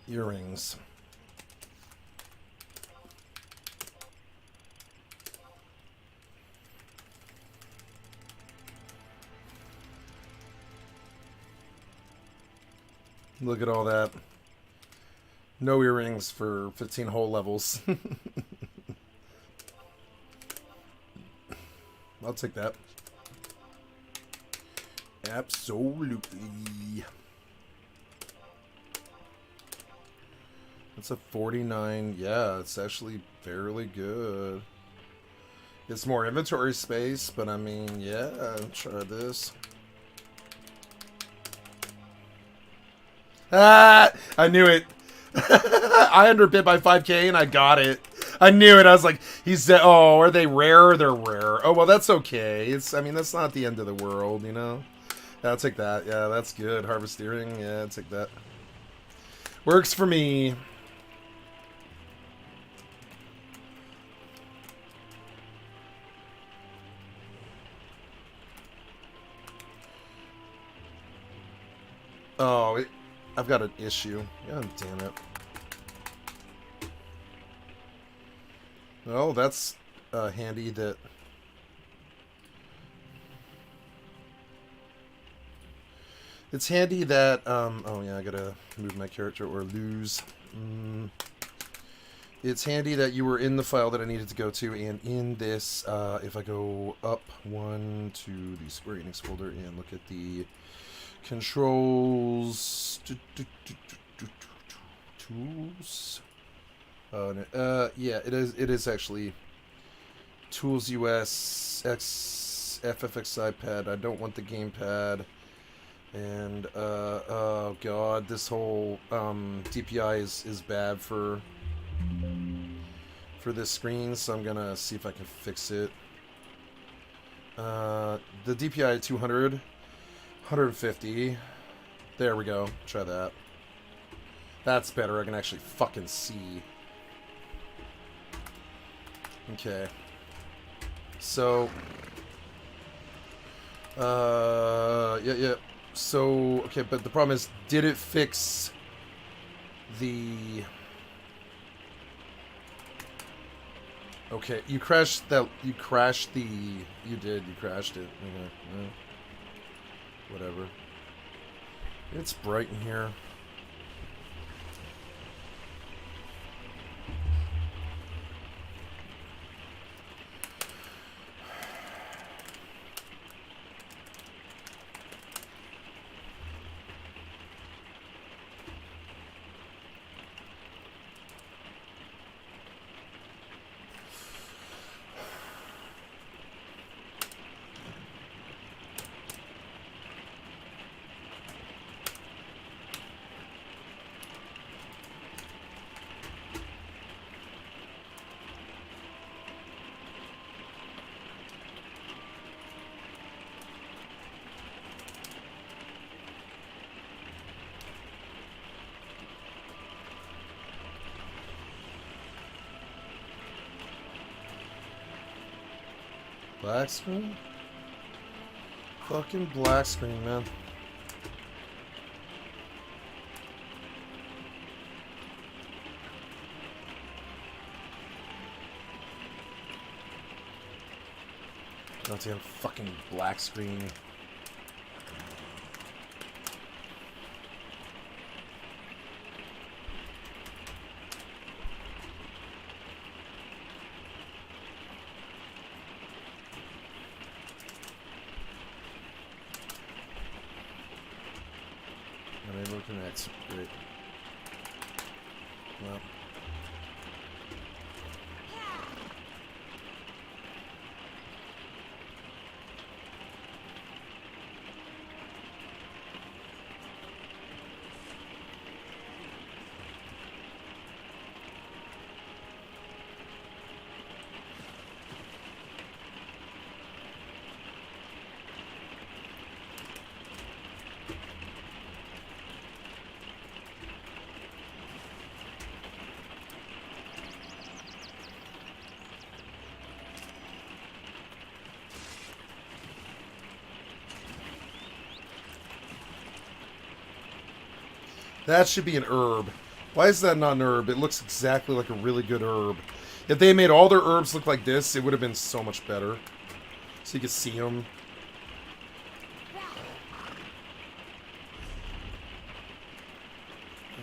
Earrings. Look at all that. No earrings for 15 whole levels. I'll take that. Absolutely. It's a 49. Yeah, it's actually fairly good. It's more inventory space, but I mean, yeah, try this. Ah, I knew it. I underbid by 5K and I got it. I knew it. I was like, he said, oh, are they rare? They're rare. Oh, well, that's okay. I mean, that's not the end of the world, you know? Yeah, I'll take that. Yeah, that's good. Harvest earring. Yeah, I'll take that. Works for me. Oh, I've got an issue. God damn it. Oh, that's handy that... It's handy that... oh, yeah, I gotta move my character or lose. It's handy that you were in the file that I needed to go to, and in this, if I go up one to the Square Enix folder and look at the controls... Tools... yeah, it is actually Tools US FFX iPad. I don't want the gamepad, and oh god, this whole DPI is bad for this screen, so I'm gonna see if I can fix it. The DPI 200, 150. There we go. Try that. That's better. I can actually fucking see. Okay. So, yeah. So, okay, but the problem is, did it fix the... Okay, you crashed that, you crashed the... You did, you crashed it. Okay, yeah. Whatever. It's bright in here. Black screen? Fucking black screen, man. Goddamn fucking black screen. Unable to connect. Great. Well. That should be an herb. Why is that not an herb? It looks exactly like a really good herb. If they made all their herbs look like this, it would have been so much better. So you could see them.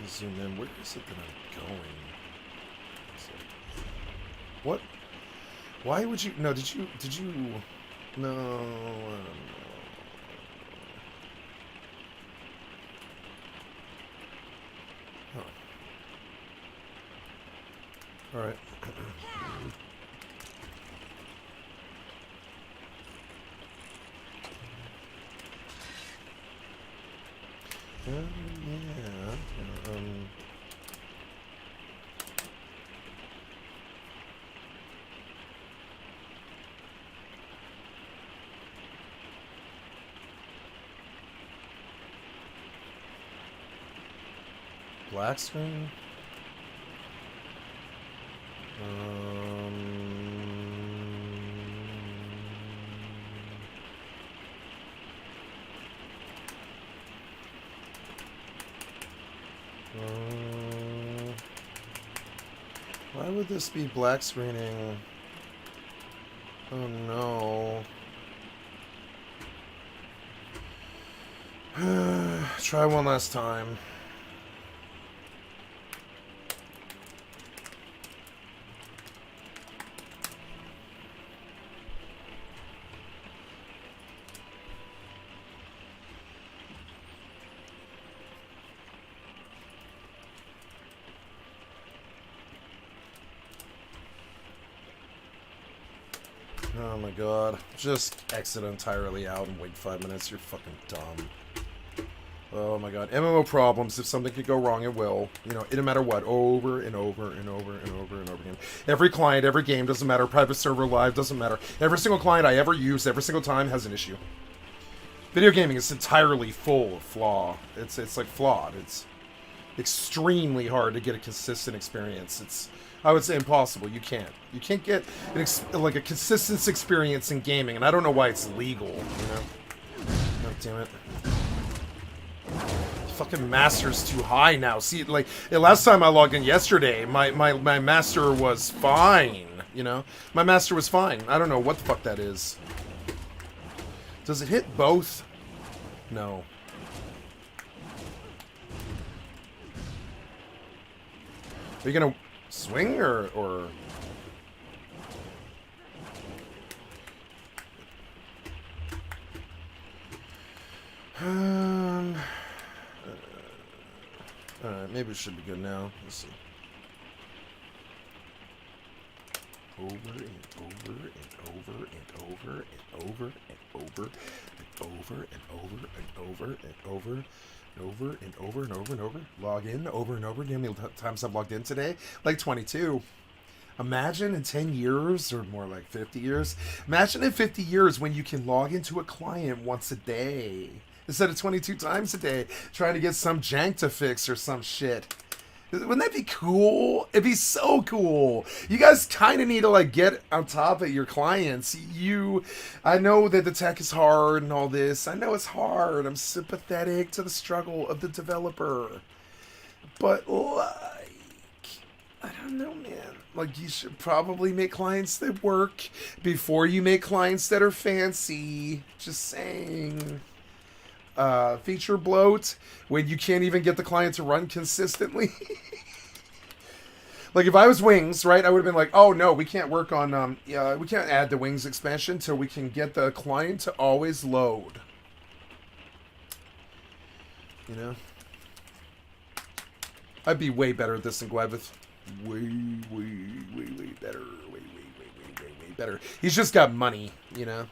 Zoom in. Where is it that I'm going? What? Why would you? No, did you? No, I don't know. Huh. All right. Yeah. Black screen. Why would this be black screening? Oh no. Try one last time. Oh my god. Just exit entirely out and wait 5 minutes. You're fucking dumb. Oh my god. MMO problems. If something could go wrong, it will. You know, it no matter what. Over and over and over and over and over again. Every client, every game, doesn't matter. Private server, live, doesn't matter. Every single client I ever use, every single time, has an issue. Video gaming is entirely full of flaw. It's like flawed. It's extremely hard to get a consistent experience. It's, I would say, impossible. You can't get like a consistent experience in gaming, and I don't know why it's legal, you know? God damn it. Fucking master's too high now. See, like, the last time I logged in yesterday, my master was fine, you know? My master was fine. I don't know what the fuck that is. Does it hit both? No. Are you gonna swing or... Alright, maybe it should be good now. Let's see. Over and over and over and over and over and over and over and over and over and over and over and over and over and over. Log in over and over again. How many times I've logged in today? Like 22. Imagine in 10 years, or more like 50 years. Imagine in 50 years when you can log into a client once a day instead of 22 times a day, trying to get some jank to fix or some shit. Wouldn't that be cool? It'd be so cool. You guys kind of need to, like, get on top of your clients. I know that the tech is hard and all this. I know it's hard. I'm sympathetic to the struggle of the developer. But, like, I don't know, man. Like, you should probably make clients that work before you make clients that are fancy. Just saying. Feature bloat when you can't even get the client to run consistently. Like, if I was Wings, right, I would have been like, oh no, we can't work on we can't add the Wings expansion till we can get the client to always load. You know, I'd be way better at this than Gwevith. Way better. Way better. He's just got money, you know.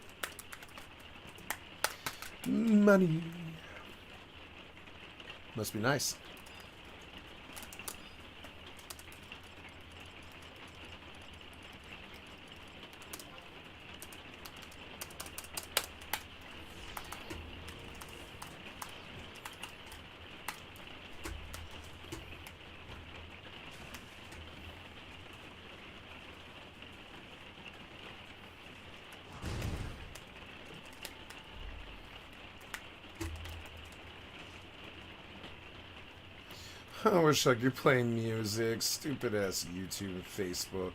Money. Must be nice. I wish I could play music. Stupid ass YouTube and Facebook.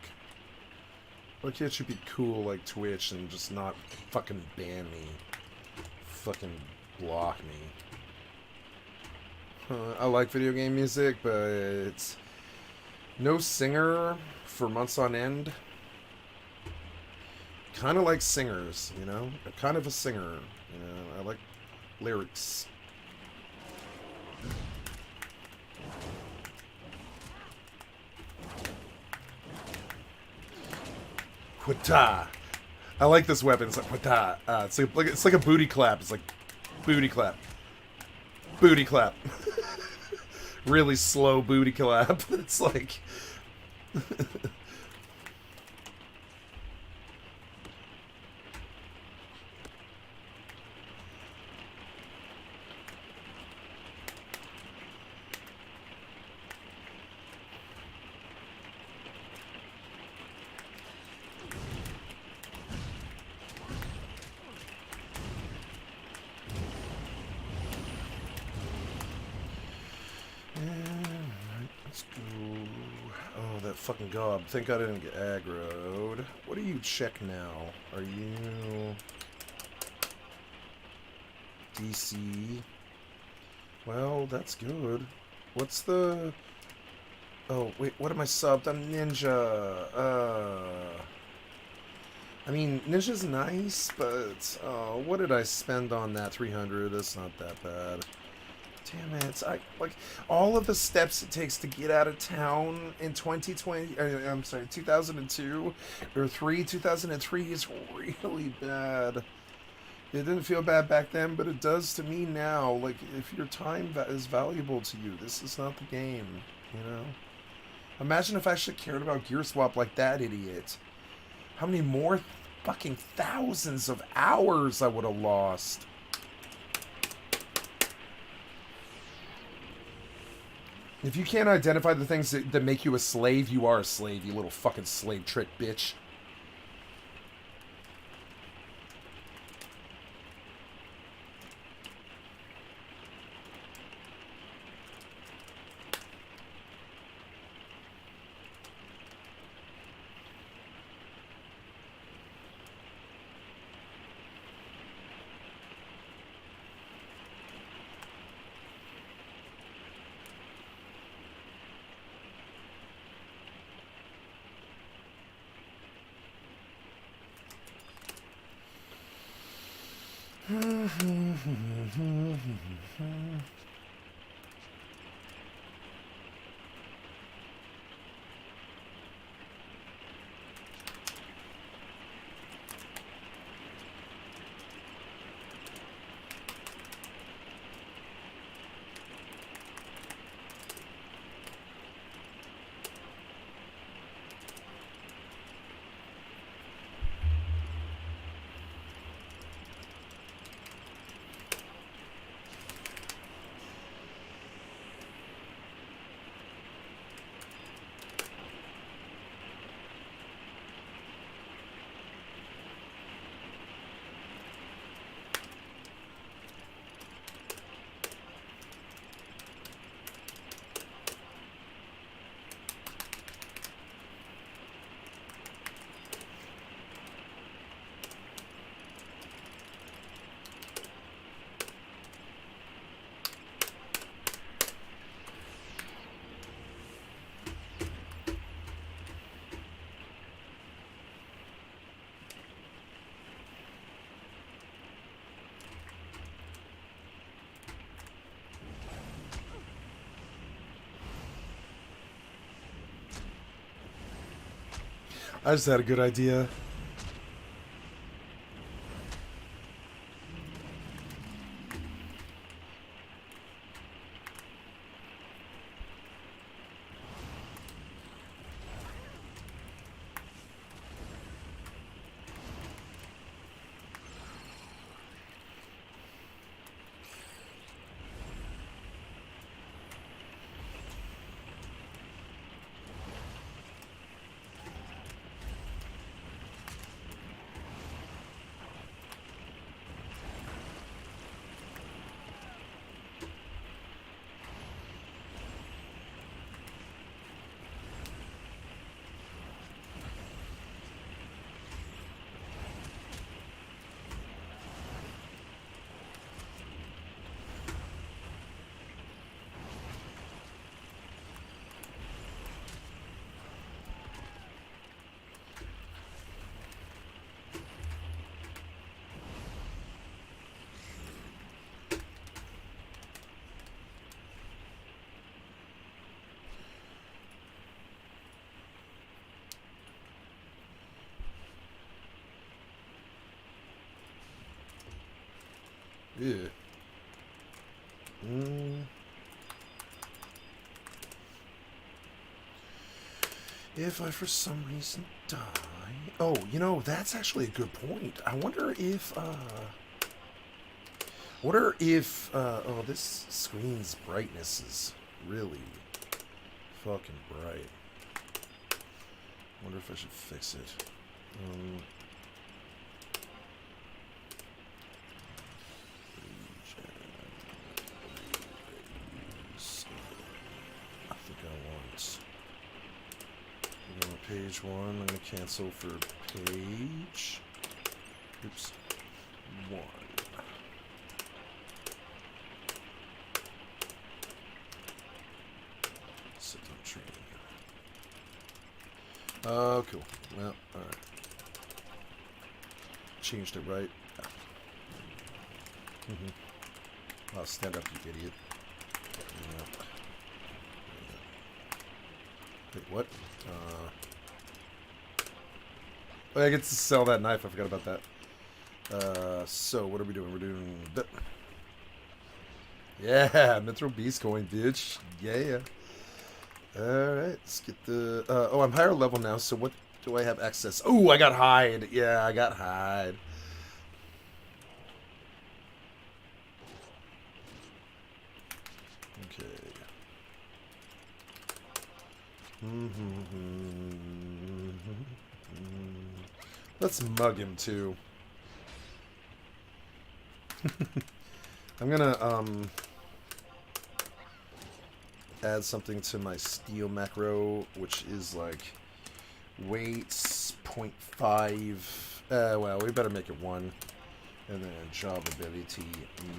Why can't you be cool like Twitch and just not fucking ban me? Fucking block me. I like video game music, but it's no singer for months on end. Kind of like singers, you know? I'm kind of a singer, you know? I like lyrics. Wata. I like this weapon. It's like wata. It's like a booty clap. It's like booty clap. Booty clap. Really slow booty clap. It's like let's go. Oh, that fucking gob. Thank God I didn't get aggroed. What do you check now? Are you DC? Well, that's good. What's the... Oh, wait, what am I subbed? I'm Ninja. I mean, Ninja's nice, but... Oh, what did I spend on that 300? That's not that bad. Damn it. Like, all of the steps it takes to get out of town in 2020... I'm sorry, 2002 or 2003 is really bad. It didn't feel bad back then, but it does to me now. Like, if your time is valuable to you, this is not the game, you know? Imagine if I actually cared about Gear Swap like that idiot. How many more fucking thousands of hours I would have lost. If you can't identify the things that make you a slave, you are a slave, you little fucking slave trick bitch. I just had a good idea. Yeah. If I for some reason die... Oh, you know, that's actually a good point. I wonder if, oh, this screen's brightness is really fucking bright. I wonder if I should fix it. I think I want... page 1. I'm going to cancel for page... Oops. 1. Sit on training. Oh, cool. Well, alright. Changed it right. Oh, stand up, you idiot. Yeah. Wait, what? Oh, I get to sell that knife. I forgot about that. So, what are we doing? We're doing... Yeah, Metro Beast coin, bitch. Yeah. Alright, let's get the... oh, I'm higher level now, so what do I have access? Oh, I got hide. Yeah, I got hide. Okay. Let's mug him, too. I'm gonna, add something to my steel macro, which is like weights 0.5. Well, we better make it 1. And then job ability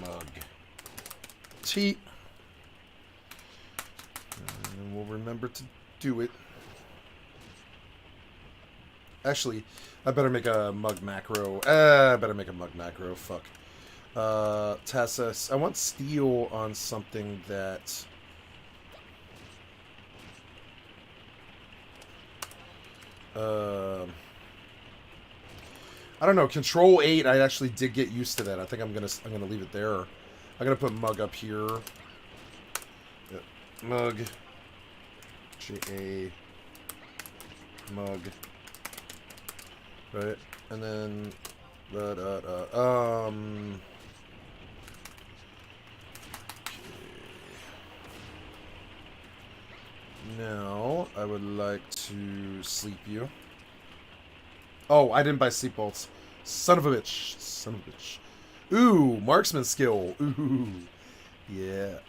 mug T. And we'll remember to do it. Actually, I better make a mug macro. I better make a mug macro. Fuck. Tassa, I want steel on something that... I don't know. Control 8. I actually did get used to that. I think I'm gonna leave it there. I'm gonna put mug up here. Yep. Mug. J-A. Mug. Right, and then now I would like to sleep you. Oh, I didn't buy sleep bolts. Son of a bitch. Son of a bitch. Ooh, marksman skill. Ooh. Yeah.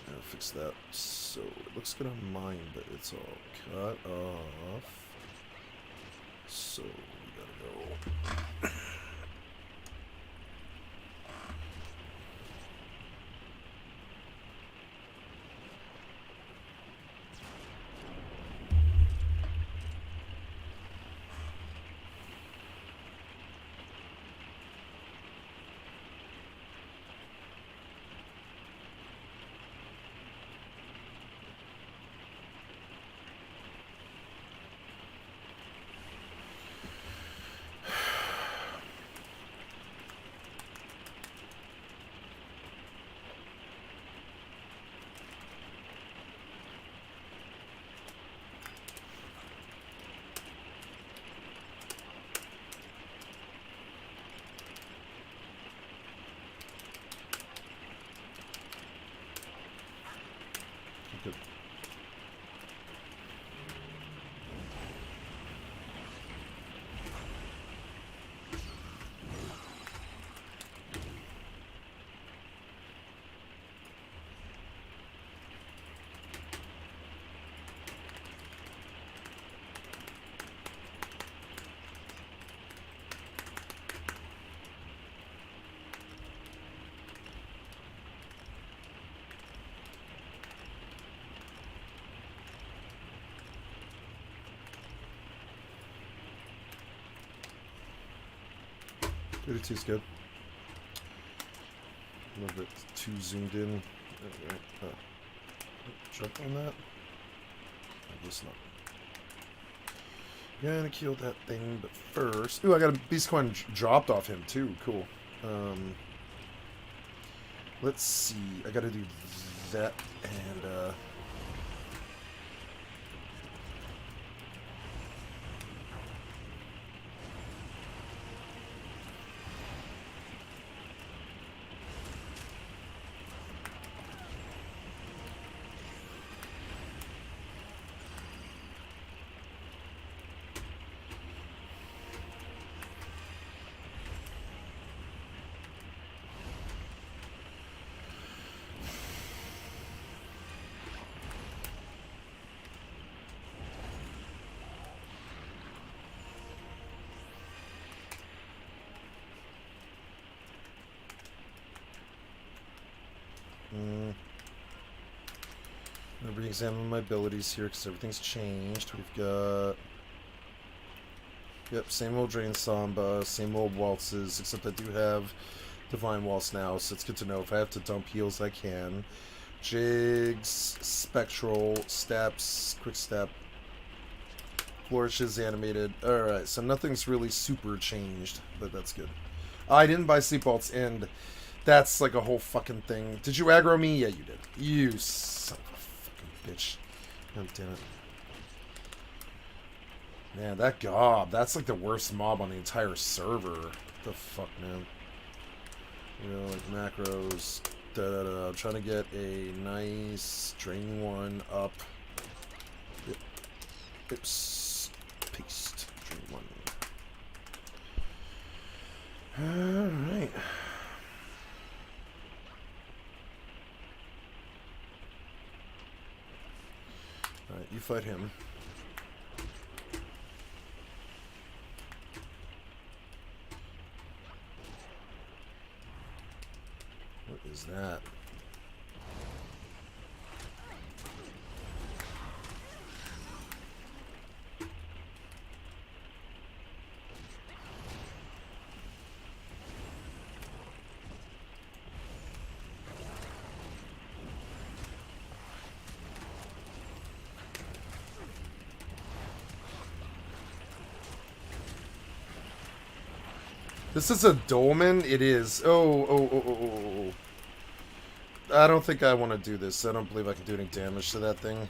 I'll fix that. So it looks good on mine, but it's all cut off. So we gotta go. Good. Two is good. A little bit too zoomed in. Jump on that? I guess not. Gonna kill that thing, but first... Ooh, I got a beast coin dropped off him, too. Cool. Let's see. I gotta do that, and, I'm re-examining my abilities here because everything's changed. We've got... Yep, same old Drain Samba, same old Waltzes, except I do have Divine Waltz now, so it's good to know if I have to dump heals, I can. Jigs, Spectral, Steps, Quick Step, Flourishes, Animated. Alright, so nothing's really super changed, but that's good. I didn't buy Sleep Waltz, and that's like a whole fucking thing. Did you aggro me? Yeah, you did. You son of a fucking bitch. God damn it. Man, that gob, that's like the worst mob on the entire server. What the fuck, man? You know, like macros. Da-da-da. I'm trying to get a nice drain one up. Oops. Paste. Drain one. Alright. Alright, you fight him. What is that? This is a dolmen? It is. Oh. I don't think I want to do this. I don't believe I can do any damage to that thing.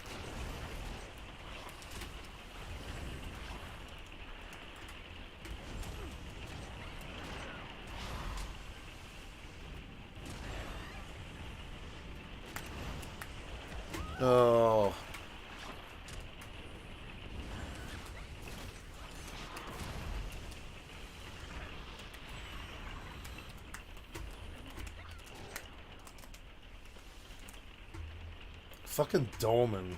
Oh. Fucking dolmen.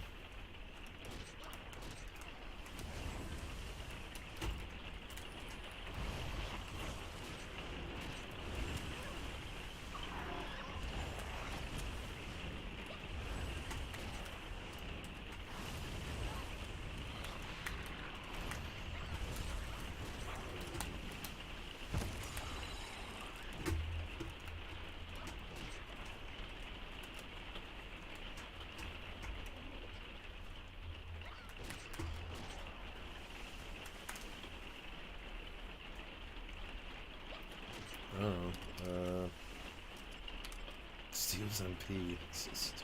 Oh, Steve's MP. It's just...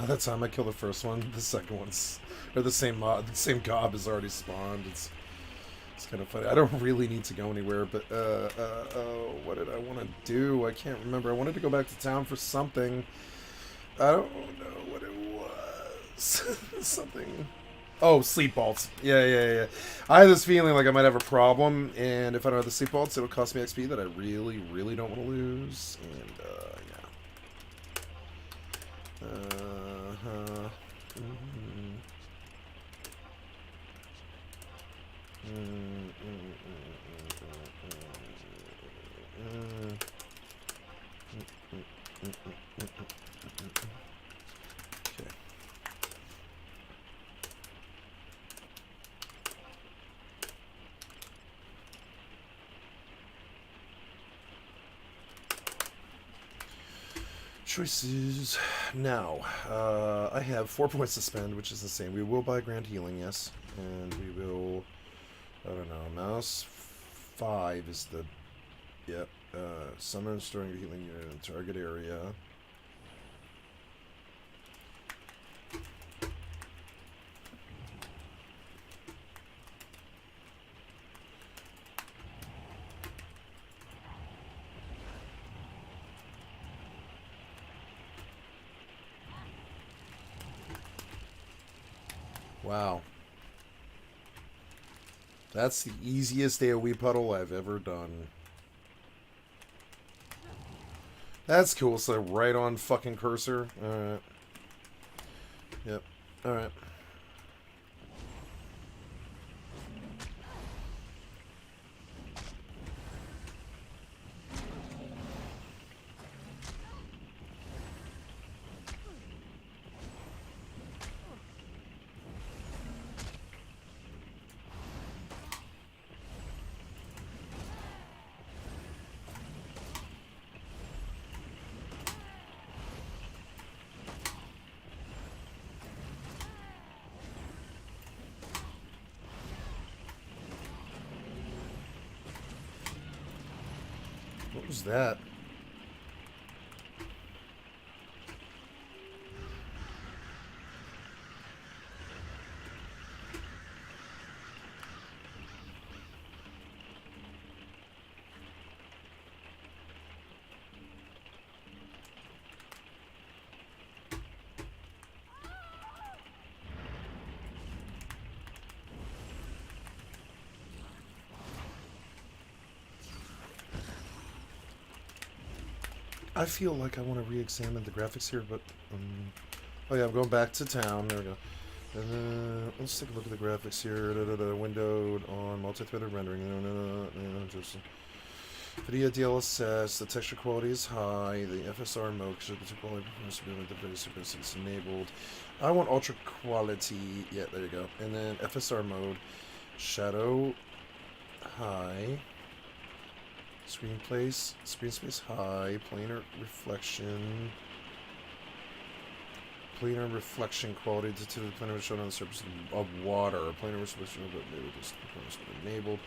By the time I kill the first one, the second one's... Or the same mob, the same gob is already spawned. It's kind of funny. I don't really need to go anywhere, but, what did I want to do? I can't remember. I wanted to go back to town for something. I don't know what it was. Something... Oh, sleep bolts. Yeah. I have this feeling like I might have a problem, and if I don't have the sleep bolts, it'll cost me XP that I really, really don't want to lose. And, yeah. Okay. Choices. Now, I have 4 points to spend, which is insane. We will buy Grand Healing, yes. And we will, I don't know, Mouse 5 is the, yep. Summon storing a healing unit in target area. Wow. That's the easiest AoE puddle I've ever done. That's cool. So right on fucking cursor. Alright. Yep. Alright. What was that? I feel like I want to re-examine the graphics here, but oh yeah, I'm going back to town. There we go. Let's take a look at the graphics here. Windowed on multi-threaded rendering. Just video DLSS. The texture quality is high. The FSR mode, because the quality performance the video sequence is enabled. I want ultra quality. Yeah, there you go. And then FSR mode, shadow high. Screen space high, planar reflection quality to the planar shown on the surface of water. Planar reflection enabled.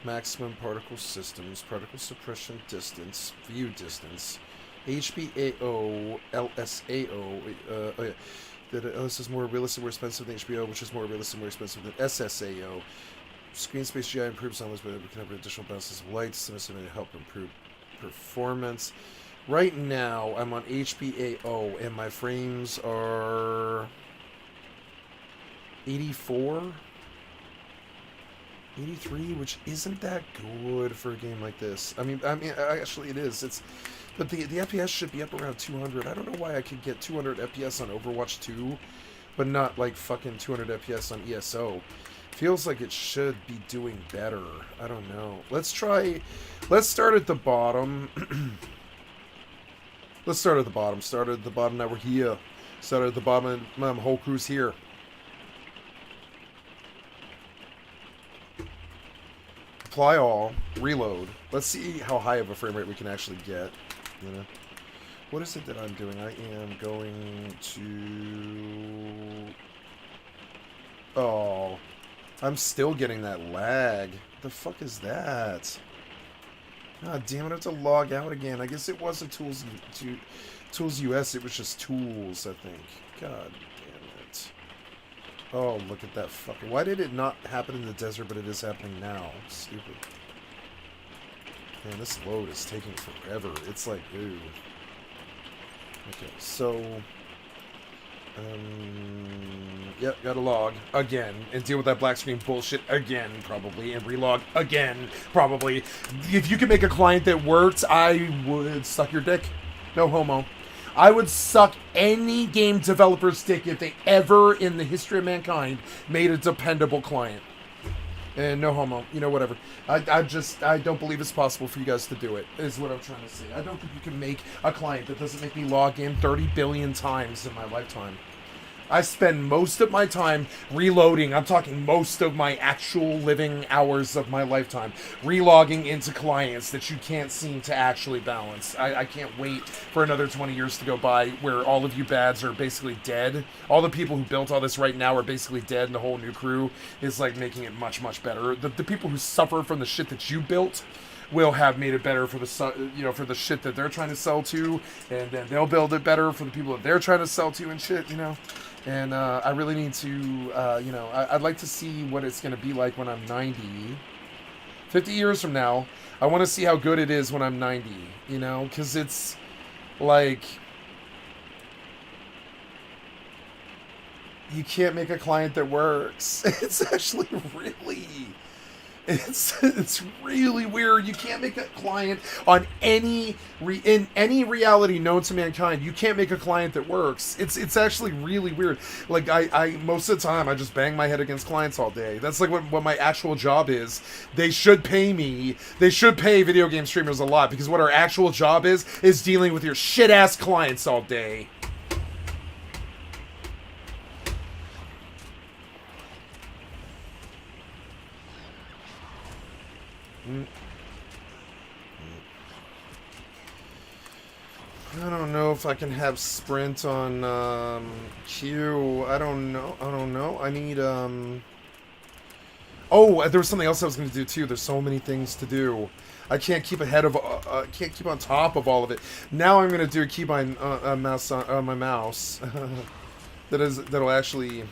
Maximum particle systems, particle suppression distance, view distance, HBAO, LSAO. Oh yeah, that LS is more realistic, more expensive than HBO, which is more realistic, more expensive than SSAO. Screen space GI improves on this, but we can have additional bounces of light to help improve performance. Right now, I'm on HBAO, and my frames are 84, 83, which isn't that good for a game like this. I mean, actually, it is. But the FPS should be up around 200. I don't know why I could get 200 FPS on Overwatch 2, but not like fucking 200 FPS on ESO. Feels like it should be doing better. I don't know. Let's start at the bottom. Let's start at the bottom. Started at the bottom, now we're here. Started at the bottom, my whole crew's here. Apply all, reload. Let's see how high of a frame rate we can actually get. You know? What is it that I'm doing? I am going to... Oh... I'm still getting that lag. The fuck is that? God damn it, I have to log out again. I guess it wasn't Tools US, it was just Tools, I think. God damn it. Oh, look at that fucking... Why did it not happen in the desert, but it is happening now? Stupid. Man, this load is taking forever. It's like, ooh. Okay, so... Yep, gotta log again and deal with that black screen bullshit again, probably, and relog again, probably. If you could make a client that worked, I would suck your dick. No homo. I would suck any game developer's dick if they ever, in the history of mankind, made a dependable client. And no homo, you know, whatever. I don't believe it's possible for you guys to do it, is what I'm trying to say. I don't think you can make a client that doesn't make me log in 30 billion times in my lifetime. I spend most of my time reloading. I'm talking most of my actual living hours of my lifetime relogging into clients that you can't seem to actually balance. I can't wait for another 20 years to go by where all of you bads are basically dead. All the people who built all this right now are basically dead, and the whole new crew is like making it much, much better. The people who suffer from the shit that you built will have made it better for the, you know, for the shit that they're trying to sell to, and then they'll build it better for the people that they're trying to sell to and shit, you know. And I really need to, you know, I'd like to see what it's going to be like when I'm 90. 50 years from now, I want to see how good it is when I'm 90, you know, because it's like, you can't make a client that works. It's actually really... It's really weird. You can't make a client on in any reality known to mankind. You can't make a client that works. It's actually really weird. Like I most of the time I just bang my head against clients all day. That's like what my actual job is. They should pay me. They should pay video game streamers a lot, because what our actual job is dealing with your shit ass clients all day. I don't know if I can have sprint on Q. I don't know. I need Oh, there was something else I was going to do too. There's so many things to do. I can't keep ahead of can't keep on top of all of it. Now I'm going to do a keybind mouse on my mouse. That'll actually...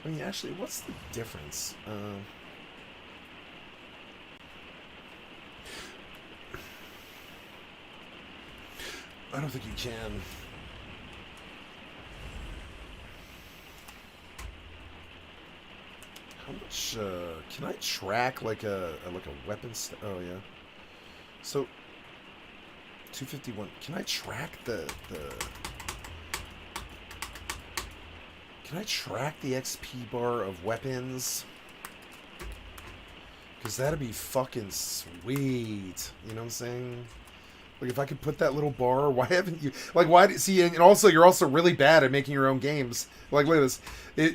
I mean, actually, what's the difference? I don't think you can. How much, can I track like a weapon oh yeah. So, 251, can I track can I track the XP bar of weapons? Because that'd be fucking sweet. You know what I'm saying? Like, if I could put that little bar, why haven't you... Like, why... See, and also, you're also really bad at making your own games. Like, look at this.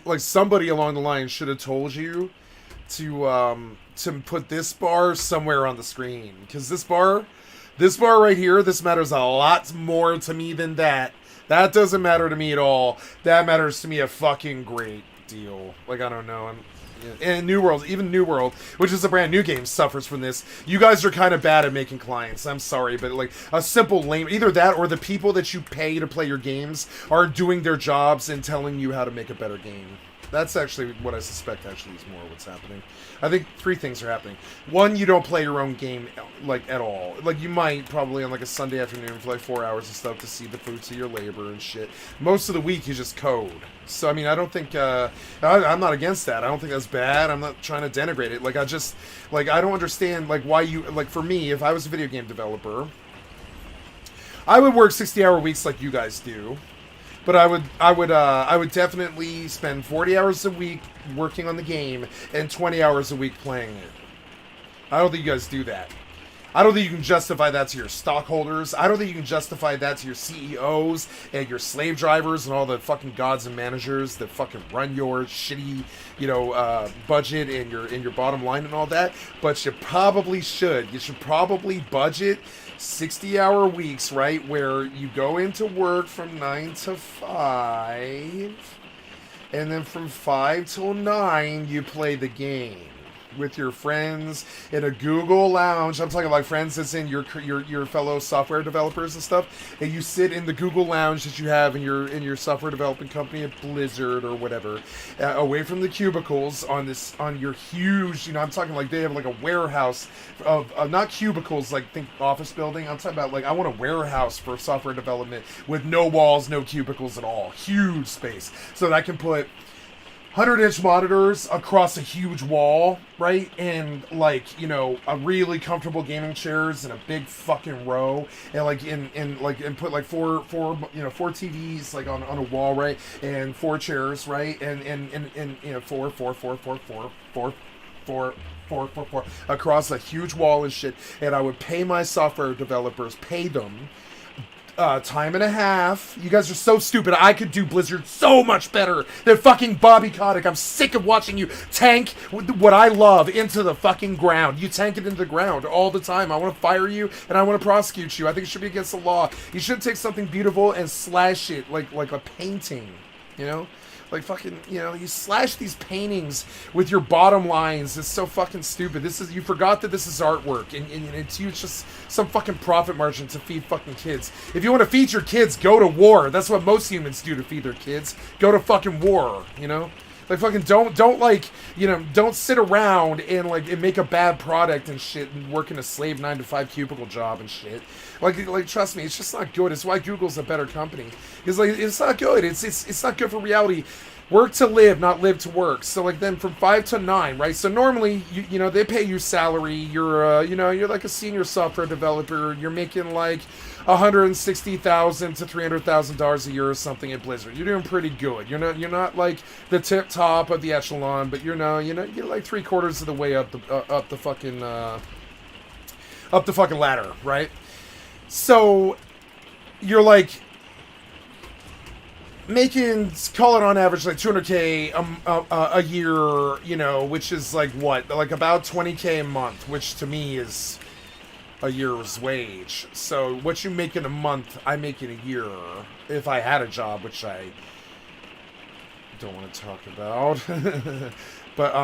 Like, somebody along the line should have told you to put this bar somewhere on the screen. Because this bar right here, this matters a lot more to me than that. That doesn't matter to me at all. That matters to me a fucking great deal. Like, I don't know. And New World, even New World, which is a brand new game, suffers from this. You guys are kind of bad at making clients. I'm sorry, but like a simple lame, either that or the people that you pay to play your games are doing their jobs and telling you how to make a better game. That's actually what I suspect actually is more what's happening. I think three things are happening. One, you don't play your own game, like, at all. Like, you might probably on, like, a Sunday afternoon for, like, 4 hours and stuff to see the fruits of your labor and shit. Most of the week, you just code. So, I mean, I don't think, I'm not against that. I don't think that's bad. I'm not trying to denigrate it. Like, I just, like, I don't understand, like, why you, like, for me, if I was a video game developer, I would work 60-hour weeks like you guys do. But I would definitely spend 40 hours a week working on the game and 20 hours a week playing it. I don't think you guys do that. I don't think you can justify that to your stockholders. I don't think you can justify that to your CEOs and your slave drivers and all the fucking gods and managers that fucking run your shitty, budget and your bottom line and all that. But you probably should. You should probably budget 60-hour weeks, right, where you go into work from 9 to 5, and then from 5 till 9 you play the game. with your friends in a Google lounge. I'm talking like friends as in your fellow software developers and stuff. And you sit in the Google lounge that you have in your software development company at Blizzard or whatever, away from the cubicles on your huge. I'm talking like they have like a warehouse of not cubicles like think office building. I'm talking about like I want a warehouse for software development with no walls, no cubicles at all. Huge space so that I can put 100-inch monitors across a huge wall, right? And like, a really comfortable gaming chairs in a big fucking row, and like and put like four TVs like on a wall, right? And 4 chairs, right? And four across a huge wall and shit. And I would pay my software developers, pay them time and a half. You guys are so stupid. I could do Blizzard so much better than fucking Bobby Kotick. I'm sick of watching you tank what I love into the fucking ground. You tank it into the ground all the time. I want to fire you and I want to prosecute you. I think it should be against the law. You should take something beautiful and slash it like a painting, Like fucking, you slash these paintings with your bottom lines. It's so fucking stupid. You forgot that this is artwork, and it's just some fucking profit margin to feed fucking kids. If you want to feed your kids, go to war. That's what most humans do to feed their kids. Go to fucking war, Like fucking don't like, don't sit around and like and make a bad product and shit and work in a slave 9-to-5 cubicle job and shit. Like trust me, it's just not good. It's why Google's a better company. It's not good. It's not good for reality. Work to live, not live to work. So like then from 5 to 9, right? So normally they pay you salary. You're you're like a senior software developer. You're making like $160,000 to $300,000 a year or something at Blizzard. You're doing pretty good. You're not like the tip top of the echelon, but you're like 3/4 of the way up the fucking ladder, right? So you're like making, call it on average like $200K a year, which is like what, like about $20K a month, which to me is a year's wage. So what you make in a month, I make in a year if I had a job, which I don't want to talk about. But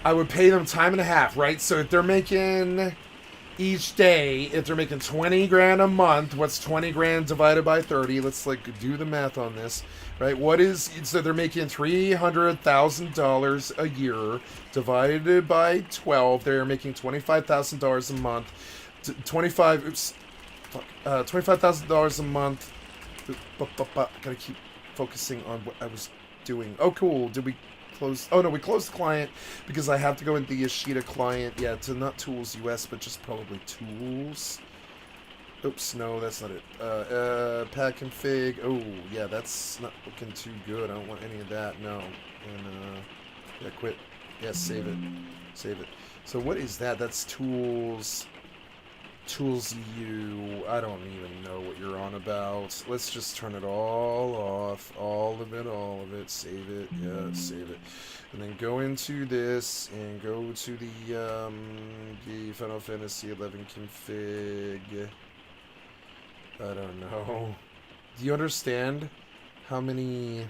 I would pay them time and a half, right? So if they're making each day, if they're making 20 grand a month, what's 20 grand divided by 30? Let's like do the math on this, right? So they're making $300,000 a year divided by 12. They're making $25,000 a month. $25,000 a month. Gotta keep focusing on what I was doing. Oh, cool. Did we close? Oh no, we closed the client because I have to go into the Yoshida client. Yeah, to not Tools US, but just probably Tools. Oops, no, that's not it. Pack config. Oh, yeah, that's not looking too good. I don't want any of that. No. And yeah, quit. Yeah, save it. Save it. So what is that? That's Tools. Tools EU. I don't even know what you're on about. Let's just turn it all off. All of it. Save it. Yeah, save it. And then go into this and go to the Final Fantasy 11 config. I don't know. Do you understand how many?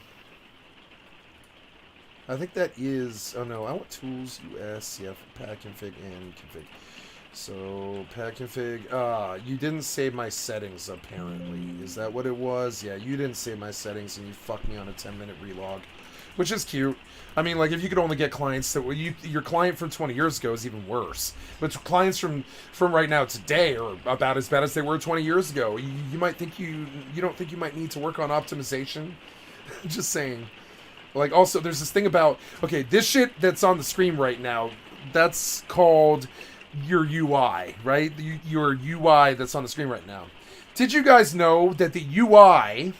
I think that is. Oh no, I want Tools US. Yeah, for pack config and config. So, pack config, you didn't save my settings, apparently. Is that what it was? Yeah, you didn't save my settings, and you fucked me on a 10-minute relog. Which is cute. I mean, like, if you could only get clients that... your client from 20 years ago is even worse. But clients from right now today are about as bad as they were 20 years ago. You might think you don't think you might need to work on optimization? Just saying. Like, also, there's this thing about... Okay, this shit that's on the screen right now, that's called... your UI, right? Your UI that's on the screen right now. Did you guys know that the UI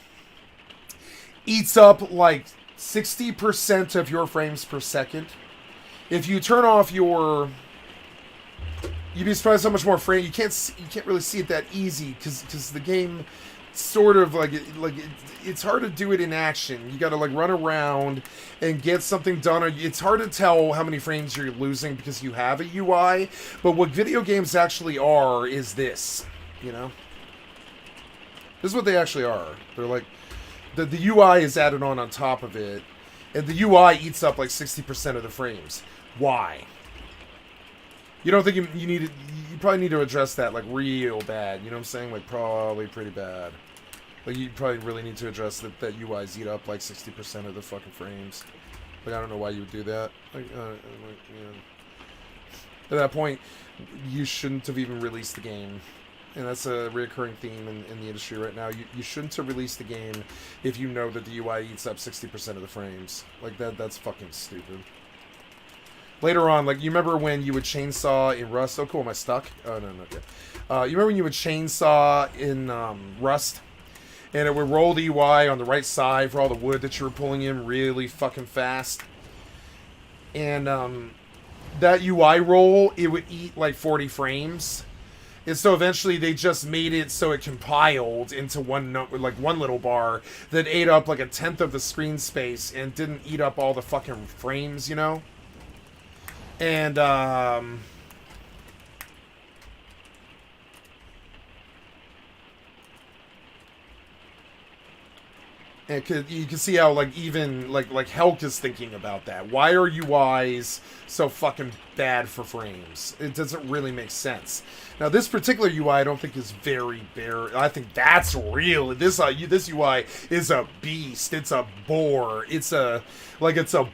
eats up like 60% of your frames per second? If you turn off your... You'd be surprised how much more frame... You can't really see it that easy because the game sort of it's hard to do it in action. You got to like run around and get something done. It's hard to tell how many frames you're losing because you have a UI. But what video games actually are is this, This is what they actually are. They're like the UI is added on top of it, and the UI eats up like 60% of the frames. Why? You don't think you need it? You probably need to address that like real bad. You know what I'm saying? Like probably pretty bad. Like you probably really need to address that UIs eat up like 60% of the fucking frames. Like I don't know why you would do that. Like, at that point, you shouldn't have even released the game. And that's a recurring theme in the industry right now. You shouldn't have released the game if you know that the UI eats up 60% of the frames. Like that's fucking stupid. Later on, like you remember when you would chainsaw in Rust? Oh cool, am I stuck? Oh no, not yet. You remember when you would chainsaw in Rust? And it would roll the UI on the right side for all the wood that you were pulling in really fucking fast. And that UI roll, it would eat like 40 frames. And so eventually they just made it so it compiled into one little bar that ate up like 1/10 of the screen space and didn't eat up all the fucking frames, you know? And you can see how like even like Helk is thinking about that. Why are UIs so fucking bad for frames? It doesn't really make sense. Now this particular UI I don't think is very bare. I think that's real. This UI is a beast. It's a boar. It's a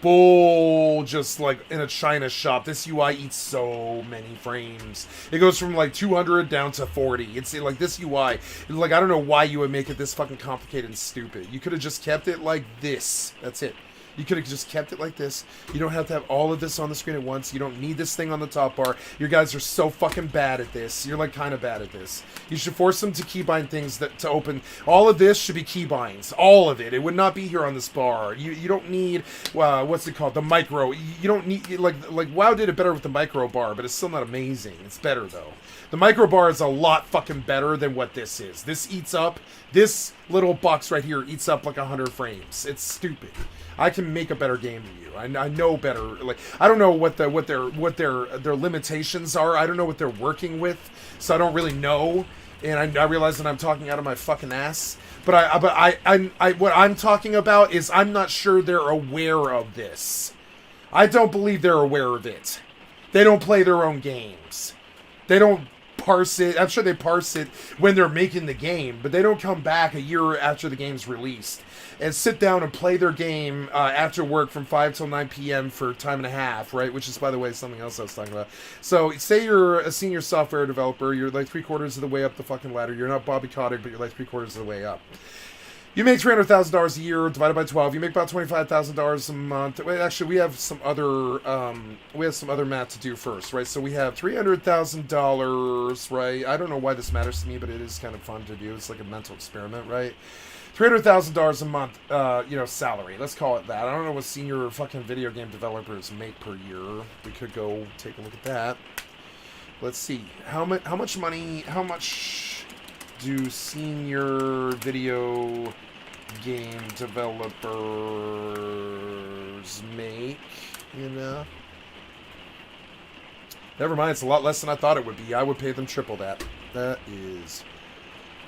bull just like in a china shop. This UI eats so many frames. It goes from like 200 down to 40. It's like this UI. Like I don't know why you would make it this fucking complicated and stupid. You could have just kept it like this. That's it. You could have just kept it like this. You don't have to have all of this on the screen at once. You don't need this thing on the top bar. You guys are so fucking bad at this. You're like kind of bad at this. You should force them to keybind things to open. All of this should be keybinds. All of it. It would not be here on this bar. You don't need, what's it called? The micro. You don't need, like WoW did it better with the micro bar, but it's still not amazing. It's better though. The micro bar is a lot fucking better than what this is. This eats up, this little box right here eats up like 100 frames. It's stupid. I can make a better game than you. I know better. Like I don't know what their limitations are. I don't know what they're working with, so I don't really know. And I realize that I'm talking out of my fucking ass. But I what I'm talking about is I'm not sure they're aware of this. I don't believe they're aware of it. They don't play their own games. They don't parse it. I'm sure they parse it when they're making the game, but they don't come back a year after the game's released and sit down and play their game after work from 5 till 9 p.m. for time and a half, right? Which is, by the way, something else I was talking about. So, say you're a senior software developer. You're like 3/4 of the way up the fucking ladder. You're not Bobby Kotick, but you're like 3/4 of the way up. You make $300,000 a year divided by 12. You make about $25,000 a month. Wait, actually, we have some other math to do first, right? So we have $300,000, right? I don't know why this matters to me, but it is kind of fun to do. It's like a mental experiment, right? $300,000 a month, salary. Let's call it that. I don't know what senior fucking video game developers make per year. We could go take a look at that. Let's see. How much money do senior video game developers make, you know? Never mind, it's a lot less than I thought it would be. I would pay them triple that. That is...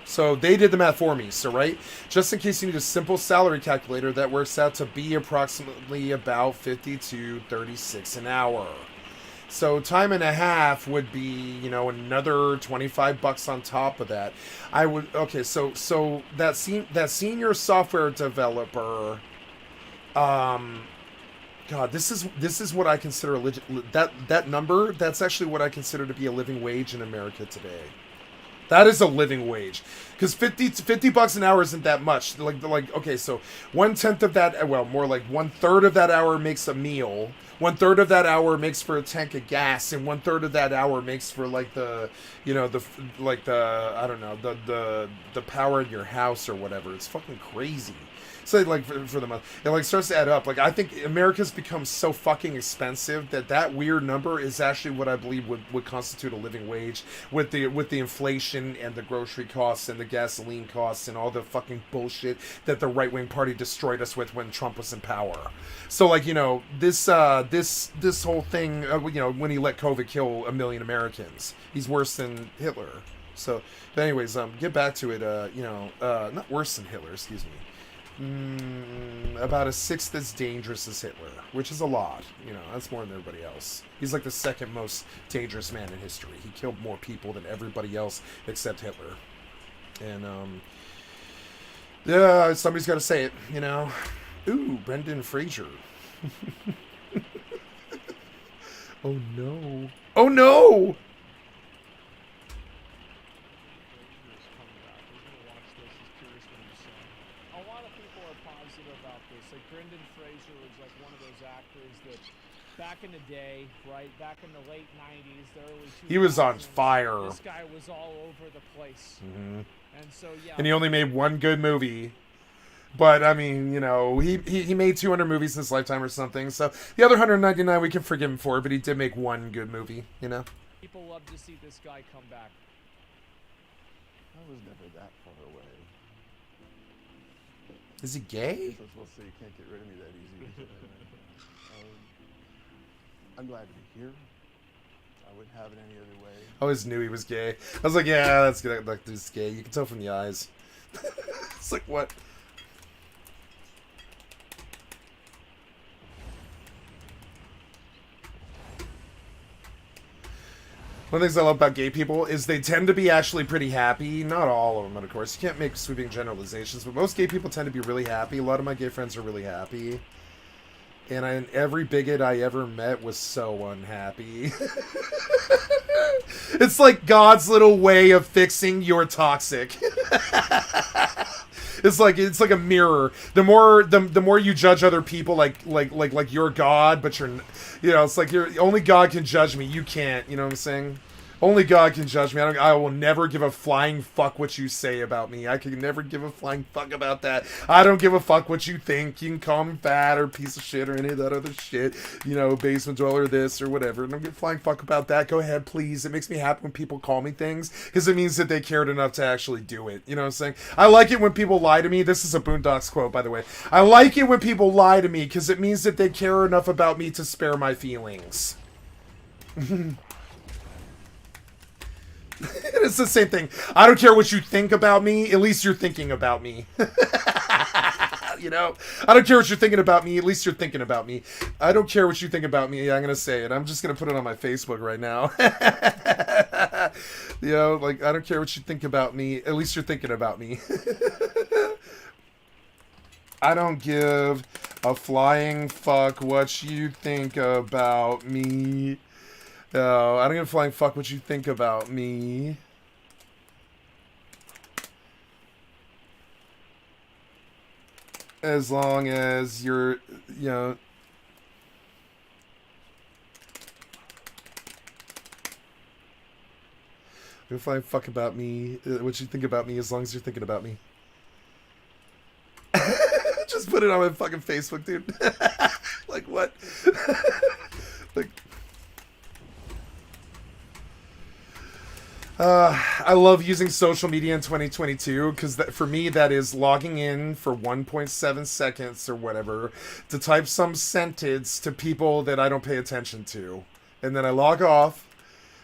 So they did the math for me, so right? Just in case you need a simple salary calculator, that works out to be approximately about $50 to $36 an hour. So time and a half would be, another $25 on top of that. So that senior software developer, God, this is what I consider that number. That's actually what I consider to be a living wage in America today. That is a living wage, because $50 an hour isn't that much. Okay, so 1/10 of that, well, more like 1/3 of that hour makes a meal. 1/3 of that hour makes for a tank of gas, and 1/3 of that hour makes for the power in your house or whatever. It's fucking crazy. So for the month, it starts to add up. I think America's become so fucking expensive that weird number is actually what I believe would constitute a living wage with the inflation and the grocery costs and the gasoline costs and all the fucking bullshit that the right wing party destroyed us with when Trump was in power. So this whole thing, when he let COVID kill 1 million Americans, he's worse than Hitler. So, but anyways, get back to it. Not worse than Hitler. Excuse me. About a sixth as dangerous as Hitler, which is a lot. You know, that's more than everybody else. He's like the second most dangerous man in history. He killed more people than everybody else except Hitler. And yeah, somebody's got to say it. You know. Ooh, Brendan Fraser. Oh no! Oh no! Brendan Fraser was like one of those actors that back in the day, right, back in the late 90s, the early 2000s, he was on fire. This guy was all over the place. Mm-hmm. And so, yeah. And he only made one good movie. But, I mean, you know, he made 200 movies in his lifetime or something. So the other 199 we can forgive him for, but he did make one good movie, you know? People love to see this guy come back. I was never that far away. Is he gay? We'll see. You can't get rid of me that easy. I'm glad to be here. I wouldn't have it any other way. I always knew he was gay. I was like, yeah, that's good. Like, dude's gay. You can tell from the eyes. It's like, what? One of the things I love about gay people is they tend to be actually pretty happy. Not all of them, of course. You can't make sweeping generalizations, but most gay people tend to be really happy. A lot of my gay friends are really happy. And every bigot I ever met was so unhappy. It's like God's little way of fixing you're toxic. It's like a mirror. The more you judge other people like you're God, but you're, you know, it's like only God can judge me. You can't. You know what I'm saying? Only God can judge me. I will never give a flying fuck what you say about me. I can never give a flying fuck about that. I don't give a fuck what you think. You can call me fat or piece of shit or any of that other shit. You know, basement dweller this or whatever. I don't give a flying fuck about that. Go ahead, please. It makes me happy when people call me things because it means that they cared enough to actually do it. You know what I'm saying? I like it when people lie to me. This is a Boondocks quote, by the way. I like it when people lie to me because it means that they care enough about me to spare my feelings. It's the same thing. I don't care what you think about me. At least you're thinking about me. You know? I don't care what you're thinking about me. At least you're thinking about me. I don't care what you think about me. I'm going to say it. I'm just going to put it on my Facebook right now. You know, like, I don't care what you think about me. At least you're thinking about me. I don't give a flying fuck what you think about me. No, I don't give a flying fuck what you think about me. As long as you're, you know... I don't give a flying fuck about me, what you think about me, as long as you're thinking about me. Just put it on my fucking Facebook, dude. Like, what? Like... I love using social media in 2022 because for me that is logging in for 1.7 seconds or whatever to type some sentence to people that I don't pay attention to, and then I log off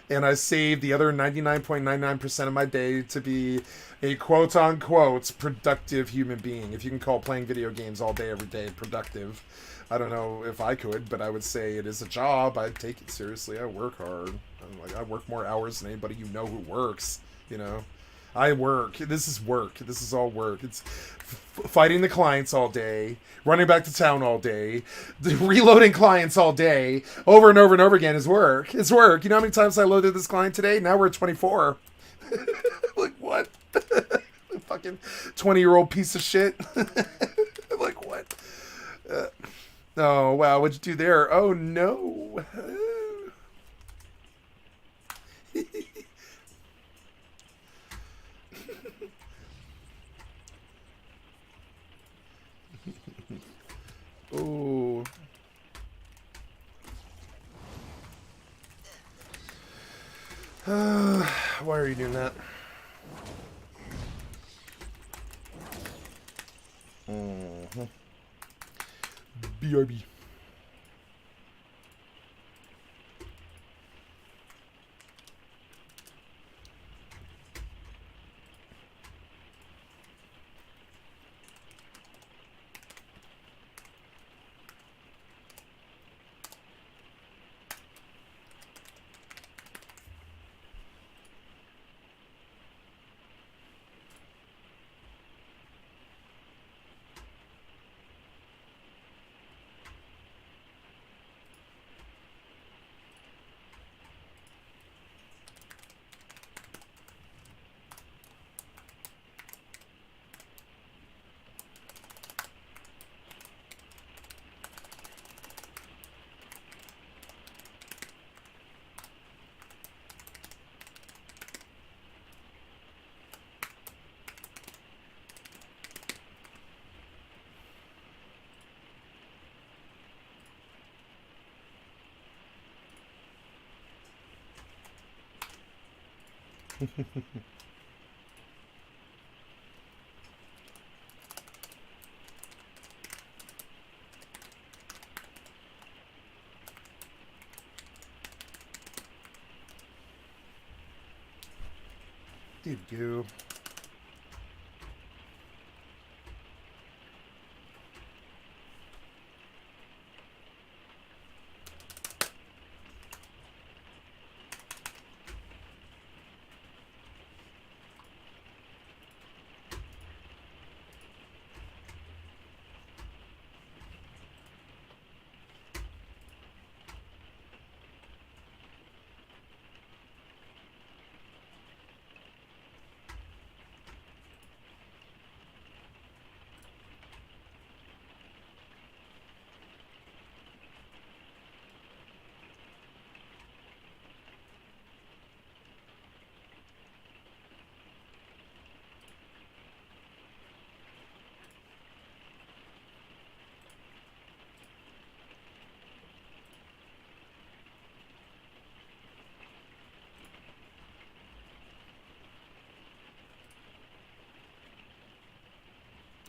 and I save the other 99.99% of my day to be a quote-unquote productive human being. If you can call playing video games all day every day productive. I don't know if I could, but I would say it is a job. I take it seriously. I work hard. I work more hours than anybody you know who works. You know, I work. This is work. This is all work. It's fighting the clients all day, running back to town all day, reloading clients all day, over and over and over again is work. It's work. You know how many times I loaded this client today? Now we're at 24. Like, what? Fucking 20-year-old piece of shit. Like, what? Oh, wow, what'd you do there? Oh, no. Oh. Why are you doing that? Mm-hmm. BRB. Dude, goo.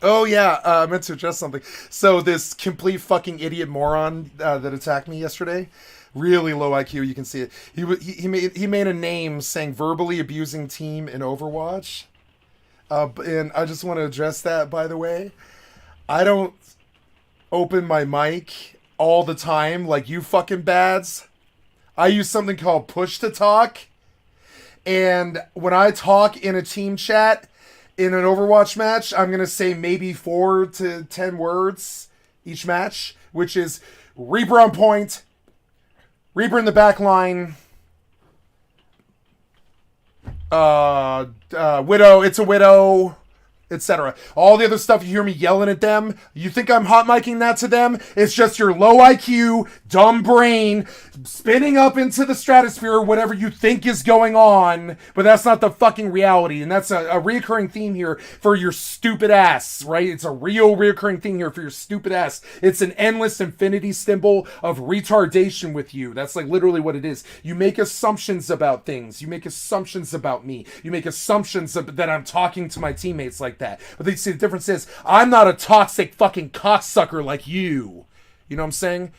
Oh yeah, I meant to address something. So this complete fucking idiot moron that attacked me yesterday, really low IQ. You can see it. He made a name saying verbally abusing team in Overwatch, and I just want to address that. By the way, I don't open my mic all the time like you fucking bads. I use something called push to talk, and when I talk in a team chat in an Overwatch match, I'm gonna say maybe 4 to 10 words each match, which is Reaper on point, Reaper in the back line, Widow, it's a Widow, etc. All the other stuff you hear me yelling at them, you think I'm hot micing that to them? It's just your low IQ, dumb brain spinning up into the stratosphere, whatever you think is going on, but that's not the fucking reality. And that's a reoccurring theme here for your stupid ass, right? It's a real reoccurring theme here for your stupid ass. It's an endless infinity symbol of retardation with you. That's like literally what it is. You make assumptions about things. You make assumptions about me. You make assumptions that I'm talking to my teammates like that. But they see the difference is I'm not a toxic fucking cocksucker like you. You know what I'm saying?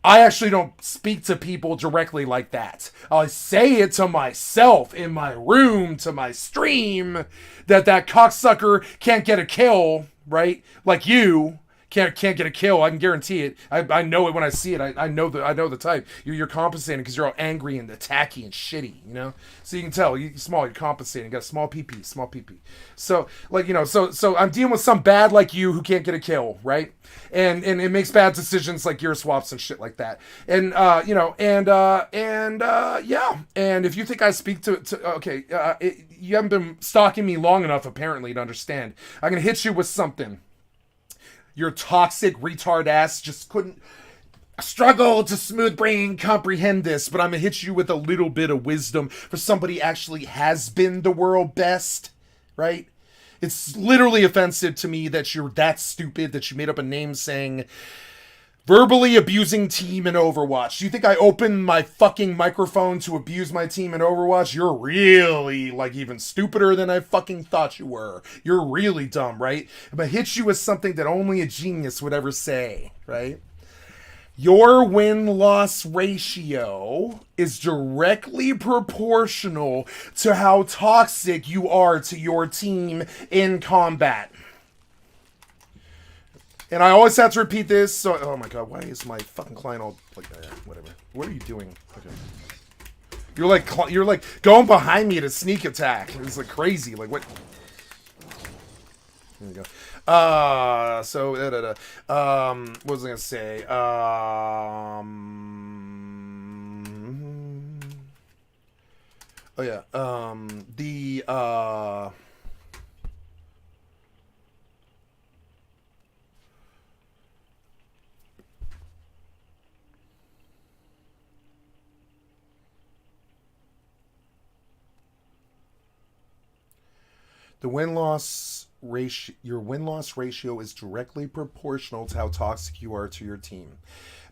I actually don't speak to people directly like that. I say it to myself in my room, to my stream, that cocksucker can't get a kill, right? Like you can't get a kill. I can guarantee it. I know it when I see it. I know the type. You're compensating because you're all angry and attacky and shitty, you know. So you can tell you're small. You're compensating. You got a small PP, small PP. So like so I'm dealing with some bad like you who can't get a kill, right? And it makes bad decisions like gear swaps and shit like that. And yeah. And if you think I speak to okay, you haven't been stalking me long enough apparently to understand. I'm gonna hit you with something. Your toxic retard ass just couldn't struggle to smooth brain comprehend this, but I'm gonna hit you with a little bit of wisdom for somebody actually has been the world best, right? It's literally offensive to me that you're that stupid that you made up a name saying verbally abusing team in Overwatch. Do you think I opened my fucking microphone to abuse my team in Overwatch? You're really, like, even stupider than I fucking thought you were. You're really dumb, right? I'm gonna hit you with something that only a genius would ever say, right? Your win-loss ratio is directly proportional to how toxic you are to your team in combat. And I always have to repeat this. So, oh my god, why is my fucking client all like that? Whatever. What are you doing? Okay. You're like going behind me to sneak attack. It's like crazy. Like what? There you go. What was I gonna say? Oh yeah. The win-loss ratio, your win-loss ratio is directly proportional to how toxic you are to your team.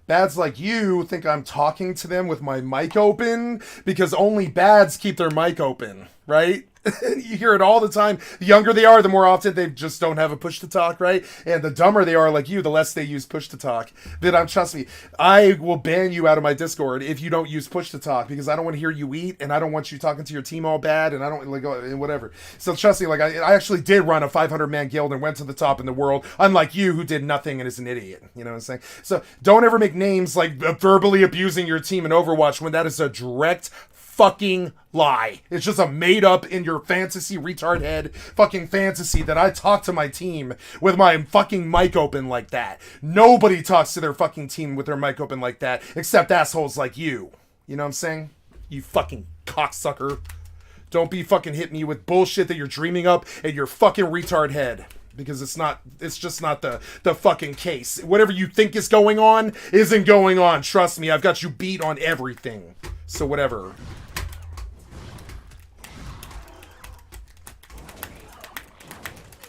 Bads like you think I'm talking to them with my mic open because only bads keep their mic open, right? You hear it all the time. The younger they are, the more often they just don't have a push to talk, right? And the dumber they are like you, the less they use push to talk. But trust me, I will ban you out of my Discord if you don't use push to talk because I don't want to hear you eat and I don't want you talking to your team all bad and I don't like and whatever. So trust me, like I actually did run a 500-man guild and went to the top in the world, unlike you who did nothing and is an idiot. You know what I'm saying? So don't ever make names like verbally abusing your team in Overwatch when that is a direct fucking lie. It's just a made up in your fantasy retard head fucking fantasy that I talk to my team with my fucking mic open like that. Nobody talks to their fucking team with their mic open like that except assholes like you. You know what I'm saying? You fucking cocksucker. Don't be fucking hitting me with bullshit that you're dreaming up in your fucking retard head. Because it's just not the fucking case. Whatever you think is going on isn't going on. Trust me, I've got you beat on everything. So whatever.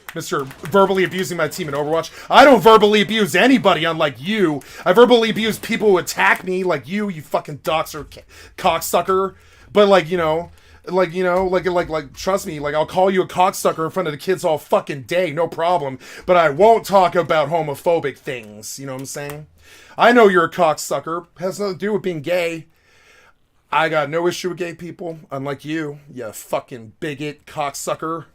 Mr. verbally abusing my team in Overwatch. I don't verbally abuse anybody, unlike you. I verbally abuse people who attack me, like you fucking doxer cocksucker. But like, trust me, like I'll call you a cocksucker in front of the kids all fucking day, no problem. But I won't talk about homophobic things. You know what I'm saying? I know you're a cocksucker. Has nothing to do with being gay. I got no issue with gay people, unlike you fucking bigot cocksucker.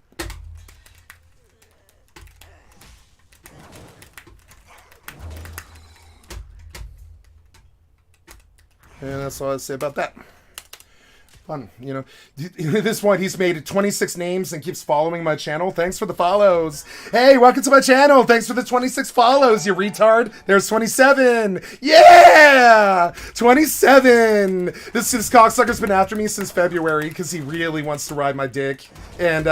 And that's all I'd say about that. Fun, At this point, he's made 26 names and keeps following my channel. Thanks for the follows. Hey, welcome to my channel. Thanks for the 26 follows, you retard. There's 27. Yeah! 27. This cocksucker's been after me since February because he really wants to ride my dick. And,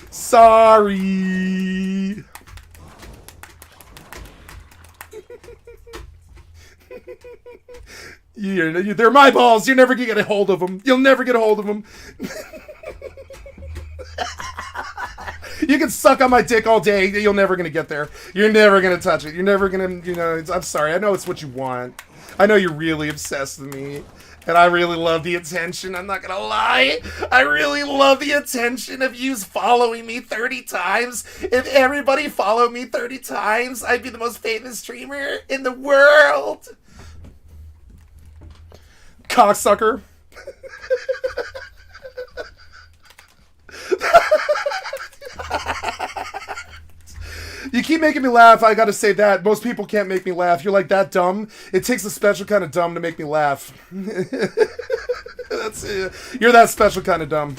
sorry. They're my balls. You're never gonna get a hold of them. You'll never get a hold of them. You can suck on my dick all day. You're never gonna get there. You're never gonna touch it. You're never gonna, I'm sorry. I know it's what you want. I know you're really obsessed with me. And I really love the attention. I'm not gonna lie. I really love the attention of you following me 30 times. If everybody followed me 30 times, I'd be the most famous streamer in the world. Cocksucker. You keep making me laugh. I gotta say that. Most people can't make me laugh. You're like that dumb. It takes a special kind of dumb to make me laugh. You're that special kind of dumb.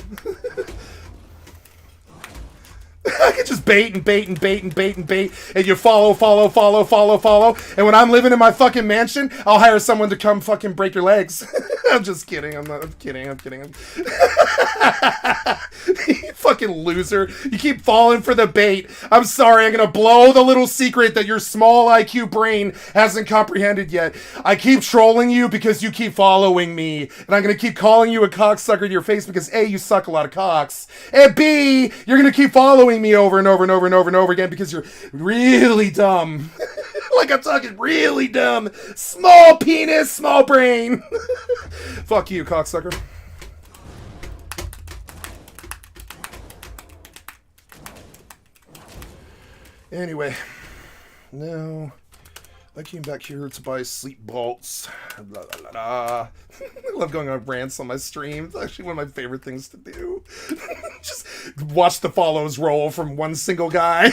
I can just bait and bait and bait and bait and bait, and you follow. And when I'm living in my fucking mansion, I'll hire someone to come fucking break your legs. I'm just kidding. I'm kidding. You fucking loser. You keep falling for the bait. I'm sorry. I'm gonna blow the little secret that your small IQ brain hasn't comprehended yet. I keep trolling you because you keep following me. And I'm gonna keep calling you a cocksucker to your face because A, you suck a lot of cocks. And B, you're gonna keep following me over and over and over and over and over again because you're really dumb. Like I'm talking really dumb. Small penis, small brain. Fuck you, cocksucker. Anyway, now I came back here to buy sleep bolts. La, la, la, la. I love going on rants on my stream. It's actually one of my favorite things to do. Just watch the follows roll from one single guy.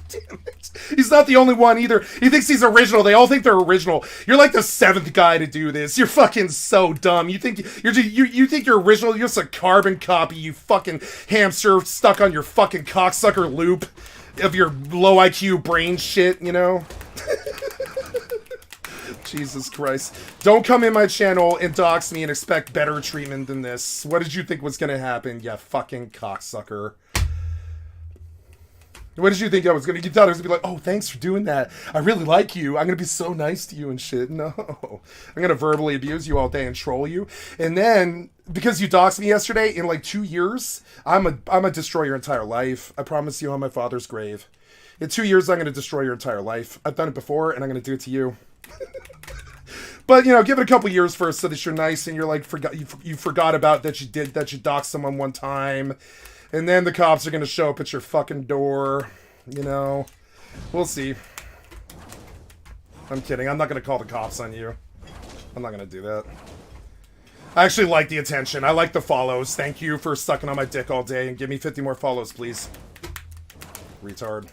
Damn it. He's not the only one either. He thinks he's original. They all think they're original. You're like the 7th guy to do this. You're fucking so dumb. You think you think you're original? You're just a carbon copy, you fucking hamster stuck on your fucking cocksucker loop of your low IQ brain shit, Jesus Christ. Don't come in my channel and dox me and expect better treatment than this. What did you think was gonna happen, you fucking cocksucker? What did you think I was gonna? You thought I was gonna be like, oh, thanks for doing that. I really like you. I'm gonna be so nice to you and shit. No. I'm gonna verbally abuse you all day and troll you. And then, because you doxed me yesterday, in like 2 years, I'm gonna destroy your entire life. I promise you on my father's grave. In 2 years, I'm going to destroy your entire life. I've done it before, and I'm going to do it to you. But, you know, give it a couple years first so that you're nice and you're like, you forgot about that you doxed someone one time. And then the cops are going to show up at your fucking door. You know, we'll see. I'm kidding. I'm not going to call the cops on you. I'm not going to do that. I actually like the attention. I like the follows. Thank you for sucking on my dick all day and give me 50 more follows, please. Retard.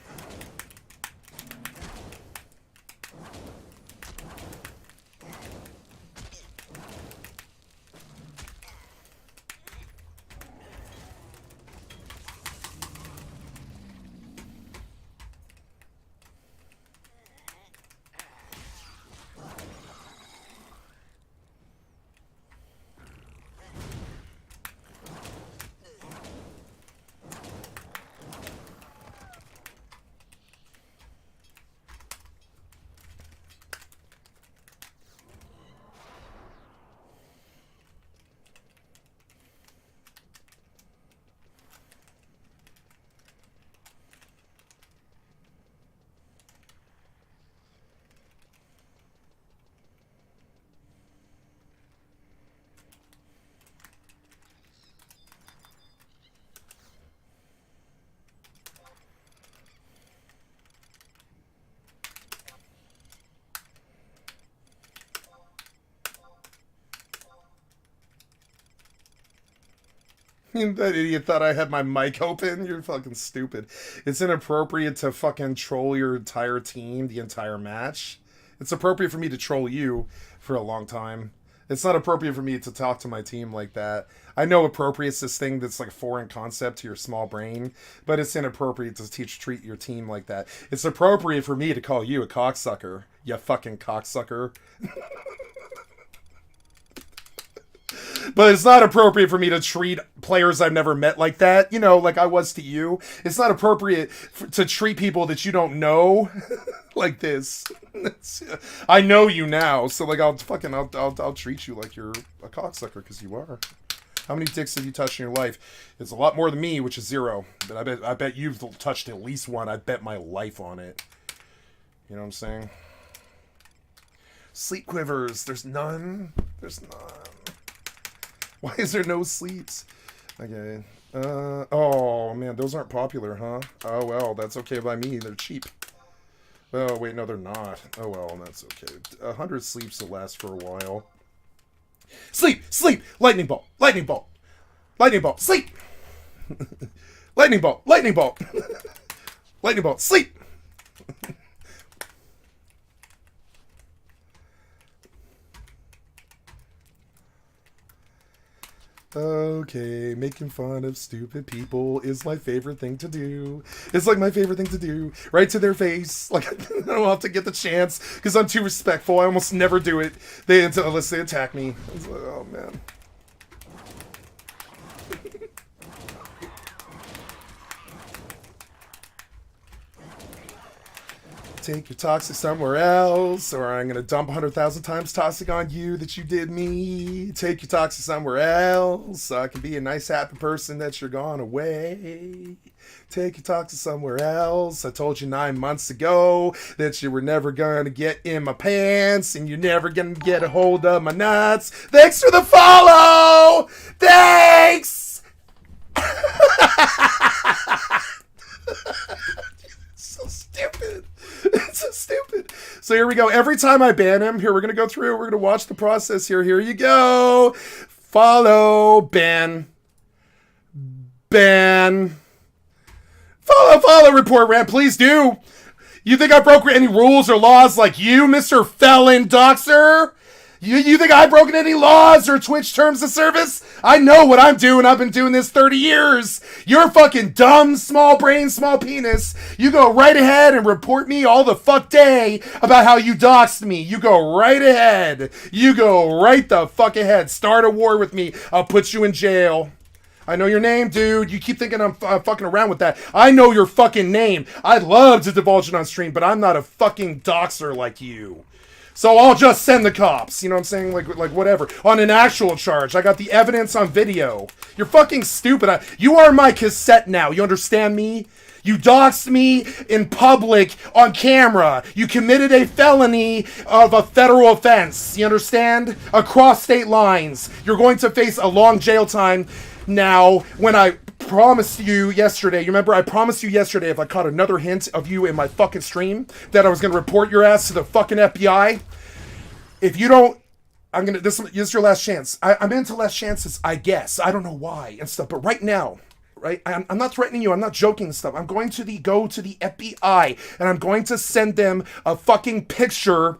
That idiot thought I had my mic open. You're fucking stupid. It's inappropriate to fucking troll your entire team the entire match. It's appropriate for me to troll you for a long time. It's not appropriate for me to talk to my team like that. I know appropriate's this thing that's like a foreign concept to your small brain, but it's inappropriate to treat your team like that. It's appropriate for me to call you a cocksucker. You fucking cocksucker. But it's not appropriate for me to treat players I've never met like that, you know, like I was to you. It's not appropriate to treat people that you don't know like this. I know you now, so like I'll treat you like you're a cocksucker because you are. How many dicks have you touched in your life? It's a lot more than me, which is 0. But I bet you've touched at least one. I bet my life on it. You know what I'm saying? Sleep quivers. There's none. There's none. Why is there no sleeps? Okay. Oh, man, those aren't popular, huh? Oh, well, that's okay by me. They're cheap. Oh, wait, no, they're not. Oh, well, that's okay. 100 sleeps will last for a while. Sleep! Sleep! Lightning bolt! Lightning bolt! Lightning bolt! Sleep! Lightning bolt! Lightning bolt! Lightning bolt! Sleep! Okay, making fun of stupid people is my favorite thing to do. It's like my favorite thing to do. Right to their face. Like, I don't have to get the chance because I'm too respectful. I almost never do it unless they attack me. It's like, oh, man. Take your toxic somewhere else, or I'm gonna dump 100,000 times toxic on you that you did me. Take your toxic somewhere else, so I can be a nice, happy person that you're gone away. Take your toxic somewhere else. I told you 9 months ago that you were never gonna get in my pants, and you're never gonna get a hold of my nuts. Thanks for the follow! Thanks! So stupid. It's so stupid. So here we go. Every time I ban him, here we're going to go through. We're going to watch the process here. Here you go. Follow, ban. Ban. Follow, report, rant. Please do. You think I broke any rules or laws like you, Mr. Felon Doxer? You think I've broken any laws or Twitch terms of service? I know what I'm doing. I've been doing this 30 years. You're fucking dumb, small brain, small penis. You go right ahead and report me all the fuck day about how you doxed me. You go right ahead. You go right the fuck ahead. Start a war with me. I'll put you in jail. I know your name, dude. You keep thinking I'm fucking around with that. I know your fucking name. I'd love to divulge it on stream, but I'm not a fucking doxer like you. So I'll just send the cops. You know what I'm saying? Like whatever. On an actual charge. I got the evidence on video. You're fucking stupid. You are my cassette now. You understand me? You doxed me in public on camera. You committed a felony of a federal offense. You understand? Across state lines. You're going to face a long jail time now. When I promised you yesterday, you remember I promised you yesterday if I caught another hint of you in my fucking stream that I was going to report your ass to the fucking FBI. If you don't, I'm gonna. This is your last chance. I'm into last chances, I guess. I don't know why and stuff, but right now, right? I'm not threatening you. I'm not joking and stuff. I'm going to go to the FBI and I'm going to send them a fucking picture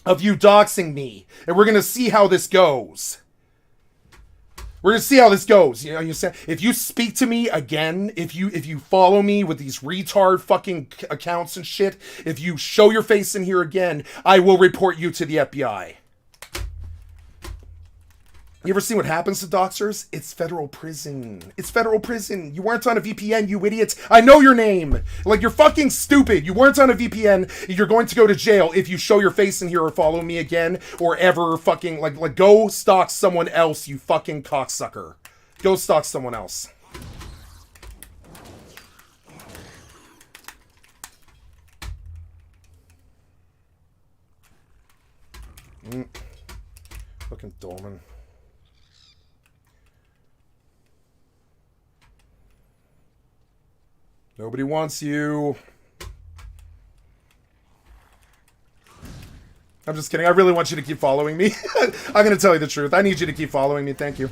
of you doxing me, and we're gonna see how this goes. We're gonna see how this goes. You know, you say if you speak to me again, if you follow me with these retard fucking accounts and shit, if you show your face in here again, I will report you to the FBI. You ever seen what happens to doxers? It's federal prison. It's federal prison. You weren't on a VPN, you idiots. I know your name. Like, you're fucking stupid. You weren't on a VPN. You're going to go to jail if you show your face in here or follow me again or ever fucking, like go stalk someone else, you fucking cocksucker. Go stalk someone else. Fucking Dolman. Nobody wants you. I'm just kidding. I really want you to keep following me. I'm going to tell you the truth. I need you to keep following me. Thank you.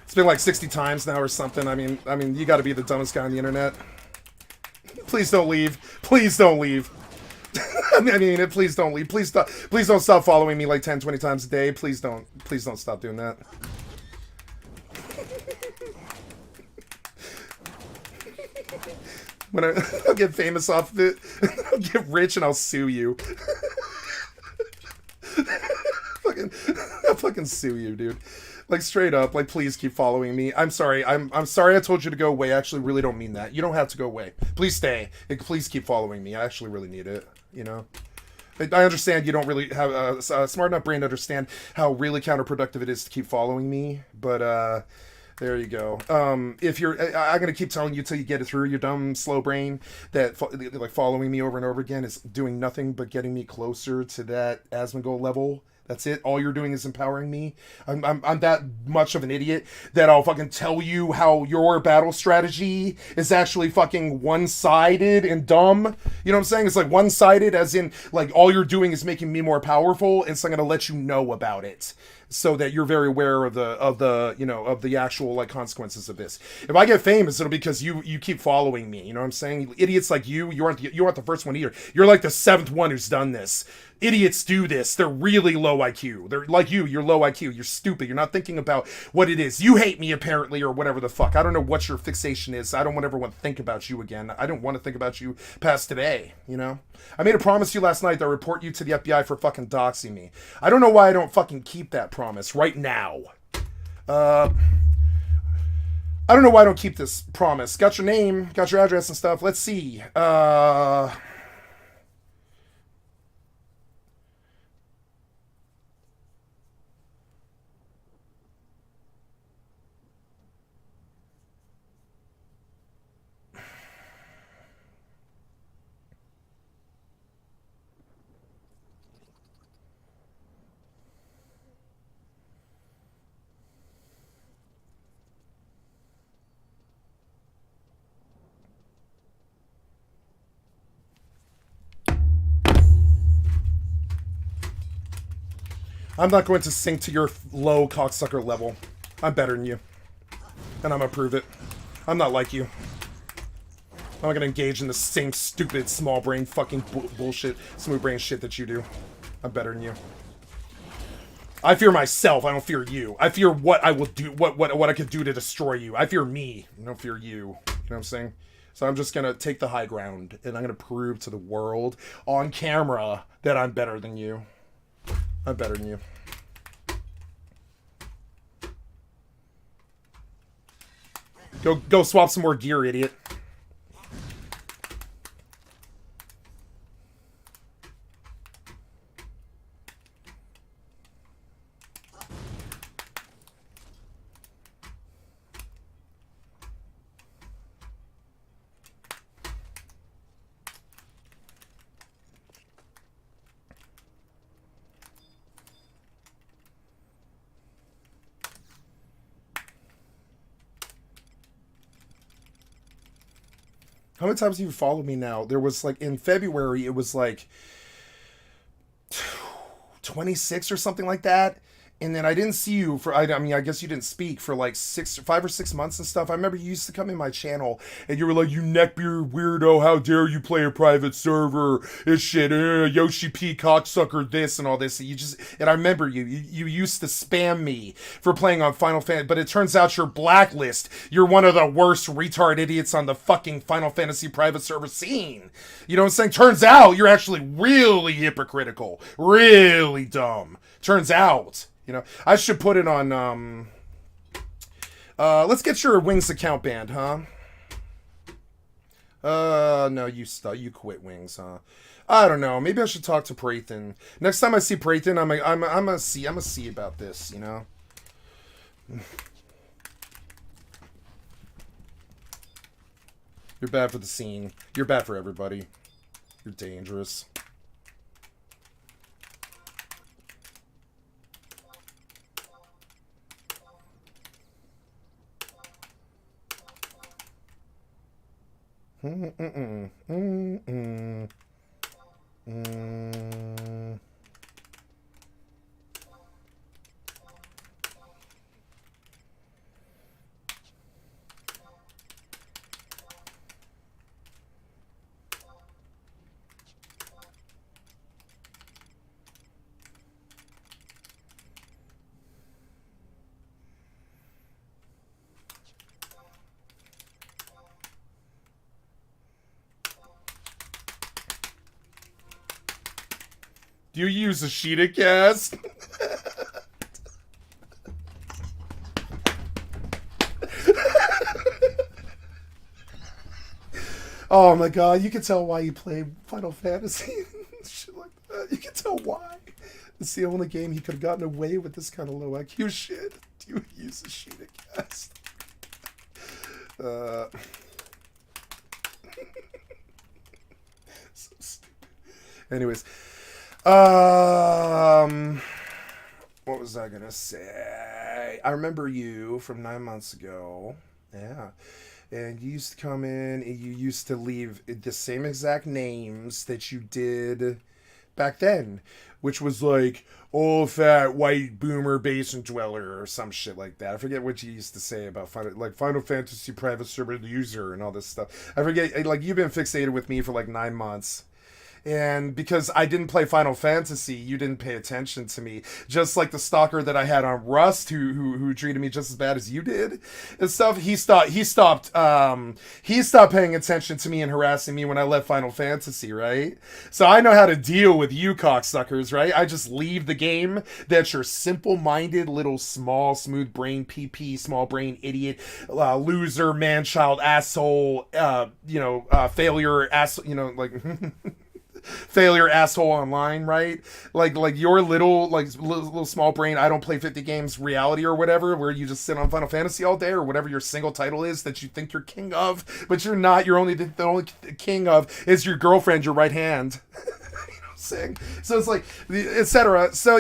It's been like 60 times now or something. I mean, you got to be the dumbest guy on the internet. Please don't leave. Please don't leave. I mean, please don't leave. Please don't stop following me like 10, 20 times a day. Please don't stop doing that. When I'll get famous off of it, I'll get rich and I'll sue you. I'll fucking sue you, dude. Like, straight up, like, please keep following me. I'm sorry. I'm sorry I told you to go away. I actually really don't mean that. You don't have to go away. Please stay. Please keep following me. I actually really need it, you know? I understand you don't really have a smart enough brain to understand how really counterproductive it is to keep following me, but, there you go. If you're, I'm gonna keep telling you till you get it through your dumb, slow brain that like following me over and over again is doing nothing but getting me closer to that Asmongold level. That's it. All you're doing is empowering me. I'm that much of an idiot that I'll fucking tell you how your battle strategy is actually fucking one-sided and dumb. You know what I'm saying? It's like one-sided as in like all you're doing is making me more powerful, and so I'm gonna let you know about it, so that you're very aware of the you know, of the actual like consequences of this. If I get famous, it'll be because you keep following me. You know what I'm saying? Idiots like you aren't the first one either. You're like the 7th one who's done this. Idiots do this. They're really low IQ. They're like you're low IQ. You're stupid. You're not thinking about what it is. You hate me apparently, or whatever the fuck. I don't know what your fixation is. I don't ever want to think about you again. I don't want to think about you past today, you know? I made a promise to you last night that I'll report you to the FBI for fucking doxing me. I don't know why I don't fucking keep that promise right now. I don't know why I don't keep this promise. Got your name, got your address and stuff. Let's see. I'm not going to sink to your low cocksucker level. I'm better than you. And I'm gonna prove it. I'm not like you. I'm not gonna engage in the same stupid small brain fucking bullshit, smooth brain shit that you do. I'm better than you. I fear myself, I don't fear you. I fear what I will do, what I could do to destroy you. I fear me, I don't fear you. You know what I'm saying? So I'm just gonna take the high ground, and I'm gonna prove to the world on camera that I'm better than you. I'm better than you. Go swap some more gear, idiot. How many times have you followed me now? There was like in February, it was like 26 or something like that. And then I didn't see you for, I mean, I guess you didn't speak for like 5 or 6 months and stuff. I remember you used to come in my channel and you were like, you neckbeard weirdo, how dare you play a private server? It's shit, Yoshi P cocksucker this and all this. And I remember you used to spam me for playing on Final Fantasy, but it turns out you're blacklist. You're one of the worst retard idiots on the fucking Final Fantasy private server scene. You know what I'm saying? Turns out you're actually really hypocritical, really dumb. Turns out. You know, I should put it on, let's get your Wings account banned, huh? No, you quit Wings, huh? I don't know. Maybe I should talk to Prathan. Next time I see Prathan, I'm gonna see about this, you know? You're bad for the scene. You're bad for everybody. You're dangerous. Do you use a Sheeta cast? Oh my god, you can tell why you play Final Fantasy. Shit like that. You can tell why. It's the only game he could have gotten away with this kind of low IQ shit. Do you use a Sheeta cast? So stupid. Anyways. What was I gonna say? I remember you from 9 months ago. Yeah. And you used to come in and you used to leave the same exact names that you did back then, which was like old fat white boomer basement dweller or some shit like that. I forget what you used to say about Final Fantasy private server user and all this stuff. I forget, like, you've been fixated with me for like 9 months. And because I didn't play Final Fantasy, you didn't pay attention to me. Just like the stalker that I had on Rust, who treated me just as bad as you did and stuff. He stopped paying attention to me and harassing me when I left Final Fantasy, right? So I know how to deal with you cocksuckers, right? I just leave the game. That's your simple-minded little small smooth brain PP small brain idiot loser man child asshole failure ass like. Failure asshole online, right? Like your little small brain, I don't play 50 games reality or whatever, where you just sit on Final Fantasy all day or whatever your single title is that you think you're king of, but you're not. You're only the only king of is your girlfriend, your right hand. You know what I'm saying? So it's like, etc. So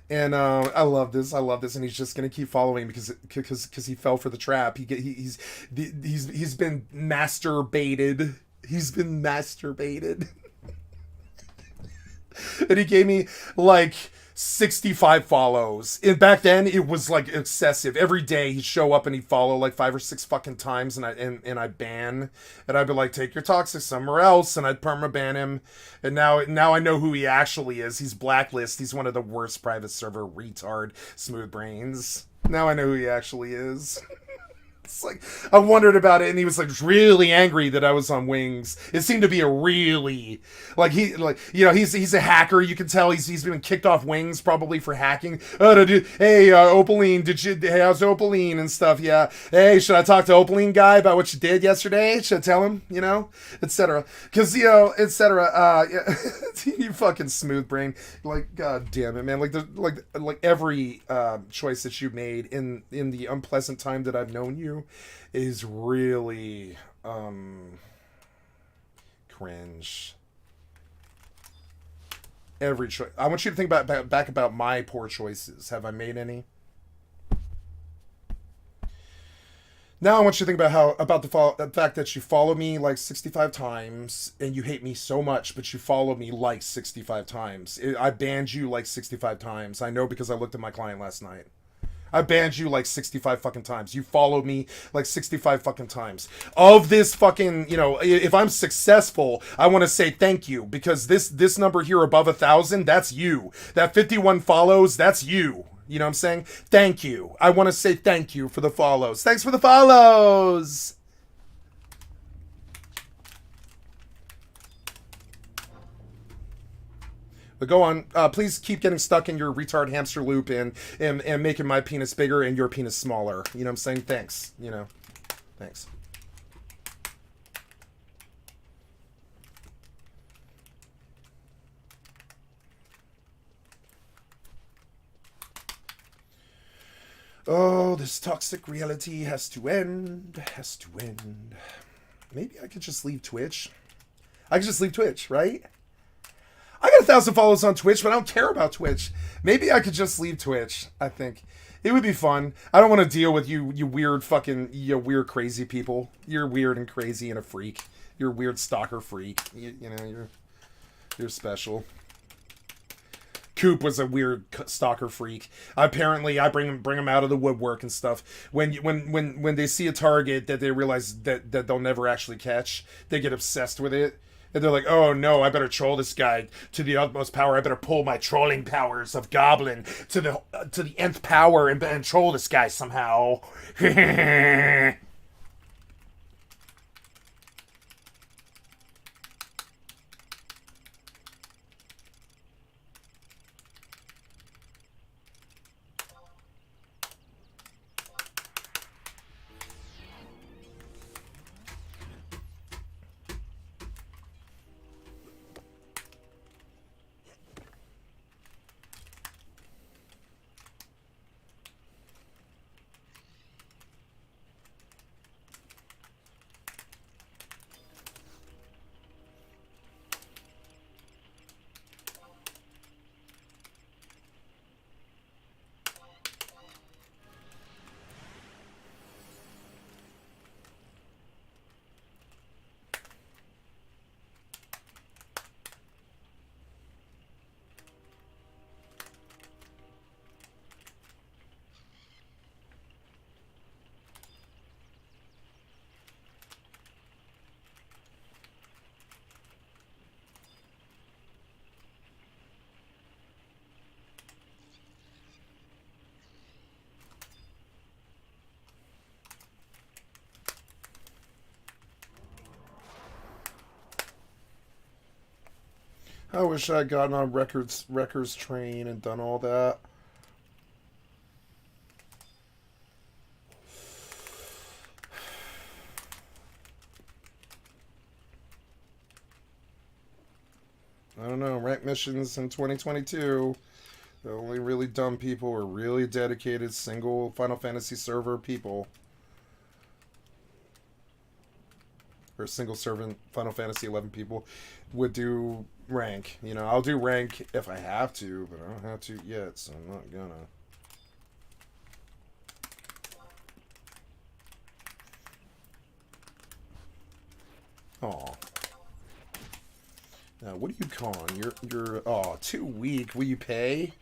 And I love this. And he's just gonna keep following because he fell for the trap. He's been masturbated. He's been masturbated. And he gave me like 65 follows. And back then it was like excessive. Every day he'd show up and he'd follow like 5 or 6 fucking times, and I ban, and I'd be like, take your toxic somewhere else, and I'd permaban him. And now I know who he actually is. He's blacklist. He's one of the worst private server retard smooth brains. Now I know who he actually is. It's like, I wondered about it, and he was like really angry that I was on Wings. It seemed to be a really he's a hacker. You can tell he's been kicked off Wings probably for hacking. Hey, Opaline, how's Opaline and stuff? Yeah. Hey, should I talk to Opaline guy about what you did yesterday? Should I tell him? Etc. Because etc. You fucking smooth brain. Like, god damn it, man. Like every choice that you've made in the unpleasant time that I've known you is really cringe. Every choice. I want you to think back about my poor choices. Have I made any? Now I want you to think about the fact that you follow me like 65 times and you hate me so much, but you follow me like 65 times. I banned you like 65 times. I know because I looked at my client last night. I banned you like 65 fucking times. You followed me like 65 fucking times. Of this fucking, if I'm successful, I want to say thank you because this number here above 1,000, that's you. That 51 follows, that's you. You know what I'm saying? Thank you. I want to say thank you for the follows. Thanks for the follows. But go on. Please keep getting stuck in your retard hamster loop and making my penis bigger and your penis smaller. You know what I'm saying? Thanks. Thanks. Oh, this toxic reality has to end. Has to end. Maybe I could just leave Twitch. I could just leave Twitch, right? I got 1,000 followers on Twitch, but I don't care about Twitch. Maybe I could just leave Twitch, I think. It would be fun. I don't want to deal with you weird fucking, weird crazy people. You're weird and crazy and a freak. You're a weird stalker freak. You're special. Coop was a weird stalker freak. Apparently, I bring him out of the woodwork and stuff. When they see a target that they realize that they'll never actually catch, they get obsessed with it. And they're like, oh no, I better troll this guy to the utmost power. I better pull my trolling powers of Goblin to the nth power and troll this guy somehow. I wish I had gotten on records train and done all that. I don't know, rank missions in 2022. The only really dumb people were really dedicated single Final Fantasy server people. Or single servant Final Fantasy 11 people would do rank. I'll do rank if I have to, but I don't have to yet, so I'm not gonna. Aw. Now, what are you calling? You're too weak. Will you pay?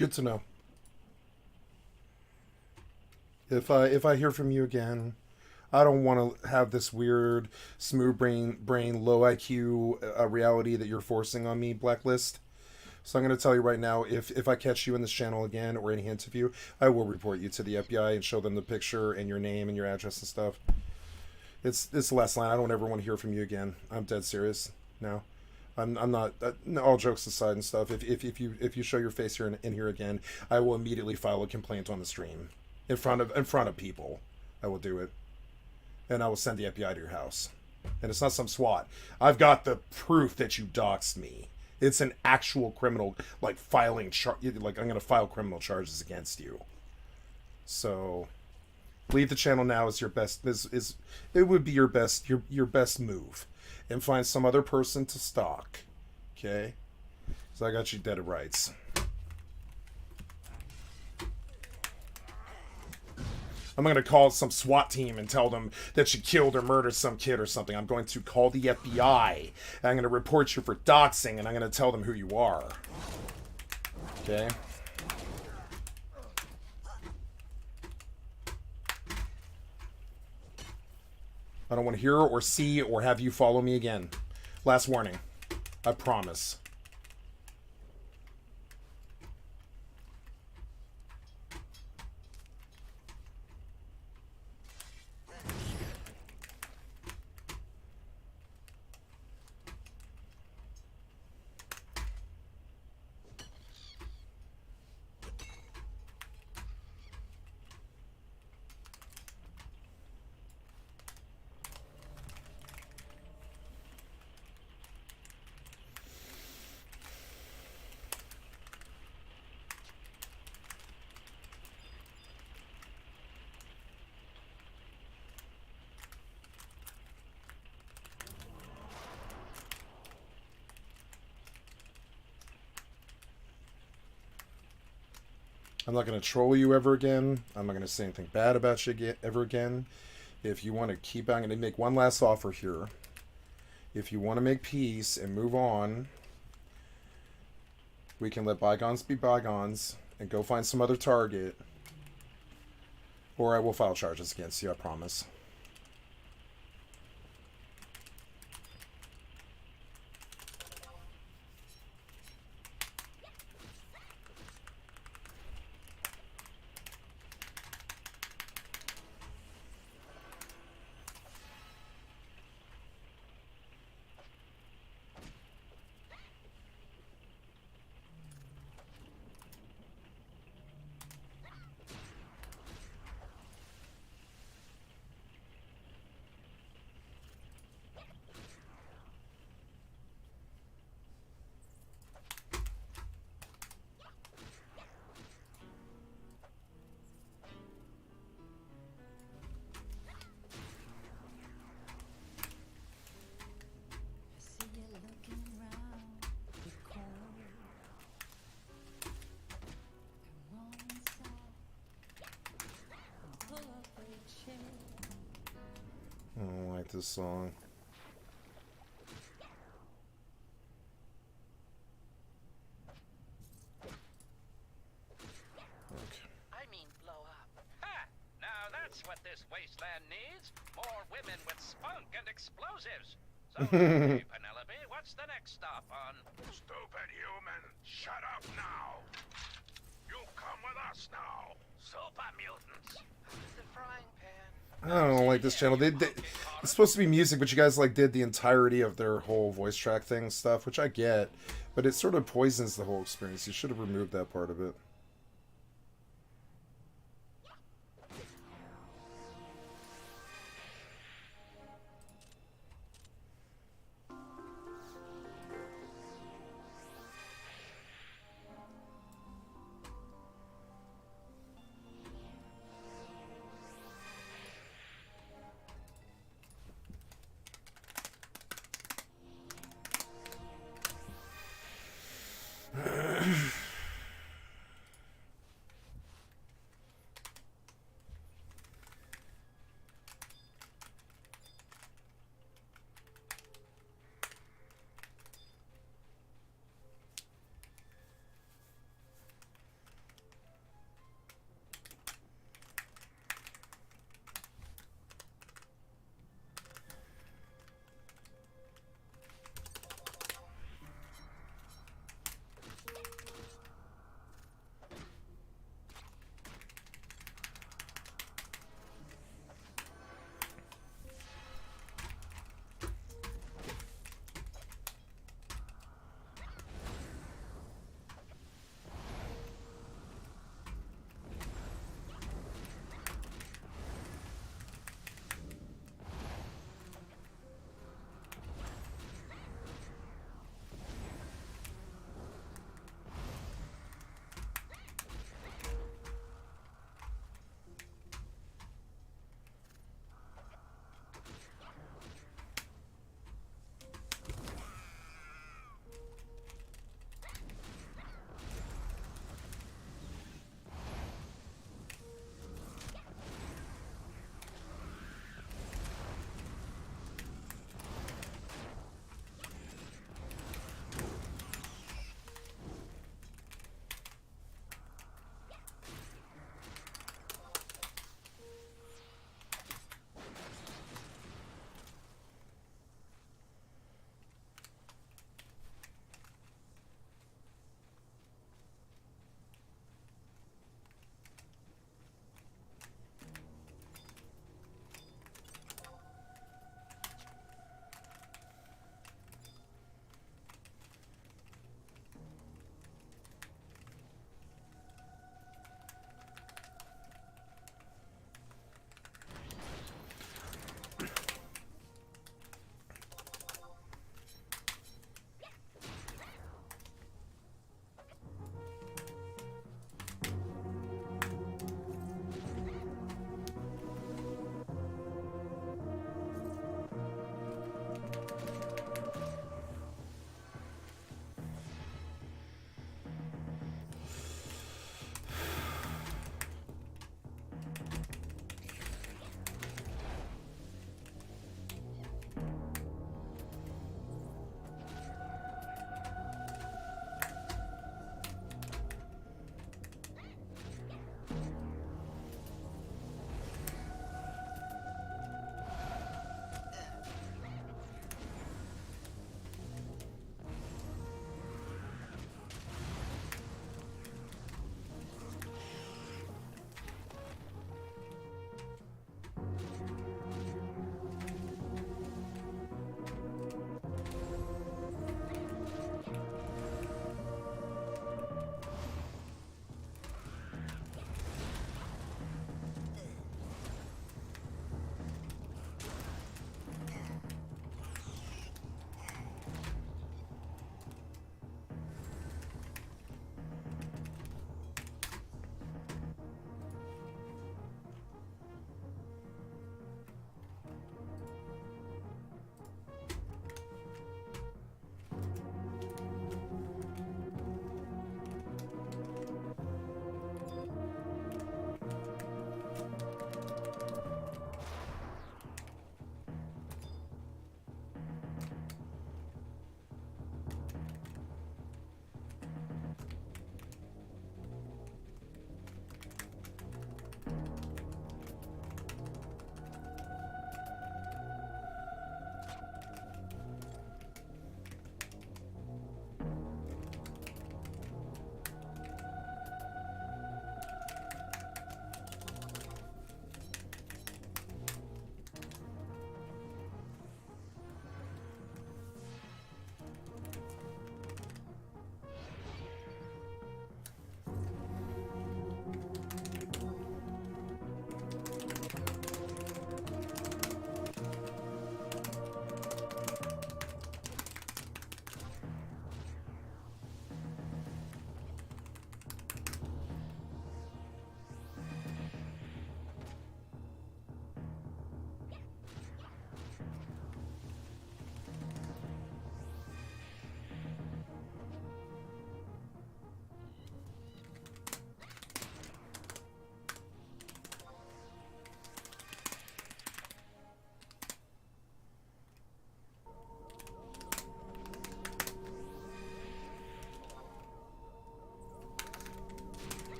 Good to know. If I hear from you again, I don't want to have this weird smooth brain low IQ reality that you're forcing on me, Blacklist. So I'm going to tell you right now, if I catch you in this channel again or any hints of you, I will report you to the FBI and show them the picture and your name and your address and stuff. It's the last line. I don't ever want to hear from you again. I'm dead serious now. I'm not. All jokes aside and stuff. If you show your face here in here again, I will immediately file a complaint on the stream in front of people. I will do it, and I will send the FBI to your house. And it's not some SWAT. I've got the proof that you doxed me. It's an actual criminal, like filing like I'm gonna file criminal charges against you. So, leave the channel now is your best. Is it would be your best move, and find some other person to stalk. Okay, so I got you dead to rights. I'm going to call some SWAT team and tell them that you killed or murdered some kid or something. I'm going to call the FBI. And I'm going to report you for doxing, and I'm going to tell them who you are. Okay? I don't want to hear or see or have you follow me again. Last warning. I promise. I'm not going to troll you ever again. I'm not going to say anything bad about you ever again. If you want to keep, I'm going to make one last offer here. If you want to make peace and move on, we can let bygones be bygones and go find some other target. Or I will file charges against you, I promise. I don't like this song. I mean, blow up. Ha! Now that's what this wasteland needs. More women with spunk and explosives. So, hey, Penelope, what's the next stop on? Stupid human! Shut up now! You come with us now! Super mutants. The frying pan. I don't like this channel. It's supposed to be music, but you guys like did the entirety of their whole voice track thing stuff, which I get, but it sort of poisons the whole experience. You should have removed that part of it.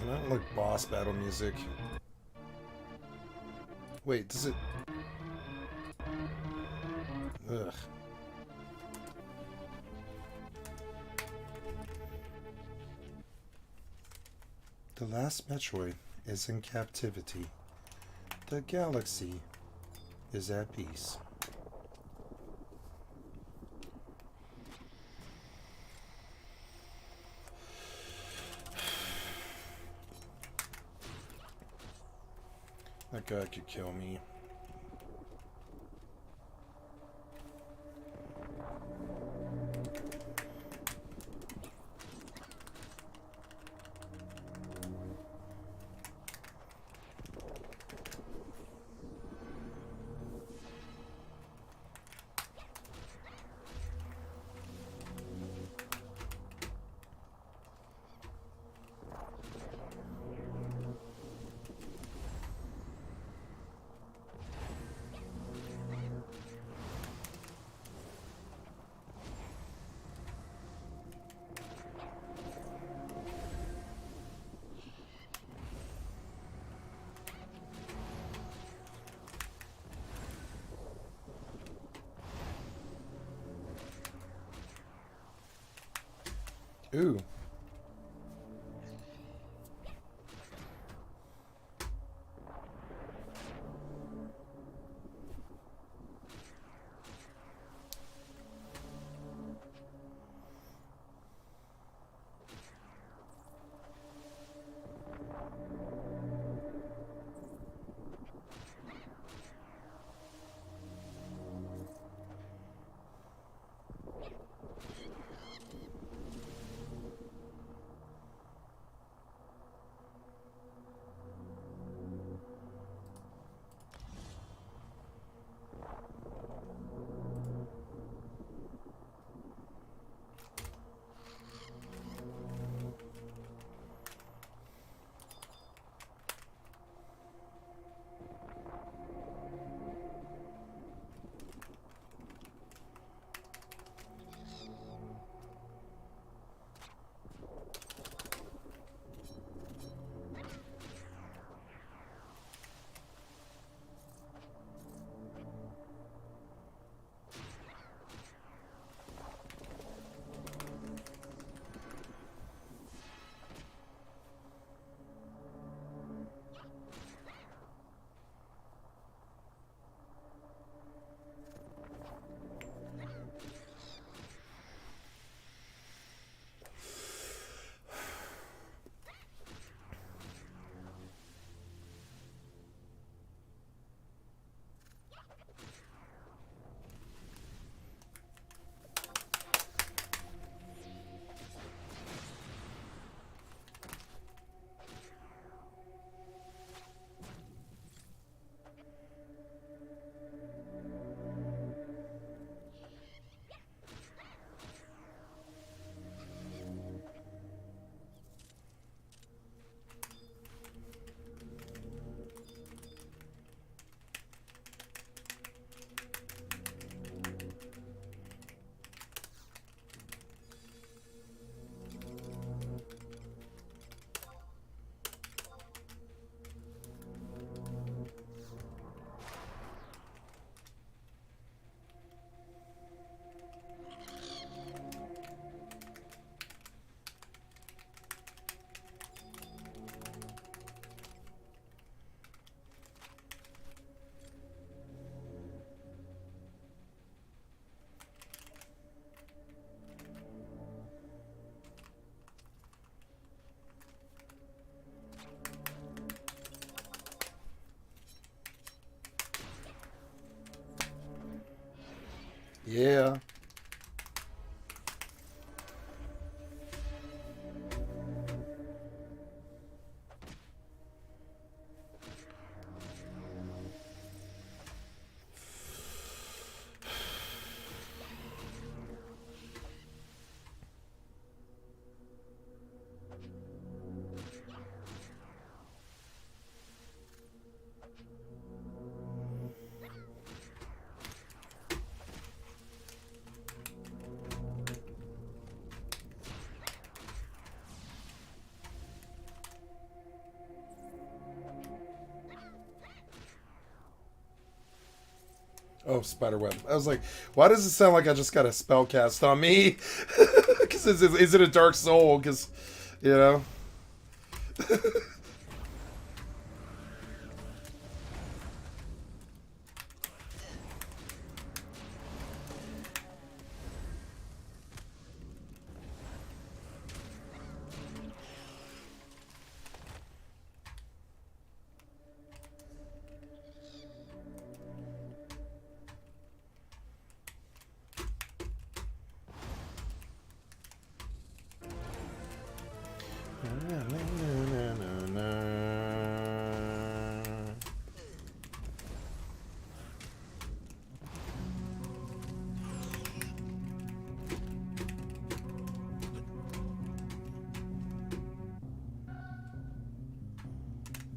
Can I look boss battle music? Wait, does it... Ugh. The last Metroid is in captivity. The galaxy is at peace. That guy could kill me. Ooh. Yeah. Oh, spiderweb. I was like, why does it sound like I just got a spell cast on me? Because is it a dark soul? Because, you know.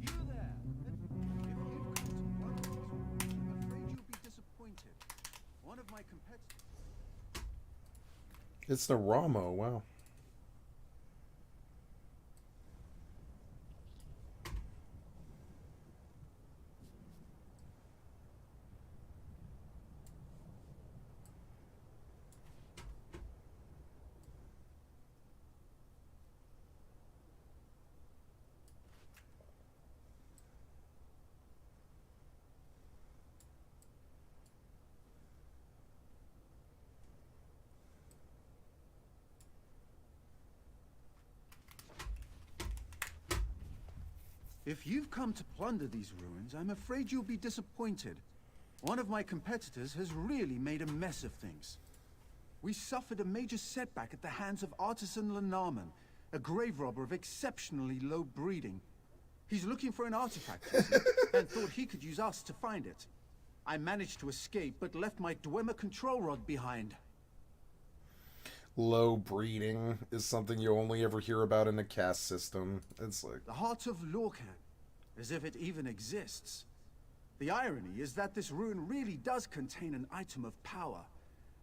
You there! If you've come to one of these rooms, I'm afraid you'll be disappointed. One of my competitors. It's the Ramo, wow. If you've come to plunder these ruins, I'm afraid you'll be disappointed. One of my competitors has really made a mess of things. We suffered a major setback at the hands of artisan Lenaman, a grave robber of exceptionally low breeding. He's looking for an artifact and thought he could use us to find it. I managed to escape, but left my Dwemer control rod behind. Low breeding is something you only ever hear about in a caste system. It's like... The heart of Lorcan, as if it even exists. The irony is that this ruin really does contain an item of power,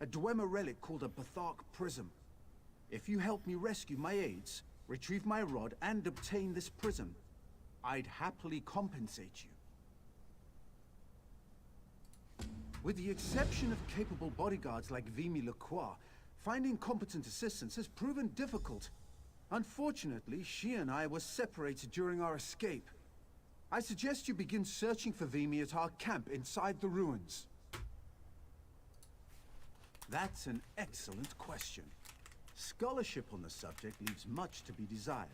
a Dwemer relic called a Bathark Prism. If you help me rescue my aides, retrieve my rod, and obtain this prism, I'd happily compensate you. With the exception of capable bodyguards like Vimy Lacroix, finding competent assistance has proven difficult. Unfortunately, she and I were separated during our escape. I suggest you begin searching for Vimy at our camp inside the ruins. That's an excellent question. Scholarship on the subject leaves much to be desired.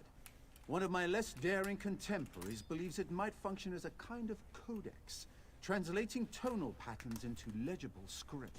One of my less daring contemporaries believes it might function as a kind of codex, translating tonal patterns into legible script.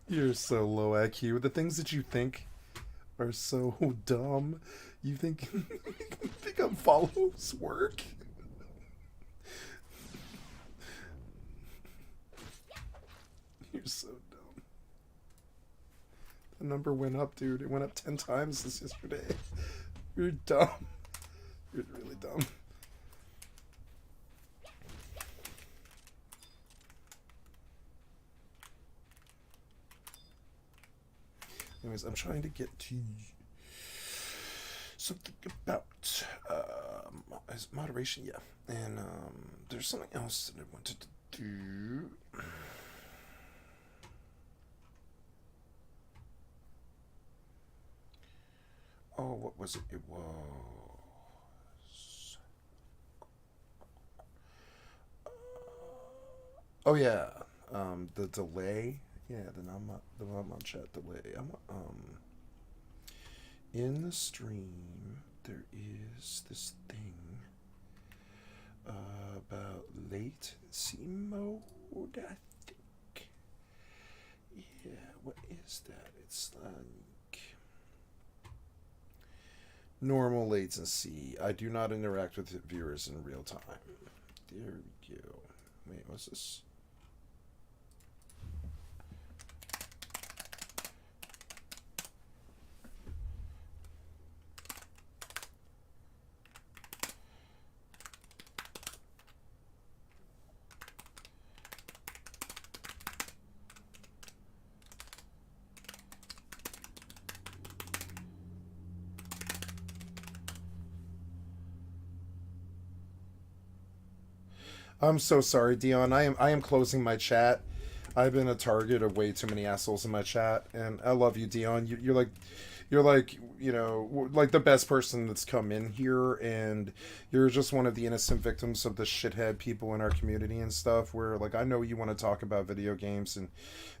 You're so low IQ. The things that you think are so dumb. You think you think I'm follows work? You're so dumb. The number went up, dude. It went up 10 times since yesterday. You're dumb. You're really dumb. Anyways, I'm trying to get to something about is moderation, yeah. And there's something else that I wanted to do. Oh, what was it? It was. Oh yeah, the delay. Yeah, the non chat delay. In the stream there is this thing about latency mode, I think. Yeah, what is that? It's like Normal latency. I do not interact with viewers in real time. There we go. Wait, what's this? I'm so sorry, Dion. I am closing my chat. I've been a target of way too many assholes in my chat, and I love you, Dion. You're like, you know, like the best person that's come in here, and you're just one of the innocent victims of the shithead people in our community and stuff. Where like I know you want to talk about video games and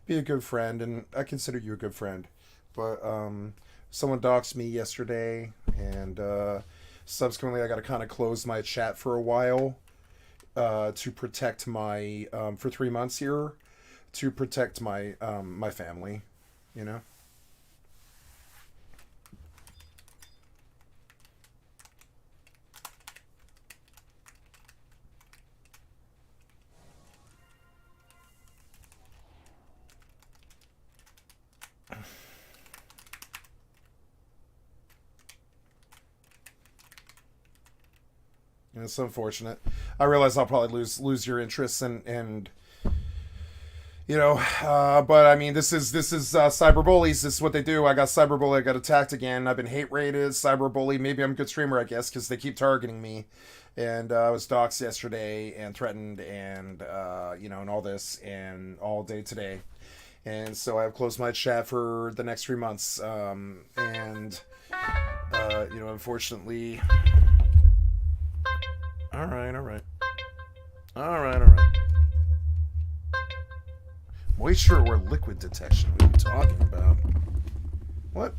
be a good friend, and I consider you a good friend, but someone doxed me yesterday, and subsequently I got to kind of close my chat for a while. To protect my for 3 months here, to protect my my family, you know. And it's unfortunate. I realize I'll probably lose your interest and you know, but I mean, this is cyberbullies. This is what they do. I got cyberbullied. I got attacked again. I've been hate rated, cyberbully. Maybe I'm a good streamer, I guess, because they keep targeting me. And I was doxxed yesterday and threatened, and you know, and all this, and all day today. And so I've closed my chat for the next 3 months. And you know, unfortunately. All right. Moisture or liquid detection? What are you talking about? What?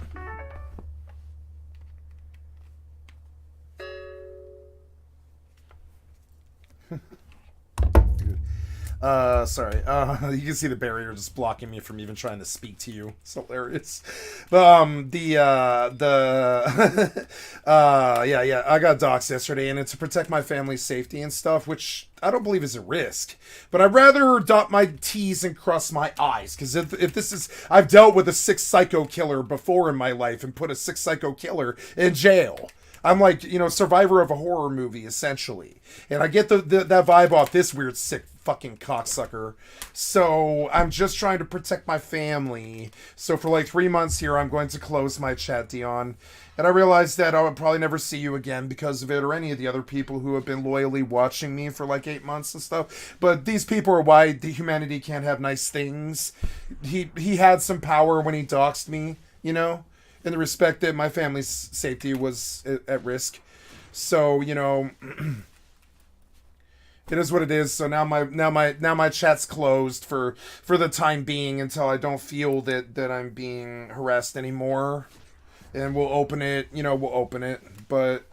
Dude. Sorry. You can see the barrier just blocking me from even trying to speak to you. It's hilarious. But, yeah, I got doxxed yesterday, and it's to protect my family's safety and stuff, which I don't believe is a risk. But I'd rather dot my T's and cross my I's, because if this is... I've dealt with a 6 psycho killer before in my life and put a 6 psycho killer in jail. I'm like, you know, survivor of a horror movie, essentially. And I get that vibe off this weird, sick fucking cocksucker. So I'm just trying to protect my family. So for like 3 months here, I'm going to close my chat, Dion. And I realized that I would probably never see you again because of it, or any of the other people who have been loyally watching me for like 8 months and stuff. But these people are why the humanity can't have nice things. He had some power when he doxed me, you know? In the respect that my family's safety was at risk. So, you know, it is what it is. So now my chat's closed for the time being until I don't feel that I'm being harassed anymore. And we'll open it, you know, But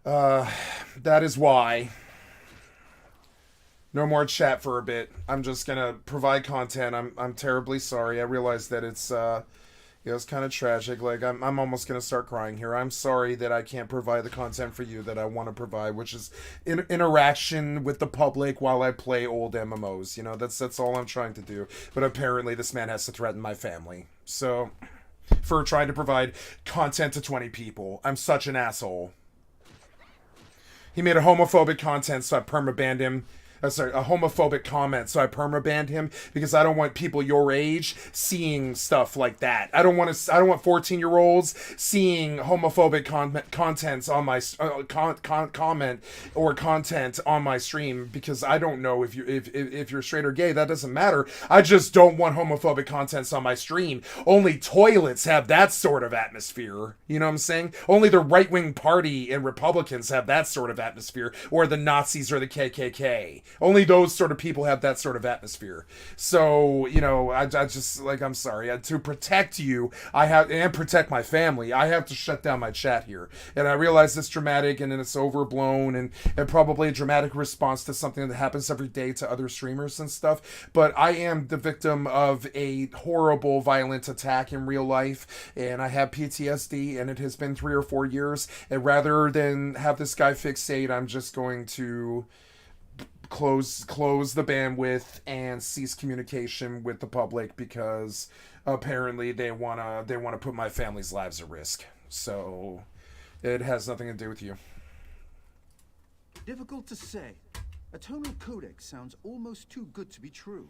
that is why. No more chat for a bit. I'm just gonna provide content. I'm terribly sorry. I realize that it's yeah, it's kind of tragic. Like, I'm almost going to start crying here. I'm sorry that I can't provide the content for you that I want to provide, which is interaction with the public while I play old MMOs. You know, that's all I'm trying to do. But apparently this man has to threaten my family. So, for trying to provide content to 20 people. I'm such an asshole. He made a homophobic content, so I permabanned him. A homophobic comment, so I permabanned him because I don't want people your age seeing stuff like that. I don't want 14-year-olds seeing homophobic contents on my comment or content on my stream, because I don't know if you're straight or gay. That doesn't matter. I just don't want homophobic contents on my stream. Only toilets have that sort of atmosphere. You know what I'm saying? Only the right-wing party and Republicans have that sort of atmosphere, or the Nazis or the KKK. Only those sort of people have that sort of atmosphere. So, you know, I just, like, I'm sorry. To protect you, and protect my family, I have to shut down my chat here. And I realize it's dramatic and it's overblown and probably a dramatic response to something that happens every day to other streamers and stuff. But I am the victim of a horrible, violent attack in real life. And I have PTSD, and it has been 3 or 4 years. And rather than have this guy fixate, I'm just going to close the bandwidth and cease communication with the public, because apparently they wanna put my family's lives at risk. So it has nothing to do with you. Difficult to say. A tonal codex sounds almost too good to be true.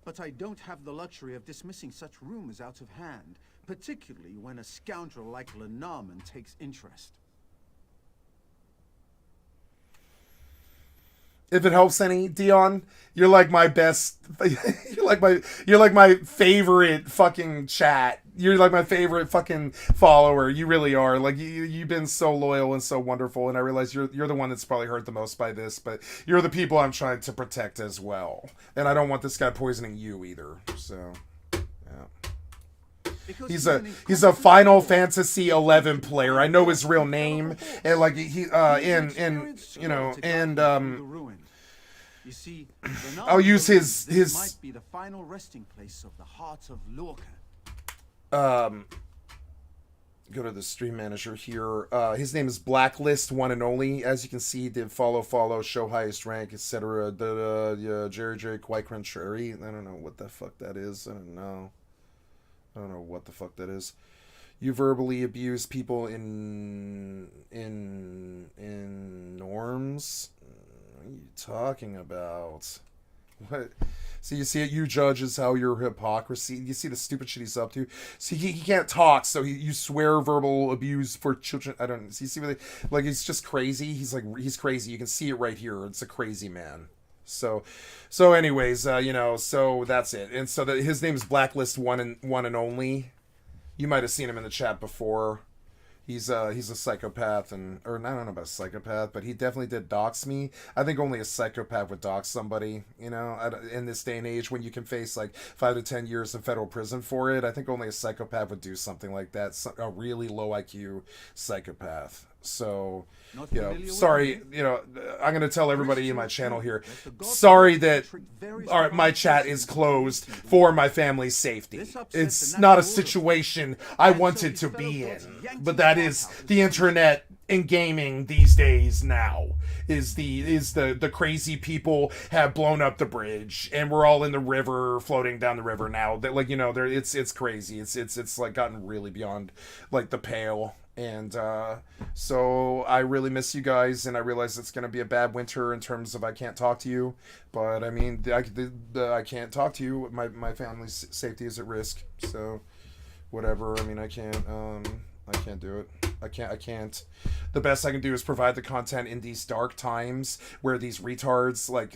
But I don't have the luxury of dismissing such rumors out of hand, particularly when a scoundrel like Lenormand takes interest. If it helps any, Dion, you're like my best. You're like my favorite fucking chat. You're like my favorite fucking follower. You really are. Like you've been so loyal and so wonderful. And I realize you're the one that's probably hurt the most by this, but you're the people I'm trying to protect as well. And I don't want this guy poisoning you either. So, yeah. He's a Final Fantasy 11 player. I know his real name, and like you know, and you see, I'll use his might be the final resting place of the heart of Lorca. Go to the stream manager here. His name is Blacklist One and Only. As you can see, did follow, show highest rank, etc. Jerry quite contrary. I don't know what the fuck that is. I don't know what the fuck that is. You verbally abuse people in norms. What are you talking about? What? So you see it, you judge as how your hypocrisy. You see the stupid shit he's up to. See, he can't talk, so you swear verbal abuse for children. I don't. See, like he's just crazy. He's crazy. You can see it right here. It's a crazy man. So anyways, you know, so that's it. And so his name is Blacklist One and Only. You might have seen him in the chat before. He's a psychopath, or I don't know about psychopath, but he definitely did dox me. I think only a psychopath would dox somebody, you know, in this day and age when you can face like 5 to 10 years in federal prison for it. I think only a psychopath would do something like that. A really low IQ psychopath. So, you know, sorry, you know, I'm going to tell everybody in my channel here, sorry that my chat is closed for my family's safety. It's not a situation I wanted to be in, but that is the internet and gaming these days now. Is the crazy people have blown up the bridge and we're all in the river, floating down the river now. That, like, you know, it's crazy. It's like gotten really beyond like the pale. And so I really miss you guys, and I realize it's going to be a bad winter in terms of I can't talk to you. But I mean, I can't talk to you. My family's safety is at risk. So whatever. I mean, I can't do it. I can't. The best I can do is provide the content in these dark times where these retards like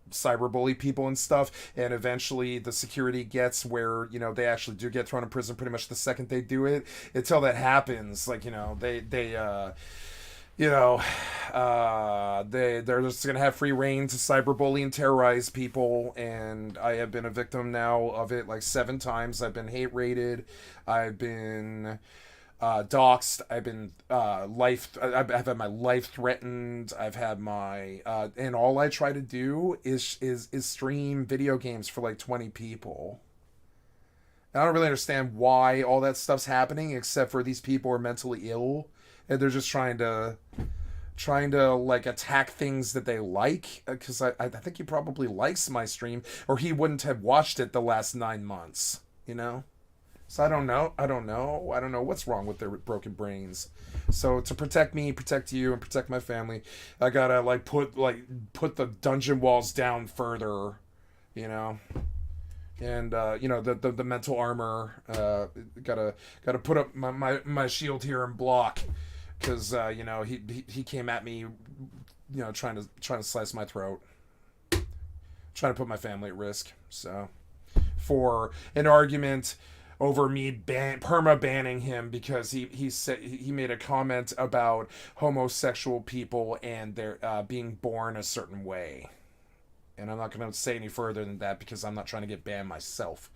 cyberbully people and stuff, and eventually the security gets where, you know, they actually do get thrown in prison pretty much the second they do it. Until that happens, like, you know, they're just gonna have free reign to cyberbully and terrorize people, and I have been a victim now of it like 7 times. I've been hate rated. I've been doxed. I've been I've had my life threatened. I've had my and all I try to do is stream video games for like 20 people. And I don't really understand why all that stuff's happening, except for these people are mentally ill and they're just trying to like attack things that they like, because I think he probably likes my stream or he wouldn't have watched it the last 9 months, you know. So I don't know what's wrong with their broken brains. So to protect me, protect you, and protect my family, I gotta put the dungeon walls down further, you know. And you know, the mental armor, gotta put up my shield here and block, because you know, he came at me, you know, trying to slice my throat, trying to put my family at risk. So for an argument over me perma banning him because he said he made a comment about homosexual people and their being born a certain way. And I'm not going to say any further than that because I'm not trying to get banned myself.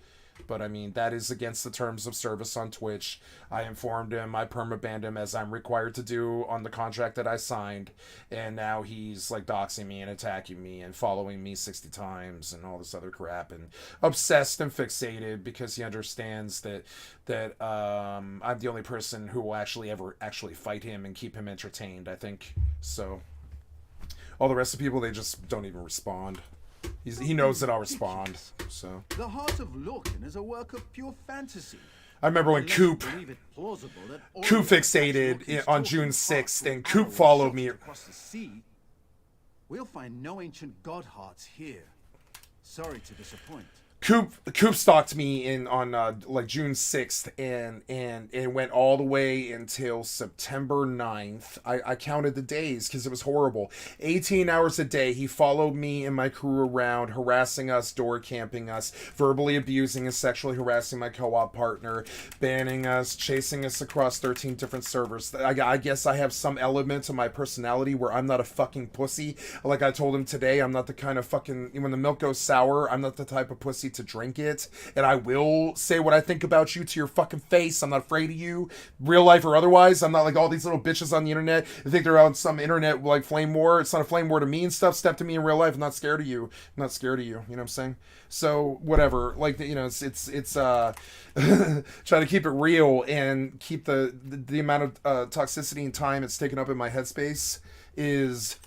But I mean, that is against the terms of service on Twitch. I informed him, I permabanned him as I'm required to do on the contract that I signed. And now he's like doxing me and attacking me and following me 60 times and all this other crap. And obsessed and fixated because he understands that I'm the only person who will ever fight him and keep him entertained, I think. So all the rest of the people, they just don't even respond. He knows that I'll respond, so. The Heart of Lorcan is a work of pure fantasy. I remember when Coop Coop fixated on June 6th, and Coop followed me. Across the sea. We'll find no ancient god hearts here. Sorry to disappoint. Coop stalked me on like June 6th and it went all the way until September 9th. I counted the days because it was horrible. 18 hours a day he followed me and my crew around, harassing us, door camping us, verbally abusing and sexually harassing my co-op partner, banning us, chasing us across 13 different servers. I guess I have some element of my personality where I'm not a fucking pussy. Like I told him today, I'm not the kind of fucking, when the milk goes sour, I'm not the type of pussy to drink it, and I will say what I think about you to your fucking face. I'm not afraid of you, real life or otherwise. I'm not like all these little bitches on the internet. I think they're on some internet like flame war. It's not a flame war to me and stuff. Step to me in real life. I'm not scared of you. I'm not scared of you. You know what I'm saying? So whatever. Like, you know, it's try to keep it real and keep the amount of toxicity and time it's taken up in my headspace is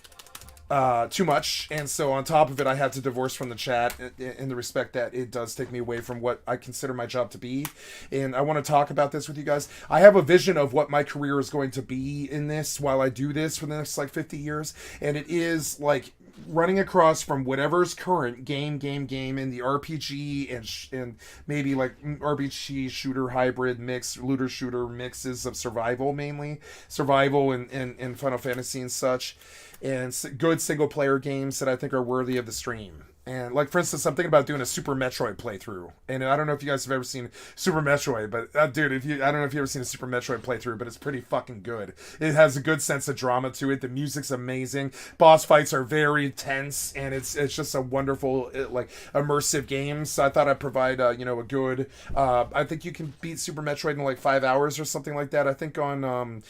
too much. And so on top of it, I had to divorce from the chat in the respect that it does take me away from what I consider my job to be. And I want to talk about this with you guys. I have a vision of what my career is going to be in this while I do this for the next like 50 years. And it is like running across from whatever's current game in the RPG and maybe like RPG shooter hybrid mix, looter shooter mixes of survival, mainly survival and Final Fantasy and such, and good single player games that I think are worthy of the stream. And like, for instance, I'm thinking about doing a Super Metroid playthrough. And I don't know if you guys have ever seen Super Metroid, but dude, I don't know if you've ever seen a Super Metroid playthrough, but it's pretty fucking good. It has a good sense of drama to it. The music's amazing. Boss fights are very tense, and it's just a wonderful, like, immersive game. So I thought I'd provide, a good, I think you can beat Super Metroid in like 5 hours or something like that. I think on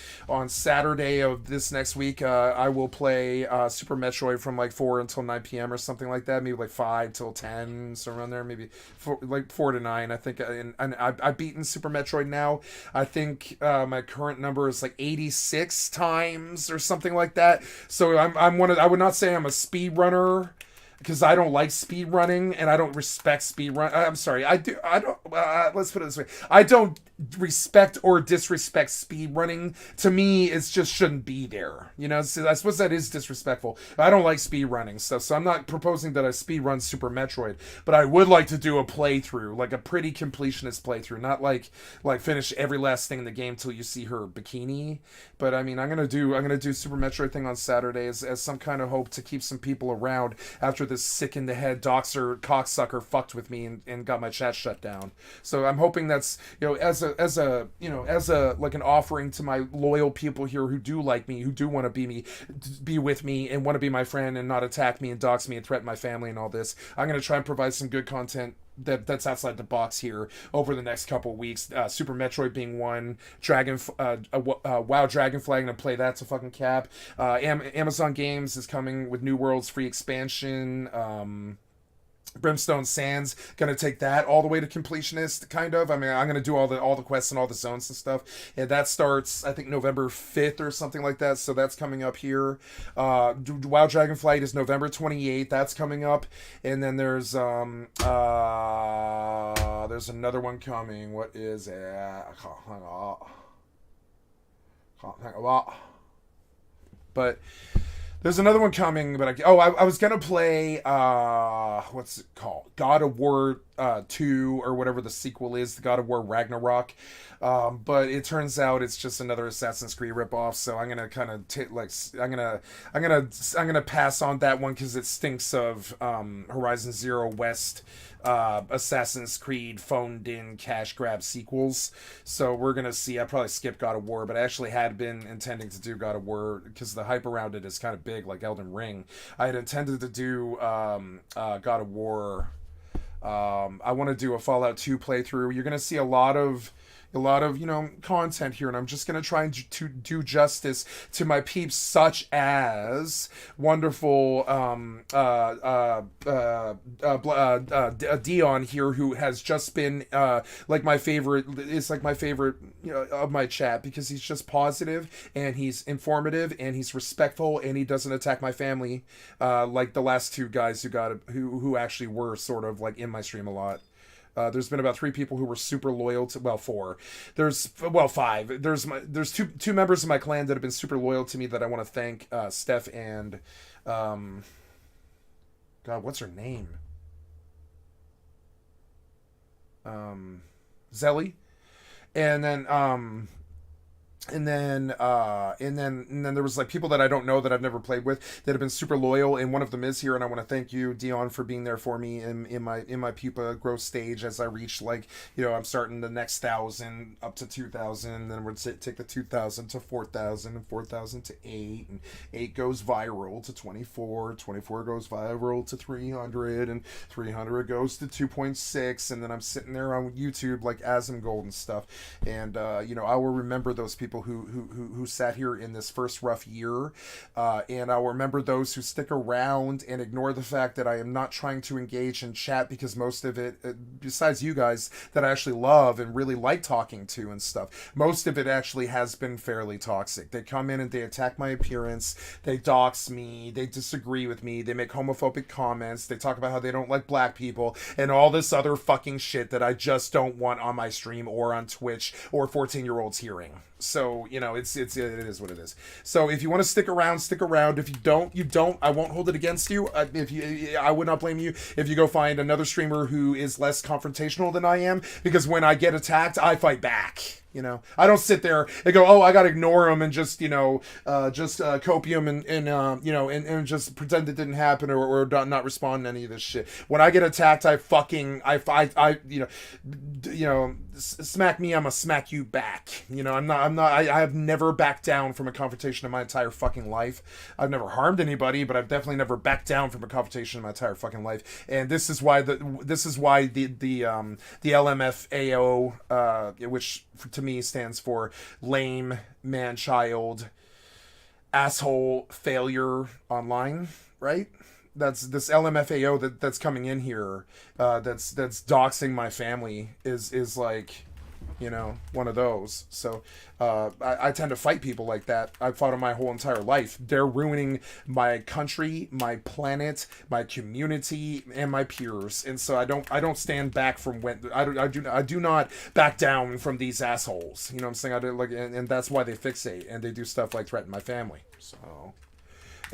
Saturday of this next week, I will play Super Metroid from like 4 until 9 p.m. or something like that. Maybe like 5 till 10, so around there, maybe 4 to 9, I think. And I've beaten Super Metroid now. I think my current number is like 86 times or something like that. So I would not say I'm a speed runner, because I don't like speed running and I don't respect speed run. I'm sorry, let's put it this way. I don't respect or disrespect speed running. To me, it just shouldn't be there. You know, so I suppose that is disrespectful. I don't like speed running stuff, so I'm not proposing that I speed run Super Metroid, but I would like to do a playthrough, like a pretty completionist playthrough, not like finish every last thing in the game till you see her bikini. But I mean, I'm gonna do Super Metroid thing on Saturday as some kind of hope to keep some people around after this sick in the head doxer cocksucker fucked with me and got my chat shut down. So I'm hoping that's, you know, as a like an offering to my loyal people here who do like me, who do want to be with me and want to be my friend and not attack me and dox me and threaten my family and all this. I'm going to try and provide some good content that's outside the box here over the next couple of weeks. Super Metroid being one, WoW Dragonfly, I'm gonna play that to fucking cap. Amazon Games is coming with New Worlds free expansion. Brimstone Sands, gonna take that all the way to completionist, kind of. I mean, I'm gonna do all the quests and all the zones and stuff, and that starts, I think, November 5th or something like that. So that's coming up here. WoW Dragonflight is November 28th. That's coming up, and then there's another one coming. What is it? I can't think about. But there's another one coming, but I was gonna play what's it called? God of War 2 or whatever the sequel is, the God of War Ragnarok. But it turns out it's just another Assassin's Creed ripoff. So I'm gonna kind of I'm gonna pass on that one because it stinks of Horizon Zero West. Assassin's Creed phoned in cash grab sequels. So we're gonna see. I probably skip God of War, but I actually had been intending to do God of War because the hype around it is kind of big. big, like Elden Ring. I had intended to do God of War. I want to do a Fallout 2 playthrough. You're gonna see a lot of content here, and I'm just gonna try and to do justice to my peeps, such as wonderful Dion here, who has just been like my favorite. Is like my favorite, of my chat, because he's just positive and he's informative and he's respectful and he doesn't attack my family like the last two guys who actually were sort of like in my stream a lot. There's been about 3 people who were super loyal to, 4. There's 5. There's two members of my clan that have been super loyal to me that I want to thank, Steph and, God, what's her name? Zelly. And then, and then there was like people that I don't know that I've never played with that have been super loyal, and one of them is here, and I want to thank you, Dion, for being there for me in my pupa growth stage as I reach, like, I'm starting the next 1,000 up to 2,000, then we're take the 2,000 to 4,000, and 4,000 to 8, and 8 goes viral to 24, 24 goes viral to 300, and 300 goes to 2.6, and then I'm sitting there on YouTube like Asmongold and stuff, and I will remember those people who sat here in this first rough year, and I'll remember those who stick around and ignore the fact that I am not trying to engage in chat, because most of it, besides you guys that I actually love and really like talking to and stuff, most of it actually has been fairly toxic. They come in and they attack my appearance, they dox me, they disagree with me, they make homophobic comments, they talk about how they don't like black people, and all this other fucking shit that I just don't want on my stream or on Twitch or 14-year-olds hearing. So, it is what it is. So if you want to stick around, stick around. If you don't, you don't. I won't hold it against you. I would not blame you if you go find another streamer who is less confrontational than I am, because when I get attacked, I fight back. I don't sit there and go, oh, I gotta ignore him and just, copium and just pretend it didn't happen or not respond to any of this shit. When I get attacked, I smack me, I'ma smack you back. I have never backed down from a confrontation in my entire fucking life. I've never harmed anybody, but I've definitely never backed down from a confrontation in my entire fucking life. And this is why the LMFAO, which to me stands for lame, man-child, asshole, failure online, right? That's this LMFAO that's coming in here, that's doxing my family is like, one of those. So I tend to fight people like that. I've fought them my whole entire life. They're ruining my country, my planet, my community, and my peers. And so I don't stand back from I do not back down from these assholes. You know what I'm saying? I do, like, and that's why they fixate and they do stuff like threaten my family.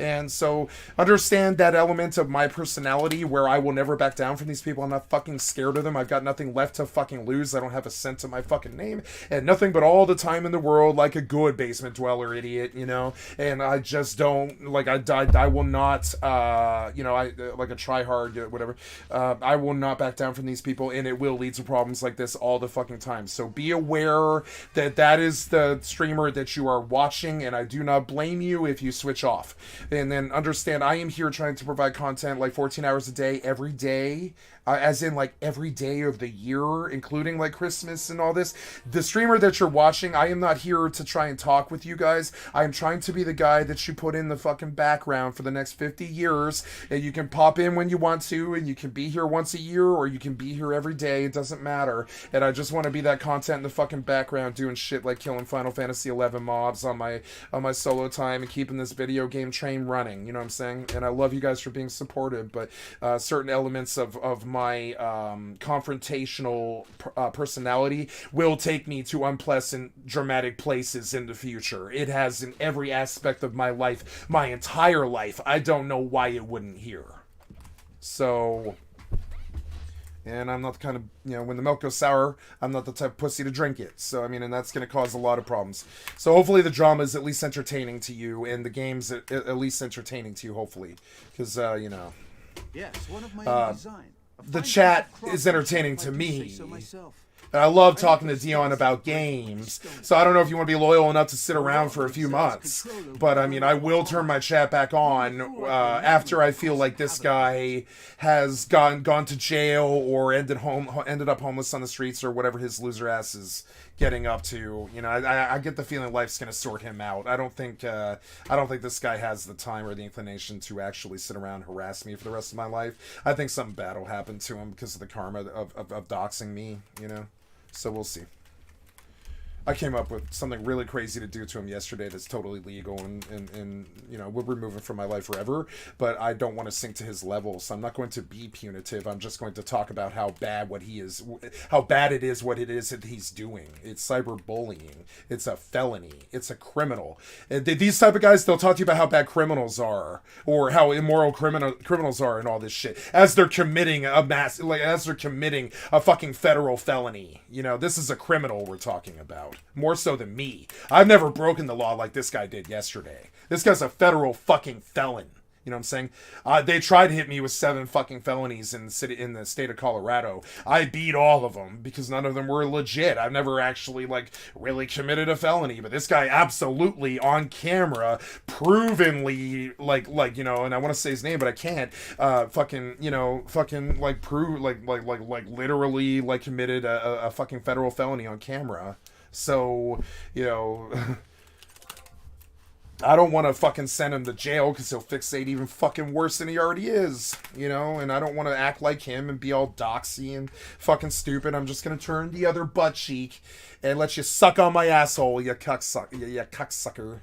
And so understand that element of my personality where I will never back down from these people. I'm not fucking scared of them. I've got nothing left to fucking lose. I don't have a cent to my fucking name and nothing but all the time in the world, like a good basement dweller idiot, and I just don't, like, I will not, I like a tryhard, whatever. I will not back down from these people, and it will lead to problems like this all the fucking time. So be aware that is the streamer that you are watching, and I do not blame you if you switch off. And then understand, I am here trying to provide content like 14 hours a day, every day, as in like every day of the year, including like Christmas and all this. The streamer that you're watching, I am not here to try and talk with you guys. I am trying to be the guy that you put in the fucking background for the next 50 years. And you can pop in when you want to, and you can be here once a year, or you can be here every day. It doesn't matter. And I just want to be that content in the fucking background, doing shit like killing Final Fantasy 11 mobs on my solo time and keeping this video game train running. You know what I'm saying? And I love you guys for being supportive, but certain elements of my confrontational personality will take me to unpleasant, dramatic places in the future. It has in every aspect of my life, my entire life. I don't know why it wouldn't here. So, and I'm not the kind of, when the milk goes sour, I'm not the type of pussy to drink it. So, and that's going to cause a lot of problems. So hopefully the drama is at least entertaining to you, and the game's at least entertaining to you, hopefully. Because, Yes, one of my own design. The chat is entertaining to me. And I love talking to Dion about games, so I don't know if you want to be loyal enough to sit around for a few months. But I mean, I will turn my chat back on after I feel like this guy has gone to jail or ended up homeless on the streets or whatever his loser ass is getting up to. You know, I get the feeling life's gonna sort him out. I don't think this guy has the time or the inclination to actually sit around and harass me for the rest of my life. I think something bad will happen to him because of the karma of doxing me. You know. So we'll see. I came up with something really crazy to do to him yesterday that's totally legal and you know, would remove him from my life forever, but I don't want to sink to his level, so I'm not going to be punitive. I'm just going to talk about how bad it is what it is that he's doing. It's cyberbullying. It's a felony. It's a criminal. And these type of guys, they'll talk to you about how bad criminals are or how immoral criminals are and all this shit as they're committing as they're committing a fucking federal felony. You know, this is a criminal we're talking about. More so than me. I've never broken the law like this guy did yesterday. This guy's a federal fucking felon. You know what I'm saying? They tried to hit me with 7 fucking felonies in the state of Colorado. I beat all of them because none of them were legit. I've never actually really committed a felony, but this guy absolutely on camera, provenly you know, and I want to say his name, but I can't. Prove literally committed a fucking federal felony on camera. So, you know, I don't want to fucking send him to jail because he'll fixate even fucking worse than he already is, you know, and I don't want to act like him and be all doxy and fucking stupid. I'm just going to turn the other butt cheek and let you suck on my asshole, you cucksucker.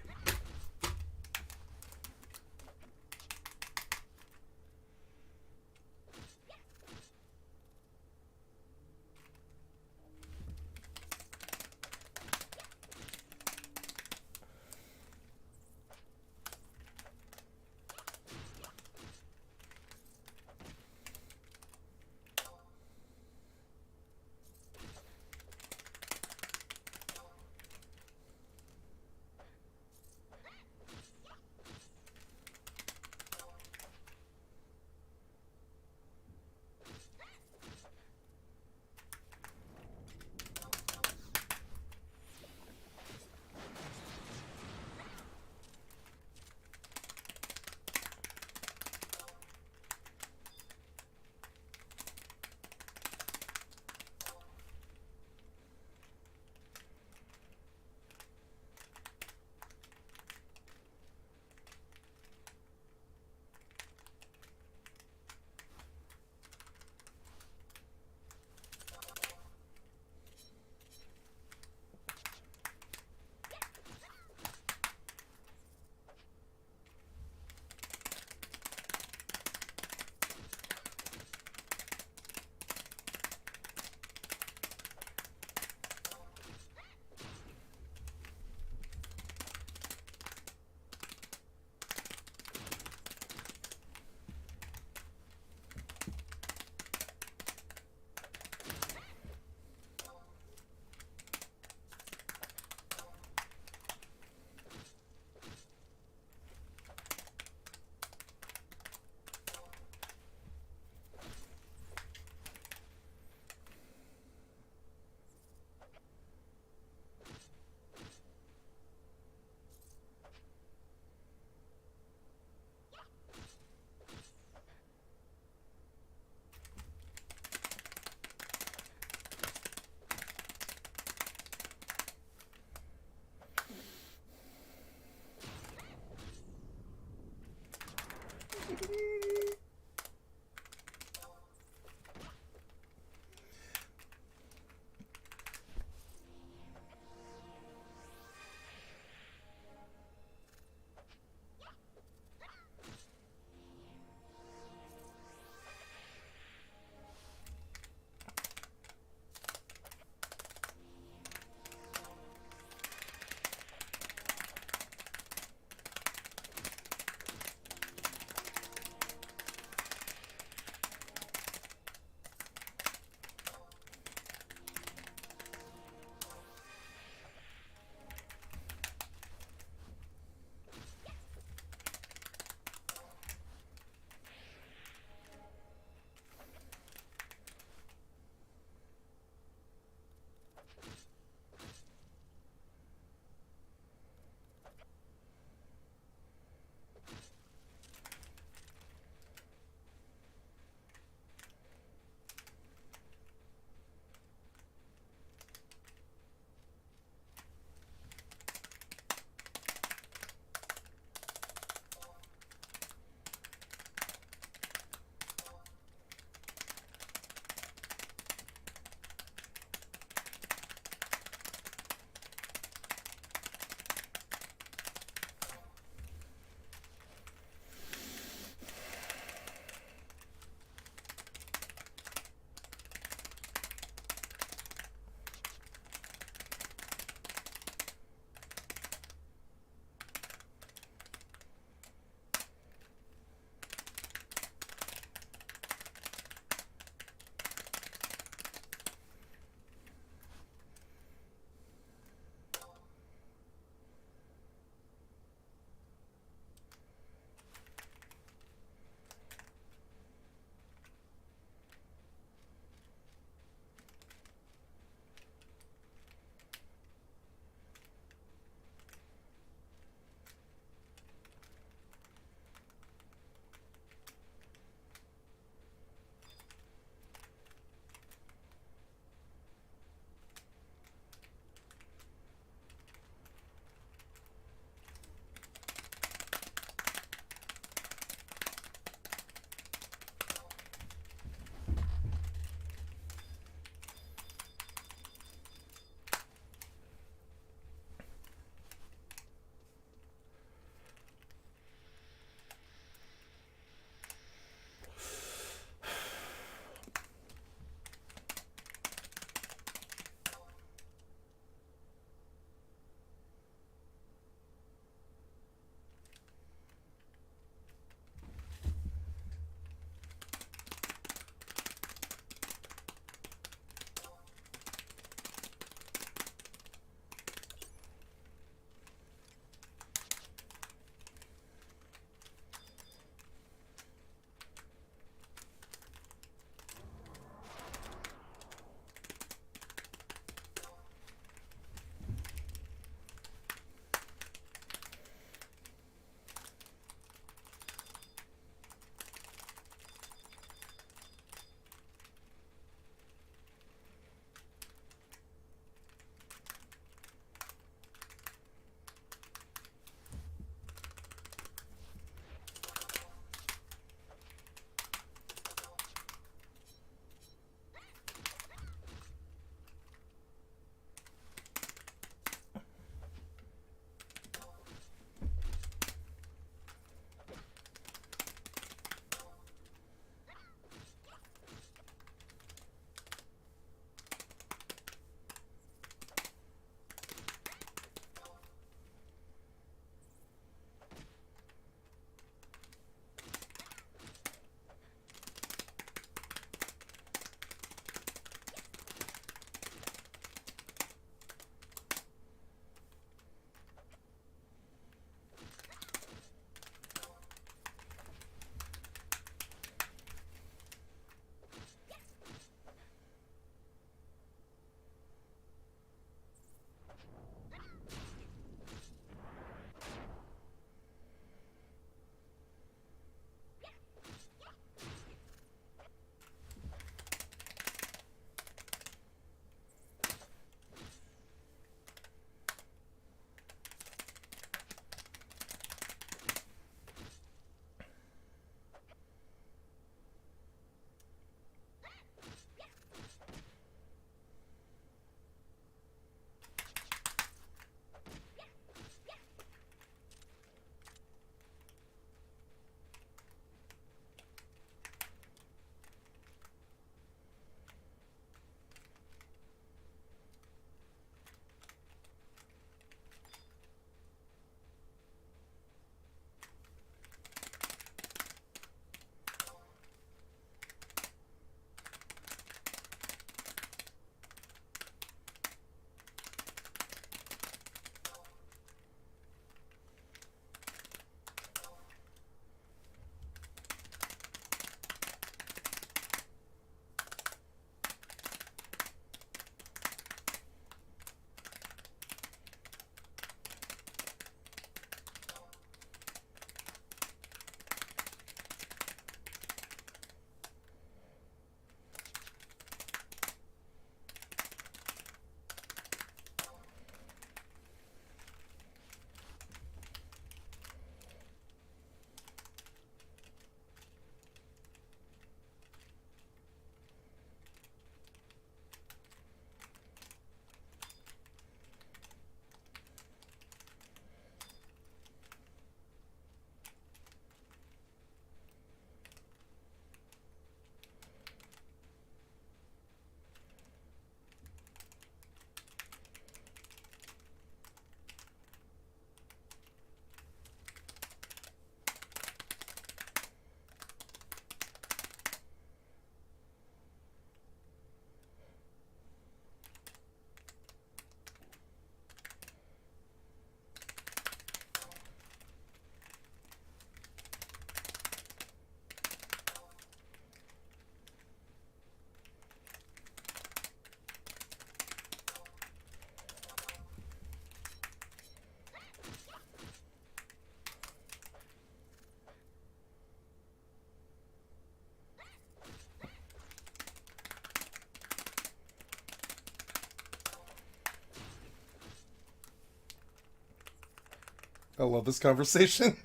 I love this conversation.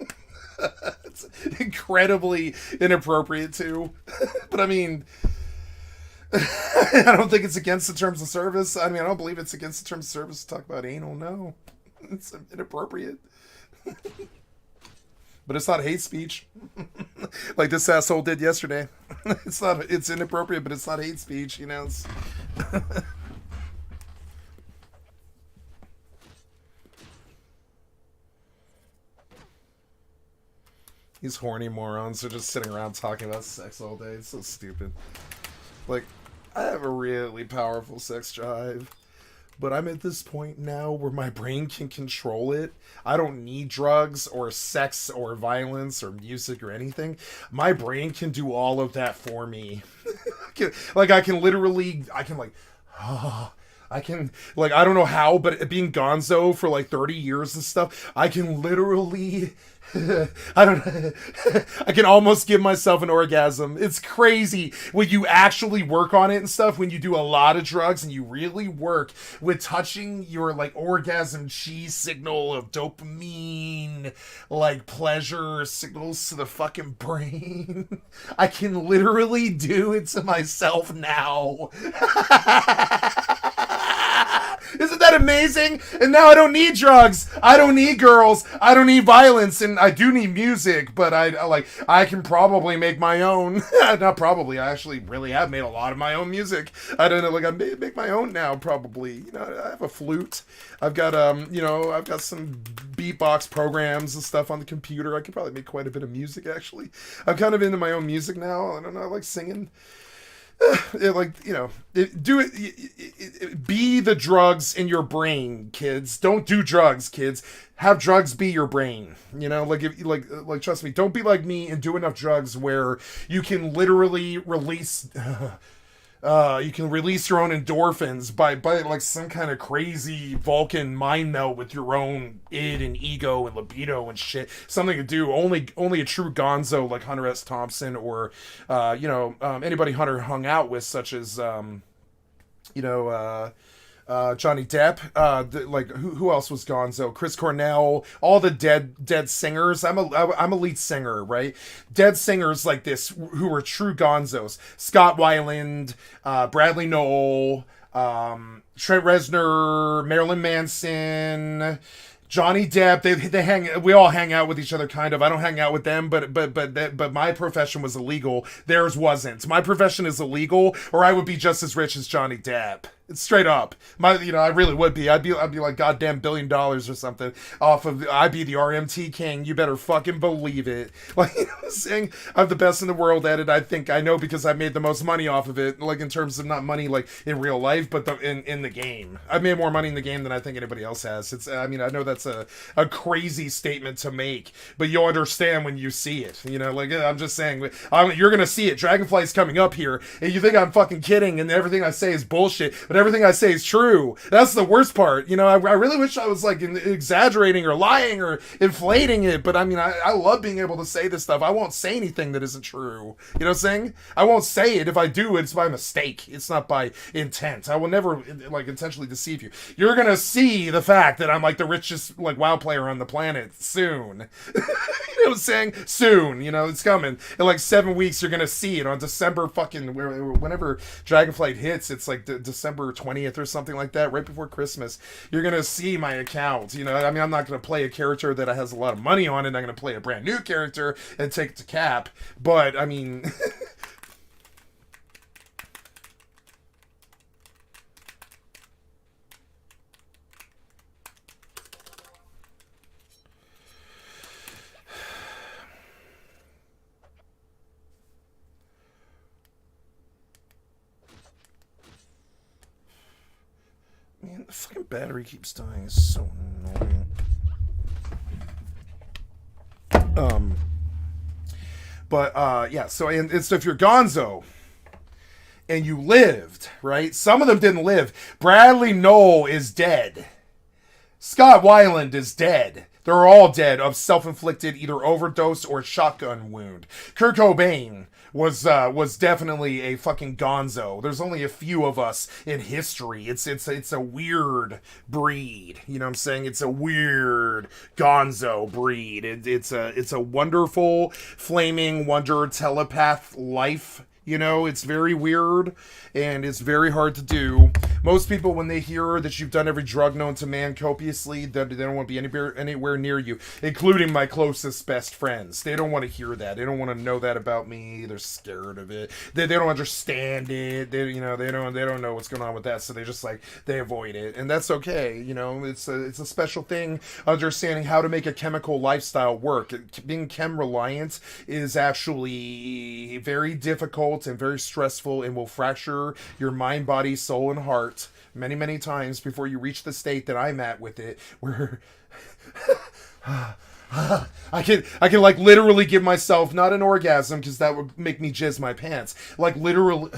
It's incredibly inappropriate too. But I mean, I don't think it's against the terms of service. I mean, I don't believe it's against the terms of service to talk about anal. No, it's inappropriate. But it's not hate speech, like this asshole did yesterday. It's not. It's inappropriate, but it's not hate speech. You know. It's These horny morons are just sitting around talking about sex all day. It's so stupid. Like, I have a really powerful sex drive, but I'm at this point now where my brain can control it. I don't need drugs or sex or violence or music or anything. My brain can do all of that for me. I can literally, I can like, I don't know how, but being gonzo for like 30 years and stuff, I can literally, I can almost give myself an orgasm. It's crazy when you actually work on it and stuff, when you do a lot of drugs and you really work with touching your like orgasm chi signal of dopamine, like pleasure signals to the fucking brain. I can literally do it to myself now. Isn't that amazing? And now I don't need drugs. I don't need girls. I don't need violence. And I do need music, but I can probably make my own. Not probably. I actually really have made a lot of my own music. I don't know. Like I make my own now, probably. You know, I have a flute. I've got, I've got some beatbox programs and stuff on the computer. I could probably make quite a bit of music, actually. I'm kind of into my own music now. I don't know. I like singing. Be the drugs in your brain, kids. Don't do drugs, kids. Have drugs be your brain. You know, like trust me. Don't be like me and do enough drugs where you can literally release. You can release your own endorphins by like some kind of crazy Vulcan mind melt with your own id and ego and libido and shit. Something to do only a true gonzo like Hunter S. Thompson or anybody Hunter hung out with, such as Johnny Depp, who else was gonzo? Chris Cornell, all the dead singers. I'm a lead singer, right? Dead singers like this who were true gonzos. Scott Weiland, Bradley Noel, Trent Reznor, Marilyn Manson, Johnny Depp. We all hang out with each other, kind of. I don't hang out with them, but my profession was illegal. Theirs wasn't. My profession is illegal, or I would be just as rich as Johnny Depp. It's straight up. I really would be. I'd be like goddamn $1 billion or something off of. I'd be the RMT king. You better fucking believe it. Like, you know what I'm saying? I'm the best in the world at it. I think I know because I made the most money off of it. Like in terms of not money like in real life, but in the game. I've made more money in the game than I think anybody else has. I know that's a crazy statement to make, but you'll understand when you see it. You know, like I'm just saying, you're gonna see it. Dragonfly's coming up here, and you think I'm fucking kidding, and everything I say is bullshit. But everything I say is true. That's the worst part. You know, I really wish I was like exaggerating or lying or inflating it, but I mean, I love being able to say this stuff. I won't say anything that isn't true. You know what I'm saying? I won't say it. If I do, it's by mistake. It's not by intent. I will never like intentionally deceive you. You're gonna see the fact that I'm like the richest like WoW player on the planet soon. You know what I'm saying? Soon. You know, it's coming. In like 7 weeks, you're gonna see it on December whenever Dragonflight hits. It's like December 20th or something like that, right before Christmas. You're gonna see my account. You know, I mean, I'm not gonna play a character that has a lot of money on it. I'm gonna play a brand new character and take it to cap. But I mean, man, the fucking battery keeps dying. It's so annoying. Yeah, so if you're gonzo and you lived, right? Some of them didn't live. Bradley Noel is dead. Scott Weiland is dead. They're all dead of self-inflicted either overdose or shotgun wound. Kurt Cobain was definitely a fucking gonzo. There's only a few of us in history. It's a weird breed. You know what I'm saying? It's a weird gonzo breed. It's a wonderful flaming wonder telepath life. You know, it's very weird and it's very hard to do. Most people, when they hear that you've done every drug known to man copiously, they don't want to be anywhere near you, including my closest best friends. They don't want to hear that. They don't want to know that about me. They're scared of it. They don't understand it. They don't know what's going on with that. So they avoid it, and that's okay. You know, it's a special thing. Understanding how to make a chemical lifestyle work. Being chem reliant is actually very difficult and very stressful and will fracture your mind, body, soul, and heart many, many times before you reach the state that I'm at with it, where I can like literally give myself not an orgasm because that would make me jizz my pants. Like literally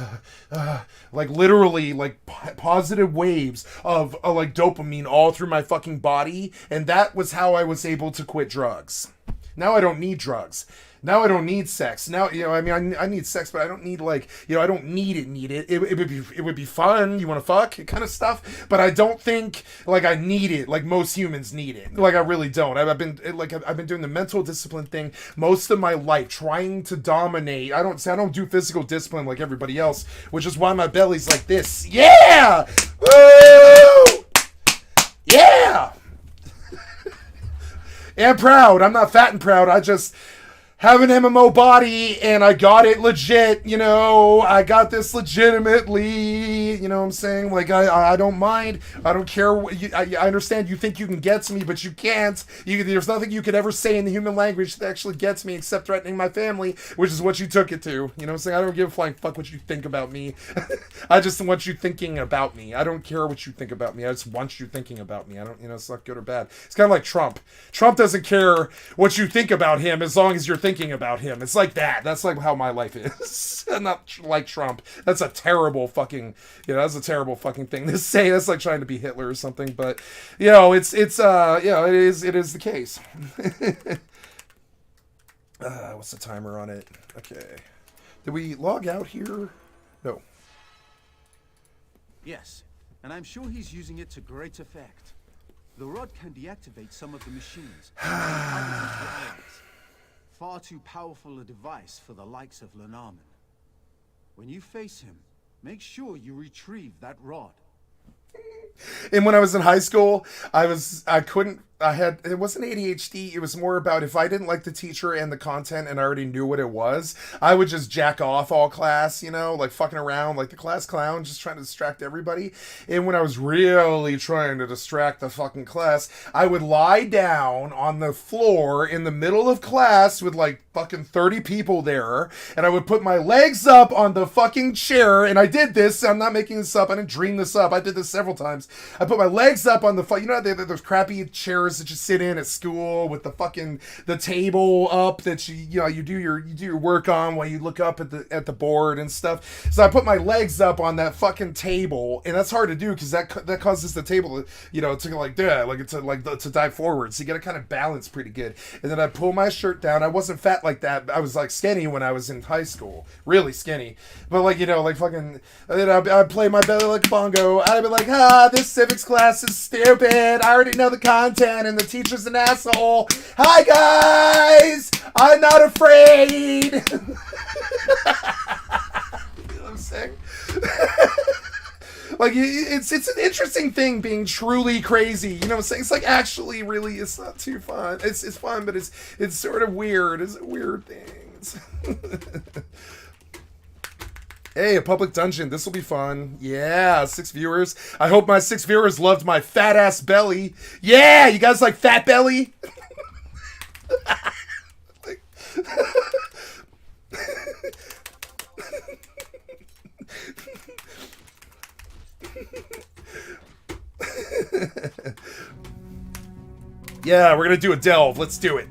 positive waves of like dopamine all through my fucking body, and that was how I was able to quit drugs. Now I don't need drugs. Now I don't need sex. Now, you know, I mean, I need sex, but I don't need I don't need it. It would be fun. You want to fuck kind of stuff, but I don't think like I need it like most humans need it. Like I really don't. I've been doing the mental discipline thing most of my life, trying to dominate. I don't do physical discipline like everybody else, which is why my belly's like this. Yeah, woo, yeah. And proud. I'm not fat and proud. I just have an MMO body, and I got it legit, you know, I got this legitimately, you know what I'm saying, like, I don't mind, I don't care, I understand you think you can get to me, but you can't, there's nothing you could ever say in the human language that actually gets me, except threatening my family, which is what you took it to, you know what I'm saying, I don't give a flying fuck what you think about me, I just want you thinking about me, I don't care what you think about me, I just want you thinking about me, I don't, you know, it's not good or bad, it's kind of like Trump doesn't care what you think about him, as long as you're thinking about him. It's like that. That's like how my life is. Not like Trump. That's a terrible fucking, that's a terrible fucking thing to say. That's like trying to be Hitler or something, but it is the case. What's the timer on it? Okay. Did we log out here? No. Yes, and I'm sure he's using it to great effect. The rod can deactivate some of the machines. Far too powerful a device for the likes of Lenormand. When you face him, make sure you retrieve that rod. And when I was in high school, it wasn't ADHD, it was more about if I didn't like the teacher and the content and I already knew what it was, I would just jack off all class, like fucking around like the class clown, just trying to distract everybody. And when I was really trying to distract the fucking class, I would lie down on the floor in the middle of class with like fucking 30 people there, and I would put my legs up on the fucking chair, and I did this, I'm not making this up, I didn't dream this up, I did this several times. I put my legs up on the those crappy chairs that you sit in at school with the table up that you do your work on while you look up at the board and stuff. So I put my legs up on that fucking table, and that's hard to do because that causes the table to dive forward. So you got to kind of balance pretty good. And then I pull my shirt down. I wasn't fat like that. I was like skinny when I was in high school, really skinny. But fucking, I'd play my belly like a bongo. I'd be like, this civics class is stupid. I already know the content, and the teacher's an asshole. Hi guys, I'm not afraid. You know what I'm saying? Like, it's an interesting thing being truly crazy. You know what I'm saying? It's like, actually, really, it's not too fun. It's fun, but it's sort of weird. It's a weird thing. Hey, a public dungeon. This will be fun. Yeah, 6 viewers. I hope my 6 viewers loved my fat ass belly. Yeah, you guys like fat belly? Yeah, we're gonna do a delve. Let's do it.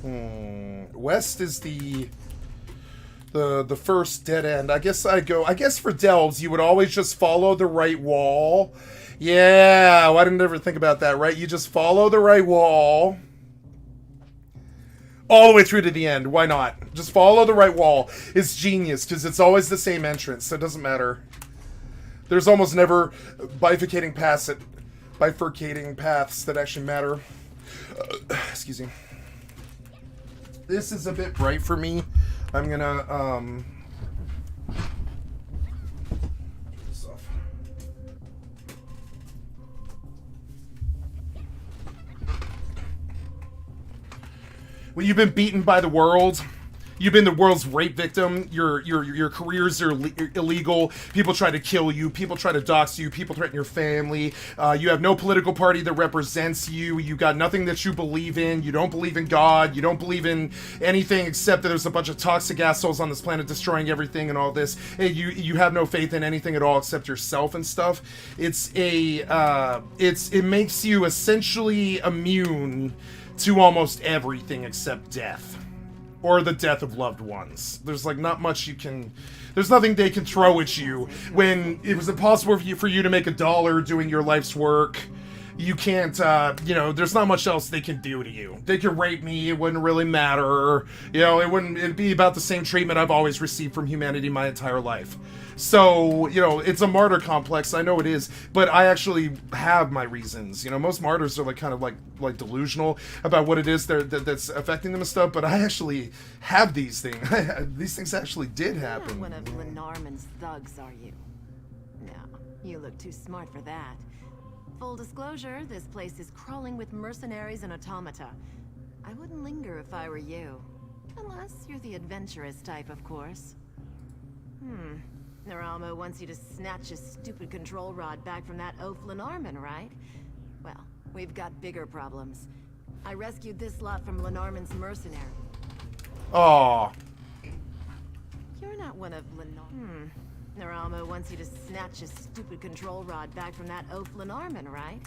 West is the first dead end. I guess for delves, you would always just follow the right wall. Yeah, why didn't I ever think about that, right? You just follow the right wall all the way through to the end. Why not? Just follow the right wall. It's genius, because it's always the same entrance, so it doesn't matter. There's almost never bifurcating paths that actually matter. Excuse me. This is a bit bright for me. I'm gonna, turn this off. When you've been beaten by the world, you've been the world's rape victim, your careers are illegal, people try to kill you, people try to dox you, people threaten your family, you have no political party that represents you, you got nothing that you believe in, you don't believe in God, you don't believe in anything except that there's a bunch of toxic assholes on this planet destroying everything and all this, and you have no faith in anything at all except yourself and stuff. It makes you essentially immune to almost everything except death. Or the death of loved ones. There's like not much you can... There's nothing they can throw at you when it was impossible for you to make $1 doing your life's work. You can't, there's not much else they can do to you. They could rape me, it wouldn't really matter. It'd be about the same treatment I've always received from humanity my entire life. So, it's a martyr complex, I know it is, but I actually have my reasons. Most martyrs are kind of delusional about what it is that's affecting them and stuff, but I actually have these things. These things actually did happen. You're one of Lenormand's thugs, are you? No, you look too smart for that. Full disclosure, this place is crawling with mercenaries and automata. I wouldn't linger if I were you. Unless you're the adventurous type, of course. Naramo wants you to snatch his stupid control rod back from that oaf Lenormand, right? Well, we've got bigger problems. I rescued this lot from Lenormand's mercenary. Aww. You're not one of Lenormand. Naramo wants you to snatch his stupid control rod back from that oaf Lenormand, right?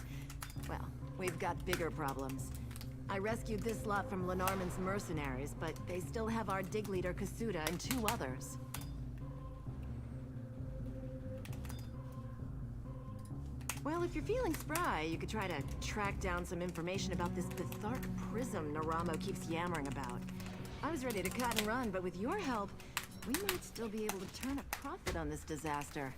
Well, we've got bigger problems. I rescued this lot from Lenormand's mercenaries, but they still have our dig leader Kasuda and 2 others. Well, if you're feeling spry, you could try to track down some information about this Bethark prism Naramo keeps yammering about. I was ready to cut and run, but with your help, we might still be able to turn a profit on this disaster.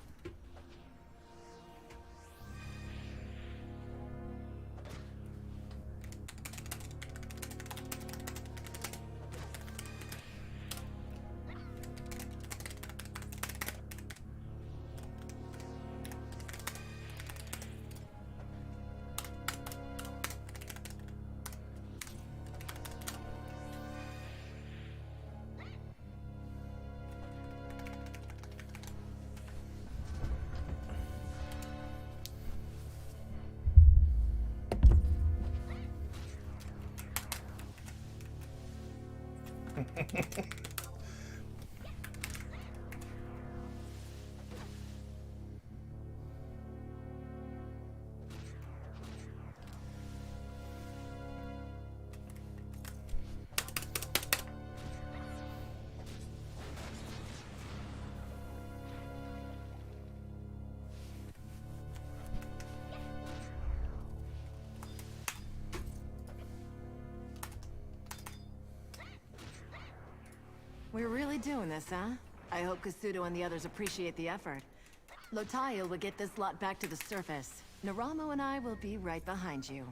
We're really doing this, huh? I hope Kasudo and the others appreciate the effort. Lotail will get this lot back to the surface. Naramo and I will be right behind you.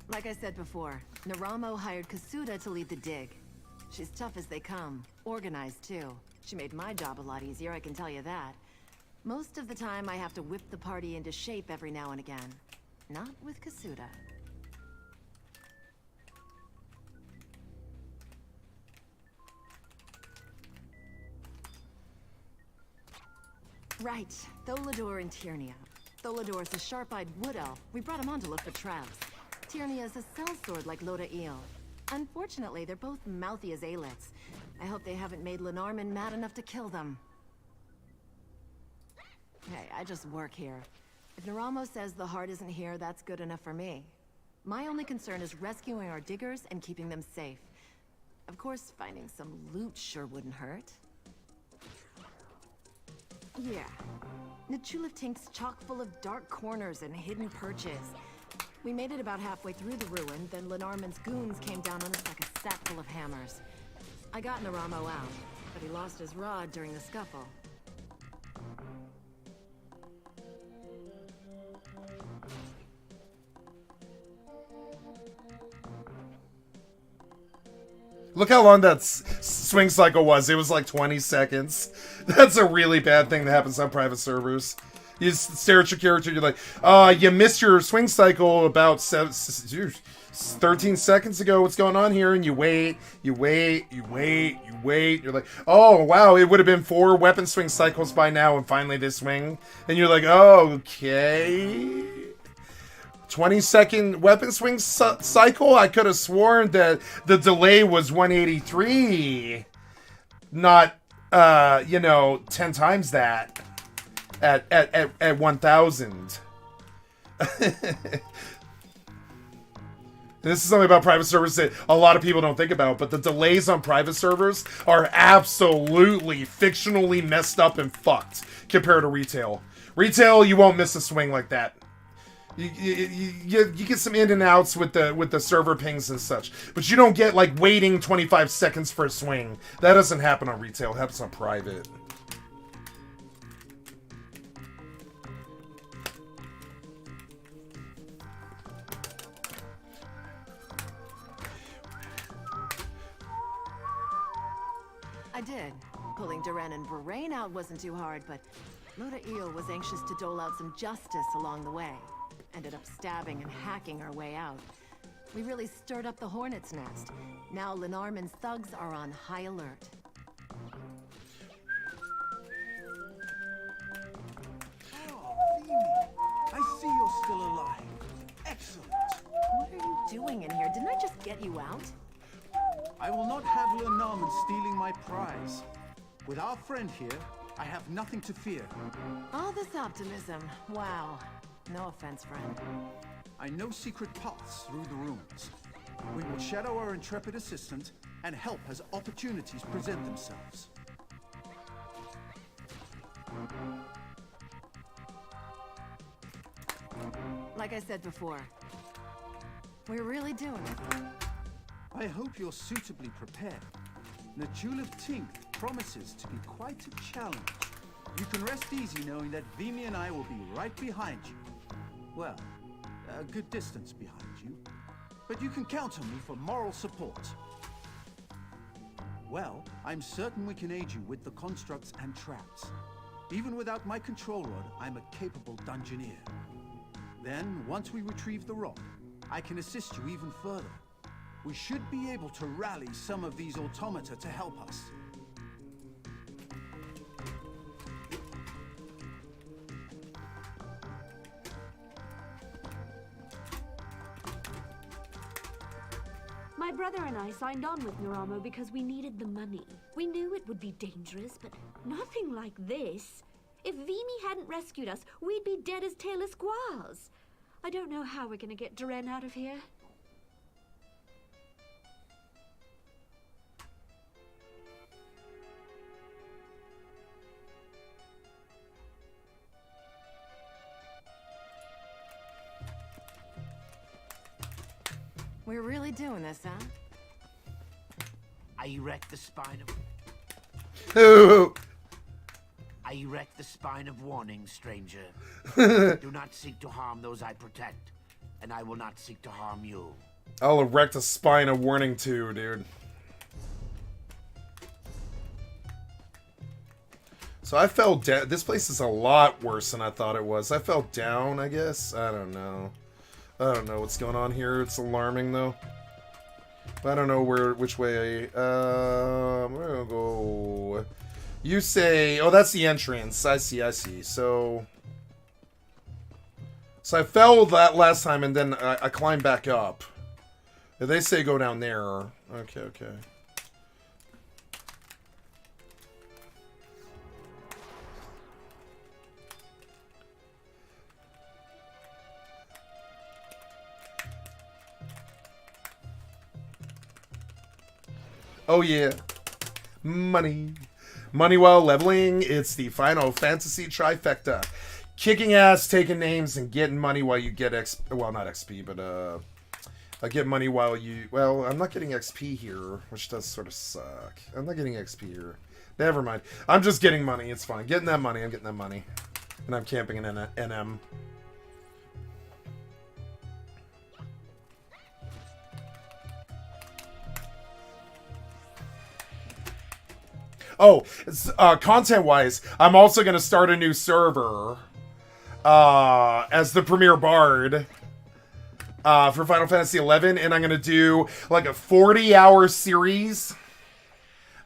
Like I said before, Naramo hired Kasuda to lead the dig. She's tough as they come, organized too. She made my job a lot easier, I can tell you that. Most of the time I have to whip the party into shape every now and again. Not with Kasuda. Right, Tholador and Tyrnia. Tholador's a sharp-eyed wood elf. We brought him on to look for traps. Tyrnia's a sellsword like Lodail. Unfortunately, they're both mouthy as aelets. I hope they haven't made Lenormand mad enough to kill them. Hey, I just work here. If Naramo says the heart isn't here, that's good enough for me. My only concern is rescuing our diggers and keeping them safe. Of course, finding some loot sure wouldn't hurt. Yeah. Nachulif Tink's chock full of dark corners and hidden perches. We made it about halfway through the ruin, then Lenarman's goons came down on us like a sack full of hammers. I got Naramo out, but he lost his rod during the scuffle. Look how long that swing cycle was. It was like 20 seconds. That's a really bad thing that happens on private servers. You just stare at your character, you're like, you missed your swing cycle about 13 seconds ago. What's going on here? And you wait. You're like, oh, wow, it would have been 4 weapon swing cycles by now, and finally they swing. And you're like, oh, okay. 20-second weapon swing cycle? I could have sworn that the delay was 183. Not, 10 times that. At 1,000. This is something about private servers that a lot of people don't think about, but the delays on private servers are absolutely fictionally messed up and fucked compared to retail. Retail, you won't miss a swing like that. You get some in and outs with the server pings and such, but you don't get like waiting 25 seconds for a swing. That doesn't happen on retail. It happens on private. I did. Pulling Duran and Varain out wasn't too hard, but Loda Eel was anxious to dole out some justice along the way. Ended up stabbing and hacking our way out. We really stirred up the hornet's nest. Now Lenarman's thugs are on high alert. Oh, Phoebe, I see you're still alive. Excellent. What are you doing in here? Didn't I just get you out? I will not have Lenarman stealing my prize. With our friend here, I have nothing to fear. All this optimism. Wow. No offense, friend. I know secret paths through the ruins. We will shadow our intrepid assistant and help as opportunities present themselves. Like I said before, we're really doing it. I hope you're suitably prepared. Nachulif Tink promises to be quite a challenge. You can rest easy knowing that Vimy and I will be right behind you. Well, a good distance behind you. But you can count on me for moral support. Well, I'm certain we can aid you with the constructs and traps. Even without my control rod, I'm a capable dungeoneer. Then, once we retrieve the rod, I can assist you even further. We should be able to rally some of these automata to help us. My brother and I signed on with Naramo because we needed the money. We knew it would be dangerous, but nothing like this. If Vimy hadn't rescued us, we'd be dead as tailless squaws. I don't know how we're gonna get Duran out of here. We're really doing this, huh? I erect the spine of... Ooh. I erect the spine of warning, stranger. Do not seek to harm those I protect, and I will not seek to harm you. I'll erect a spine of warning too, dude. So I fell down. This place is a lot worse than I thought it was. I fell down, I guess. I don't know. I don't know what's going on here. It's alarming though. But I don't know which way. I'm gonna go. You say, oh, that's the entrance. I see. So I fell that last time, and then I climbed back up. They say go down there. Okay. Oh yeah. Money. Money while leveling. It's the Final Fantasy trifecta. Kicking ass, taking names, and getting money while you get XP. Well, not XP, but I get money while you... Well, I'm not getting XP here, which does sort of suck. I'm not getting XP here. Never mind. I'm just getting money. It's fine. Getting that money. I'm getting that money. And I'm camping in NM. Oh, content-wise, I'm also going to start a new server as the Premier Bard for Final Fantasy XI, and I'm going to do like a 40-hour series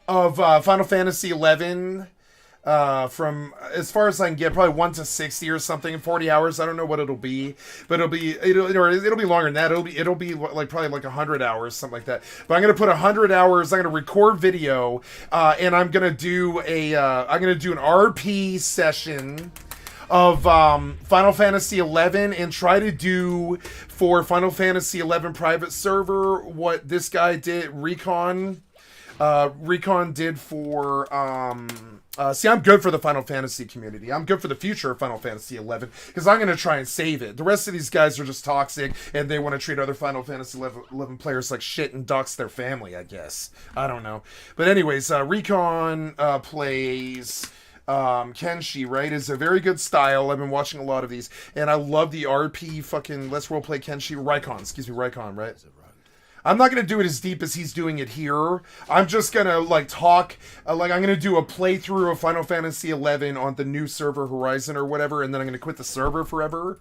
of Final Fantasy XI from, as far as I can get, probably 1 to 60 or something in 40 hours. I don't know what it'll be, but it'll be longer than that. It'll be like probably like 100 hours, something like that. But I'm gonna put 100 hours. I'm gonna record video, and I'm gonna do an RP session of Final Fantasy XI and try to do for Final Fantasy XI private server what this guy did, Recon did for see, I'm good for the Final Fantasy community. I'm good for the future of Final Fantasy XI because I'm going to try and save it. The rest of these guys are just toxic and they want to treat other Final Fantasy XI players like shit and dox their family, I guess. I don't know. But anyways, Recon plays Kenshi, right? Is a very good style. I've been watching a lot of these and I love the RP fucking Let's Roleplay Kenshi. Rykon, right? I'm not going to do it as deep as he's doing it here. I'm just going to, like, talk, I'm going to do a playthrough of Final Fantasy XI on the new server Horizon or whatever, and then I'm going to quit the server forever.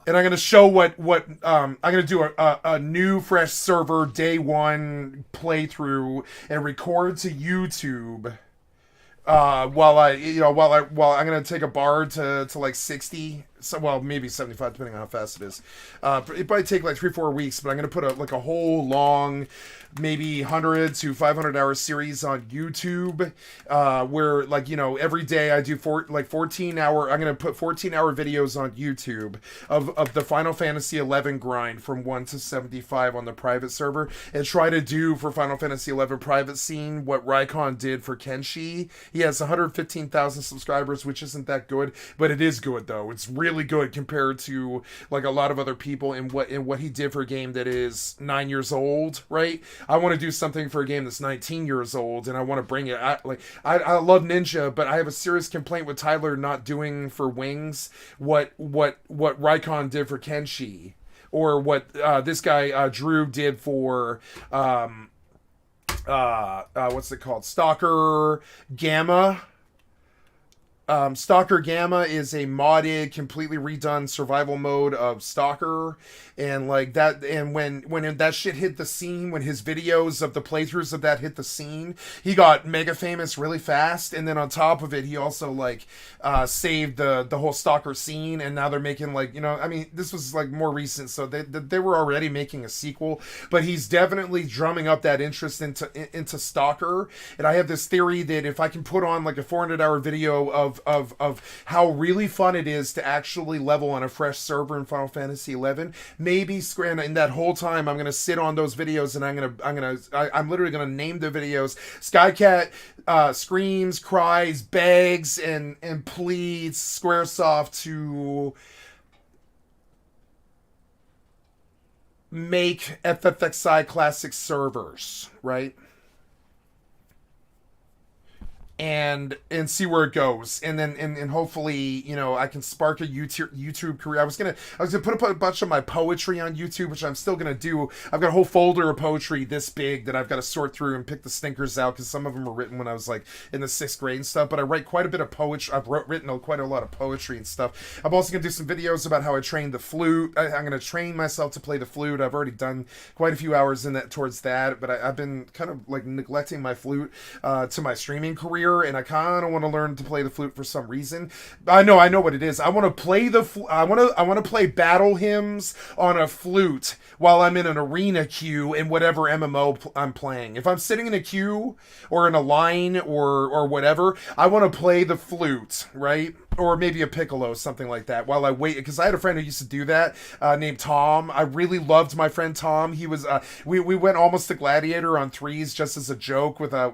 And I'm going to show I'm going to do a new, fresh server, day one playthrough, and record to YouTube. While I'm going to take a bar to like 60, so, well, maybe 75, depending on how fast it is. It might take like 3-4 weeks, but I'm going to put a whole long, maybe 100 to 500 hour series on YouTube, where, like, you know, every day I do 14 hour, I'm going to put 14 hour videos on YouTube of the Final Fantasy XI grind from 1 to 75 on the private server, and try to do for Final Fantasy XI private scene what Rykon did for Kenshi. He has 115,000 subscribers, which isn't that good, but it is good though. It's really good compared to like a lot of other people in what he did for a game that is 9 years old, right? I want to do something for a game that's 19 years old, and I want to bring it. I love Ninja, but I have a serious complaint with Tyler not doing for Wings what Rykon did for Kenshi, or what this guy Drew did for what's it called? Stalker Gamma. Stalker Gamma is a modded, completely redone survival mode of Stalker, and like that. And when that shit hit the scene, when his videos of the playthroughs of that hit the scene, he got mega famous really fast. And then on top of it, he also like saved the whole Stalker scene. And now they're making, like, you know, I mean, this was like more recent, so they were already making a sequel. But he's definitely drumming up that interest into Stalker. And I have this theory that if I can put on like a 400-hour video of how really fun it is to actually level on a fresh server in Final Fantasy XI, maybe in that whole time I'm gonna sit on those videos and I'm literally gonna name the videos Skycat screams, cries, begs, and pleads Squaresoft to make FFXI classic servers, right? And see where it goes, and then and hopefully, you know, I can spark a YouTube career. I was gonna put up a bunch of my poetry on YouTube, which I'm still gonna do. I've got a whole folder of poetry this big that I've got to sort through and pick the stinkers out, because some of them were written when I was like in the 6th grade and stuff. But I write quite a bit of poetry. I've written quite a lot of poetry and stuff. I'm also gonna do some videos about how I trained the flute. I'm gonna train myself to play the flute. I've already done quite a few hours in that towards that, but I've been kind of like neglecting my flute to my streaming career. And I kind of want to learn to play the flute for some reason. I know what it is. I want to play I want to play battle hymns on a flute while I'm in an arena queue in whatever MMO I'm playing. If I'm sitting in a queue or in a line or whatever, I want to play the flute, right? or maybe a piccolo, something like that, while I wait, because I had a friend who used to do that, named Tom. I really loved my friend Tom. He was we went almost to Gladiator on threes just as a joke with I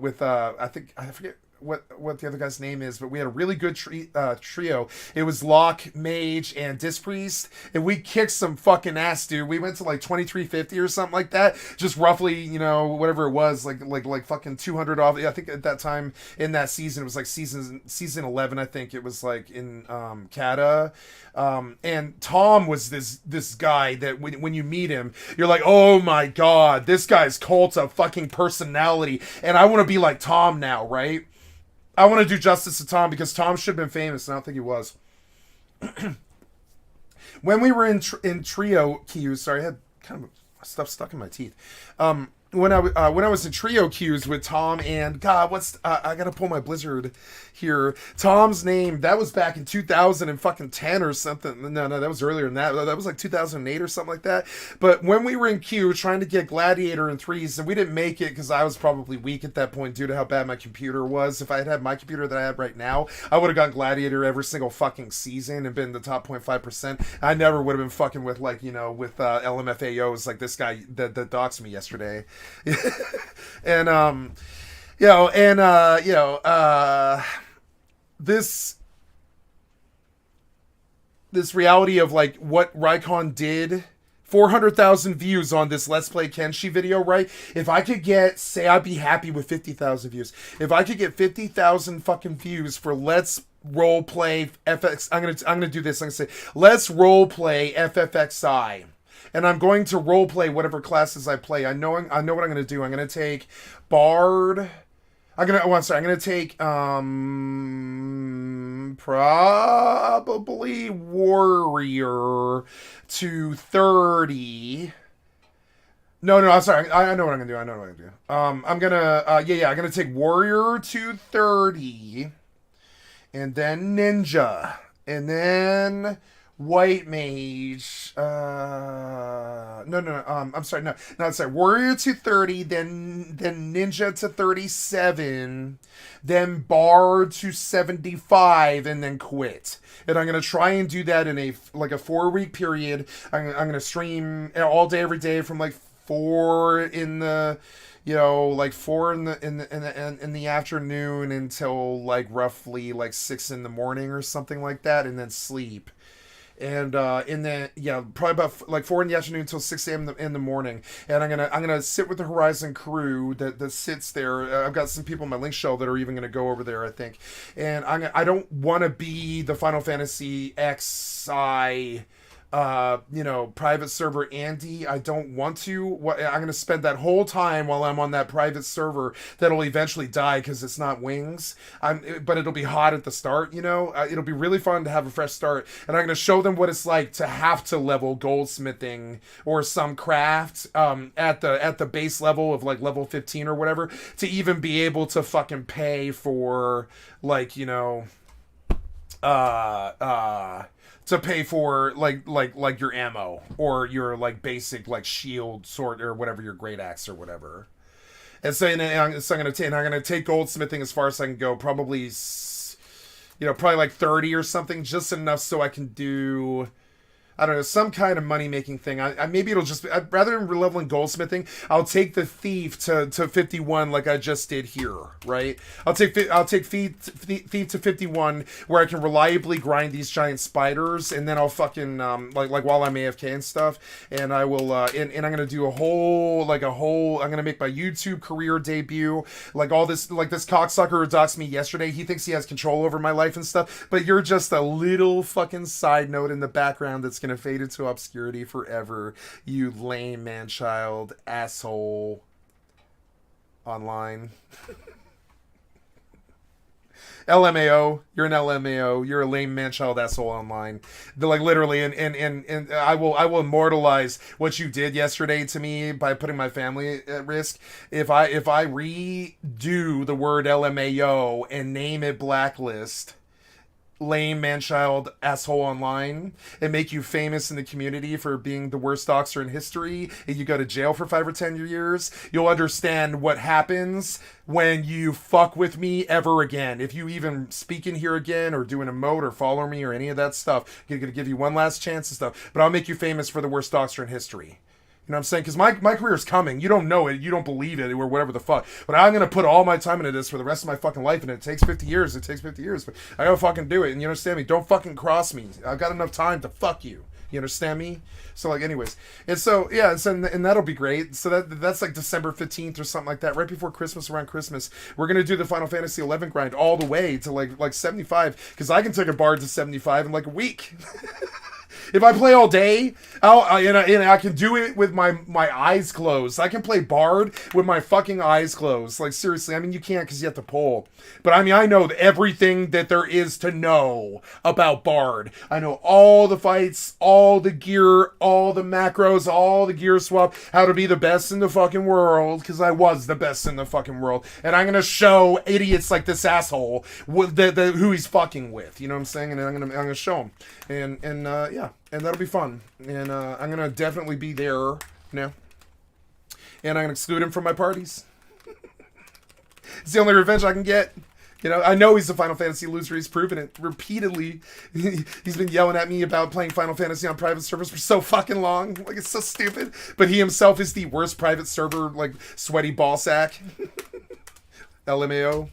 think I forget what the other guy's name is, but we had a really good trio. It was Locke, Mage, and Disc Priest, and we kicked some fucking ass, dude. We went to like 2350 or something like that, just roughly, you know, whatever it was, like fucking 200 off. I think at that time in that season, it was like season 11, I think it was like in Kata. And Tom was this guy that when you meet him, you're like, oh my god, this guy's cult of fucking personality, and I want to be like Tom now, right? I want to do justice to Tom because Tom should have been famous, and I don't think he was. When we were in trio queues, sorry, I had kind of stuff stuck in my teeth. When I was in trio queues with Tom and God, I gotta pull my Blizzard here. Tom's name, that was back in 2010 or something. No, that was earlier than that. That was like 2008 or something like that. But when we were in queue trying to get Gladiator in threes, and we didn't make it because I was probably weak at that point due to how bad my computer was. If I had my computer that I have right now, I would have gotten Gladiator every single fucking season and been the top 0.5%. I never would have been fucking with with LMFAOs like this guy that doxed me yesterday. And this reality of like what Raikon did, 400,000 views on this Let's Play Kenshi video, right? If I could get, say, I'd be happy with 50,000 views. If I could get 50,000 fucking views for Let's Roleplay FX, I'm gonna do this. I'm gonna say Let's Roleplay FFXI. And I'm going to roleplay whatever classes I play. I know what I'm going to do. I'm going to take Bard. I'm going to take probably Warrior to 30. No, I'm sorry. I know what I'm going to do. I'm going to take Warrior to 30, and then Ninja, and then White Mage. I'm sorry. No, sorry. Warrior to 30, then Ninja to 37, then Bard to 75, and then quit. And I'm gonna try and do that in a 4-week period. I'm gonna stream all day, every day from like 4 in the. 4 in the afternoon until like roughly like 6 in the morning or something like that, and then sleep. And probably about like 4 in the afternoon until 6 a.m. in the morning. And I'm gonna sit with the Horizon crew that sits there. I've got some people in my link shell that are even gonna go over there, I think. And I don't want to be the Final Fantasy XI private server Andy. I don't want to. I'm going to spend that whole time while I'm on that private server that'll eventually die because it's not wings. But it'll be hot at the start, it'll be really fun to have a fresh start. And I'm going to show them what it's like to have to level goldsmithing or some craft at the base level of like level 15 or whatever to even be able to fucking pay for to pay for like your ammo or your like basic like shield, sword, or whatever, your great axe or whatever. And so, I'm gonna take goldsmithing as far as I can go. Probably like 30 or something, just enough so I can do, I don't know, some kind of money-making thing. Maybe it'll just be, rather than leveling goldsmithing, I'll take the thief to 51 like I just did here, right? I'll take thief to 51 where I can reliably grind these giant spiders, and then I'll fucking like while I'm AFK and stuff, and I will and I'm gonna do a whole I'm gonna make my YouTube career debut, like all this, like this cocksucker who doxed me yesterday. He thinks he has control over my life and stuff, but you're just a little fucking side note in the background that's gonna fade into obscurity forever, you lame man-child asshole online. LMAO, you're an LMAO, you're a lame man-child asshole online. Like literally, and I will immortalize what you did yesterday to me by putting my family at risk. If I redo the word LMAO and name it Blacklist, lame man-child asshole online and make you famous in the community for being the worst doxer in history, and you go to jail for 5 or 10 years, you'll understand what happens when you fuck with me ever again. If you even speak in here again or do an emote or follow me or any of that stuff, I'm gonna give you one last chance and stuff, but I'll make you famous for the worst doxer in history. You know what I'm saying? Because my career is coming. You don't know it. You don't believe it or whatever the fuck. But I'm going to put all my time into this for the rest of my fucking life. And it takes 50 years. It takes 50 years. But I got to fucking do it. And you understand me? Don't fucking cross me. I've got enough time to fuck you. You understand me? So, like, anyways. And so, yeah. And that'll be great. So that's like December 15th or something like that. Right before Christmas, around Christmas. We're going to do the Final Fantasy 11 grind all the way to like 75. Because I can take a bard to 75 in like a week. If I play all day, I can do it with my eyes closed. I can play Bard with my fucking eyes closed. Like, seriously, I mean, you can't because you have to pull. But, I mean, I know everything that there is to know about Bard. I know all the fights, all the gear, all the macros, all the gear swap, how to be the best in the fucking world, because I was the best in the fucking world. And I'm going to show idiots like this asshole who he's fucking with. You know what I'm saying? And I'm gonna show him. And yeah. And that'll be fun. And I'm going to definitely be there, you know. And I'm going to exclude him from my parties. It's the only revenge I can get. You know, I know he's a Final Fantasy loser. He's proven it repeatedly. He's been yelling at me about playing Final Fantasy on private servers for so fucking long. Like, it's so stupid. But he himself is the worst private server, like, sweaty ball sack. LMAO.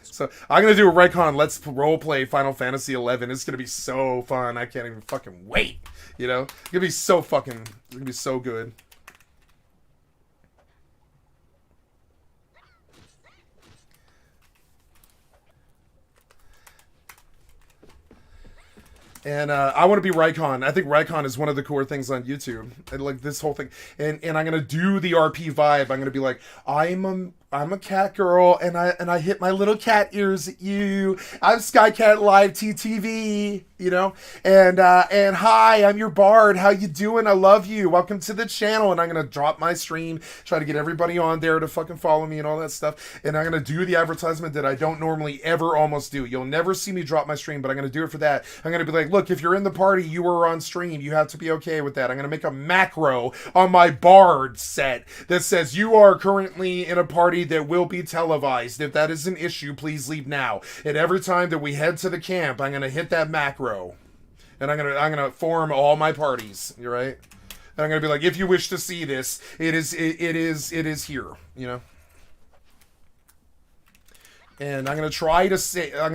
So I'm gonna do a Raycon Let's Roleplay Final Fantasy 11. It's gonna be so fun. I can't even fucking wait. You know, it's gonna be so fucking. It's gonna be so good. And I want to be Raycon. I think Raycon is one of the core things on YouTube. And like this whole thing. And I'm gonna do the RP vibe. I'm gonna be like, I'm a cat girl, and I hit my little cat ears at you. I'm Skycat Live TTV, you know, and hi, I'm your bard. How you doing? I love you. Welcome to the channel. And I'm gonna drop my stream, try to get everybody on there to fucking follow me and all that stuff. And I'm gonna do the advertisement that I don't normally ever almost do. You'll never see me drop my stream, but I'm gonna do it for that. I'm gonna be like, look, if you're in the party, you are on stream. You have to be okay with that. I'm gonna make a macro on my bard set that says you are currently in a party that will be televised. If that is an issue, please leave now. And every time that we head to the camp, I'm gonna hit that macro, and I'm gonna form all my parties. You're right. And I'm gonna be like, if you wish to see this, it is here. You know. And I'm going to try to say, I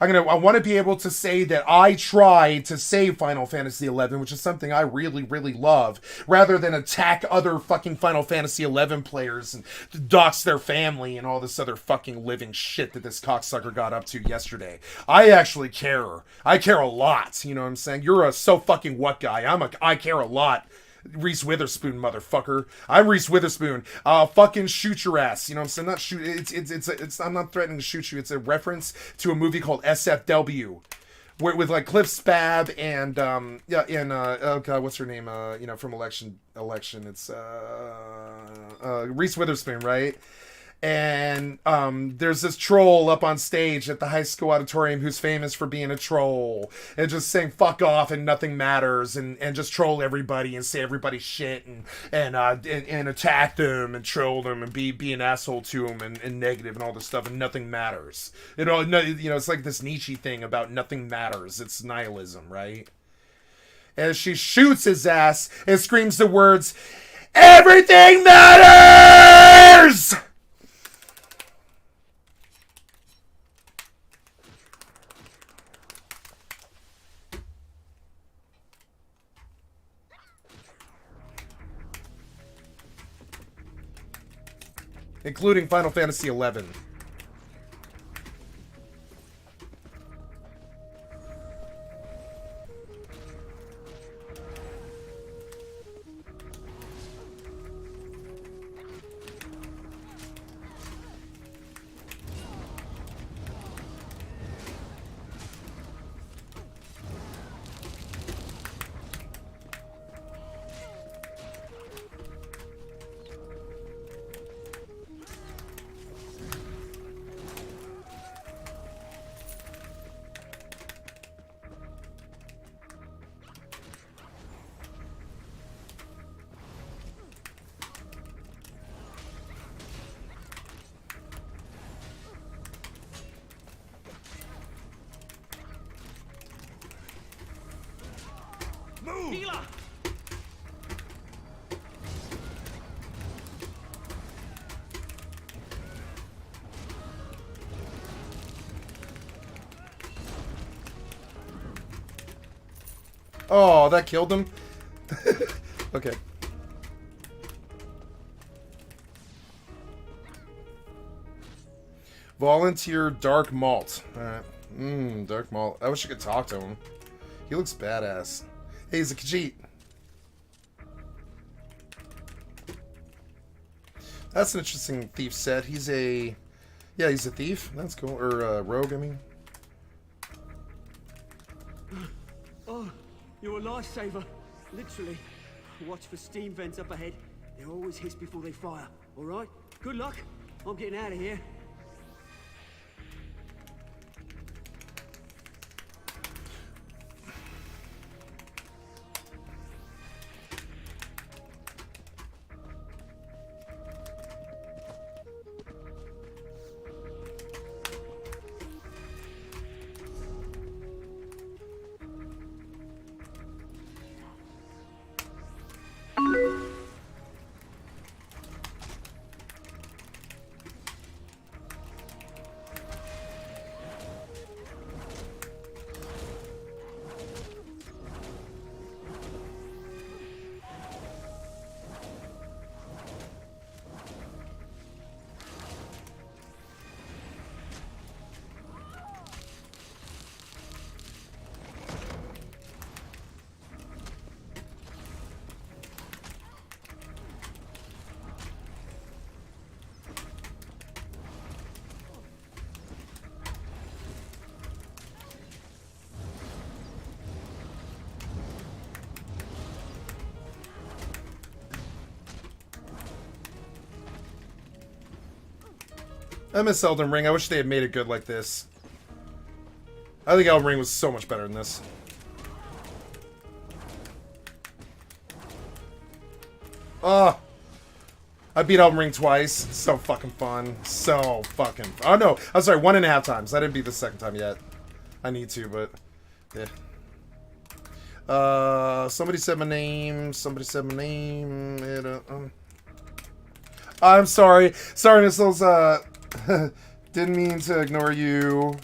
want to be able to say that I tried to save Final Fantasy XI, which is something I really, really love, rather than attack other fucking Final Fantasy XI players and dox their family and all this other fucking living shit that this cocksucker got up to yesterday. I actually care. I care a lot. You know what I'm saying? You're a so fucking what guy. I care a lot. Reese Witherspoon, motherfucker. I'm Reese Witherspoon. I'll fucking shoot your ass. You know what I'm saying? Not shoot. It's. I'm not threatening to shoot you. It's a reference to a movie called SFW, with like Cliff Spab and oh god, what's her name? You know, from Election. It's Reese Witherspoon, right? And there's this troll up on stage at the high school auditorium who's famous for being a troll and just saying fuck off and nothing matters and just troll everybody and say everybody's shit and attack them and troll them and be an asshole to them and negative and all this stuff and nothing matters. You know, it's like this Nietzsche thing about nothing matters. It's nihilism, right? As she shoots his ass and screams the words, "Everything matters!" Including Final Fantasy XI. Oh, that killed him? Okay. Volunteer dark malt. Alright. Dark malt. I wish I could talk to him. He looks badass. Hey, he's a Khajiit. That's an interesting thief set. He's a... Yeah, he's a thief. That's cool. Or rogue, I mean. Oh, you're a lifesaver. Literally. Watch for steam vents up ahead. They always hiss before they fire. All right? Good luck. I'm getting out of here. I miss Elden Ring. I wish they had made it good like this. I think Elden Ring was so much better than this. Oh, I beat Elden Ring twice. So fucking fun. So fucking... Oh, no. I'm sorry. 1.5 times. I didn't beat the second time yet. I need to, but... Yeah. Somebody said my name. Somebody said my name. I'm sorry. Sorry, missiles. Didn't mean to ignore you.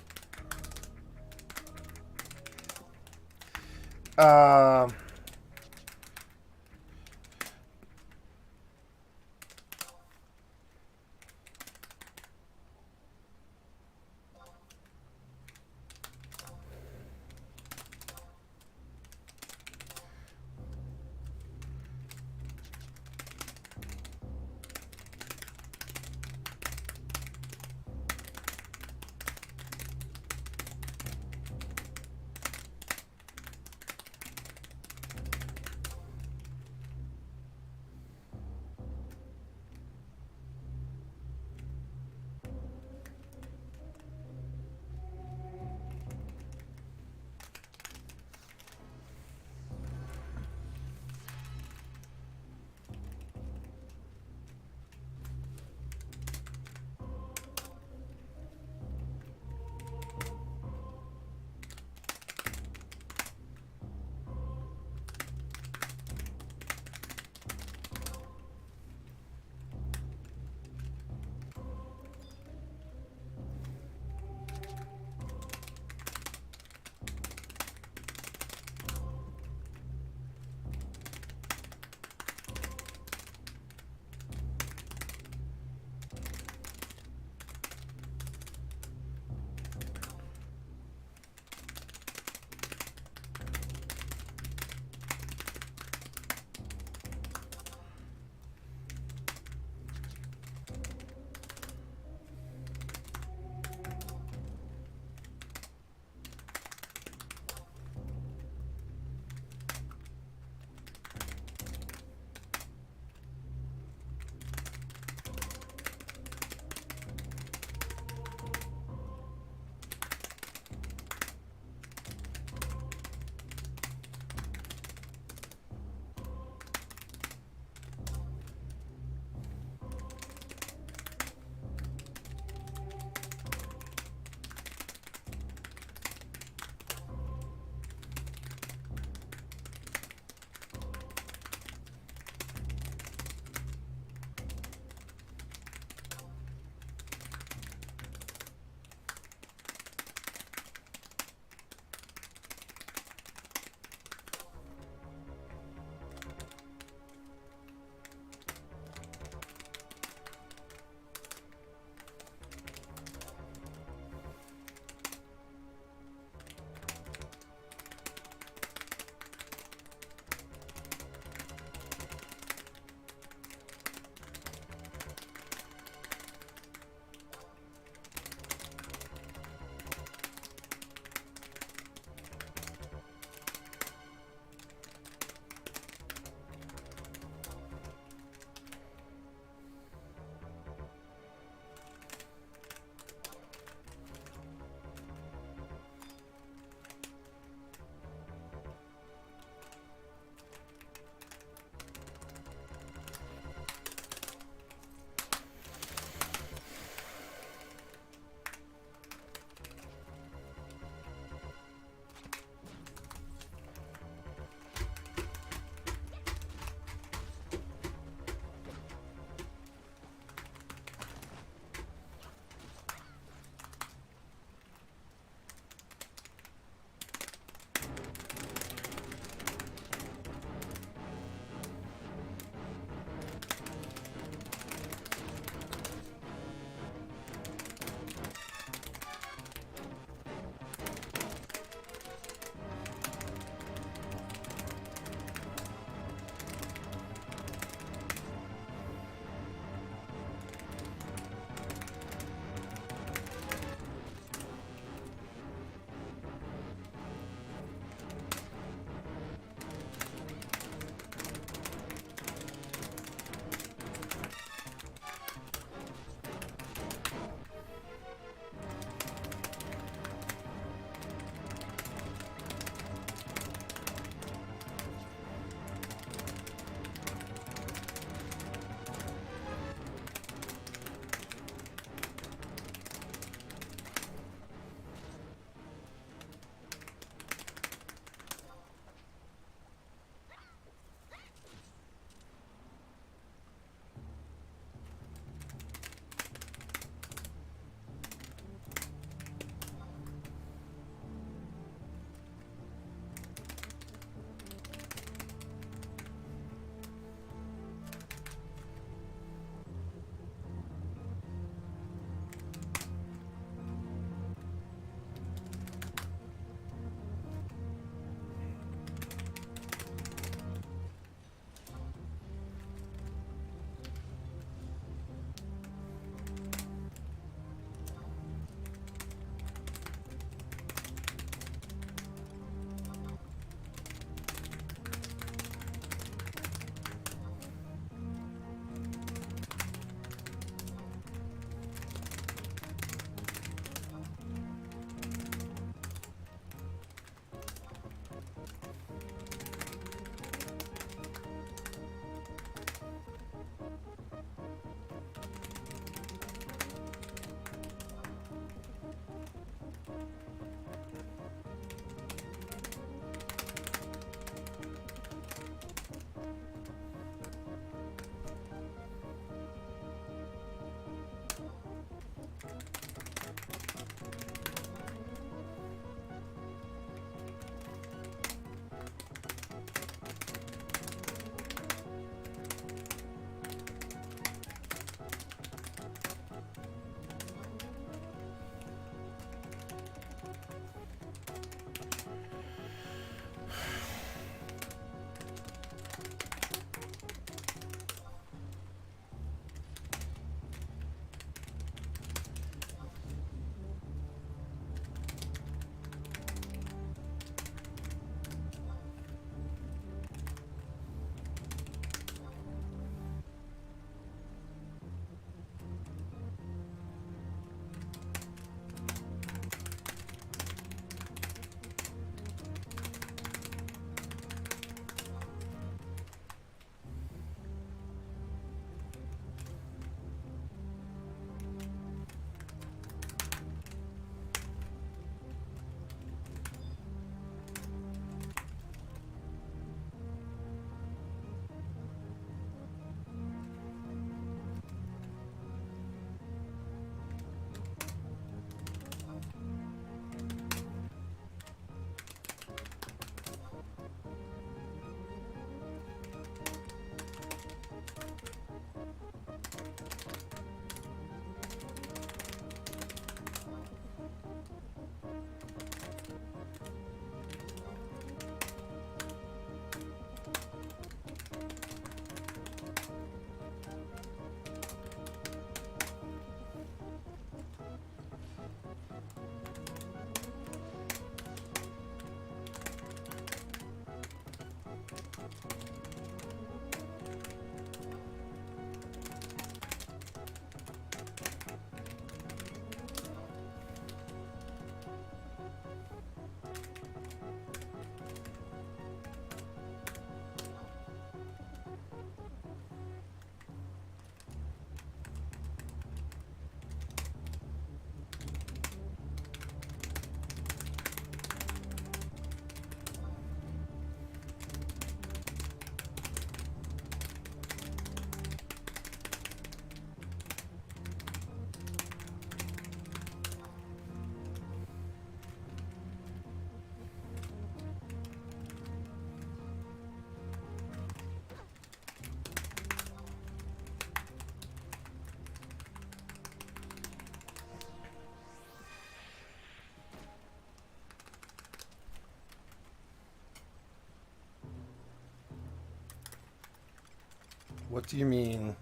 What do you mean?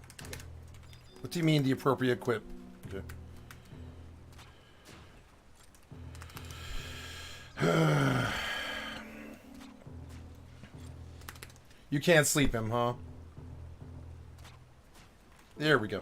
What do you mean the appropriate quip? Okay. You can't sleep him, huh? There we go.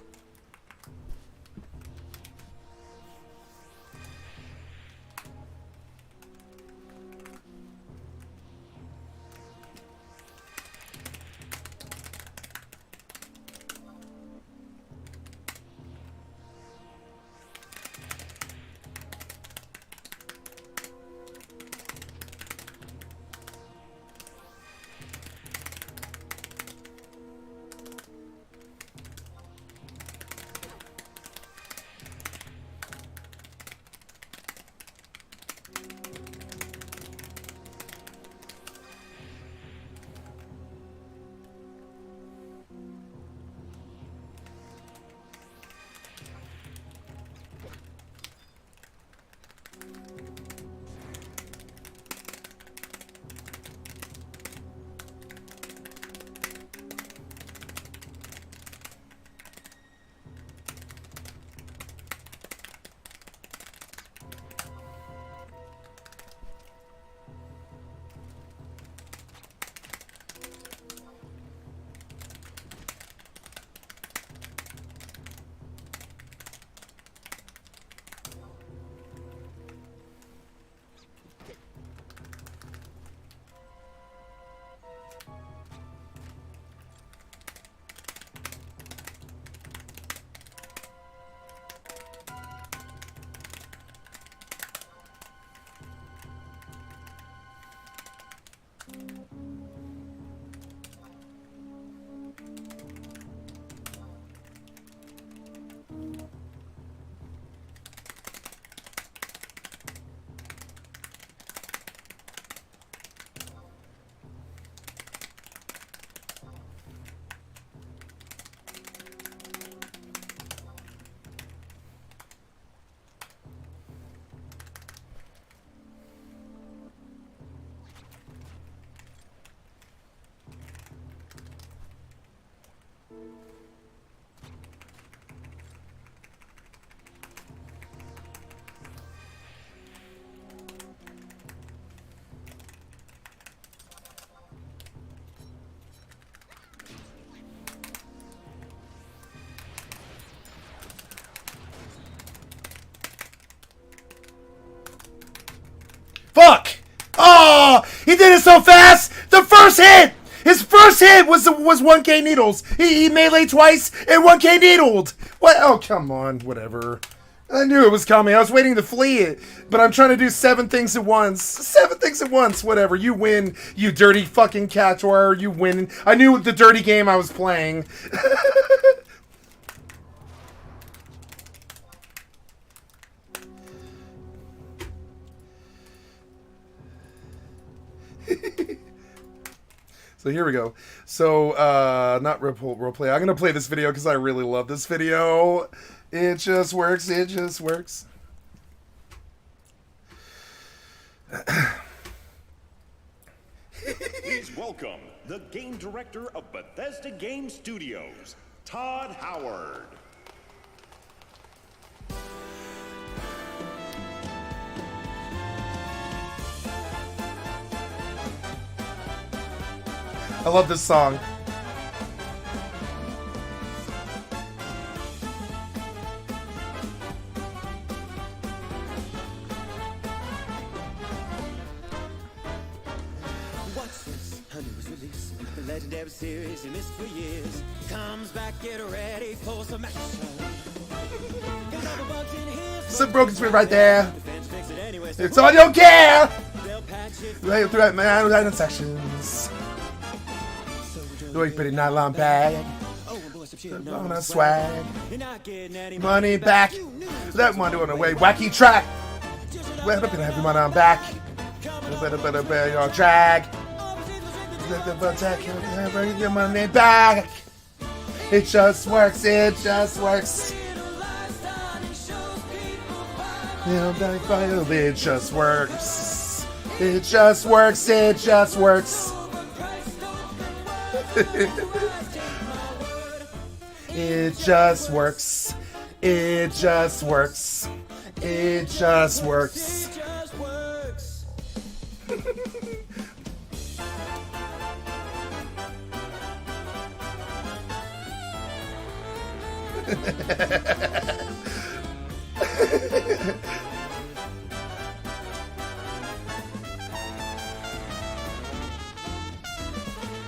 Fuck! Oh, he did it so fast. The first hit, his first hit was 1K needles. He melee twice and 1K needled. What? Oh, come on, whatever. I knew it was coming. I was waiting to flee it, but I'm trying to do 7 things at once. 7 things at once. Whatever. You win, you dirty fucking catchwar. You win. I knew the dirty game I was playing. So here we go. So, not roleplay. I'm going to play this video because I really love this video. It just works. It just works. Please welcome the game director of Bethesda Game Studios, Todd Howard. I love this song. What's this? A news release. The legendary series you missed for years comes back. Get ready for some action. Some broken screen right there. It's all you care. Right throughout my island sections. Doing pretty nylon bag. On a swag. Money back. That money on the way. Wacky track. Well, better have your money on back. Better your drag. Bring your money back. It just works. It just works. It just works. It just works. It just works. It just works. It just works. It just works. It just works.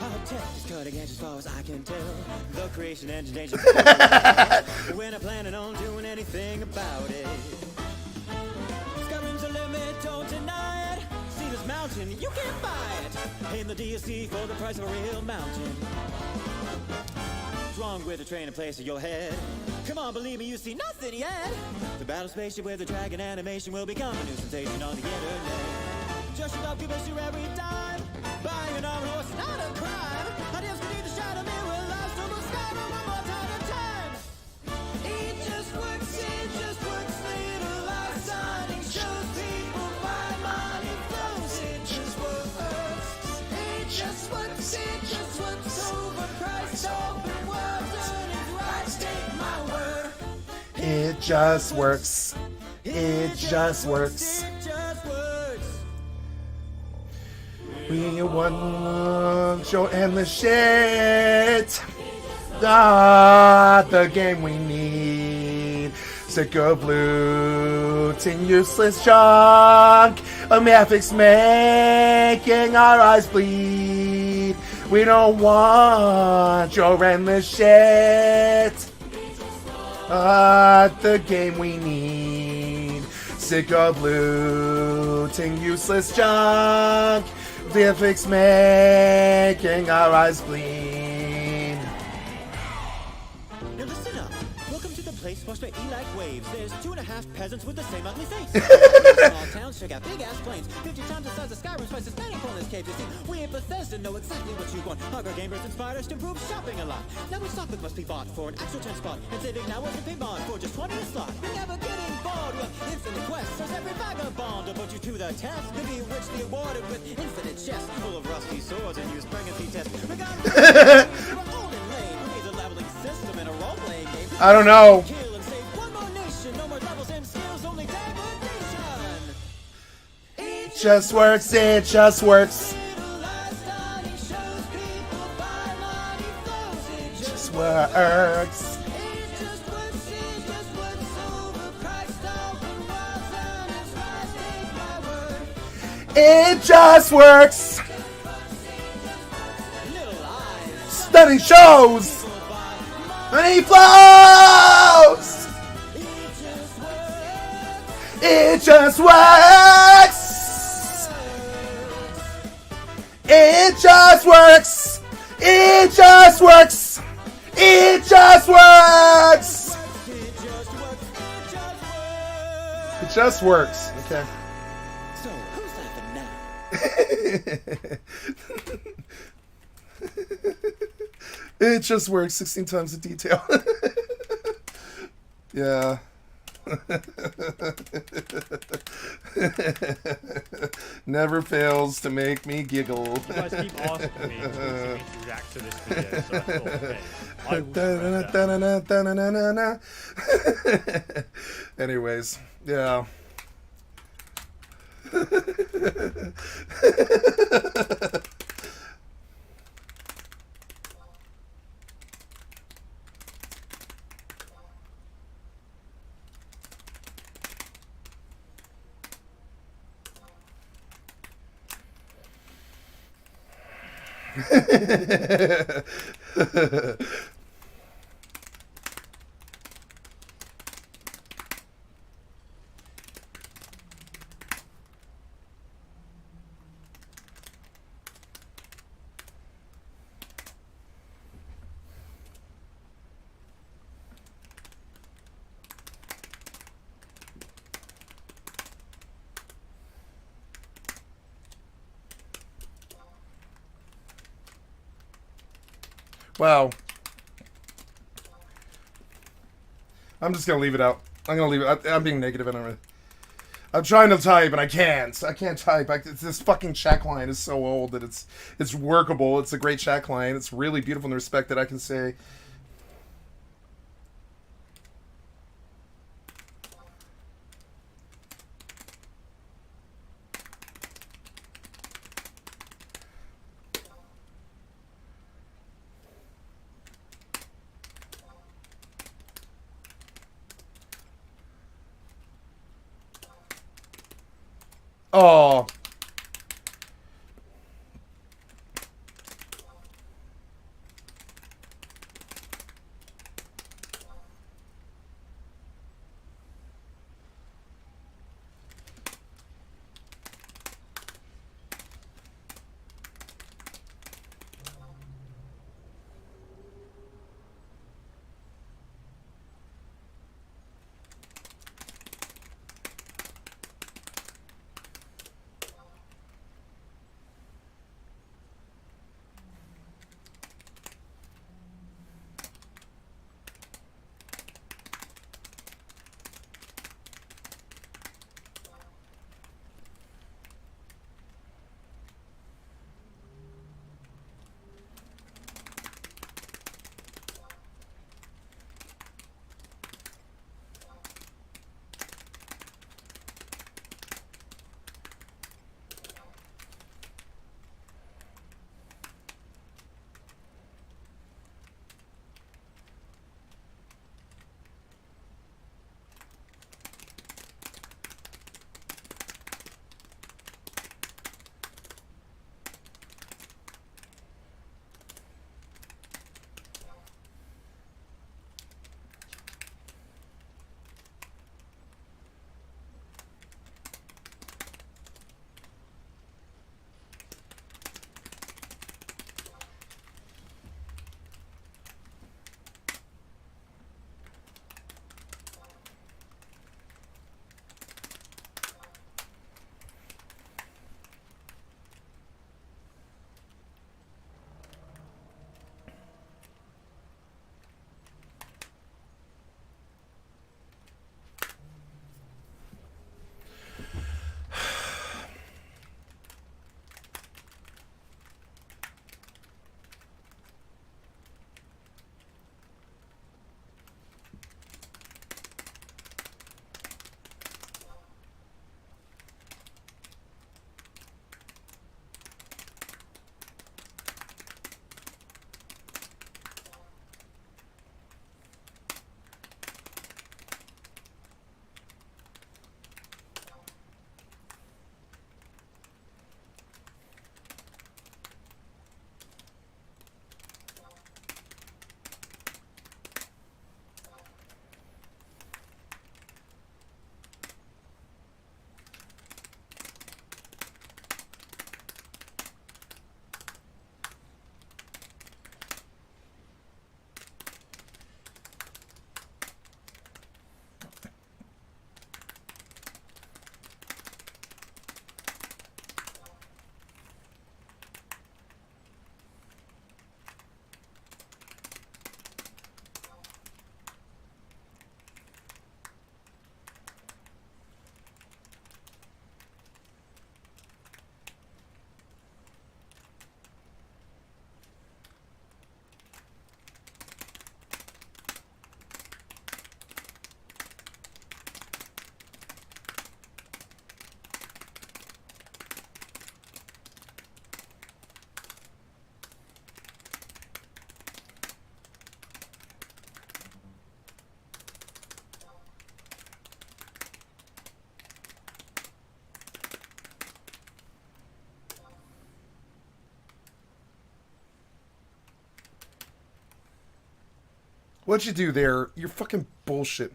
Our tech is cutting edge as far as I can tell. The creation engine danger. We're not planning on doing anything about it. Skyrim's a limit, don't deny it. See this mountain, you can't buy it. Paying the DSC for the price of a real mountain. What's wrong with a train in place of your head? Come on, believe me, you see nothing yet. The battle spaceship with the dragon animation will become a new sensation on the internet. Just shut up, give us your every dime. Buying an armored horse is not a crime. Ideas can either shadow me will last over Skyrim one more time in time. It just works, little light signing shows people buy money flows. It just works, overpriced, open world, earnings rights, take my word. It just works. It just works. It just works. We want your endless shit. Ah, the game we need. Sick of looting useless junk. A Mathix making our eyes bleed. We don't want your endless shit. Ah, the game we need. Sick of looting useless junk. Mathix making our eyes bleed. Now listen up. Welcome to the place washed by E-like waves. There's 2.5 peasants with the same ugly face. Small towns check out big-ass planes. 50 times the size of Skyrim, twice as many corners caves. You see, we in Bethesda know exactly what you want. Hardware gamers inspired us to improve shopping a lot. Now we stock what must be bought for an actual 10 spot. And saving now with the pay bond for just 20 a slot. We're never getting bored with infinite quests. So every vagabond will put you to the test. Maybe richly awarded with infinite chests full of rusty swords and use pregnancy tests. We got old and lame. We need a leveling system and a role-playing game. I don't know. Kill and save one more nation. No more levels and skills, only degradation. It just works. It just works. It just works. It just works. Stunning shows. Many flows. It just works. It just works. It just works. It just works. It just works. Okay. So, who's laughing now? It just works 16 times the detail. Yeah. Never fails to make me giggle. You guys keep asking me to react to this video, so I thought, okay, Anyways, yeah. Wow. I'm just gonna leave it out. I'm gonna leave it. I'm being negative. I don't really. I'm trying to type and I can't. I can't type. This fucking chat client is so old that it's workable. It's a great chat client. It's really beautiful in the respect that I can say. Oh. What'd you do there? You're fucking bullshit.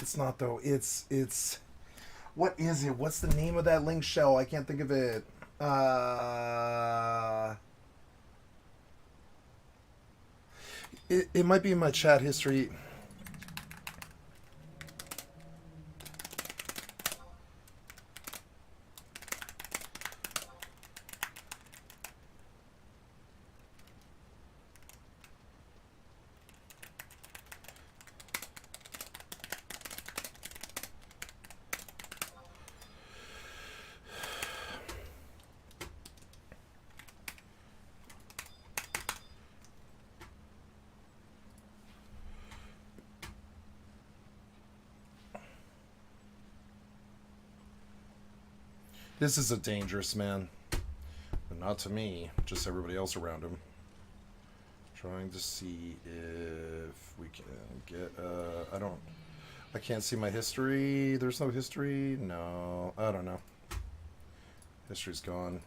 It's not though. It's. What is it? What's the name of that link shell? I can't think of it. It might be in my chat history. This is a dangerous man. But not to me, just everybody else around him. Trying to see if we can get, I can't see my history. There's no history? No, I don't know. History's gone.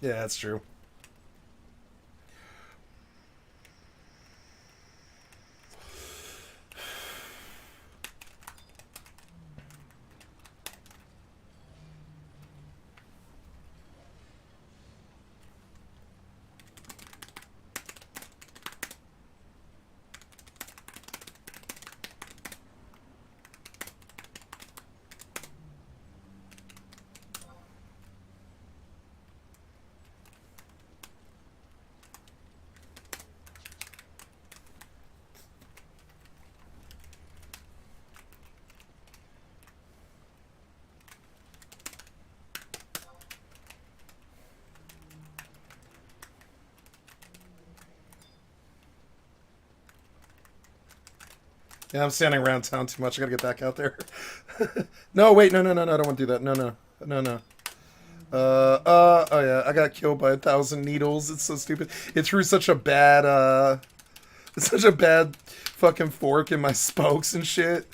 Yeah, that's true. Yeah, I'm standing around town too much. I gotta get back out there. No, wait, no, I don't want to do that. No. Oh yeah, I got killed by 1,000 needles. It's so stupid. It threw such a bad, fucking fork in my spokes and shit.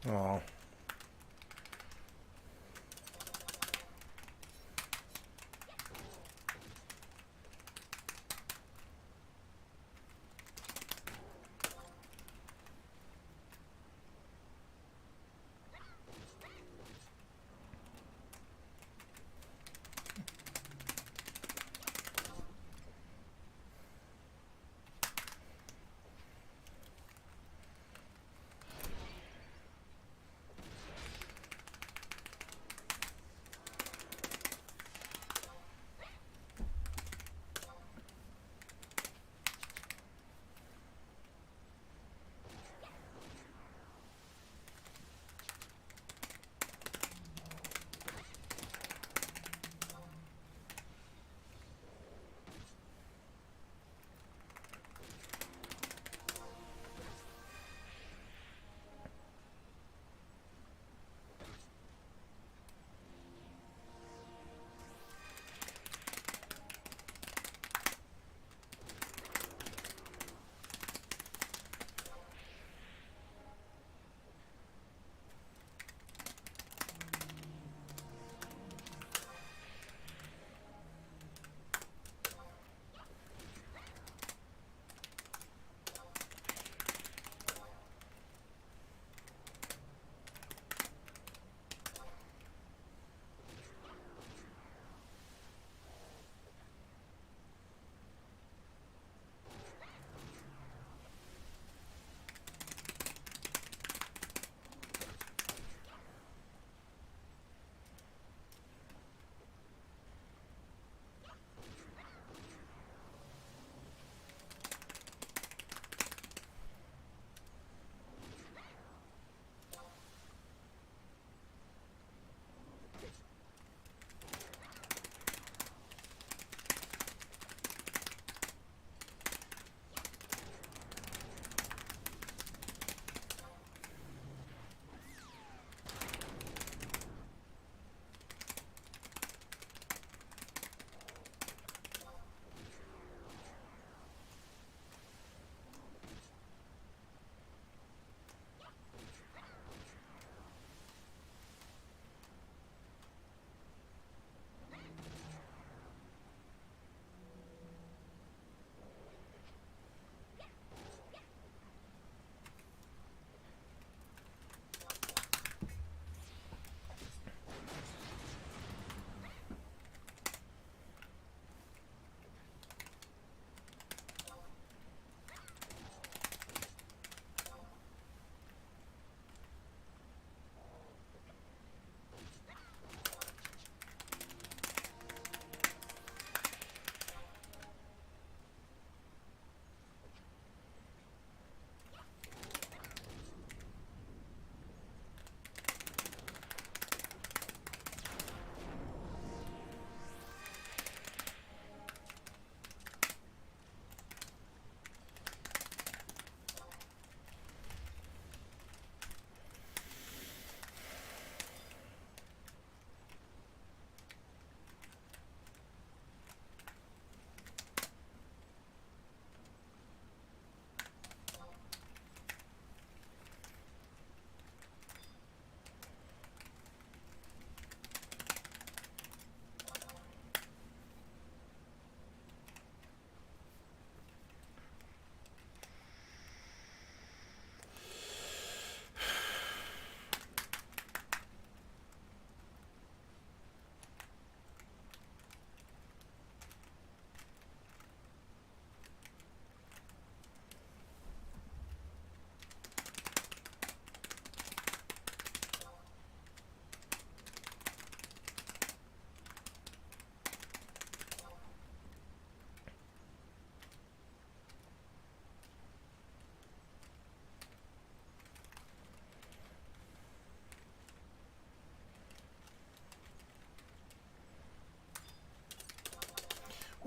Oh.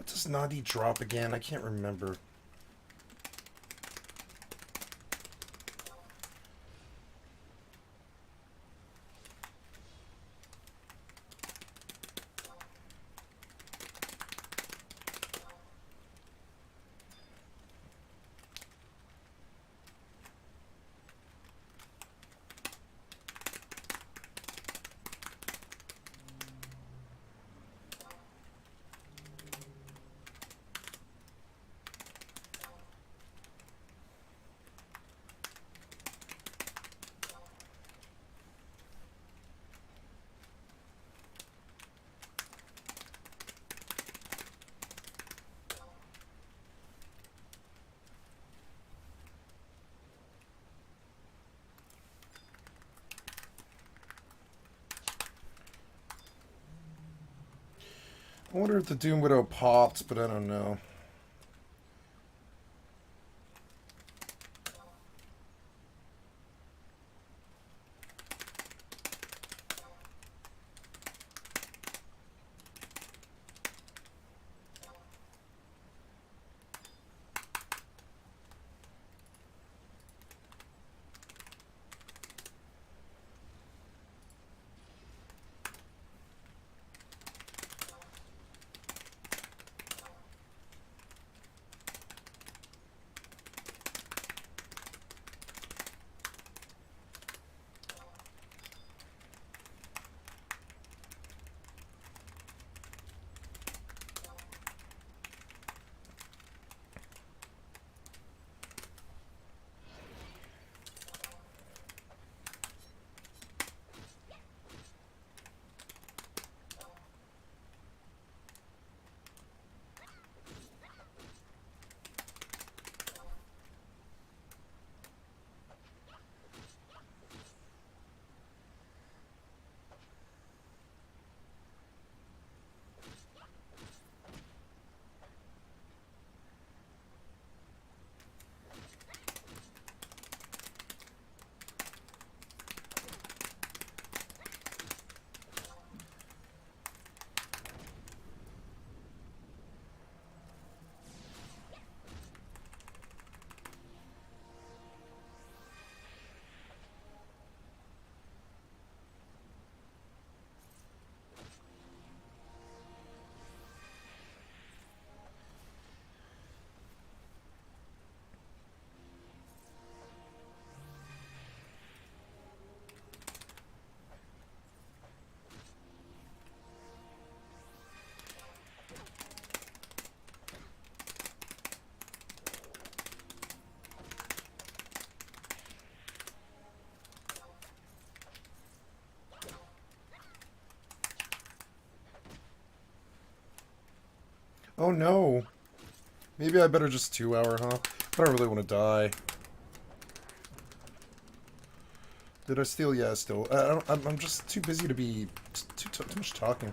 What does Nadi drop again? I can't remember. I wonder if the Doom Widow popped, but I don't know. Oh no. Maybe I better just 2-hour, huh? But I really want to die. Did I steal? Yeah, still. I'm just too busy to be too much talking.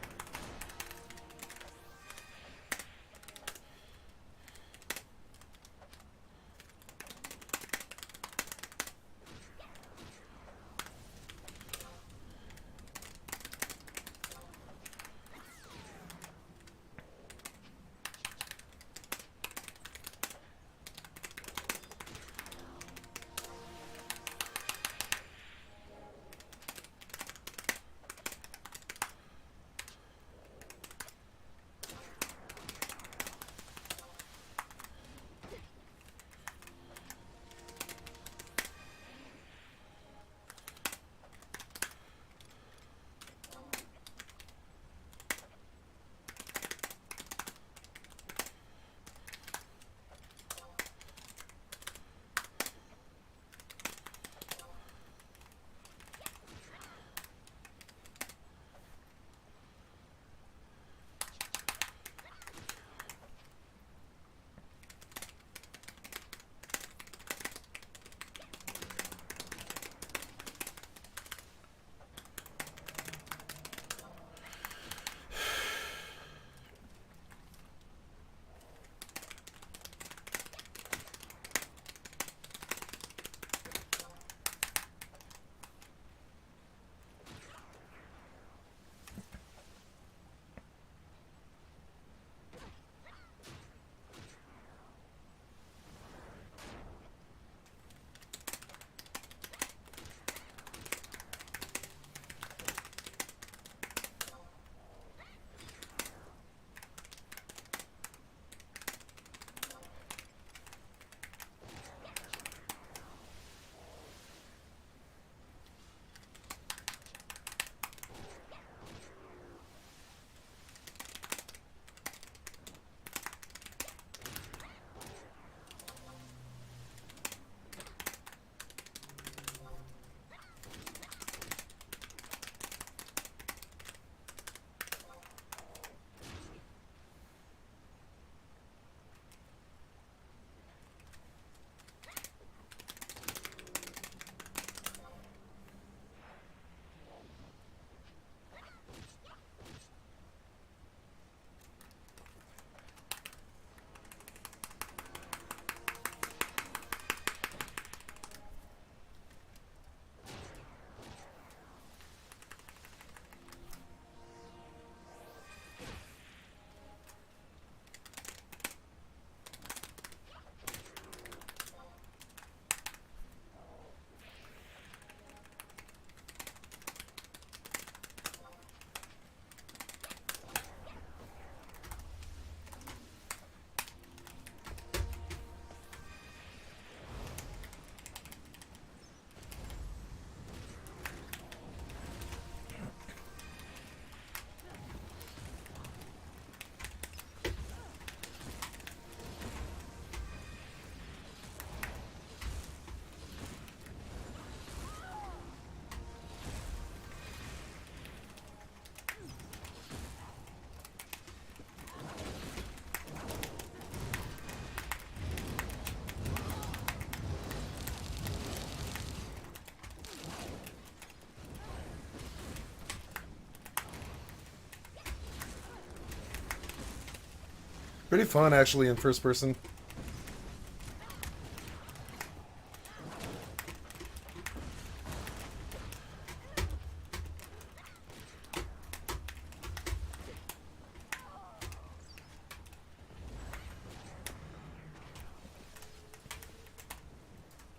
pretty fun, actually, in first person.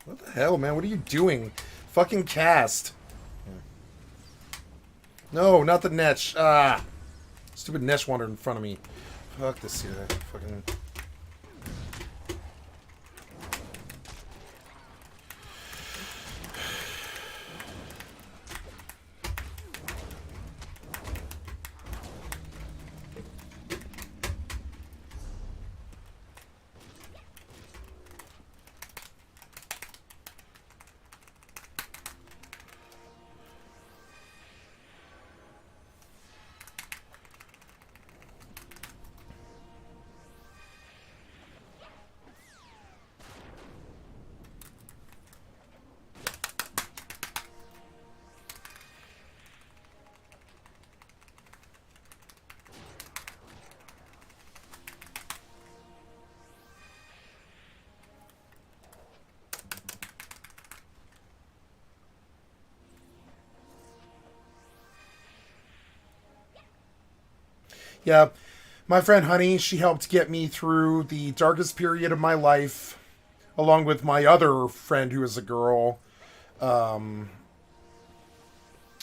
What the hell, man? What are you doing? Fucking cast. No, not the Netch. Ah. Stupid Netch wandered in front of me. Fuck this here. Fucking... Yeah, my friend Honey, she helped get me through the darkest period of my life, along with my other friend who is a girl,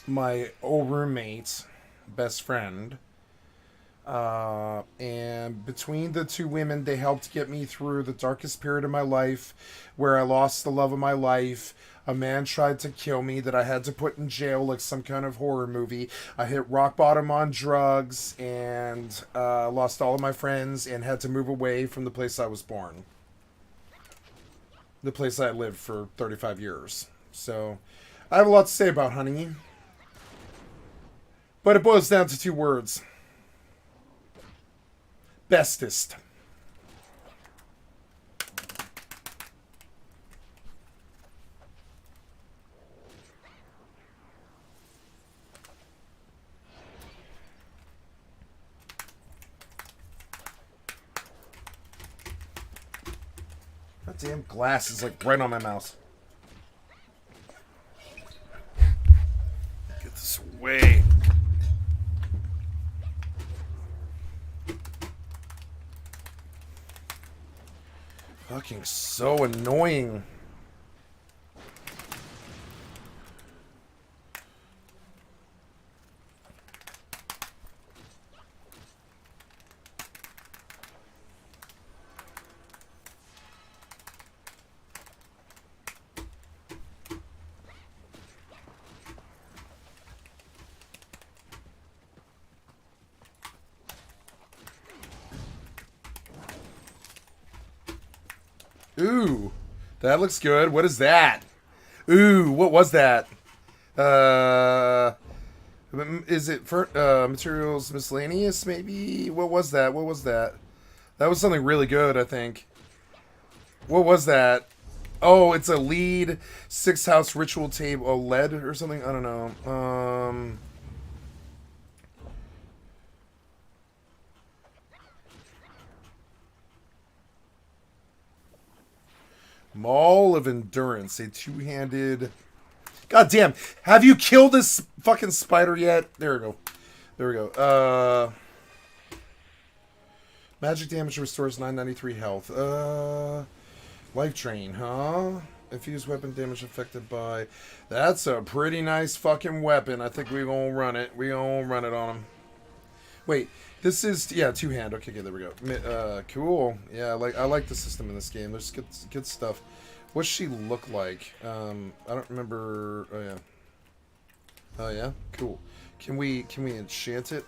my old roommate, best friend. And between the two women, they helped get me through the darkest period of my life, where I lost the love of my life. A man tried to kill me that I had to put in jail like some kind of horror movie. I hit rock bottom on drugs and lost all of my friends and had to move away from the place I was born. The place I lived for 35 years. So, I have a lot to say about Honey. But it boils down to two words. Bestest. That damn glass is like right on my mouse. Get this away. Fucking so annoying. Ooh, that looks good. What is that? Ooh, what was that? Is it for materials miscellaneous? Maybe. What was that? What was that? That was something really good, I think. What was that? Oh, it's a lead 6-house ritual table, a lead or something. I don't know. Maul of Endurance, a two-handed... God damn, have you killed this fucking spider yet? There we go. There we go. Magic damage restores 993 health. Life Drain, huh? Infused weapon damage affected by... That's a pretty nice fucking weapon. I think we're gonna run it. We're gonna run it on him. Wait, this is... Yeah, two-hand. Okay, there we go. Cool. Yeah, I like the system in this game. There's good stuff. What's she look like? I don't remember... Oh, yeah. Oh, yeah? Cool. Can we enchant it?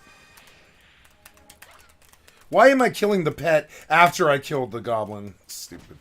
Why am I killing the pet after I killed the goblin? Stupid.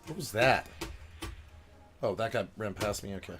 What was that? Oh, that guy ran past me. Okay.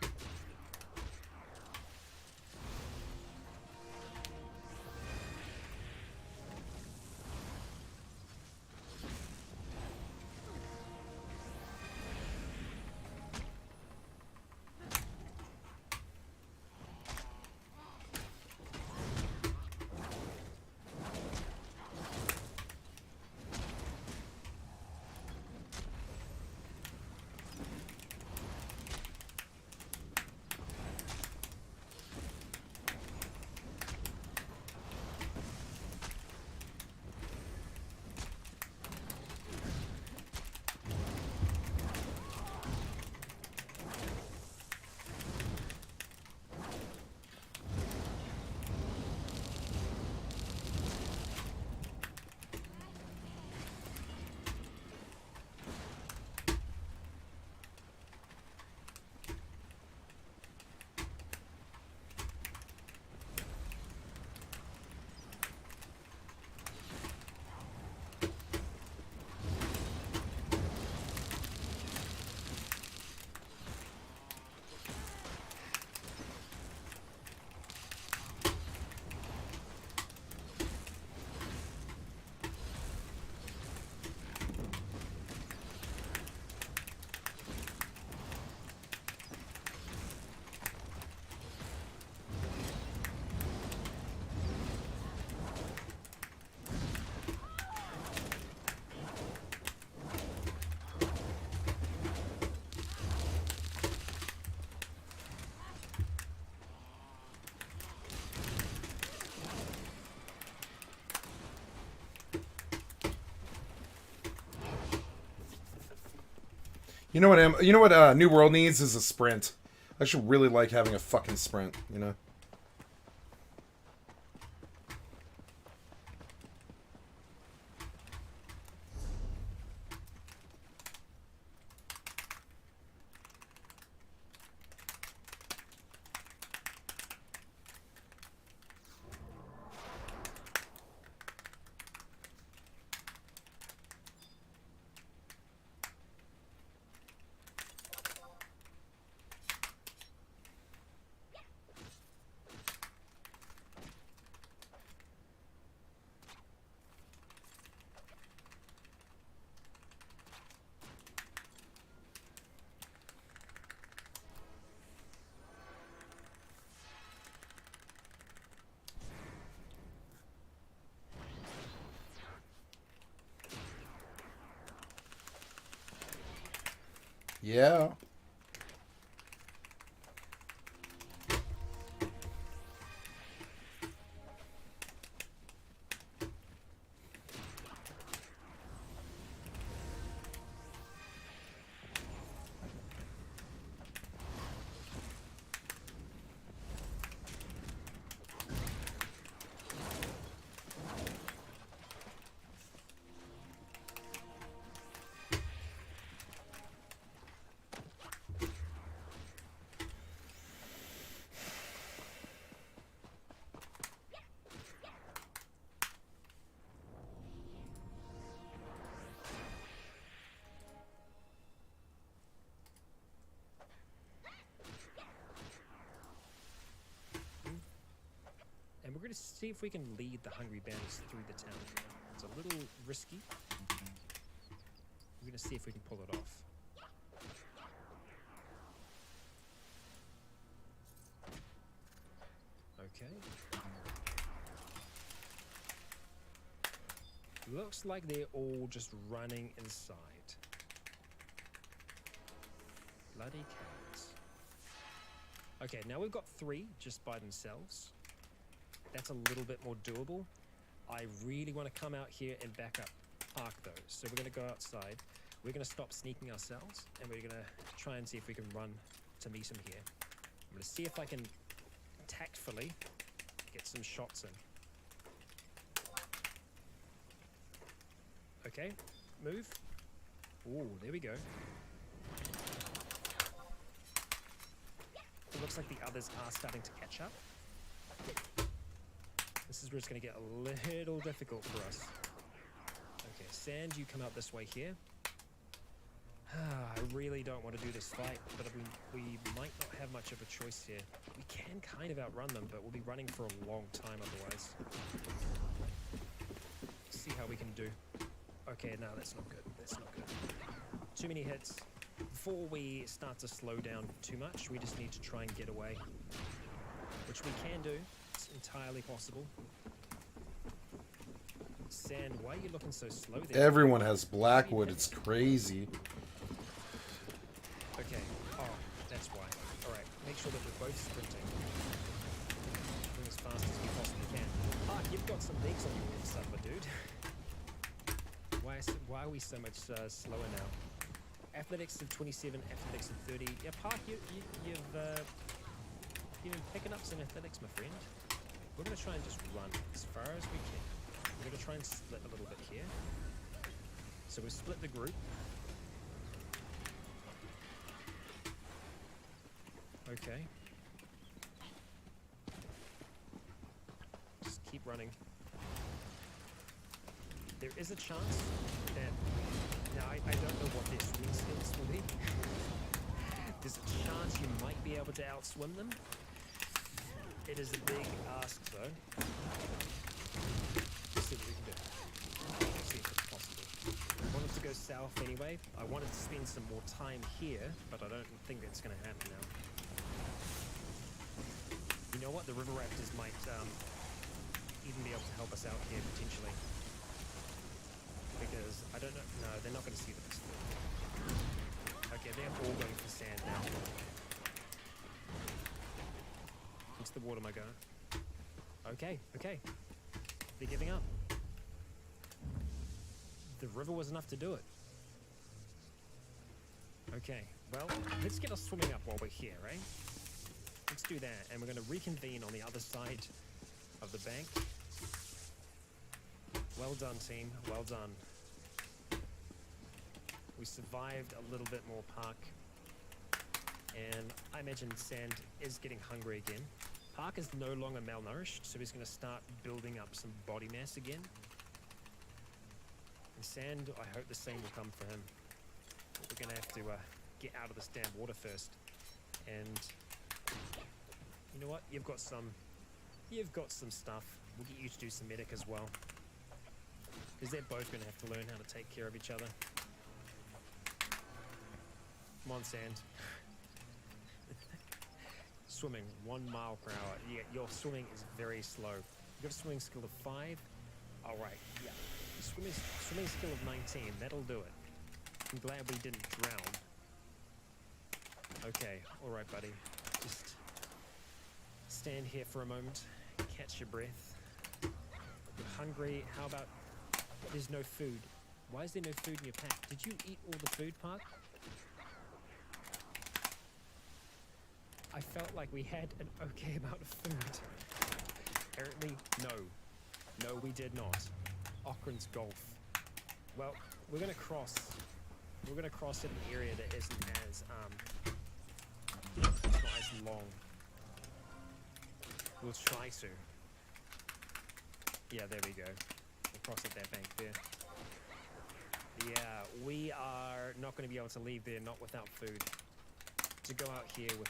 You know what? You know what? New World needs is a sprint. I should really like having a fucking sprint. You know. Yeah. And we're going to see if we can lead the hungry bandits through the town. It's a little risky. We're going to see if we can pull it off. Okay. Looks like they're all just running inside. Bloody cows. Okay, now we've got 3 just by themselves. That's a little bit more doable. I really want to come out here and back up park those. So we're going to go outside. We're going to stop sneaking ourselves, and we're going to try and see if we can run to meet him here. I'm going to see if I can tactfully get some shots in. Okay, move. Ooh, there we go. It looks like the others are starting to catch up. This is where it's going to get a little difficult for us. Okay, Sand, you come out this way here. I really don't want to do this fight, but we might not have much of a choice here. We can kind of outrun them, but we'll be running for a long time otherwise. See how we can do. Okay, no, that's not good. That's not good. Too many hits. Before we start to slow down too much, we just need to try and get away. Which we can do. It's entirely possible. Sand, why are you looking so slow there? Everyone has Blackwood. It's crazy. Okay. Oh, that's why. Alright, make sure that we're both sprinting. Going as fast as we possibly can. Ah, you've got some legs on your son, my dude. Why are we so much slower now? Athletics of 27, athletics of 30. Yeah, Park, you've been picking up some athletics, my friend. We're going to try and just run as far as we can. We're going to try and split a little bit here. So we split the group. Okay. Just keep running. There is a chance that... Now, I don't know what their swim skills will be. There's a chance you might be able to outswim them. It is a big ask, though. Let's see what we can do. Let's see if it's possible. I wanted to go south anyway. I wanted to spend some more time here, but I don't think it's going to happen now. You know what? The river raptors might even be able to help us out here, potentially. Because, I don't know, no, they're not going to see the pistol. Okay, they're all going for sand now. Into the water, my guy. Okay, okay. They're giving up. The river was enough to do it. Okay, well, let's get us swimming up while we're here, right? Let's do that, and we're going to reconvene on the other side of the bank. Well done, team. Well done. We survived a little bit more, Park. And I imagine Sand is getting hungry again. Park is no longer malnourished, so he's going to start building up some body mass again. And Sand, I hope the same will come for him. But we're going to have to get out of this damn water first. And you know what? You've got some stuff. We'll get you to do some medic as well. Because they're both going to have to learn how to take care of each other. Come on, Sand. Swimming, 1 mile per hour. Yeah, your swimming is very slow. You got a swimming skill of 5. All right, yeah. Swimming skill of 19. That'll do it. I'm glad we didn't drown. Okay, all right, buddy. Just stand here for a moment. Catch your breath. You're hungry. How about... There's no food. Why is there no food in your pack? Did you eat all the food, Park? I felt like we had an okay amount of food. Apparently, no. No, we did not. Ochran's Gulf. Well, we're gonna cross. We're gonna cross in an area that isn't as not as long. We'll try to. Yeah, there we go. We'll cross at that bank there. Yeah, we are not going to be able to leave there not without food. To go out here with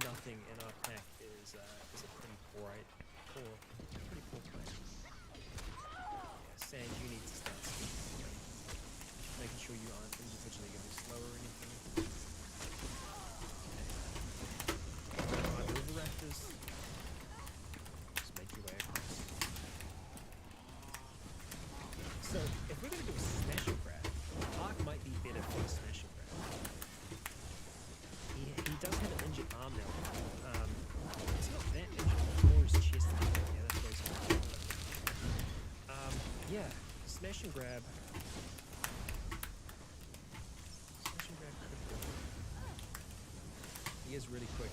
nothing in our pack is a pretty poor plan. Yeah, Sand, you need to start speeding. Making sure you aren't individually going slow or anything. Okay. The river raptors. Just make your way across. So, if we're going to do a smash and grab, Park might be better for a smash and grab. He does have an injured arm now. It's not that injured. More his chest. Yeah, that's what he's yeah, smash and grab. Smash and grab could work. He is really quick.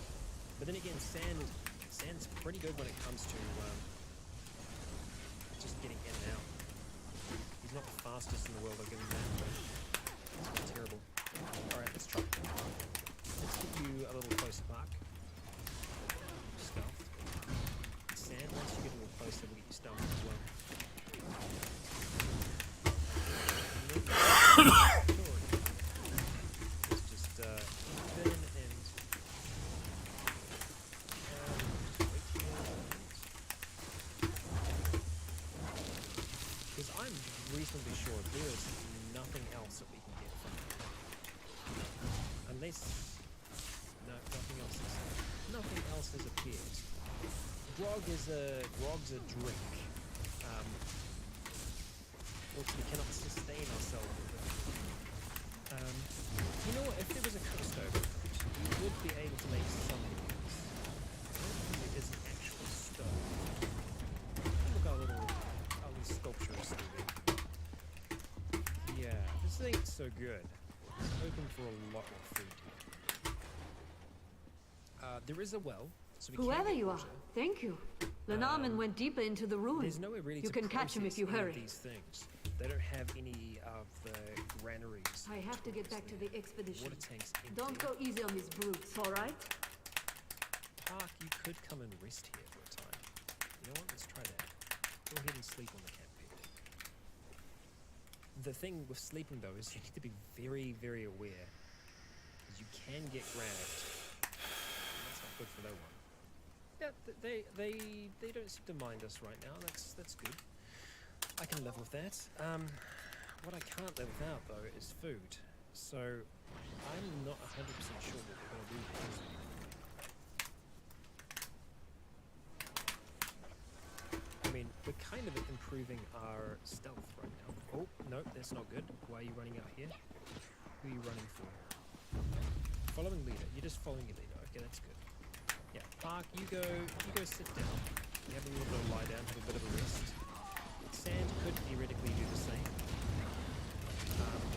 But then again, Sand's pretty good when it comes to just getting in and out. He's not the fastest in the world, I'll give him that, but it's not terrible. Alright, let's try. Let's get you a little closer, Park. Stealth. Sand, once you get a little closer, we'll get you stealth as well. unless... No, nothing else has appeared. Grog's a drink. Which we cannot sustain ourselves with. You know what, if there was a cook stove, we would be able to make some noise. I don't think it is an actual stove. Look at our little sculpture of stove. Yeah, this ain't so good. I'm hoping for a lot more food here. There is a well, so we Whoever can get you are, water. thank you. Lenarman went deeper into the ruin. There's nowhere really You to can catch him if process you any of hurry. these things. They don't have any of the granaries. I have to get back to the expedition. Water tanks empty. Don't go easy on these brutes, all right? Park, you could come and rest here for a time. You know what? Let's try that. Go ahead and sleep on the camp bed. The thing with sleeping though is you need to be very, very aware, because you can get grabbed. That's not good for no one. Yeah, they don't seem to mind us right now. That's good. I can live with that. What I can't live without though is food. So I'm not 100% sure what we're gonna do here. I mean, we're kind of improving our stealth right now. Oh, no, that's not good. Why are you running out here? Who are you running for? Following leader. You're just following your leader. Okay, that's good. Yeah, Park, you go sit down. You have a little bit of lie down, have a bit of a rest. Sand could theoretically do the same.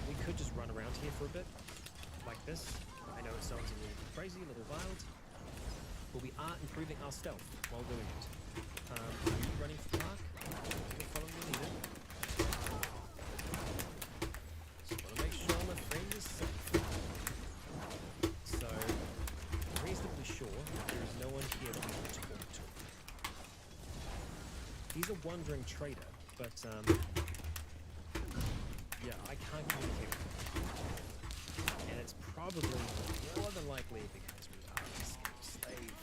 We could just run around here for a bit, like this. I know it sounds a little crazy, a little wild, but we are improving our stealth while doing it. Are you running for Park? You're following the leader. Just want to make sure my friend is safe. So, reasonably sure that there is no one here that we can talk to. He's a wandering trader, but yeah, I can't communicate with him. And it's probably more than likely because we are an escaped slave.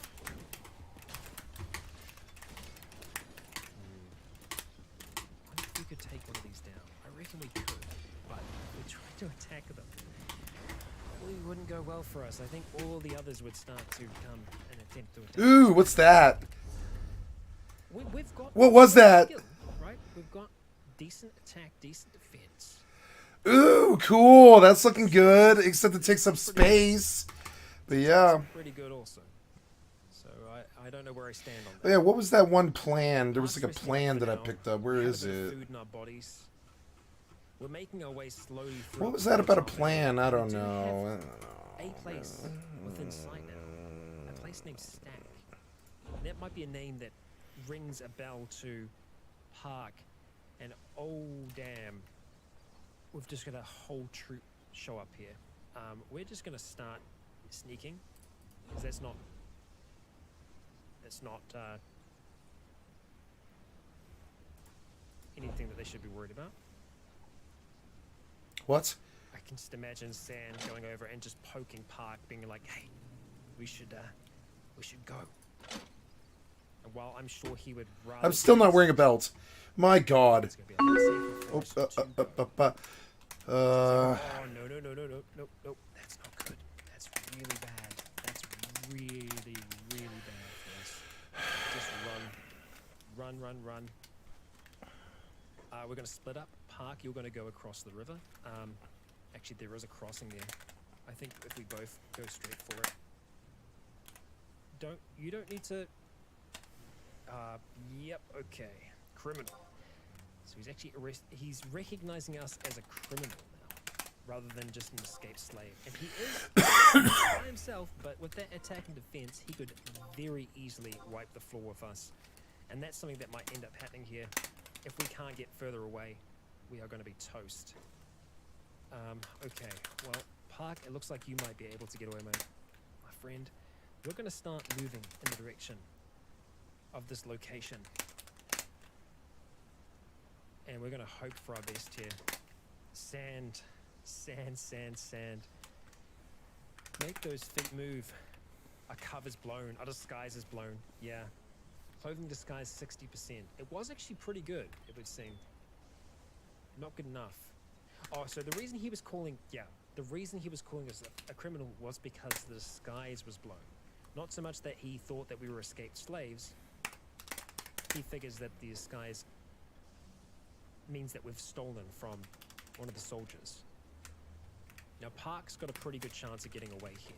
I wonder if we could take one of these down. I reckon we could, but if we tried to attack them, probably wouldn't go well for us. I think all the others would start to come and attempt to attack. Ooh, what's that? We've got What was that? skill, right? We've got decent attack, decent defense. Ooh, cool. That's looking good, except it takes up space. But yeah. Pretty good also. So I don't know where I stand on that. Yeah, what was that one plan? There was like a plan that I picked up. Where is it? Food in our bodies. We're making our way slowly through. What was that about a plan? I don't know. A place within sight now. A place named Stack. That might be a name that rings a bell to Park. And oh damn, we've just got a whole troop show up here. We're just gonna start sneaking, because that's not anything that they should be worried about. What? I can just imagine Sand going over and just poking Park, being like, "Hey, we should go." And while I'm sure he would rather... I'm still not wearing a belt. My God. Oh, no. That's not good. That's really bad. That's really, really bad for us. Just run. Run. We're going to split up. Park, you're going to go across the river. Actually, there is a crossing there. I think if we both go straight for it. You don't need to... Yep, okay. Criminal. So he's actually he's recognizing us as a criminal now, rather than just an escaped slave. And he is by himself, but with that attack and defense, he could very easily wipe the floor with us. And that's something that might end up happening here. If we can't get further away, we are going to be toast. Okay, well, Park, it looks like you might be able to get away, mate. My friend, we're going to start moving in the direction of this location. And we're going to hope for our best here. Sand. Make those feet move. Our cover's blown. Our disguise is blown. Yeah. Clothing disguise 60%. It was actually pretty good, it would seem. Not good enough. Oh, so the reason he was calling, the reason he was calling us a criminal was because the disguise was blown. Not so much that he thought that we were escaped slaves. He figures that the disguise means that we've stolen from one of the soldiers. Now, Park's got a pretty good chance of getting away here,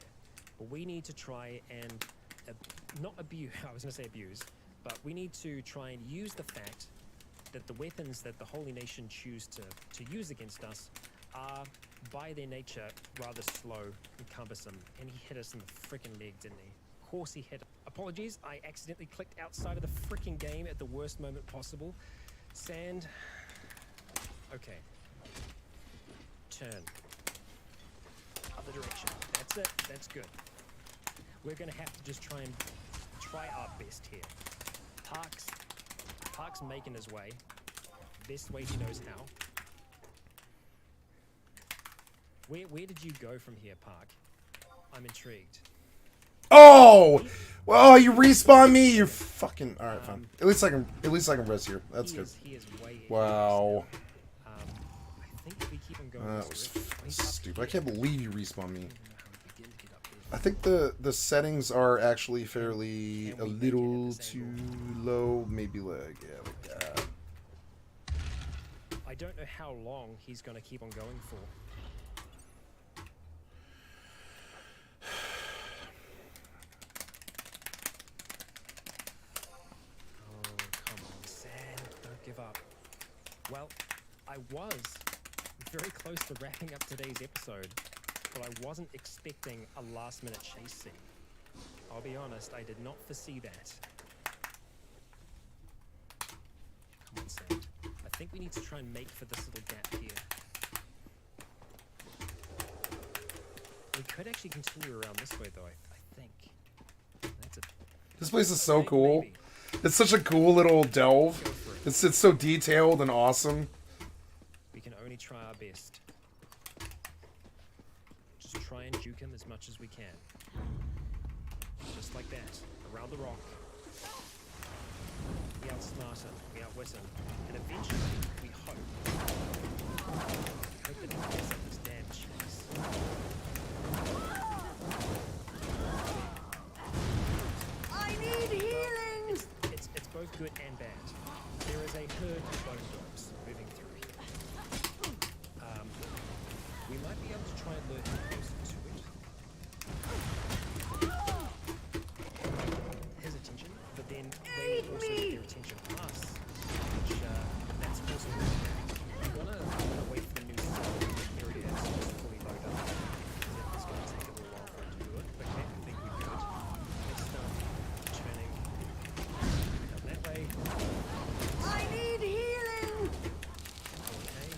but we need to try and not abuse, I was going to say abuse, but we need to try and use the fact that the weapons that the Holy Nation choose to use against us are, by their nature, rather slow and cumbersome. And he hit us in the frickin' leg, didn't he? Of course he hit. Apologies, I accidentally clicked outside of the frickin' game at the worst moment possible. Sand. Okay. Turn. Other direction. That's it. That's good. We're gonna have to just try our best here. Park's making his way. Best way he knows how. Where did you go from here, Park? I'm intrigued. Oh! Well, you respawn me. You fucking. All right, fine. At least I can rest here. That's good. He is way Wow. I think we keep on going. That was stupid. I can't believe you respawned me. I think the settings are actually fairly a little too low. Maybe like that. I don't know how long he's gonna keep on going for. Give up. Well, I was very close to wrapping up today's episode, but I wasn't expecting a last-minute chase scene. I'll be honest, I did not foresee that. Come on, Sand. I think we need to try and make for this little gap here. We could actually continue around this way, though, I think. That's a... This place is so cool. Maybe. It's such a cool little delve. It's so detailed and awesome. We can only try our best. Just try and juke him as much as we can. Just like that. Around the rock. We outsmart him. We outwit him. And eventually, we hope that he gets up this damn chase. I need healing! It's both good and bad. There is a herd of bone dogs moving through here. We might be able to try and lure him closer to it. His attention, but then they will also get their attention from us, which that's also good. I'm gonna wait for the new system. Here it is, just fully load up. It's gonna take a little while for it to do it. Okay, I think we're good. Let's start turning up that way. I need healing! Okay.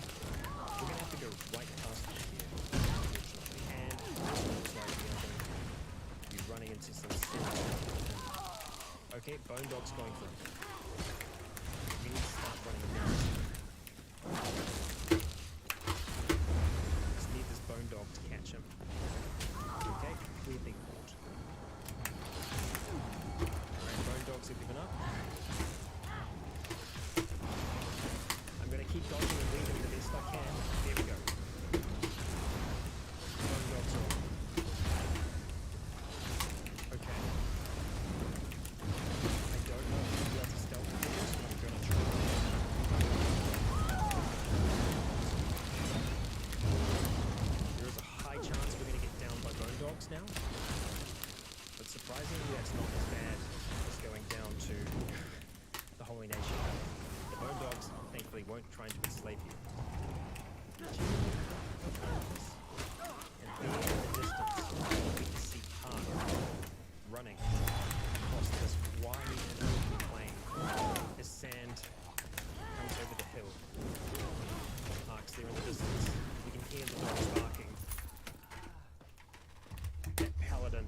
We're gonna have to go right past it here, unfortunately. And it looks like we are going to be running into some Okay, Bone Dog's going for him. We need to start running around. Just need this Bone Dog to catch him. Okay, completely caught. Alright, Bone Dogs have given up. I'm gonna keep dodging and leading the best I can. There we go. Bone Dogs on. Okay. I don't know if I'll be able to stealth with this, but I'm gonna try. There is a high chance we're gonna get down by Bone Dogs now. But surprisingly, that's not as bad as going down to the Holy Nation. The Bone Dogs, thankfully, won't try to enslave you. And there in the distance, we can see Park running across this wide and open plain as sand comes over the hill. Park's there in the distance. We can hear the dogs barking. That paladin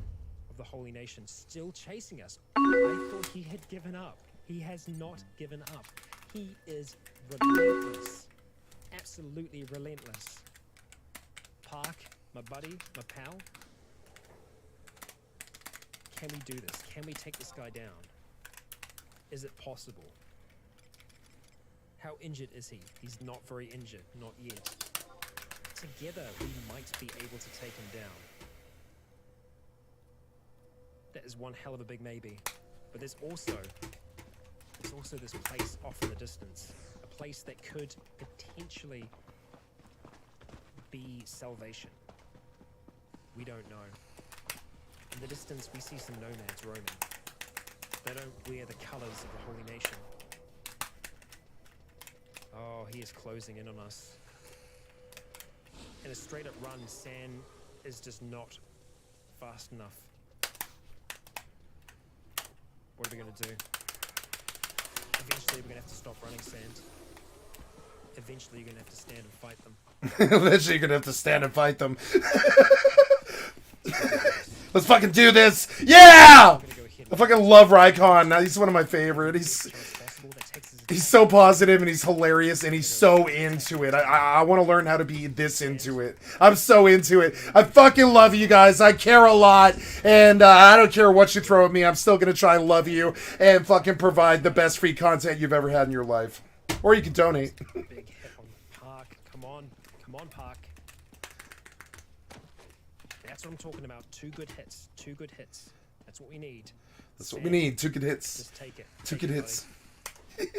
of the Holy Nation still chasing us. I thought he had given up. He has not given up. He is relentless. Absolutely relentless. Park, my buddy, my pal. Can we do this? Can we take this guy down? Is it possible? How injured is he? He's not very injured, not yet. together we might be able to take him down. That is one hell of a big maybe. But there's also this place off in the distance. A place that could potentially be salvation. We don't know. In the distance, we see some nomads roaming. They don't wear the colors of the Holy Nation. Oh, he is closing in on us. In a straight up run, San is just not fast enough. What are we gonna do? Eventually, we're gonna have to stop running, Sand. Eventually, you're gonna have to stand and fight them. Eventually, you're gonna have to stand and fight them. Let's fucking do this! Yeah! I fucking love Raikon. He's one of my favorite. He's so positive and he's hilarious and he's so into it. I want to learn how to be this into it. I'm so into it. I fucking love you guys. I care a lot. And I don't care what you throw at me. I'm still going to try and love you and fucking provide the best free content you've ever had in your life. Or you can donate. Big hit on Park. Come on. Come on, Park. That's what I'm talking about. 2 good hits. 2 good hits. That's what we need. That's what we need. 2 good hits. Just take it. 2 good hits. Okay.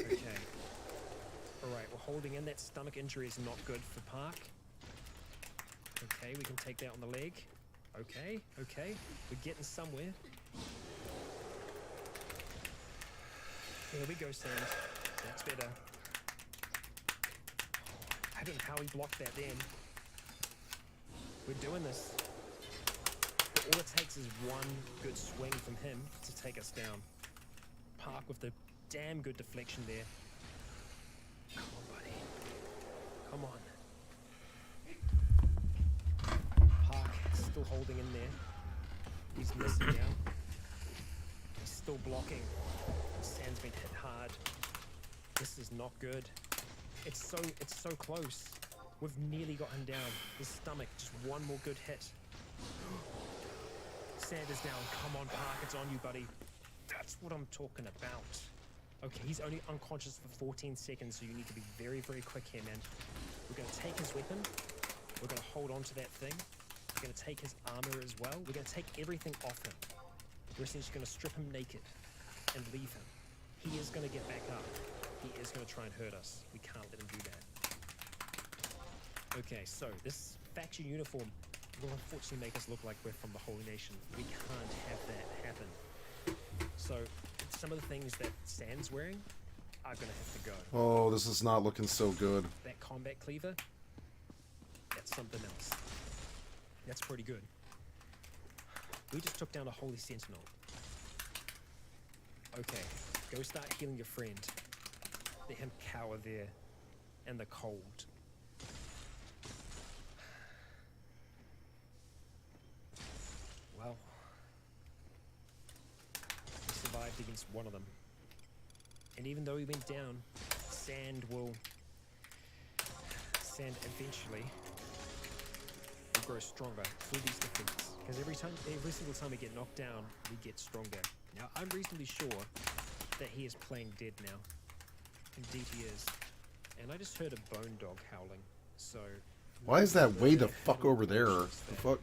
Alright, we're holding in. That stomach injury is not good for Park. Okay, we can take that on the leg. Okay, okay. We're getting somewhere. Here we go, Sand. That's better. I don't know how he blocked that then. We're doing this. But all it takes is one good swing from him to take us down. Park with the damn good deflection there. Come on, buddy. Come on. Park still holding in there. He's missing now. He's still blocking. Sand's been hit hard. This is not good. It's so close. We've nearly got him down. His stomach, just one more good hit. Sand is down. Come on, Park. It's on you, buddy. That's what I'm talking about. Okay, he's only unconscious for 14 seconds, so you need to be very, very quick here, man. We're going to take his weapon. We're going to hold on to that thing. We're going to take his armor as well. We're going to take everything off him. We're essentially going to strip him naked and leave him. He is going to get back up. He is going to try and hurt us. We can't let him do that. Okay, so this faction uniform will unfortunately make us look like we're from the Holy Nation. We can't have that happen. So some of the things that Sand's wearing are going to have to go. Oh, this is not looking so good. That combat cleaver, that's something else. That's pretty good. We just took down a Holy Sentinel. Okay, go start healing your friend. Let him cower there in the cold. Well, we survived against one of them. And even though he went down, Sand eventually will grow stronger through these defeats. Because every single time we get knocked down, we get stronger. Now, I'm reasonably sure that he is playing dead now. Indeed he is. And I just heard a bone dog howling, so... Why is that way the fuck over there? The fuck?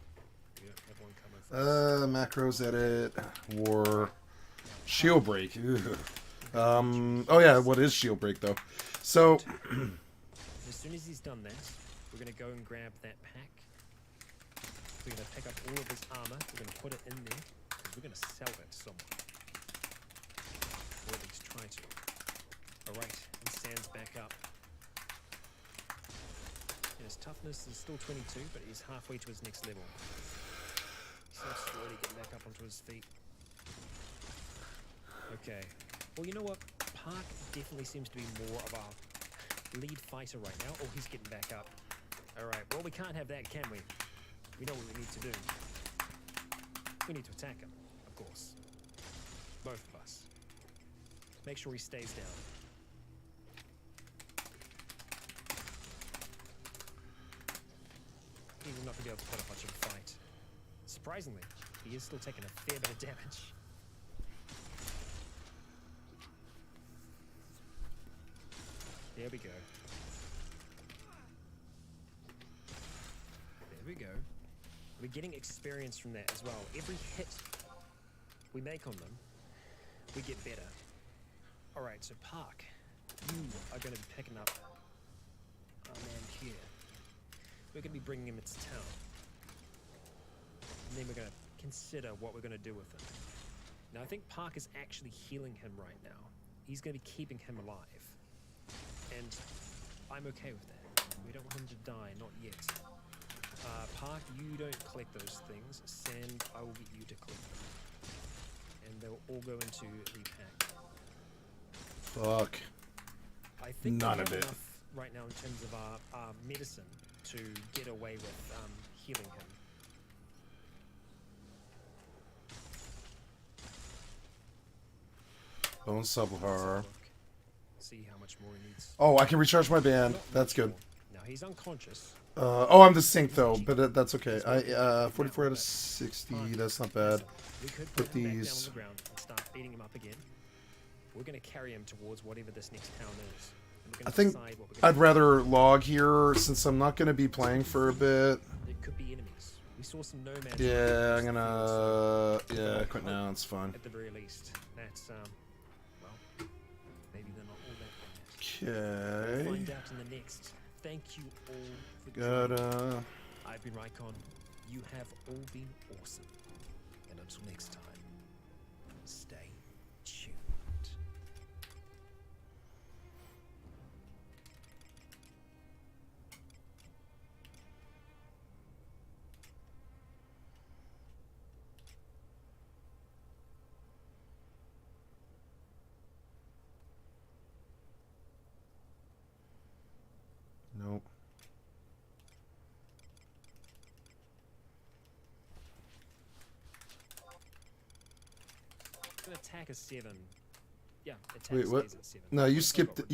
Macros edit. War. Shield break. Ugh. Oh yeah, what is shield break though? So... as soon as he's done that, we're going to go and grab that pack. We're going to pick up all of his armor. We're going to put it in there. And we're going to sell it to someone. Or at least try to. Alright, and Sand's back up. And his toughness is still 22, but he's halfway to his next level. So slowly getting back up onto his feet. Okay. Well, you know what? Park definitely seems to be more of our lead fighter right now. Oh, he's getting back up. Alright, well, we can't have that, can we? We know what we need to do. We need to attack him, of course. Both of us. Make sure he stays down. He's not going to be able to put up much of a fight. Surprisingly, he is still taking a fair bit of damage. There we go. we go. We're getting experience from that as well. Every hit we make on them, we get better. Alright, so Park, you are going to be picking up our man here. We're going to be bringing him into town. And then we're going to consider what we're going to do with him. Now, I think Park is actually healing him right now. He's going to be keeping him alive. And I'm okay with that. We don't want him to die, not yet. Park, you don't collect those things. Sand, I will get you to collect them. And they'll all go into the pack. Fuck. I think None we of have it. enough right now in terms of our medicine to get away with healing him. Bone Subhar. See how much more he needs. Oh, I can recharge my band. That's good. Now he's unconscious. Oh, I'm the sync though, but that's okay. 44 out of 60. That's not bad. We could Put put him back down on these. the ground and start beating him up again. We're going to carry him towards whatever this next town is. And we're I gonna think decide what we're gonna I'd rather log here since I'm not going to be playing for a bit. There could be enemies. We saw some nomads. Yeah, I'm gonna. Yeah, quit now. It's fine. At the very least, that's well, maybe they're not all that bad. Okay. We'll find out in the next. Thank you all for joining. I've been Rycon. You have all been awesome. And until next time, stay tuned. Nope. Attack is 7. Yeah, attack Wait, what? stays at 7. No, you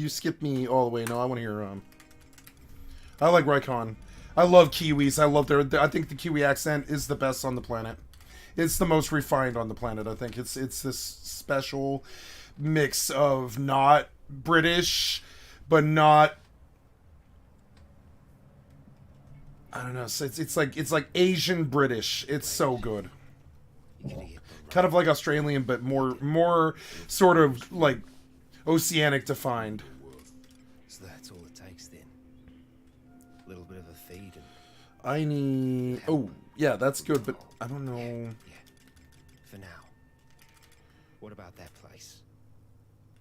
skipped me all the way. No, I want to hear I like Rycon. I love Kiwis. I love their I think the Kiwi accent is the best on the planet. It's the most refined on the planet. I think it's this special mix of not British but not, I don't know, so it's like Asian British. It's so good. Kind of like Australian, but more sort of like oceanic defined. So that's all it takes then. A little bit of a feed and I need. Oh, yeah, that's good, but I don't know. yeah. For now. What about that place?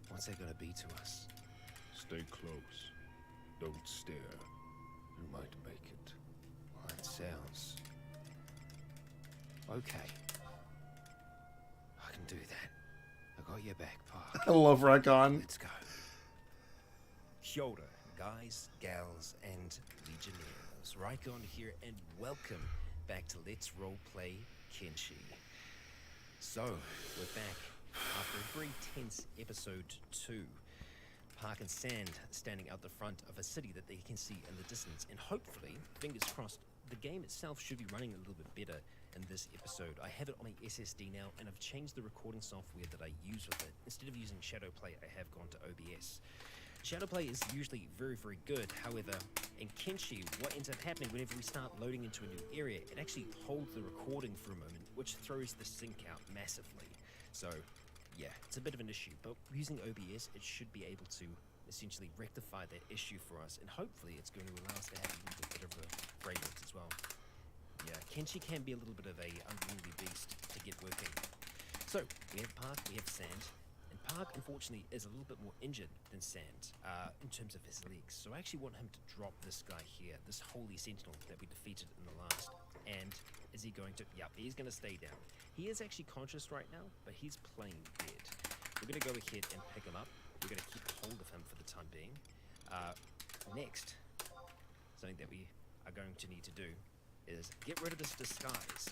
What's that gonna be to us? Stay close. Don't stare. You might make it. Well, that sounds okay. I can do that. I got your back, Park. I love Rycon. Let's go. Shoulder, guys, gals, and legionnaires. Rycon here, and welcome back to Let's Roleplay Kenshi. So, we're back after a very tense episode 2. Park and Sand standing out the front of a city that they can see in the distance, and hopefully, fingers crossed, the game itself should be running a little bit better in this episode. I have it on my SSD now, and I've changed the recording software that I use with it. Instead of using Shadowplay, I have gone to OBS. Shadowplay is usually very, very good. However, in Kenshi, what ends up happening whenever we start loading into a new area, it actually holds the recording for a moment, which throws the sync out massively. So, yeah, it's a bit of an issue, but using OBS, it should be able to essentially rectify that issue for us, and hopefully it's going to allow us to have a little bit better of a fragrance as well. Yeah, Kenshi can be a little bit of a unruly beast to get working. So, we have Park, we have Sand, and Park, unfortunately, is a little bit more injured than Sand in terms of his legs. So I actually want him to drop this guy here, this Holy Sentinel that we defeated in the last. And is he going to? Yep, he's going to stay down. He is actually conscious right now, but he's playing dead. We're going to go ahead and pick him up. We're going to keep hold of him for the time being. Next, something that we are going to need to do is get rid of this disguise.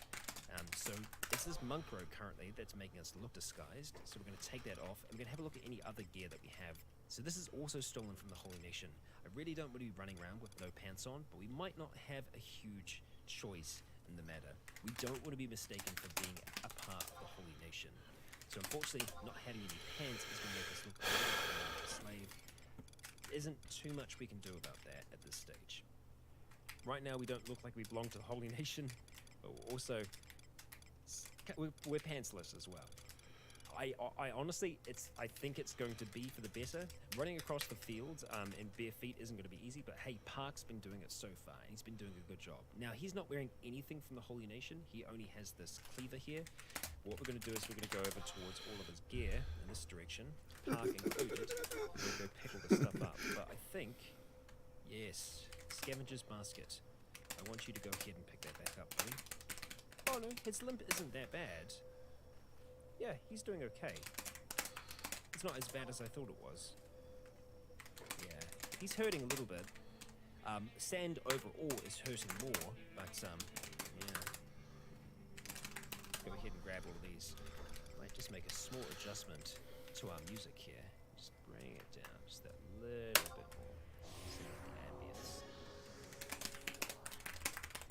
So it's this monk robe currently that's making us look disguised. So we're going to take that off, and we're going to have a look at any other gear that we have. So this is also stolen from the Holy Nation. I really don't want to be running around with no pants on, but we might not have a huge choice in the matter. We don't want to be mistaken for being a part of the Holy Nation. So unfortunately, not having any pants is going to make us look a little bit like a slave. Isn't too much we can do about that at this stage. Right now, we don't look like we belong to the Holy Nation, but also, we're pantsless as well. I honestly, I think it's going to be for the better. Running across the fields in bare feet isn't going to be easy, but hey, Park's been doing it so far, and he's been doing a good job. Now, he's not wearing anything from the Holy Nation. He only has this cleaver here. What we're going to do is we're going to go over towards all of his gear in this direction, Park included. We'll go pickle this stuff up. But I think, yes, scavenger's basket. I want you to go ahead and pick that back up, buddy. Oh no, his limp isn't that bad. Yeah, he's doing okay. It's not as bad as I thought it was. Yeah, he's hurting a little bit. Sand overall is hurting more, but yeah. Go ahead and grab all of these. Might just make a small adjustment to our music here. Just bring it down just that little bit more. Some ambience.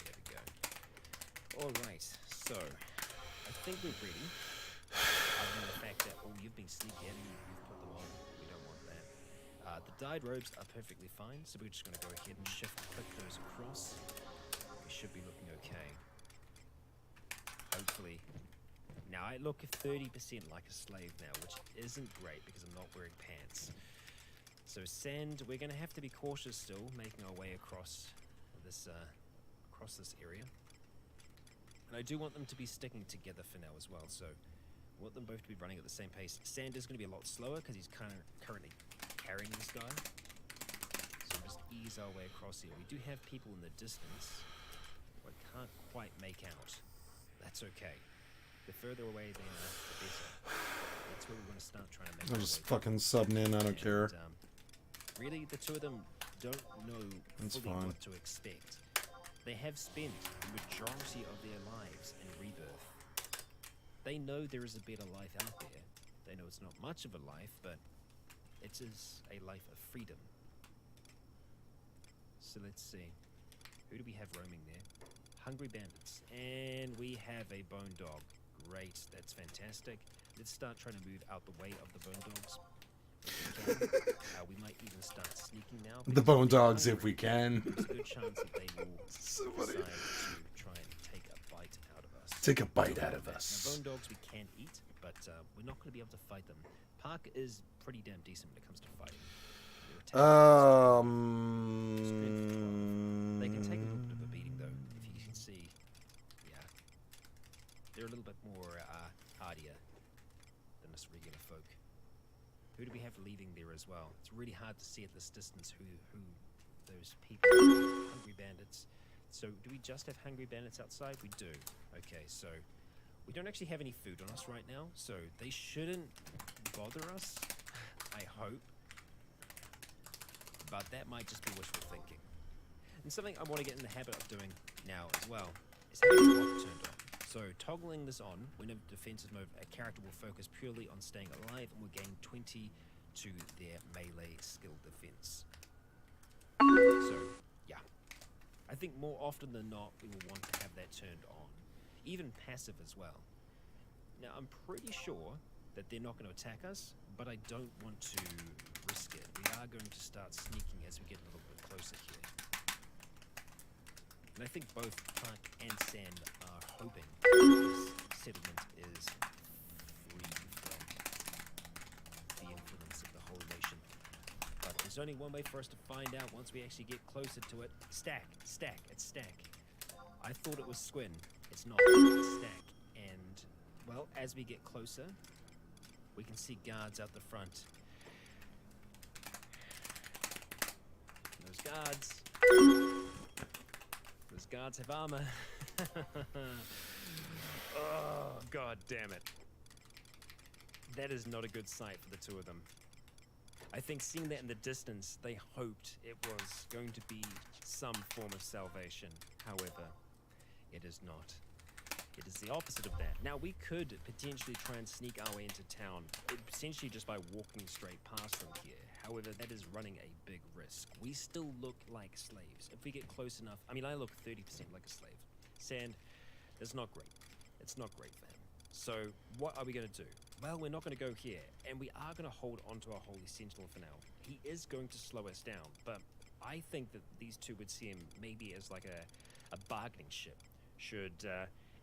There we go. All right, so I think we're ready. Other than the fact that, oh, you've been sneaky and you've put them on. We don't want that. The dyed robes are perfectly fine, so we're just going to go ahead and click those across. We should be looking okay. Hopefully. Now, I look 30% like a slave now, which isn't great because I'm not wearing pants. So, sand, we're going to have to be cautious still, making our way across this area. And I do want them to be sticking together for now as well, so I want them both to be running at the same pace. Sand is going to be a lot slower because he's currently carrying this guy. So we'll just ease our way across here. We do have people in the distance who I can't quite make out. That's okay. The further away they are, the better. That's where we're going to start trying to make I'm just fucking subbing in, I don't care. Really, the two of them don't know That's fully fine. what to expect. They have spent the majority of their lives in rebirth. They know there is a better life out there. They know it's not much of a life, but it is a life of freedom. So let's see. Who do we have roaming there? Hungry bandits. And we have a bone dog. Great, that's fantastic. Let's start trying to move out the way of the bone dogs. If we can. We might even start sneaking now. The bone dogs, if we can. There's a good chance that they will decide to try and take a bite out of us. Take a bite out of us. Now, bone dogs we can eat, but we're not going to be able to fight them. Park is pretty damn decent when it comes to fighting. They can take a little bit of a beating, though, if you can see. Yeah. They're a little bit more hardier than us regular folk. Who do we have leaving there as well? It's really hard to see at this distance who those people are. Hungry bandits. So do we just have hungry bandits outside? We do. Okay, so we don't actually have any food on us right now, so they shouldn't bother us, I hope. But that might just be wishful thinking. And something I want to get in the habit of doing now as well is having the block turned on. So toggling this on when in defensive mode, a character will focus purely on staying alive and will gain 20 to their melee skill defense. So, yeah. I think more often than not, we will want to have that turned on. Even passive as well. Now, I'm pretty sure that they're not going to attack us, but I don't want to risk it. We are going to start sneaking as we get a little bit closer here. And I think both Park and Sand are hoping this settlement is free from the influence of the whole nation. But there's only one way for us to find out once we actually get closer to it. Stack, stack, it's stack. I thought it was Squin. It's not, it's stack. And, well, as we get closer, we can see guards out the front. Those guards have armor. Oh, god damn it. That is not a good sight for the two of them. I think seeing that in the distance, they hoped it was going to be some form of salvation. However, it is not. It is the opposite of that. Now, we could potentially try and sneak our way into town, essentially just by walking straight past them here. However, that is running a big risk. We still look like slaves. If we get close enough, I mean, I look 30% like a slave. Sand, that's not great. It's not great, fam. So, what are we going to do? Well, we're not going to go here, and we are going to hold onto our Holy Sentinel for now. He is going to slow us down, but I think that these two would see him maybe as like a bargaining chip. Should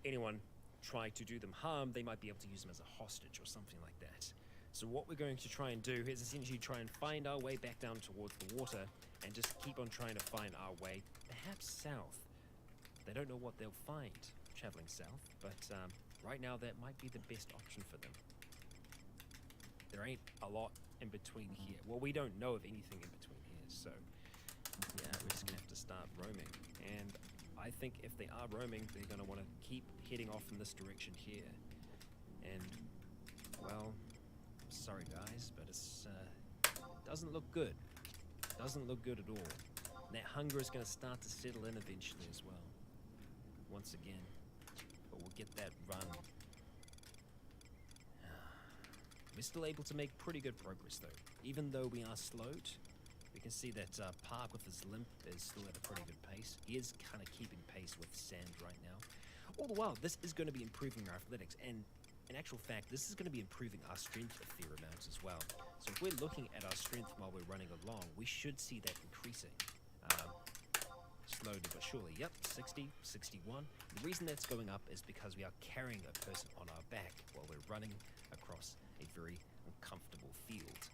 anyone try to do them harm, they might be able to use them as a hostage or something like that. So what we're going to try and do is essentially try and find our way back down towards the water and just keep on trying to find our way, perhaps south. They don't know what they'll find traveling south, but right now that might be the best option for them. There ain't a lot in between here. Well, we don't know of anything in between here, so yeah, we're just gonna have to start roaming. And I think if they are roaming, they're gonna want to keep heading off in this direction here. And well, sorry guys, but it's doesn't look good. Doesn't look good at all. And that hunger is gonna start to settle in eventually as well. Once again, but we'll get that run. We're still able to make pretty good progress though. Even though we are slowed, we can see that Park with his limp is still at a pretty good pace. He is kind of keeping pace with Sand right now. All the while, this is going to be improving our athletics, and in actual fact, this is going to be improving our strength a fair amount as well. So if we're looking at our strength while we're running along, we should see that increasing. Slowly but surely. Yep, 60, 61. The reason that's going up is because we are carrying a person on our back while we're running across a very uncomfortable field.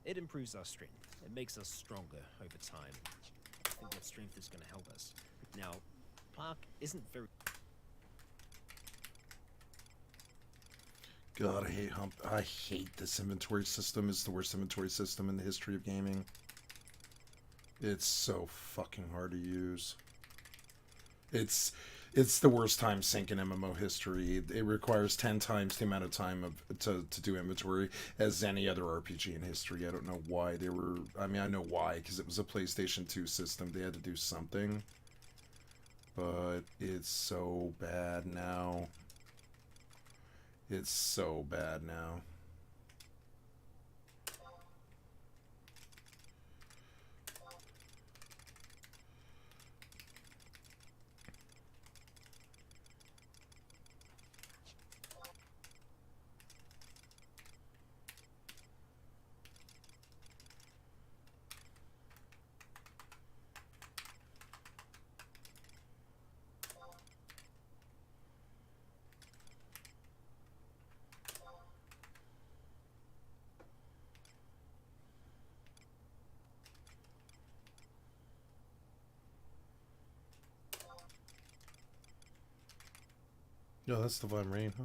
It improves our strength. It makes us stronger over time. I think that strength is going to help us. Now, Park isn't very... God, I hate this inventory system. It's the worst inventory system in the history of gaming. It's so fucking hard to use. It's the worst time sink in MMO history. It requires 10 times the amount of time to do inventory as any other RPG in history. I don't know why they were... I mean, I know why, because it was a PlayStation 2 system. They had to do something. But it's so bad now. It's so bad now. No, that's Divine Rain, huh?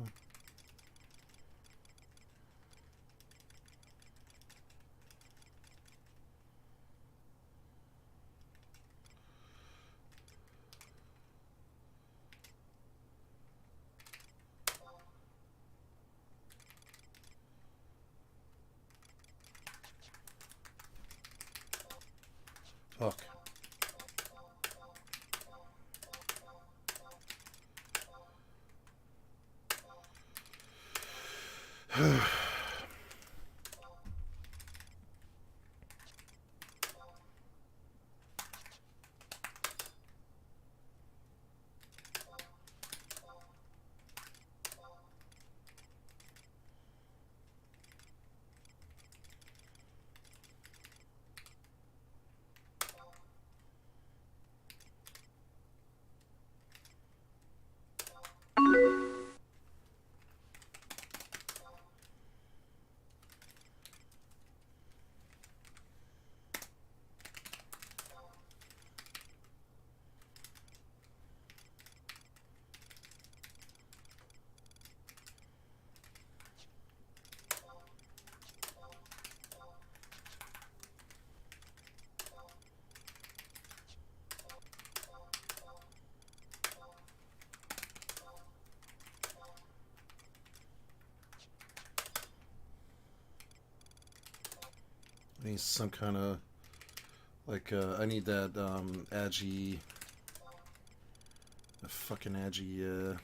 Fuck. I need some kind of, like, I need that, Agi, the fucking Agi,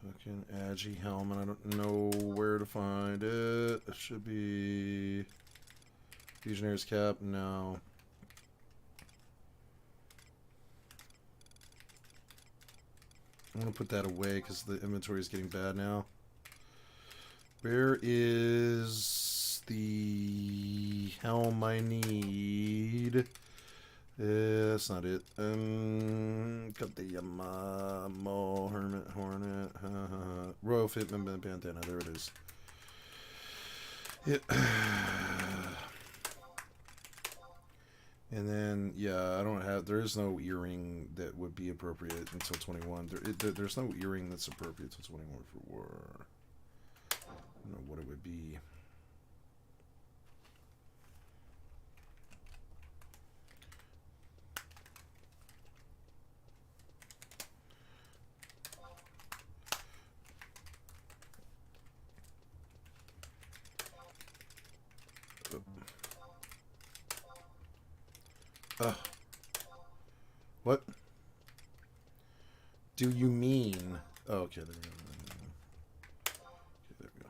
fucking Agi helmet. I don't know where to find it. It should be Legionnaires cap. No. I'm gonna put that away because the inventory is getting bad now. Where is the helm I need. That's not it. Got the Yamamoto Hermit Hornet. Royal Fitment Bandana. There it is. Yeah. And then, yeah, I don't have. There is no earring that would be appropriate until 21. There's no earring that's appropriate until 21 for war. I don't know what it would be. What do you mean? Oh, okay, there we go. Okay, there we go.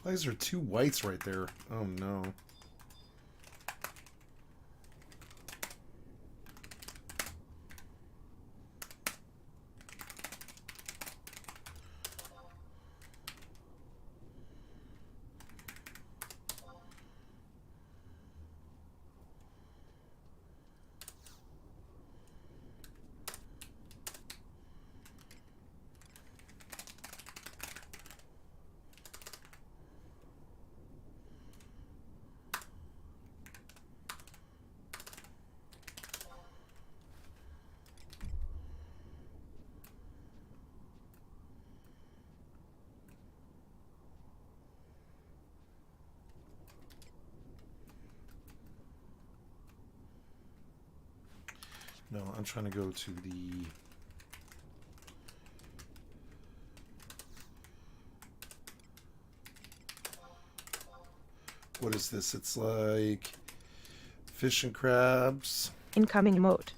Why is there two whites right there? Oh no. No, I'm trying to go to the... What is this? It's like fish and crabs. Incoming mode.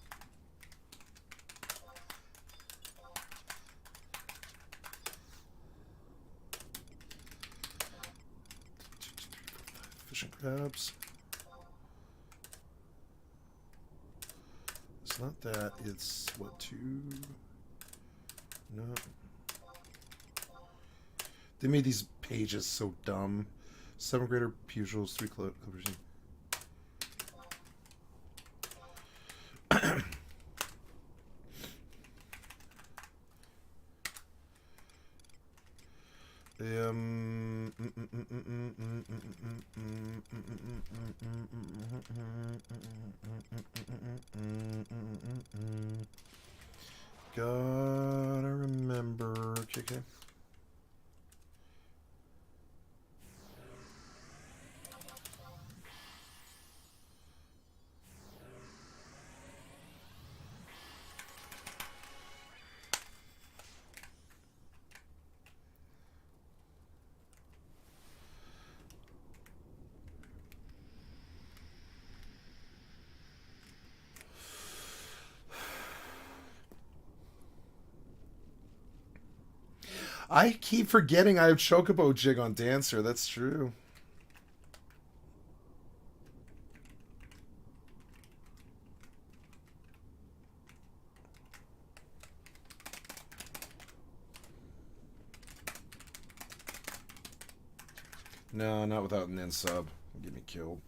Fish and crabs. It's not that. It's what, 2? No. They made these pages so dumb. 7 greater pugils, 3 clippers. Gotta remember. Okay. I keep forgetting I have Chocobo Jig on Dancer. That's true. No, not without an end sub. Get me killed.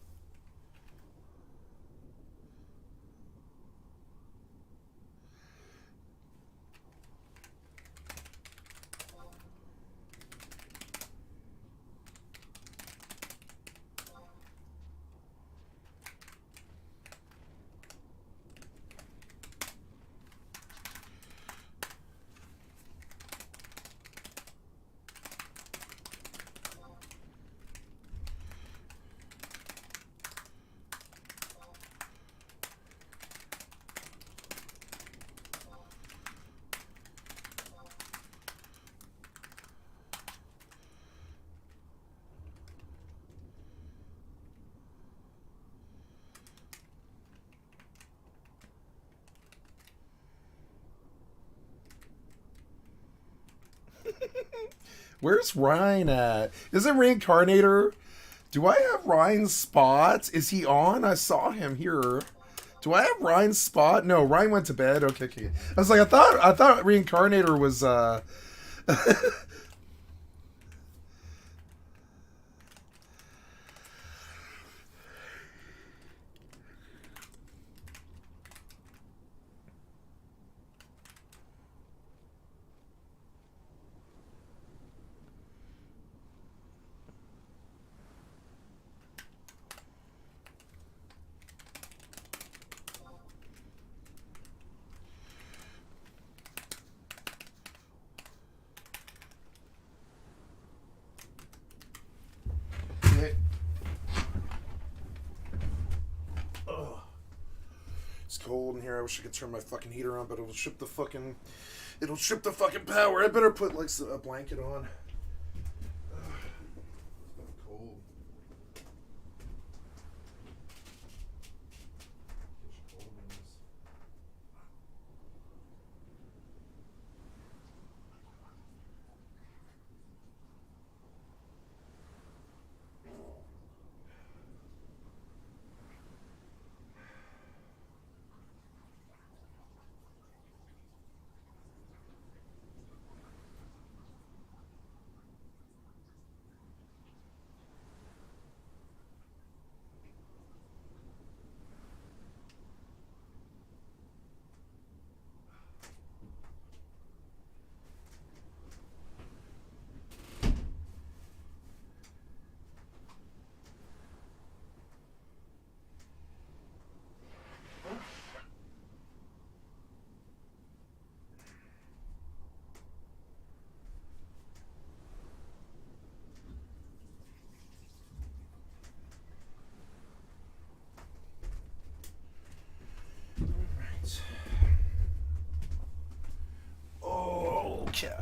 Where's Ryan at? Is it Reincarnator? Do I have Ryan's spot? Is he on? I saw him here. Do I have Ryan's spot? No, Ryan went to bed. Okay. I was like, I thought Reincarnator was It's cold in here. I wish I could turn my fucking heater on, but it'll strip the fucking power. I better put like a blanket on. It's cold. Okay.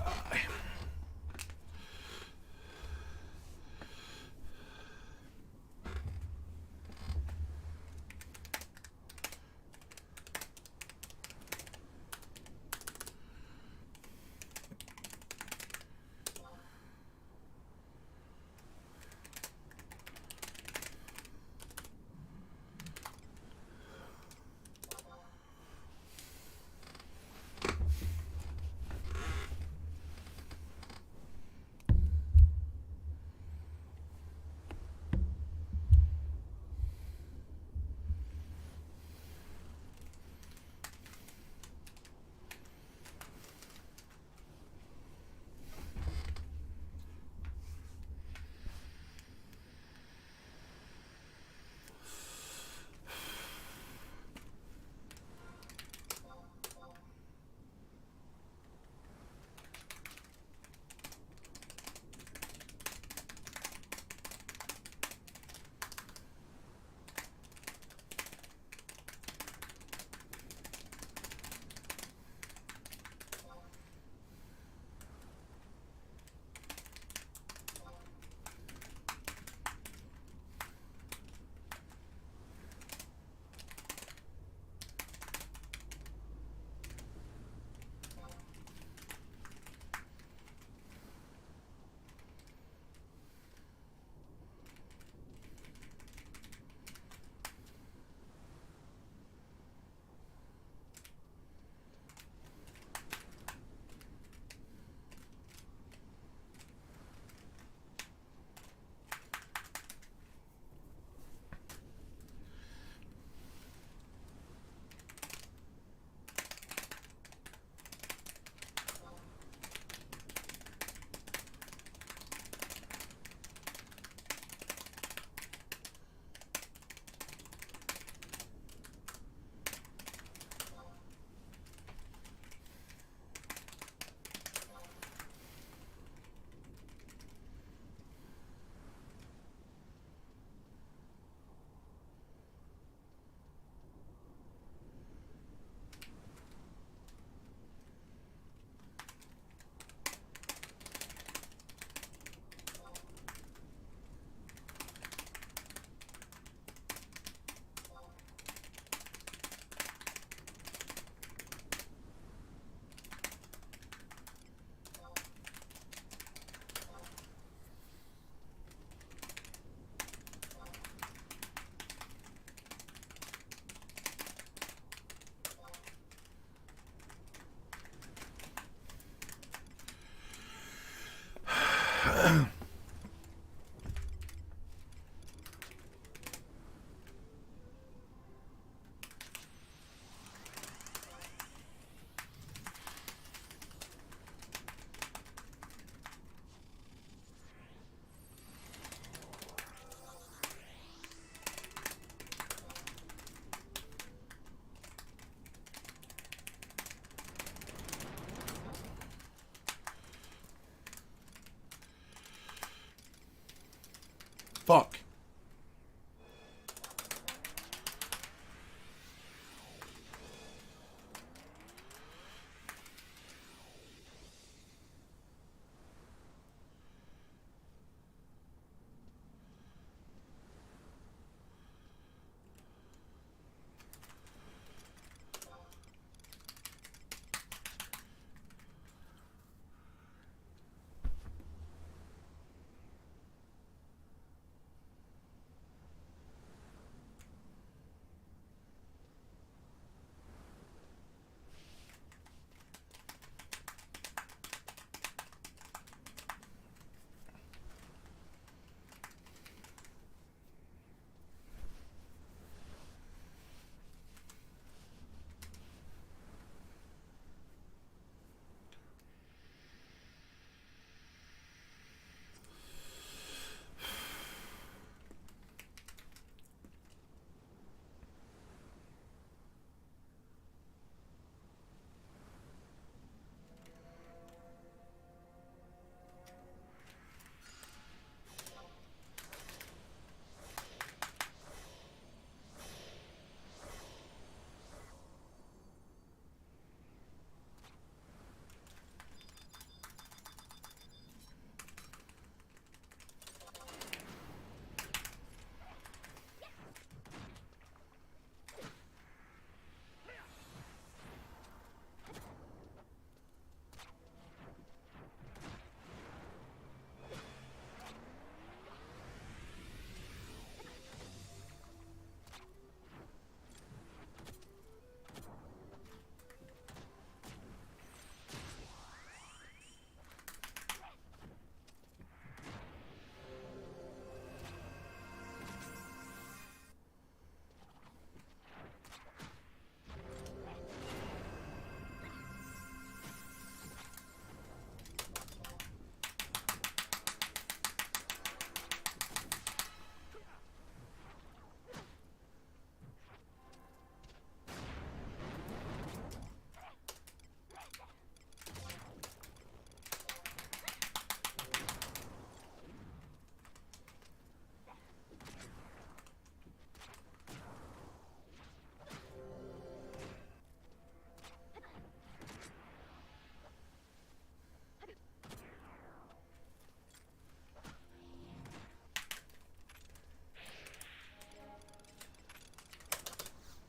Fuck.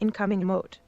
Incoming mode.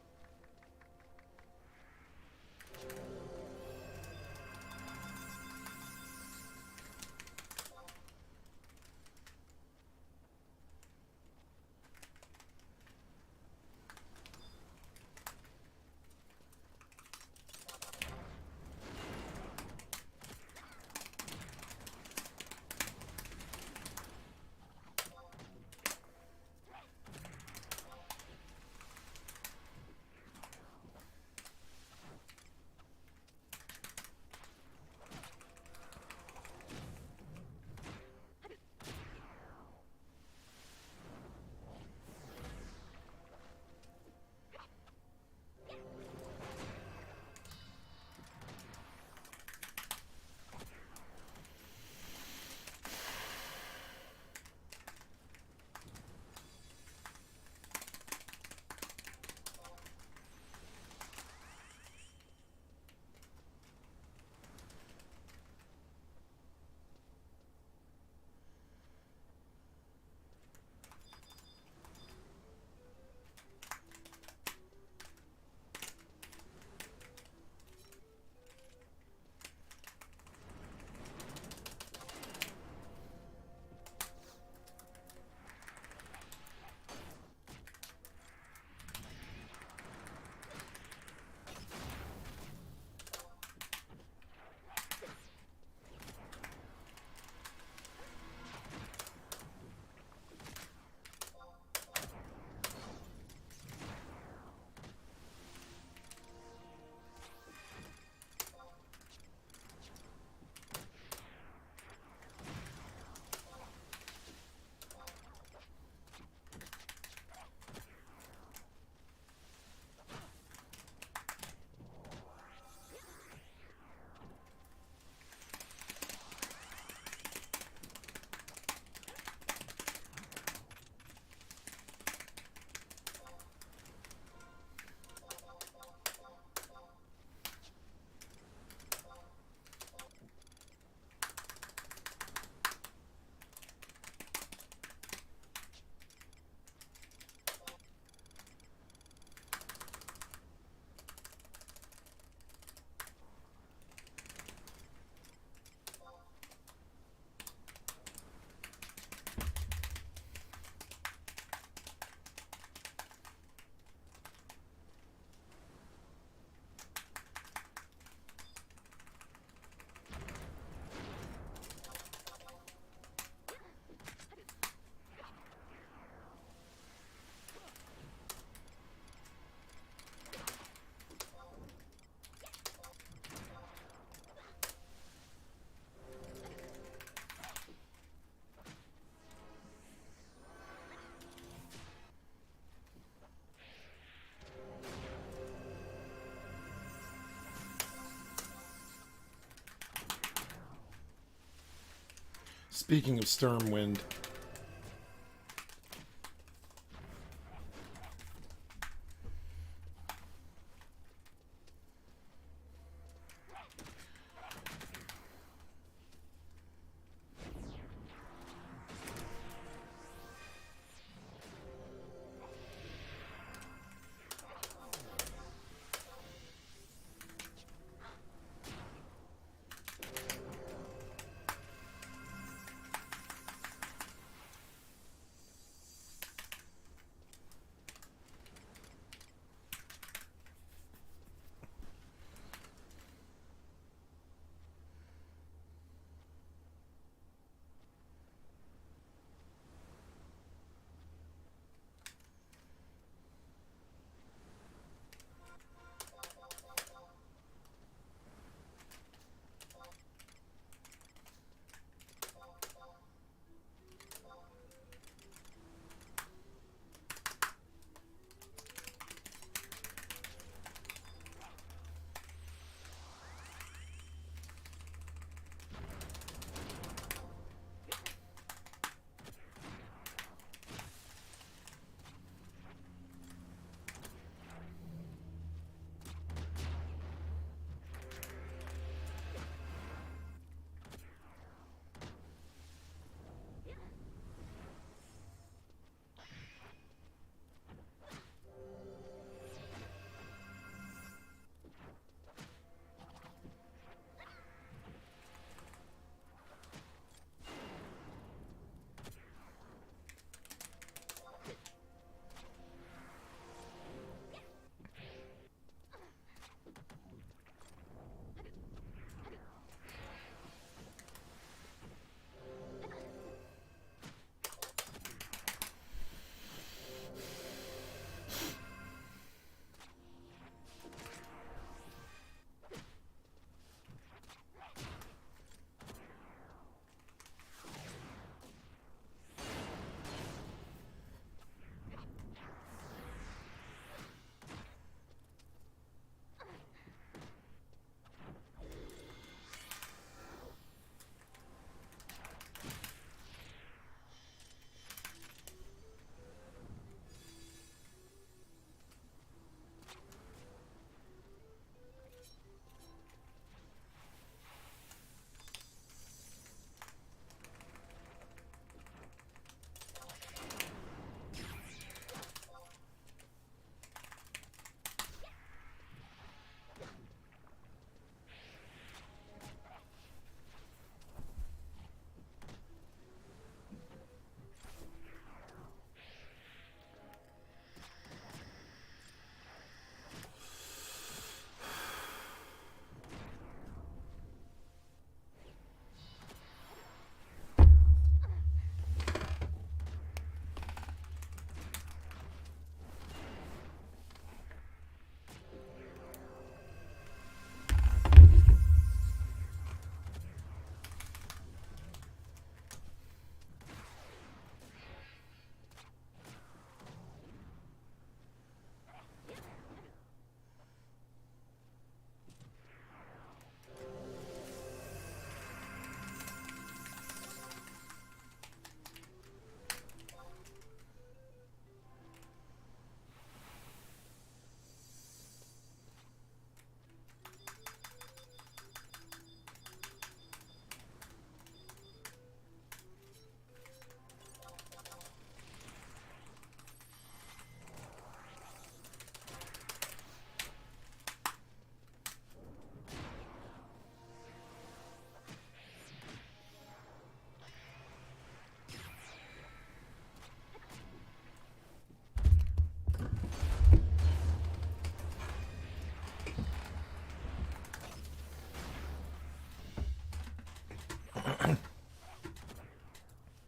Speaking of Stormwind.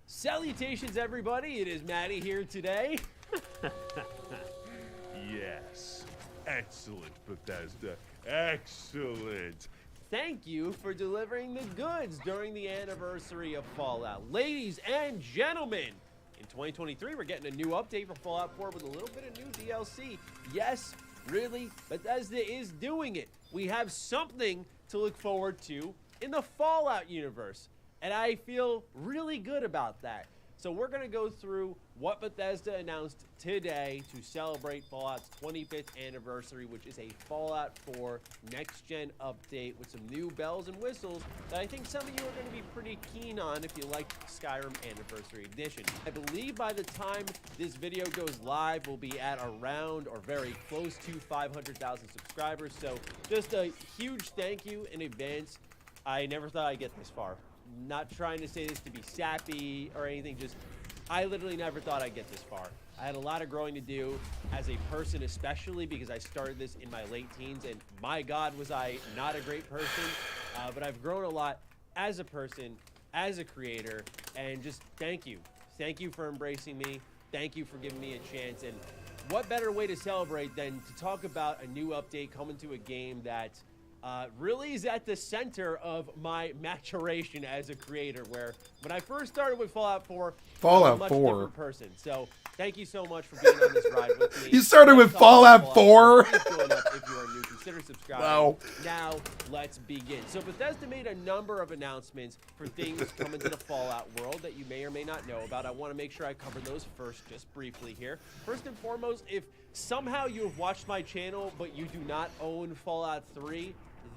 Salutations, everybody. It is Maddie here today. Yes. Excellent, Bethesda. Excellent. Thank you for delivering the goods during the anniversary of Fallout. Ladies and gentlemen, in 2023, we're getting a new update for Fallout 4 with a little bit of new DLC. Yes, really, Bethesda is doing it. We have something to look forward to in the Fallout universe. And I feel really good about that. So we're going to go through what Bethesda announced today to celebrate Fallout's 25th anniversary, which is a Fallout 4 next-gen update with some new bells and whistles that I think some of you are going to be pretty keen on if you like Skyrim Anniversary Edition. I believe by the time this video goes live, we'll be at around or very close to 500,000 subscribers. So just a huge thank you in advance. I never thought I'd get this far. Not trying to say this to be sappy or anything, just I literally never thought I'd get this far. I had a lot of growing to do as a person, especially because I started this in my late teens, and my God, was I not a great person. But I've grown a lot as a person, as a creator, and just thank you. Thank you for embracing me. Thank you for giving me a chance. And what better way to celebrate than to talk about a new update coming to a game that really is at the center of my maturation as a creator, where when I first started with Fallout 4, Fallout I was a much 4. different person. So thank you so much for being on this ride with me. You started with Fallout 4? Please join up if you are new. Consider subscribing. Wow. Now, let's begin. So Bethesda made a number of announcements for things coming to the Fallout world that you may or may not know about. I want to make sure I cover those first, just briefly here. First and foremost, if somehow you have watched my channel, but you do not own Fallout 3,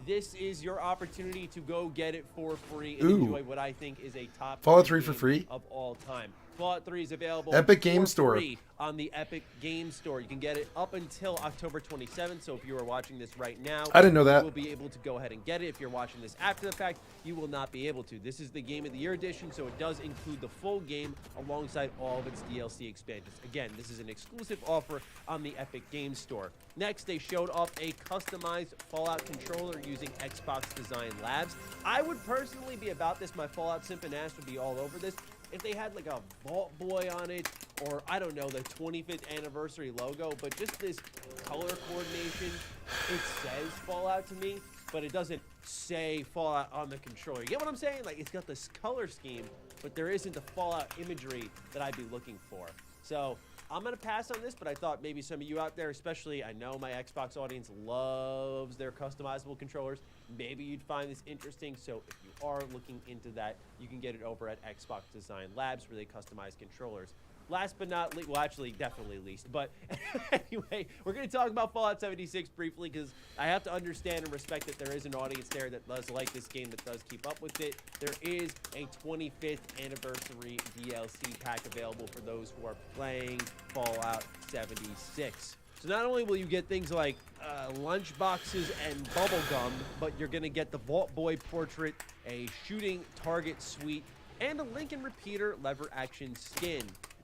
this is your opportunity to go get it for free and enjoy what I think is a top Fallout 3 for free of all time. Fallout 3 is available Epic Game for Store. free on the Epic Game Store. You can get it up until October 27th. So if you are watching this right now, I didn't know that. you will be able to go ahead and get it. If you're watching this after the fact, you will not be able to. This is the Game of the Year edition, so it does include the full game alongside all of its DLC expansions. Again, this is an exclusive offer on the Epic Game Store. Next, they showed off a customized Fallout controller using Xbox Design Labs. I would personally be about this. My Fallout simp and ass would be all over this if they had like a Vault Boy on it, or I don't know, the 25th anniversary logo, but just this color coordination, it says Fallout to me, but it doesn't say Fallout on the controller. You get what I'm saying? Like, it's got this color scheme, but there isn't the Fallout imagery that I'd be looking for. So I'm going to pass on this, but I thought maybe some of you out there, especially I know my Xbox audience loves their customizable controllers. Maybe you'd find this interesting. So if you are looking into that, you can get it over at Xbox Design Labs, where they customize controllers. Last but not least, well, actually, definitely least, but anyway, we're going to talk about Fallout 76 briefly, because I have to understand and respect that there is an audience there that does like this game, that does keep up with it. There is a 25th anniversary DLC pack available for those who are playing Fallout 76. So not only will you get things like lunch boxes and bubble gum, but you're going to get the Vault Boy portrait, a shooting target suite, and a Lincoln Repeater lever action skin.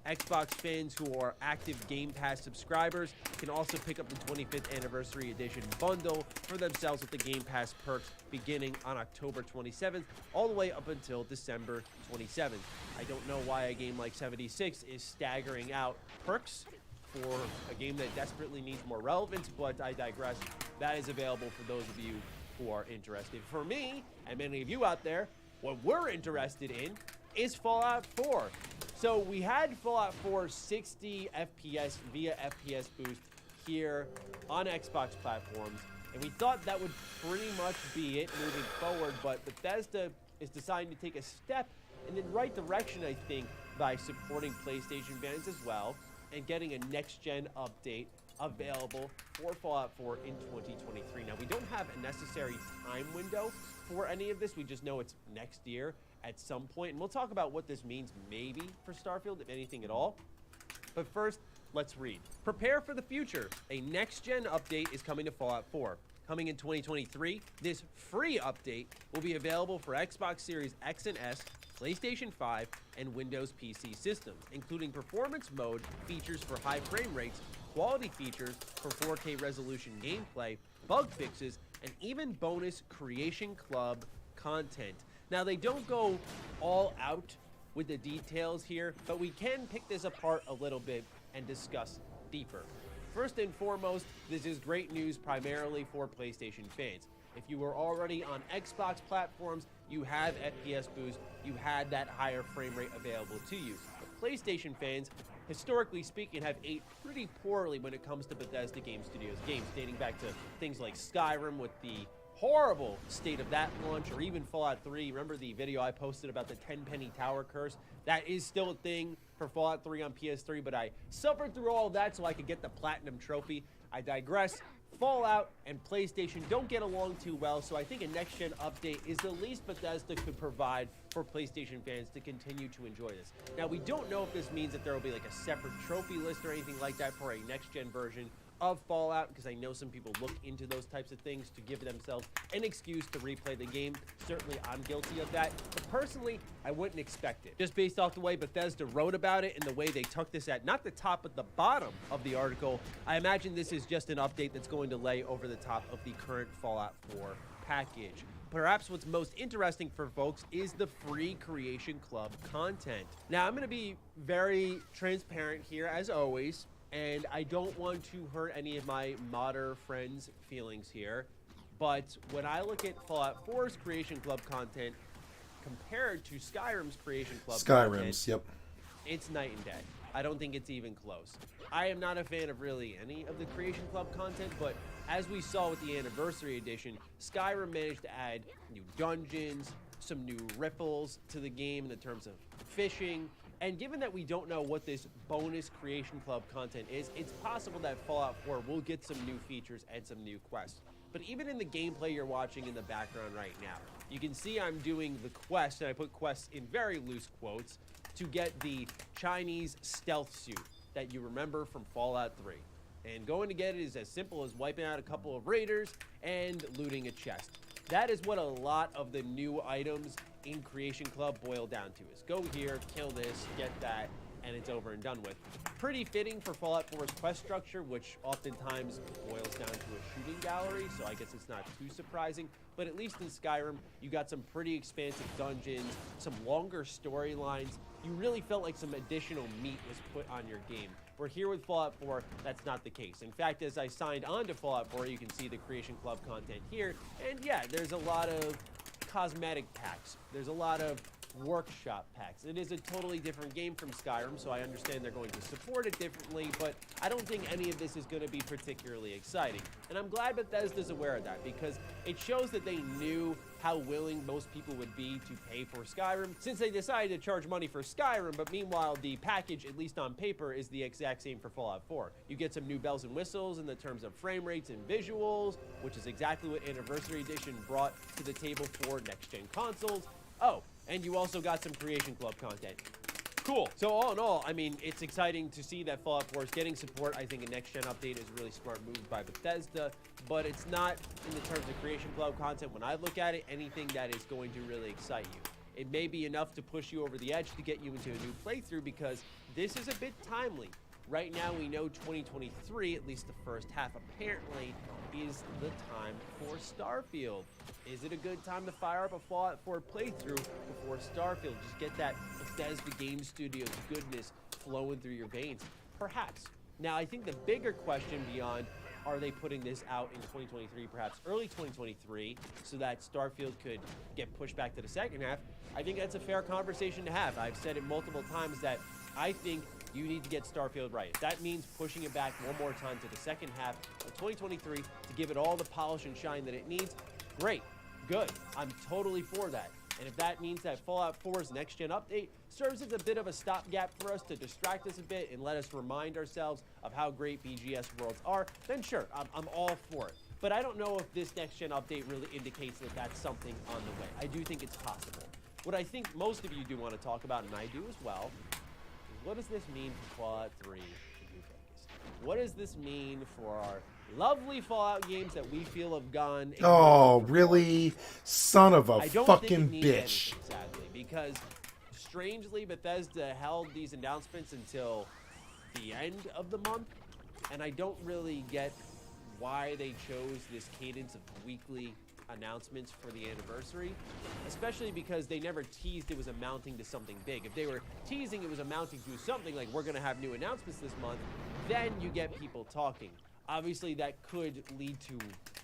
Xbox fans who are active Game Pass subscribers can also pick up the 25th Anniversary Edition bundle for themselves with the Game Pass perks beginning on October 27th all the way up until December 27th. I don't know why a game like 76 is staggering out perks for a game that desperately needs more relevance, but I digress. That is available for those of you who are interested. For me, and many of you out there, what we're interested in is Fallout 4. So we had Fallout 4 60 FPS via FPS boost here on Xbox platforms, and we thought that would pretty much be it moving forward, but Bethesda is deciding to take a step in the right direction, I think, by supporting PlayStation fans as well and getting a next-gen update available for Fallout 4 in 2023. Now, we don't have a necessary time window for any of this. We just know it's next year at some point, and we'll talk about what this means maybe for Starfield, if anything at all. But first, let's read. Prepare for the future. A next-gen update is coming to Fallout 4. Coming in 2023, this free update will be available for Xbox Series X and S, PlayStation 5, and Windows PC systems, including performance mode, features for high frame rates, quality features for 4K resolution gameplay, bug fixes, and even bonus Creation Club content. Now, they don't go all out with the details here, but we can pick this apart a little bit and discuss deeper. First and foremost, this is great news primarily for PlayStation fans. If you were already on Xbox platforms, you have FPS boost, you had that higher frame rate available to you. But PlayStation fans, historically speaking, have aged pretty poorly when it comes to Bethesda Game Studios games, dating back to things like Skyrim with the horrible state of that launch, or even Fallout 3. Remember the video I posted about the 10-penny tower curse? That is still a thing for Fallout 3 on PS3, but I suffered through all that so I could get the Platinum Trophy. I digress. Fallout and PlayStation don't get along too well, so I think a next-gen update is the least Bethesda could provide for PlayStation fans to continue to enjoy this. Now, we don't know if this means that there will be like a separate trophy list or anything like that for a next-gen version of Fallout, because I know some people look into those types of things to give themselves an excuse to replay the game. Certainly, I'm guilty of that. But personally, I wouldn't expect it. Just based off the way Bethesda wrote about it and the way they took this at not the top but the bottom of the article, I imagine this is just an update that's going to lay over the top of the current Fallout 4 package. Perhaps what's most interesting for folks is the free Creation Club content. Now, I'm going to be very transparent here, as always, and I don't want to hurt any of my modder friends' feelings here, but when I look at Fallout 4's Creation Club content compared to Skyrim's Creation Club content, yep. it's night and day. I don't think it's even close. I am not a fan of really any of the Creation Club content, but as we saw with the Anniversary Edition, Skyrim managed to add new dungeons, some new ripples to the game in the terms of fishing, and given that we don't know what this bonus Creation Club content is, it's possible that Fallout 4 will get some new features and some new quests. But even in the gameplay you're watching in the background right now, you can see I'm doing the quest, and I put quests in very loose quotes, to get the Chinese stealth suit that you remember from Fallout 3. And going to get it is as simple as wiping out a couple of raiders and looting a chest. That is what a lot of the new items in Creation Club boil down to, is go here, kill this, get that, and it's over and done with. Pretty fitting for Fallout 4's quest structure, which oftentimes boils down to a shooting gallery, so I guess it's not too surprising. But at least in Skyrim, you got some pretty expansive dungeons, some longer storylines. You really felt like some additional meat was put on your game. Where here with Fallout 4, that's not the case. In fact, as I signed on to Fallout 4, you can see the Creation Club content here. And yeah, there's a lot of cosmetic packs. There's a lot of workshop packs. It is a totally different game from Skyrim, so I understand they're going to support it differently, but I don't think any of this is going to be particularly exciting. And I'm glad Bethesda's aware of that, because it shows that they knew how willing most people would be to pay for Skyrim, since they decided to charge money for Skyrim, but meanwhile the package, at least on paper, is the exact same for Fallout 4. You get some new bells and whistles in the terms of frame rates and visuals, which is exactly what Anniversary Edition brought to the table for next-gen consoles. Oh, and you also got some Creation Club content. Cool. So all in all, I mean, it's exciting to see that Fallout 4 is getting support. I think a next-gen update is a really smart move by Bethesda, but it's not, in the terms of Creation Club content, when I look at it, anything that is going to really excite you. It may be enough to push you over the edge to get you into a new playthrough, because this is a bit timely. Right now, we know 2023, at least the first half, apparently, is the time for Starfield. Is it a good time to fire up a Fallout 4 playthrough before Starfield? Just get that Bethesda Game Studios goodness flowing through your veins. Perhaps. Now, I think the bigger question beyond, are they putting this out in 2023, perhaps early 2023, so that Starfield could get pushed back to the second half? I think that's a fair conversation to have. I've said it multiple times that I think you need to get Starfield right. If that means pushing it back one more time to the second half of 2023 to give it all the polish and shine that it needs, great, good. I'm totally for that. And if that means that Fallout 4's next-gen update serves as a bit of a stopgap for us to distract us a bit and let us remind ourselves of how great BGS worlds are, then sure, I'm all for it. But I don't know if this next-gen update really indicates that that's something on the way. I do think it's possible. What I think most of you do want to talk about, and I do as well, is what does this mean for Fallout 3 in New Vegas? What does this mean for our lovely Fallout games that we feel have gone... Oh, really? Son of a I don't fucking think it means bitch. anything, sadly, because strangely, Bethesda held these announcements until the end of the month, and I don't really get why they chose this cadence of weekly announcements for the anniversary, especially because they never teased it was amounting to something big. If they were teasing it was amounting to something like we're going to have new announcements this month, then you get people talking. Obviously, that could lead to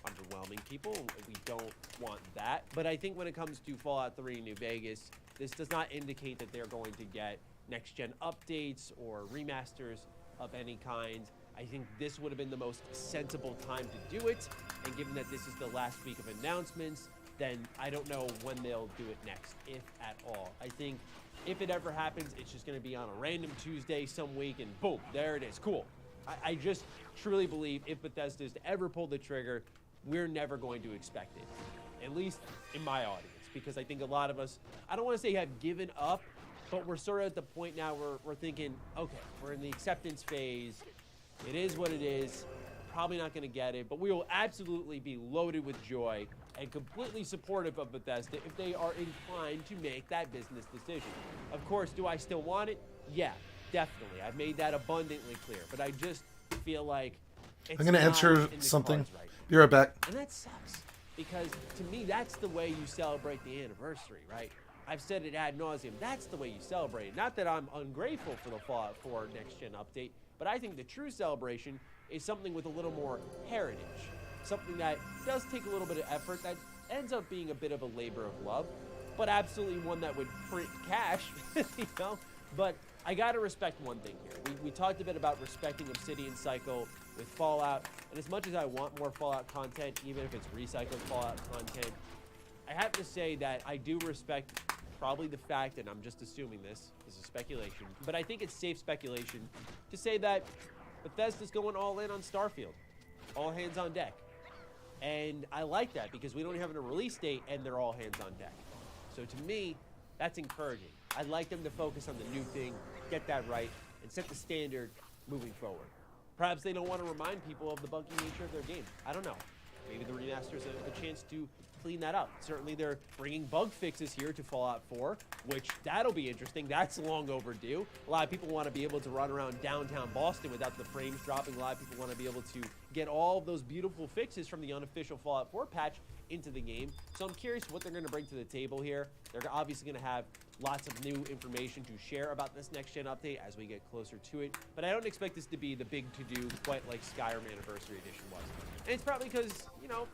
underwhelming people. We don't want that. But I think when it comes to Fallout 3 New Vegas, this does not indicate that they're going to get next-gen updates or remasters of any kind. I think this would have been the most sensible time to do it, and given that this is the last week of announcements, then I don't know when they'll do it next, if at all. I think if it ever happens, it's just going to be on a random Tuesday some week, and boom, there it is. Cool. I just truly believe if Bethesda is to ever pull the trigger, we're never going to expect it, at least in my audience, because I think a lot of us, I don't want to say have given up, but we're sort of at the point now where we're thinking, okay, we're in the acceptance phase. It is what it is. Probably not going to get it, but we will absolutely be loaded with joy and completely supportive of Bethesda if they are inclined to make that business decision. Of course, do I still want it? Yeah, definitely. I've made that abundantly clear, but I just feel like it's I'm going to not answer in the something. cards right now. Be right back. And that sucks, because to me, that's the way you celebrate the anniversary, right? I've said it ad nauseum. That's the way you celebrate. Not that I'm ungrateful for the Fallout 4 next-gen update, but I think the true celebration is something with a little more heritage, something that does take a little bit of effort, that ends up being a bit of a labor of love, but absolutely one that would print cash, you know? But I gotta respect one thing here. We talked a bit about respecting Obsidian Cycle with Fallout, and as much as I want more Fallout content, even if it's recycled Fallout content, I have to say that I do respect probably the fact, and I'm just assuming this is a speculation, but I think it's safe speculation to say that Bethesda's going all in on Starfield. All hands on deck. And I like that because we don't have a release date and they're all hands on deck. So to me, that's encouraging. I'd like them to focus on the new thing, get that right, and set the standard moving forward. Perhaps they don't want to remind people of the buggy nature of their game. I don't know. Maybe the remaster's a chance to clean that up. Certainly they're bringing bug fixes here to Fallout 4, which that'll be interesting. That's long overdue. A lot of people want to be able to run around downtown Boston without the frames dropping. A lot of people want to be able to get all of those beautiful fixes from the unofficial Fallout 4 patch into the game. So I'm curious what they're going to bring to the table here. They're obviously going to have lots of new information to share about this next-gen update as we get closer to it. But I don't expect this to be the big to-do quite like Skyrim Anniversary Edition was. And it's probably because, you know,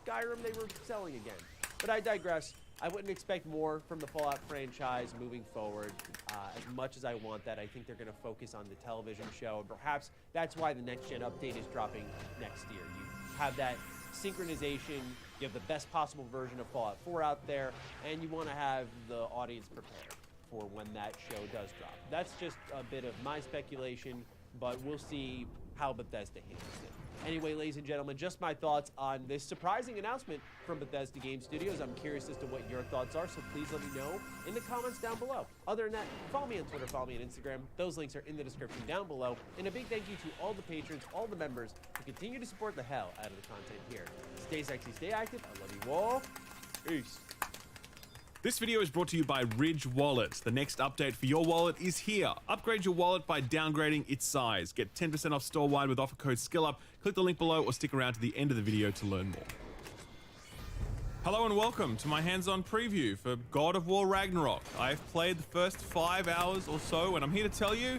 Skyrim they were selling again. But I digress. I wouldn't expect more from the Fallout franchise moving forward. As much as I want that, I think they're going to focus on the television show. And perhaps that's why the next-gen update is dropping next year. You have that synchronization, you have the best possible version of Fallout 4 out there, and you want to have the audience prepared for when that show does drop. That's just a bit of my speculation, but we'll see how Bethesda handles it. Anyway, ladies and gentlemen, just my thoughts on this surprising announcement from Bethesda Game Studios. I'm curious as to what your thoughts are, so please let me know in the comments down below. Other than that, follow me on Twitter, follow me on Instagram. Those links are in the description down below. And a big thank you to all the patrons, all the members who continue to support the hell out of the content here. Stay sexy, stay active. I love you all. Peace. This video is brought to you by Ridge Wallet. The next update for your wallet is here. Upgrade your wallet by downgrading its size. Get 10% off store-wide with offer code SKILLUP. Click the link below or stick around to the end of the video to learn more. Hello and welcome to my hands-on preview for God of War Ragnarok. I've played the first 5 hours or so, and I'm here to tell you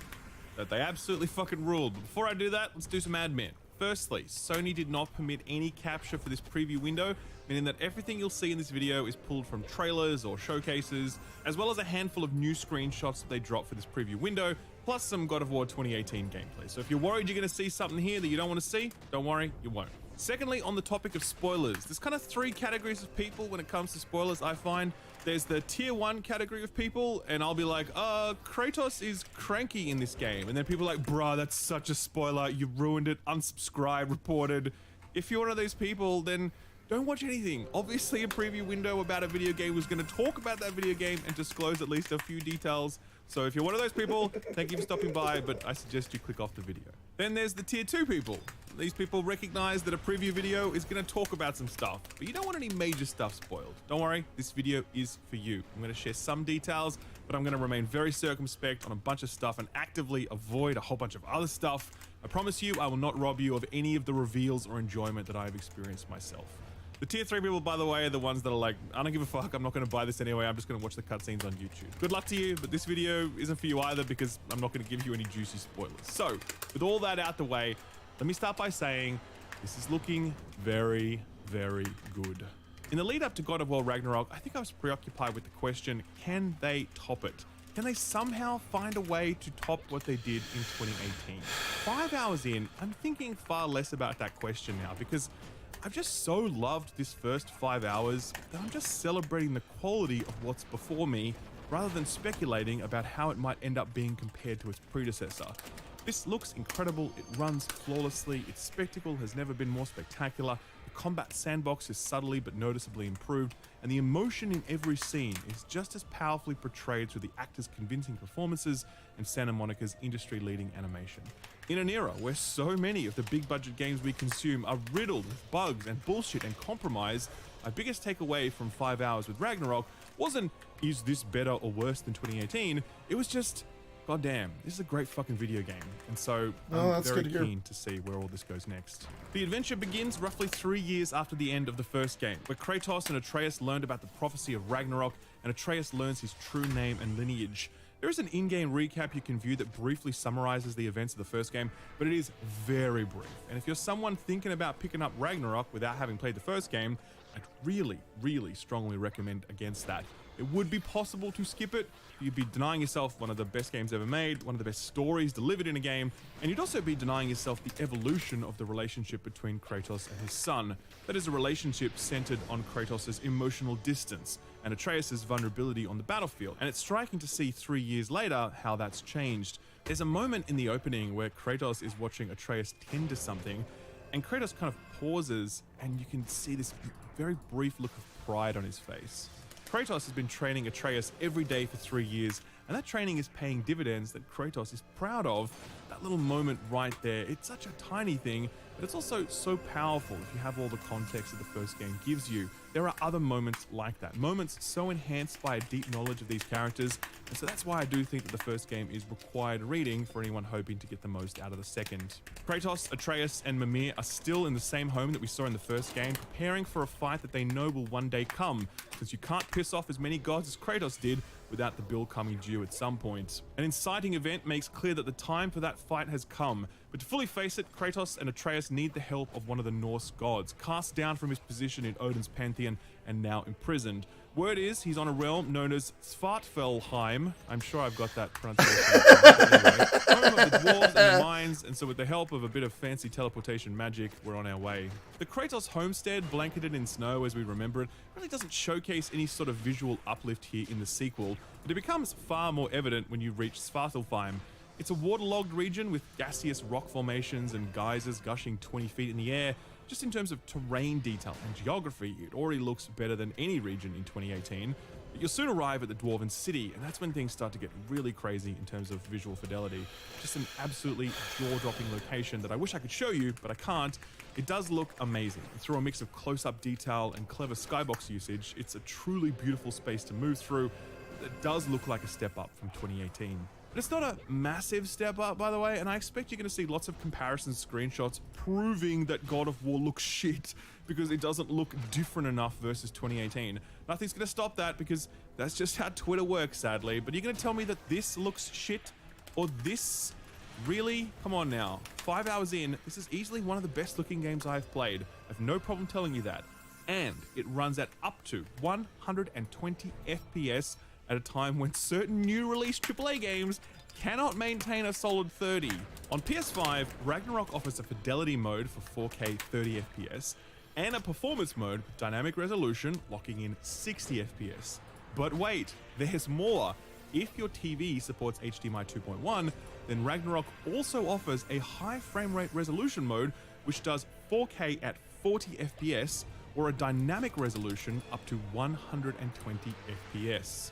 that they absolutely fucking ruled. But before I do that, let's do some admin. Firstly, Sony did not permit any capture for this preview window, meaning that everything you'll see in this video is pulled from trailers or showcases, as well as a handful of new screenshots that they dropped for this preview window, plus some God of War 2018 gameplay. So if you're worried you're going to see something here that you don't want to see, don't worry, you won't. Secondly, on the topic of spoilers, there's kind of 3 categories of people when it comes to spoilers, I find. There's the tier 1 category of people, and I'll be like, Kratos is cranky in this game. And then people are like, bruh, that's such a spoiler. You've ruined it. Unsubscribe, reported. If you're one of those people, then don't watch anything. Obviously, a preview window about a video game was going to talk about that video game and disclose at least a few details. So if you're one of those people, thank you for stopping by, but I suggest you click off the video. Then there's the tier 2 people. These people recognize that a preview video is going to talk about some stuff, but you don't want any major stuff spoiled. Don't worry, this video is for you. I'm going to share some details, but I'm going to remain very circumspect on a bunch of stuff and actively avoid a whole bunch of other stuff. I promise you, I will not rob you of any of the reveals or enjoyment that I have experienced myself. The tier 3 people, by the way, are the ones that are like, I don't give a fuck, I'm not going to buy this anyway, I'm just going to watch the cutscenes on YouTube. Good luck to you, but this video isn't for you either because I'm not going to give you any juicy spoilers. So, with all that out the way, let me start by saying this is looking very, very good. In the lead up to God of War Ragnarok, I think I was preoccupied with the question, can they top it? can they somehow find a way to top what they did in 2018? 5 hours in, I'm thinking far less about that question now because I've just so loved this first 5 hours that I'm just celebrating the quality of what's before me rather than speculating about how it might end up being compared to its predecessor. This looks incredible, it runs flawlessly, its spectacle has never been more spectacular, the combat sandbox is subtly but noticeably improved, and the emotion in every scene is just as powerfully portrayed through the actors' convincing performances and Santa Monica's industry-leading animation. In an era where so many of the big budget games we consume are riddled with bugs and bullshit and compromise, my biggest takeaway from 5 hours with Ragnarok wasn't, is this better or worse than 2018? It was just, goddamn, this is a great fucking video game. And so I'm very keen to see where all this goes next. The adventure begins roughly 3 years after the end of the first game, where Kratos and Atreus learned about the prophecy of Ragnarok, and Atreus learns his true name and lineage. There is an in-game recap you can view that briefly summarizes the events of the first game, but it is very brief. And if you're someone thinking about picking up Ragnarok without having played the first game, I'd really, really strongly recommend against that. It would be possible to skip it. You'd be denying yourself one of the best games ever made, one of the best stories delivered in a game, and you'd also be denying yourself the evolution of the relationship between Kratos and his son. That is a relationship centered on Kratos' emotional distance and Atreus' vulnerability on the battlefield. And it's striking to see 3 years later how that's changed. There's a moment in the opening where Kratos is watching Atreus tend to something, and Kratos kind of pauses, and you can see this very brief look of pride on his face. Kratos has been training Atreus every day for 3 years, and that training is paying dividends that Kratos is proud of. That little moment right there, it's such a tiny thing, but it's also so powerful if you have all the context that the first game gives you. There are other moments like that, moments so enhanced by a deep knowledge of these characters, and so that's why I do think that the first game is required reading for anyone hoping to get the most out of the second. Kratos, Atreus, and Mimir are still in the same home that we saw in the first game, preparing for a fight that they know will one day come, because you can't piss off as many gods as Kratos did without the bill coming due at some point. An inciting event makes clear that the time for that fight has come, but to fully face it, Kratos and Atreus need the help of one of the Norse gods, cast down from his position in Odin's pantheon and now imprisoned. Word is he's on a realm known as Svartfellheim. I'm sure I've got that pronunciation anyway. Home of the dwarves and the mines, and so with the help of a bit of fancy teleportation magic, we're on our way. The Kratos homestead, blanketed in snow as we remember it, really doesn't showcase any sort of visual uplift here in the sequel, but it becomes far more evident when you reach Svartalfheim. It's a waterlogged region with gaseous rock formations and geysers gushing 20 feet in the air. Just in terms of terrain detail and geography, it already looks better than any region in 2018. But you'll soon arrive at the Dwarven City, and that's when things start to get really crazy in terms of visual fidelity. Just an absolutely jaw-dropping location that I wish I could show you, but I can't. It does look amazing. Through a mix of close-up detail and clever skybox usage, it's a truly beautiful space to move through. It does look like a step up from 2018. But it's not a massive step up, by the way, and I expect you're going to see lots of comparison screenshots proving that God of War looks shit because it doesn't look different enough versus 2018. Nothing's going to stop that because that's just how Twitter works, sadly. But you're going to tell me that this looks shit? Or this? Really? Come on now. 5 hours in, this is easily one of the best looking games I've played. I have no problem telling you that. And it runs at up to 120 FPS at a time when certain new release AAA games cannot maintain a solid 30. On PS5, Ragnarok offers a fidelity mode for 4K 30 FPS and a performance mode with dynamic resolution locking in 60 FPS. But wait, there's more. If your TV supports HDMI 2.1, then Ragnarok also offers a high frame rate resolution mode which does 4K at 40 FPS or a dynamic resolution up to 120 FPS.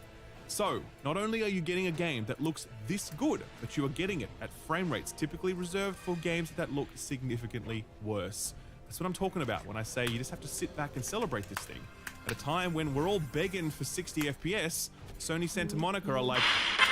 So, not only are you getting a game that looks this good, but you are getting it at frame rates typically reserved for games that look significantly worse. That's what I'm talking about when I say you just have to sit back and celebrate this thing. At a time when we're all begging for 60 FPS, Sony Santa Monica are like,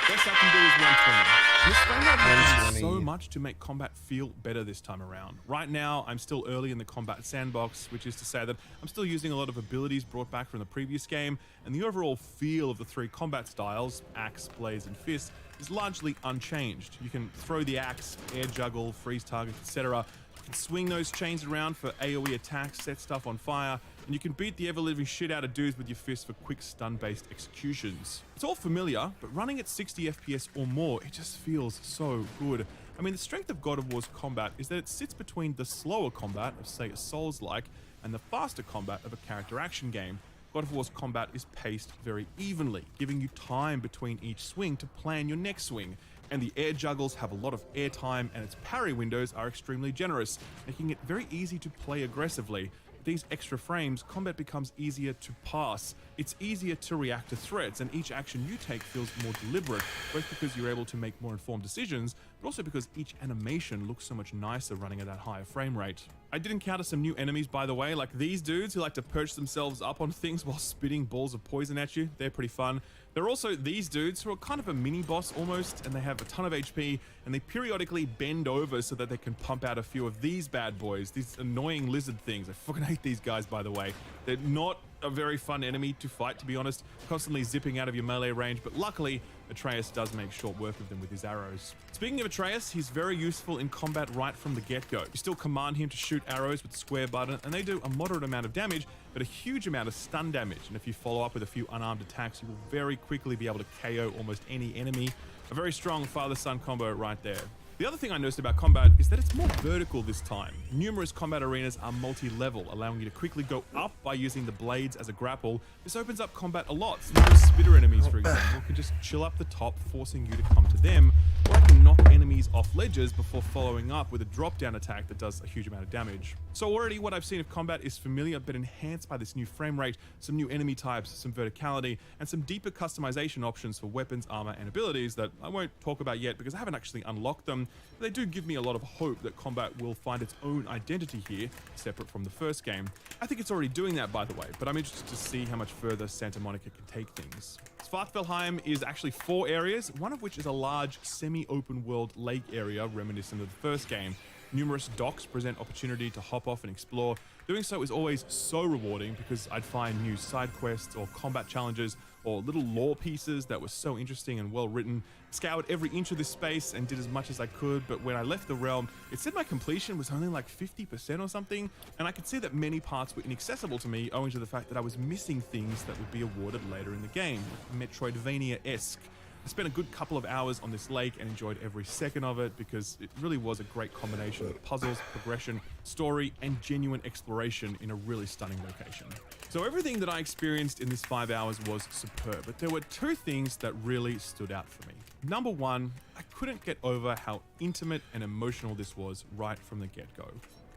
best I can do is 120. This frame rate does so much to make combat feel better this time around. Right now, I'm still early in the combat sandbox, which is to say that I'm still using a lot of abilities brought back from the previous game, and the overall feel of the three combat styles, axe, blaze, and fist, is largely unchanged. You can throw the axe, air juggle, freeze targets, etc. You can swing those chains around for AoE attacks, set stuff on fire. and you can beat the ever-living shit out of dudes with your fists for quick stun-based executions. It's all familiar, but running at 60 FPS or more, it just feels so good. I mean, the strength of God of War's combat is that it sits between the slower combat of, say, a Souls-like, and the faster combat of a character action game. God of War's combat is paced very evenly, giving you time between each swing to plan your next swing. And the air juggles have a lot of air time, and its parry windows are extremely generous, making it very easy to play aggressively. With these extra frames, combat becomes easier to pass. It's easier to react to threats, and each action you take feels more deliberate, both because you're able to make more informed decisions, but also because each animation looks so much nicer running at that higher frame rate. I did encounter some new enemies, by the way, like these dudes who like to perch themselves up on things while spitting balls of poison at you. They're pretty fun. There are also these dudes who are kind of a mini boss almost, and they have a ton of HP, and they periodically bend over so that they can pump out a few of these bad boys, these annoying lizard things. I fucking hate these guys, by the way. They're not a very fun enemy to fight, to be honest, constantly zipping out of your melee range, but luckily Atreus does make short work of them with his arrows. Speaking of Atreus, he's very useful in combat right from the get-go. You still command him to shoot arrows with the square button, and they do a moderate amount of damage, but a huge amount of stun damage, and if you follow up with a few unarmed attacks, you will very quickly be able to KO almost any enemy. A very strong father-son combo right there. The other thing I noticed about combat is that it's more vertical this time. Numerous combat arenas are multi-level, allowing you to quickly go up by using the blades as a grapple. This opens up combat a lot. Some of those spitter enemies, for example, can just chill up the top, forcing you to come to them, or I can knock enemies off ledges before following up with a drop-down attack that does a huge amount of damage. So already what I've seen of combat is familiar, but enhanced by this new frame rate, some new enemy types, some verticality, and some deeper customization options for weapons, armor, and abilities that I won't talk about yet because I haven't actually unlocked them. But they do give me a lot of hope that combat will find its own identity here, separate from the first game. I think it's already doing that, by the way, but I'm interested to see how much further Santa Monica can take things. Svartfellheim is actually 4 areas, one of which is a large semi-open world lake area reminiscent of the first game. Numerous docks present opportunity to hop off and explore. Doing so is always so rewarding because I'd find new side quests or combat challenges or little lore pieces that were so interesting and well written. Scoured every inch of this space and did as much as I could, but when I left the realm, it said my completion was only like 50% or something, and I could see that many parts were inaccessible to me owing to the fact that I was missing things that would be awarded later in the game, Metroidvania-esque. I spent a good couple of hours on this lake and enjoyed every second of it because it really was a great combination of puzzles, progression, story, and genuine exploration in a really stunning location. So everything that I experienced in this 5 hours was superb, but there were 2 things that really stood out for me. Number 1, I couldn't get over how intimate and emotional this was right from the get-go.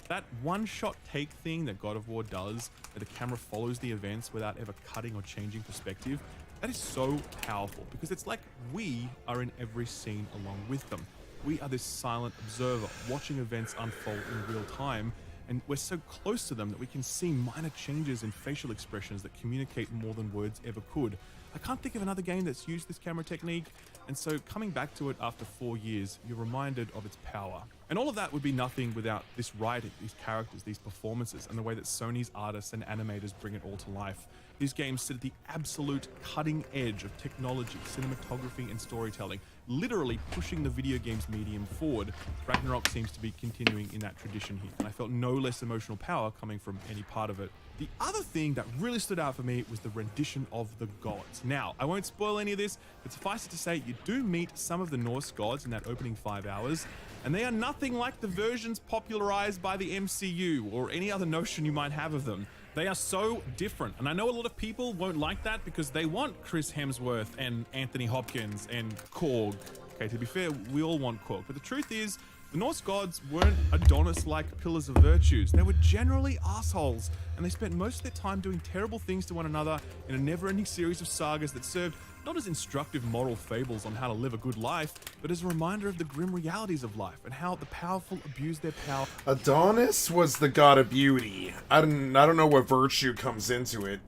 That one-shot take thing that God of War does, where the camera follows the events without ever cutting or changing perspective, that is so powerful because it's like we are in every scene along with them. We are this silent observer watching events unfold in real time, and we're so close to them that we can see minor changes in facial expressions that communicate more than words ever could. I can't think of another game that's used this camera technique, and so coming back to it after 4 years, you're reminded of its power. And all of that would be nothing without this writing, these characters, these performances, and the way that Sony's artists and animators bring it all to life. These games sit at the absolute cutting edge of technology, cinematography, and storytelling, literally pushing the video games medium forward. Ragnarok seems to be continuing in that tradition here, and I felt no less emotional power coming from any part of it. The other thing that really stood out for me was the rendition of the gods. Now, I won't spoil any of this, but suffice it to say, you do meet some of the Norse gods in that opening 5 hours, and they are nothing like the versions popularized by the MCU or any other notion you might have of them. They are so different, and I know a lot of people won't like that because they want Chris Hemsworth and Anthony Hopkins and Korg. Okay, to be fair, we all want Korg, but the truth is, the Norse gods weren't Adonis-like pillars of virtues. They were generally assholes, and they spent most of their time doing terrible things to one another in a never-ending series of sagas that served not as instructive moral fables on how to live a good life, but as a reminder of the grim realities of life and how the powerful abuse their power. Adonis was the god of beauty. I don't know what virtue comes into it.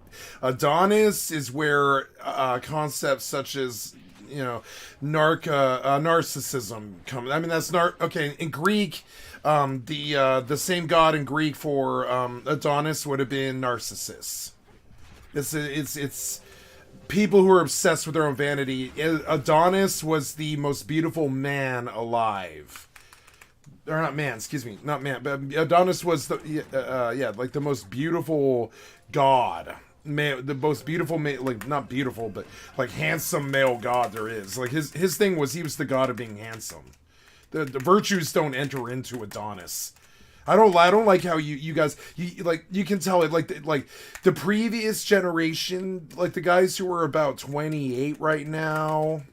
Adonis is where concepts such as, you know, narcissism come. I mean, that's okay. In Greek, the same god in Greek for Adonis would have been Narcissus. It's people who are obsessed with their own vanity. Adonis was the most beautiful man alive. or not man, excuse me, not man, but Adonis was like the most beautiful god. The most beautiful, like not beautiful, but like handsome male god there is. Like his thing was he was the god of being handsome. The virtues don't enter into Adonis. I don't like how you guys you can tell it like the previous generation, like the guys who are about 28 right now.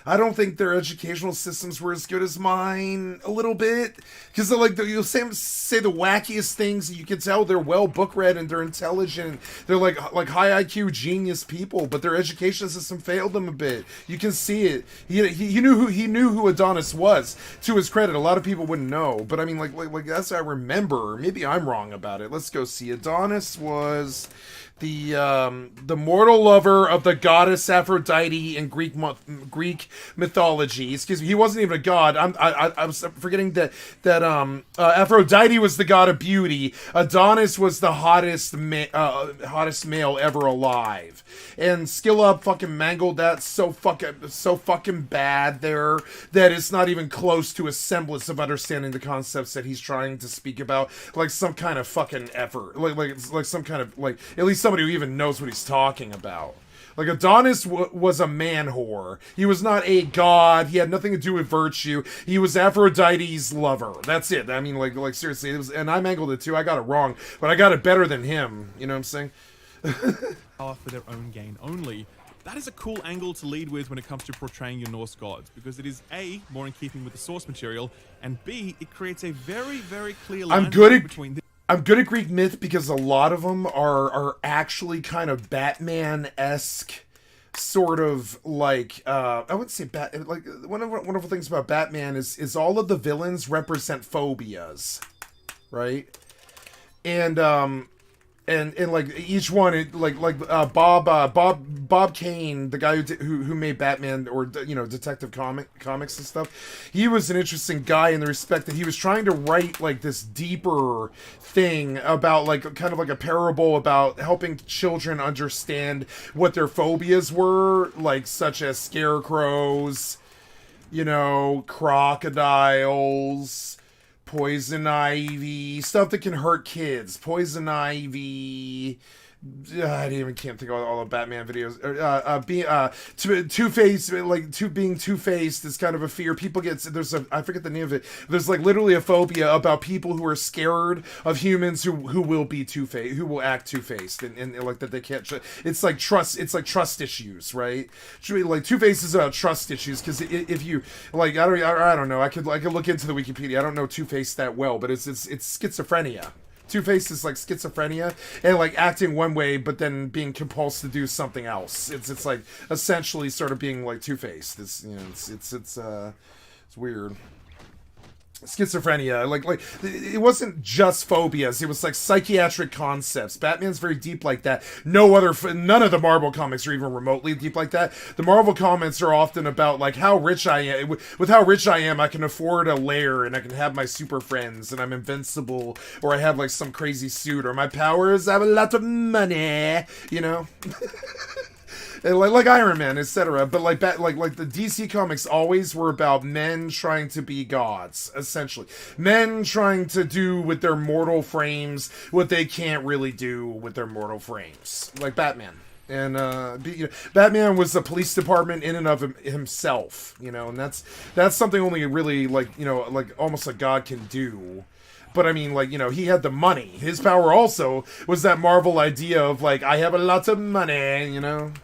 I don't think their educational systems were as good as mine a little bit, because like you'll say the wackiest things. You can tell they're well book read and they're intelligent. They're like high IQ genius people, but their education system failed them a bit. You can see it. He knew who Adonis was. To his credit, a lot of people wouldn't know, but I mean like that's what I remember. Maybe I'm wrong about it. Let's go see. Adonis was the mortal lover of the goddess Aphrodite in Greek mythology. Excuse me, he wasn't even a god. I was forgetting that Aphrodite was the god of beauty. Adonis was the hottest male ever alive. And Skill Up fucking mangled that so fucking bad there that it's not even close to a semblance of understanding the concepts that he's trying to speak about. Like some kind of fucking effort. Like some kind of at least somebody who even knows what he's talking about. Like Adonis was a man whore. He was not a god. He had nothing to do with virtue. He was Aphrodite's lover. That's it. I mean, like seriously, it was, and I mangled it too. I got it wrong, but I got it better than him. You know what I'm saying? For their own gain only. That is a cool angle to lead with when it comes to portraying your Norse gods, because it is A, more in keeping with the source material, and B, it creates a very, very clear line between I'm good at Greek myth because a lot of them are actually kind of Batman-esque, sort of like I wouldn't say like one of the wonderful things about Batman is all of the villains represent phobias, right? And like each one, Bob Kane, the guy who made Batman, or Detective Comics and stuff, he was an interesting guy in the respect that he was trying to write like this deeper thing about like kind of like a parable about helping children understand what their phobias were, like such as scarecrows, crocodiles, poison ivy, stuff that can hurt kids. Poison ivy. I can't think of all the Batman videos. Two-Face, being Two-Faced is kind of a fear. People get, I forget the name of it. There's like literally a phobia about people who are scared of humans who will be Two-Faced, who will act Two-Faced, and like that they can't. It's like trust issues, right? Like Two-Face is about trust issues, because if you like, I don't know. I could look into the Wikipedia. I don't know Two-Face that well, but it's schizophrenia. Two-Face is like schizophrenia and like acting one way but then being compulsed to do something else. It's like essentially sort of being like Two-Faced. It's weird. Schizophrenia, like it wasn't just phobias, it was like psychiatric concepts. Batman's very deep like that. None of the Marvel comics are even remotely deep like that. The Marvel comics are often about like how rich I am. With how rich I am, I can afford a lair and I can have my super friends and I'm invincible, or I have like some crazy suit, or my powers have a lot of money, like Iron Man, etc. But like the DC comics always were about men trying to be gods, essentially. Men trying to do with their mortal frames what they can't really do with their mortal frames, like Batman. And Batman was the police department in and of himself, and that's something only really like almost a god can do. But I mean, he had the money. His power also was that Marvel idea of I have a lot of money,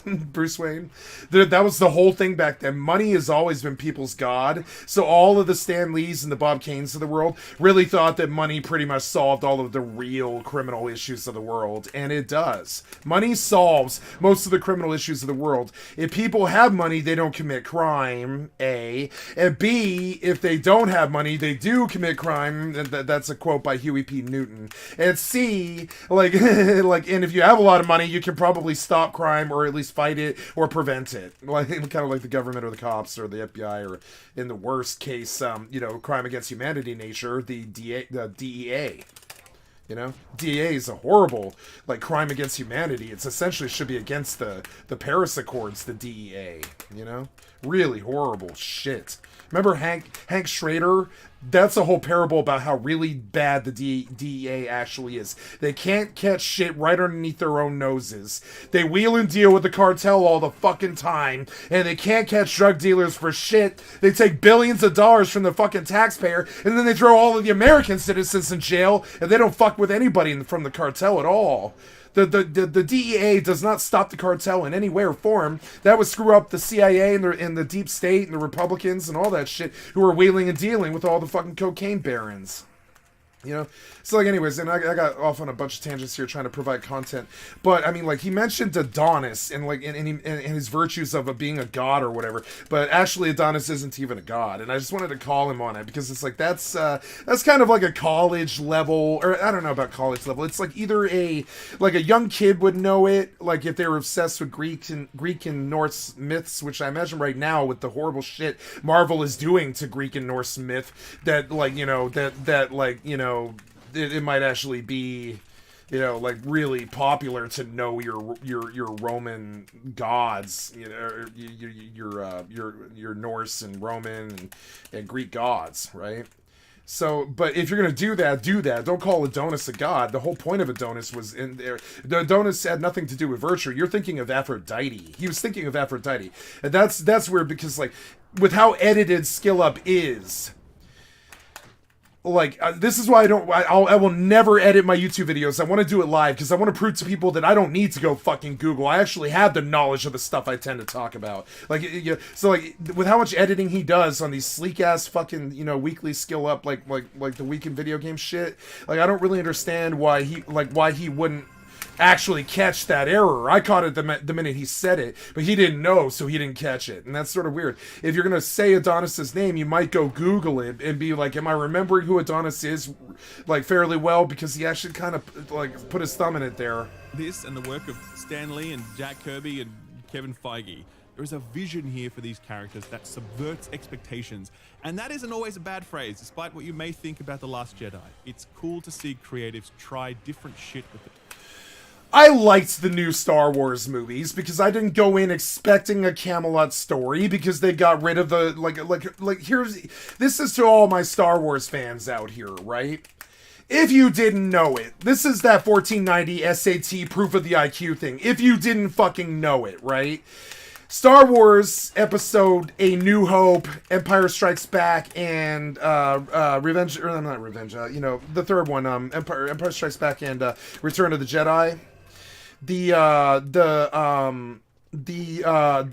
Bruce Wayne. That was the whole thing back then. Money has always been people's god. So all of the Stan Lees and the Bob Kanes of the world really thought that money pretty much solved all of the real criminal issues of the world. And it does. Money solves most of the criminal issues of the world. If people have money, they don't commit crime, A. And B, if they don't have money, they do commit crime. That's a quote by Huey P. Newton. And C, and if you have a lot of money, you can probably stop crime or at least fight it or prevent it. Kind of like the government or the cops or the FBI, or in the worst case, crime against humanity nature, the DEA. DEA is a horrible, crime against humanity. It's essentially should be against the Paris Accords, the DEA, really horrible shit. Remember Hank Schrader That's a whole parable about how really bad the DEA actually is. They can't catch shit right underneath their own noses. They wheel and deal with the cartel all the fucking time, and they can't catch drug dealers for shit. They take billions of dollars from the fucking taxpayer, and then they throw all of the American citizens in jail, and they don't fuck with anybody from the cartel at all. The DEA does not stop the cartel in any way or form. That would screw up the CIA and the deep state and the Republicans and all that shit who are wheeling and dealing with all the fucking cocaine barons. You know, so like, anyways, and I got off on a bunch of tangents here trying to provide content, but I mean, like, he mentioned Adonis and like and his virtues of being a god or whatever, but actually Adonis isn't even a god, and I just wanted to call him on it because it's like that's kind of like a college level, or I don't know about college level. It's like either a young kid would know it, like if they were obsessed with Greek and Norse myths, which I imagine right now with the horrible shit Marvel is doing to Greek and Norse myth, that like, you know, that like, you know, it might actually be, you know, like really popular to know your Roman gods, you know, your Norse and Roman and Greek gods, right? So, but if you're gonna do that, Don't call Adonis a god. The whole point of Adonis was in there. Adonis had nothing to do with virtue. You're thinking of Aphrodite. He was thinking of Aphrodite, and that's weird because, like, with how edited Skill Up is. Like, this is why I will never edit my YouTube videos. I want to do it live because I want to prove to people that I don't need to go fucking Google. I actually have the knowledge of the stuff I tend to talk about. Like, so like, with how much editing he does on these sleek ass fucking, you know, weekly Skill Up, like the weekend video game shit. Like, I don't really understand why he wouldn't actually catch that error. I caught it the minute he said it, but he didn't know, so he didn't catch it, and that's sort of weird. If you're gonna say Adonis's name, you might go Google it and be like, am I remembering who Adonis is, like, fairly well, because he actually kind of like put his thumb in it there. This and the work of Stan Lee and Jack Kirby and Kevin Feige. There is a vision here for these characters that subverts expectations. And that isn't always a bad phrase, despite what you may think about The Last Jedi. It's cool to see creatives try different shit with it. I liked the new Star Wars movies because I didn't go in expecting a Camelot story, because they got rid of the this is to all my Star Wars fans out here, right? If you didn't know it, this is that 1490 SAT proof of the IQ thing. If you didn't fucking know it, right? Star Wars Episode A New Hope, Empire Strikes Back, and Revenge, or not Revenge, you know, the third one, Empire Strikes Back and Return of the Jedi. The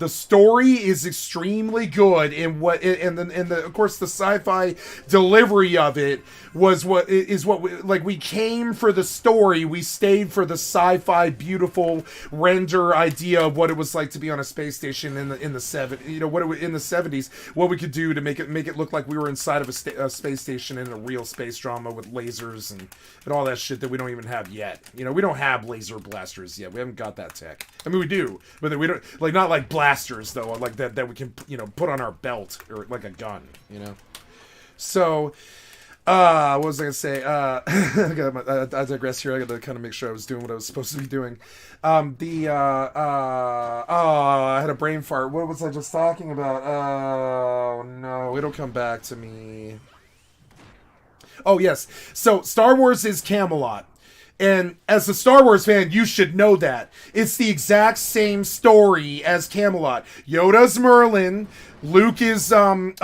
story is extremely good, and of course the sci-fi delivery of it was we came for the story, we stayed for the sci-fi beautiful render idea of what it was like to be on a space station in the 70s, you know, in the 70s, what we could do to make it look like we were inside of a space station in a real space drama with lasers and all that shit that we don't even have yet. You know, we don't have laser blasters yet. We haven't got that tech. I mean, we do, but we don't, like, not like blasters though, like that we can, you know, put on our belt, or like a gun, you know. So what was I gonna say? I digress here. I gotta kind of make sure I was doing what I was supposed to be doing. I had a brain fart. What was I just talking about? Oh no, it'll come back to me. Oh yes, so Star Wars is Camelot. And as a Star Wars fan, you should know that. It's the exact same story as Camelot. Yoda's Merlin, Luke is King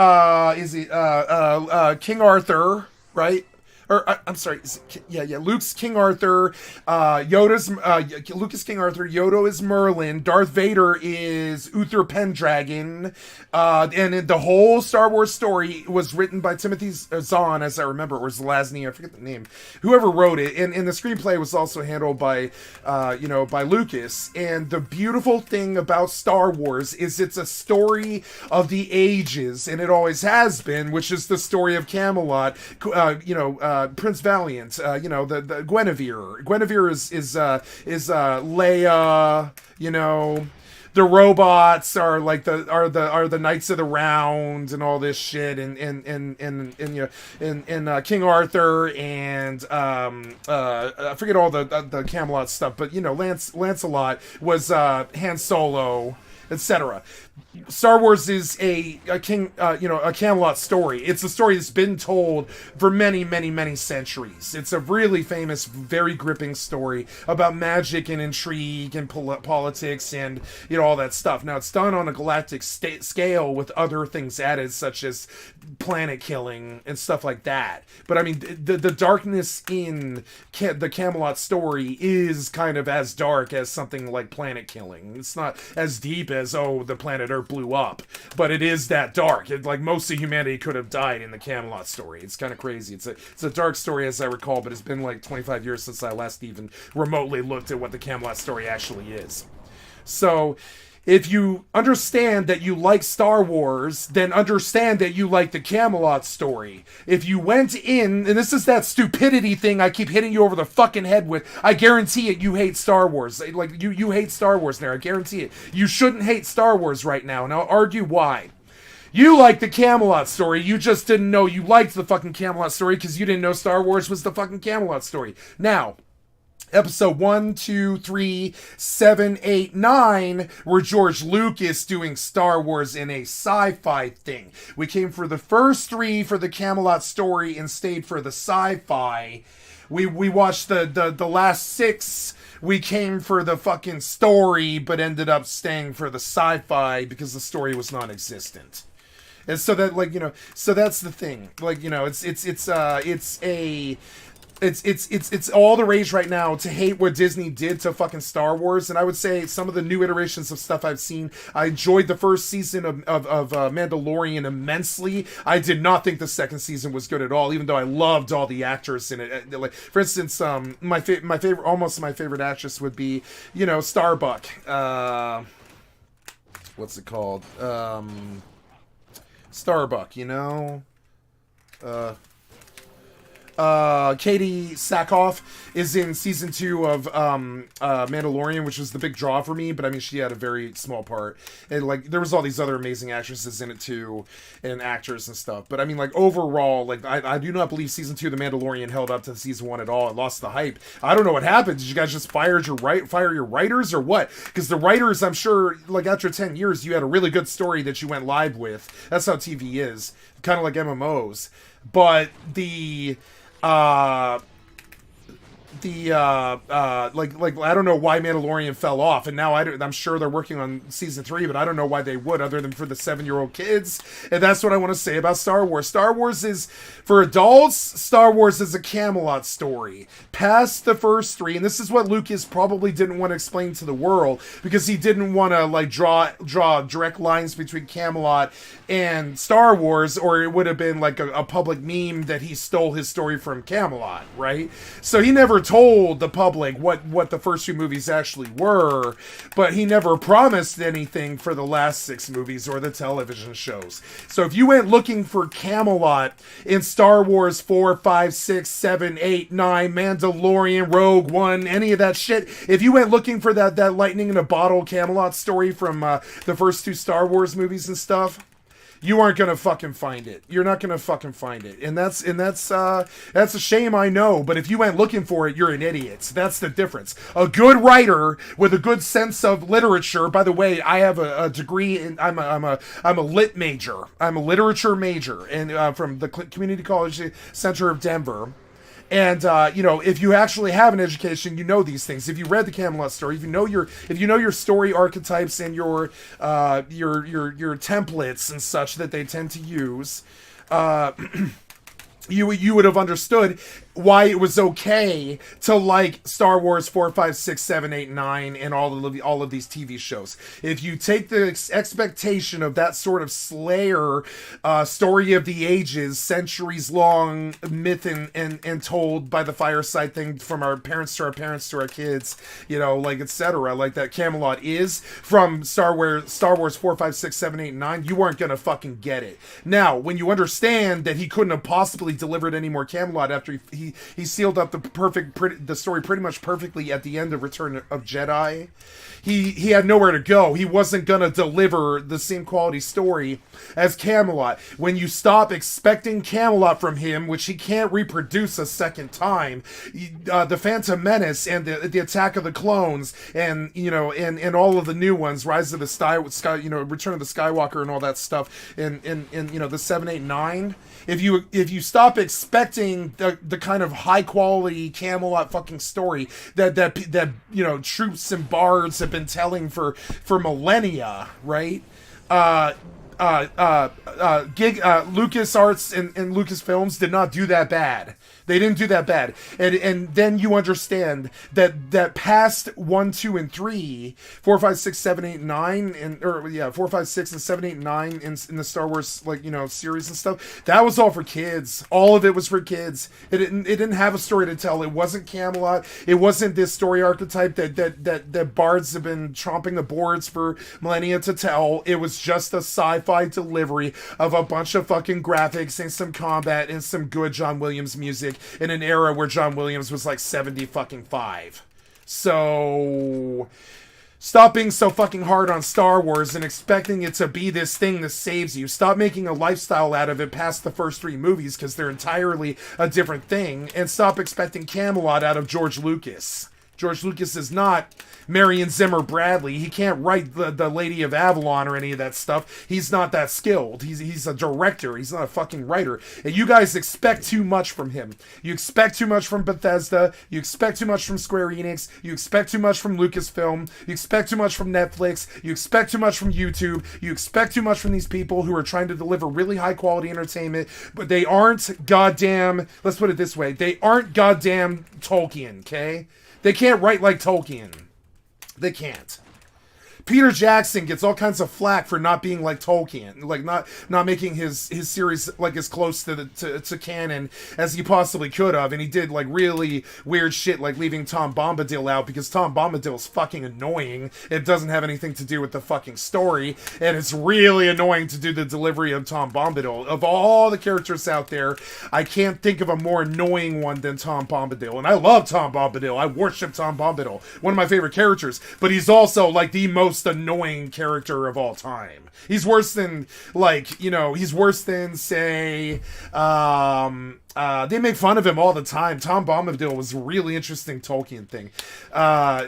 Arthur, right? Or I'm sorry, Luke's King Arthur, Luke is King Arthur, Yoda is Merlin, Darth Vader is Uther Pendragon, and the whole Star Wars story was written by Timothy Zahn, as I remember, or Zelazny, I forget the name, whoever wrote it, and the screenplay was also handled by Lucas. And the beautiful thing about Star Wars is it's a story of the ages, and it always has been, which is the story of Camelot, Prince Valiant, the Guinevere. Guinevere is Leia, you know. The robots are like the Knights of the Round and all this shit, and King Arthur, and I forget all the Camelot stuff, but you know, Lancelot was Han Solo, etc. Star Wars is a Camelot story. It's a story that's been told for many, many, many centuries. It's a really famous, very gripping story about magic and intrigue and politics and all that stuff. Now it's done on a galactic scale with other things added, such as planet killing and stuff like that. But I mean, the darkness in the Camelot story is kind of as dark as something like planet killing. It's not as deep as the planet Earth blew up, but it is that dark. Like most of humanity could have died in the Camelot story. It's kind of crazy. It's a dark story as I recall, but it's been like 25 years since I last even remotely looked at what the Camelot story actually is. So if you understand that you like Star Wars, then understand that you like the Camelot story. If you went in, and this is that stupidity thing I keep hitting you over the fucking head with, I guarantee it, you hate Star Wars. Like, you hate Star Wars now, I guarantee it. You shouldn't hate Star Wars right now, and I'll argue why. You like the Camelot story, you just didn't know you liked the fucking Camelot story because you didn't know Star Wars was the fucking Camelot story. Now, Episode 1, 2, 3, 7, 8, 9 were George Lucas doing Star Wars in a sci-fi thing. We came for the first 3 for the Camelot story and stayed for the sci-fi. We watched the last 6. We came for the fucking story, but ended up staying for the sci-fi because the story was non-existent. And so that, so that's the thing. It's all the rage right now to hate what Disney did to fucking Star Wars, and I would say some of the new iterations of stuff I've seen, I enjoyed the first season of Mandalorian immensely. I did not think the second season was good at all, even though I loved all the actors in it. Like, for instance, my favorite actress would be, Starbuck. What's it called? Starbuck, Katie Sackhoff is in season 2 of Mandalorian, which was the big draw for me, but I mean, she had a very small part, and there was all these other amazing actresses in it too, and actors and stuff. But I mean, overall, I do not believe season 2 of The Mandalorian held up to season 1 at all. It lost the hype. I don't know what happened. Did you guys just fire your writers or what? Because the writers, I'm sure, after 10 years, you had a really good story that you went live with. That's how TV is, kind of like MMOs. But I don't know why Mandalorian fell off, and now I'm sure they're working on season 3, but I don't know why they would, other than for the 7-year-old kids. And that's what I want to say about Star Wars. Star Wars is for adults. Star Wars is a Camelot story. Past the first 3, and this is what Lucas probably didn't want to explain to the world, because he didn't want to draw direct lines between Camelot and Star Wars, or it would have been a public meme that he stole his story from Camelot, right? So he never told the public what the first 2 movies actually were, but he never promised anything for the last 6 movies or the television shows. So if you went looking for Camelot in Star Wars 4, 5, 6, 7, 8, 9, Mandalorian, Rogue One, any of that shit, if you went looking for that lightning in a bottle Camelot story from the first 2 Star Wars movies and stuff, you aren't gonna fucking find it. You're not gonna fucking find it, and that's a shame, I know. But if you went looking for it, you're an idiot. That's the difference. A good writer with a good sense of literature. By the way, I have a degree in. I'm a lit major. I'm a literature major, and from the Community College Center of Denver. And if you actually have an education, you know these things. If you read the Camelot story, if you know your story archetypes and your templates and such that they tend to use, you would have understood why it was okay to like Star Wars 4, 5, 6, 7, 8, 9, and all of these TV shows. If you take the expectation of that sort of Slayer story of the ages, centuries long myth and told by the fireside thing from our parents to our parents to our kids, etc., like that Camelot is from Star Wars 4, 5, 6, 7, 8, 9, you weren't gonna fucking get it. Now, when you understand that he couldn't have possibly really delivered any more Camelot after he sealed up the story pretty much perfectly at the end of Return of Jedi. He had nowhere to go. He wasn't gonna deliver the same quality story as Camelot. When you stop expecting Camelot from him, which he can't reproduce a second time, the Phantom Menace and the Attack of the Clones, and and all of the new ones, Rise of the Sky, Return of the Skywalker, and all that stuff, and the 7, 8, 9. If you stop expecting the kind of high quality Camelot fucking story that troops and bards have been telling for millennia, right? LucasArts and Lucasfilms did not do that bad. They didn't do that bad. And then you understand that past 1, 2, and 3, 4, 5, 6, 7, 8, 9, 4, 5, 6, and 7, 8, 9 in the Star Wars series and stuff, that was all for kids. All of it was for kids. It didn't have a story to tell. It wasn't Camelot. It wasn't this story archetype that bards have been chomping the boards for millennia to tell. It was just a sci-fi delivery of a bunch of fucking graphics and some combat and some good John Williams music in an era where John Williams was like 75. So stop being so fucking hard on Star Wars and expecting it to be this thing that saves you. Stop making a lifestyle out of it past the first 3 movies, because they're entirely a different thing. And stop expecting Camelot out of George Lucas. George Lucas is not Marion Zimmer Bradley. He can't write the Lady of Avalon or any of that stuff. He's not that skilled. He's a director. He's not a fucking writer. And you guys expect too much from him. You expect too much from Bethesda. You expect too much from Square Enix. You expect too much from Lucasfilm. You expect too much from Netflix. You expect too much from YouTube. You expect too much from these people who are trying to deliver really high quality entertainment, but they aren't goddamn, let's put it this way, they aren't goddamn Tolkien, okay? They can't write like Tolkien. They can't. Peter Jackson gets all kinds of flack for not being like Tolkien, like not making his series like as close to canon as he possibly could have, and he did like really weird shit like leaving Tom Bombadil out because Tom Bombadil is fucking annoying. It doesn't have anything to do with the fucking story, and it's really annoying to do the delivery of Tom Bombadil. Of all the characters out there, I can't think of a more annoying one than Tom Bombadil, and I love Tom Bombadil. I worship Tom Bombadil, one of my favorite characters, but he's also like the most annoying character of all time. He's worse than say they make fun of him all the time. Tom Bombadil was a really interesting Tolkien thing.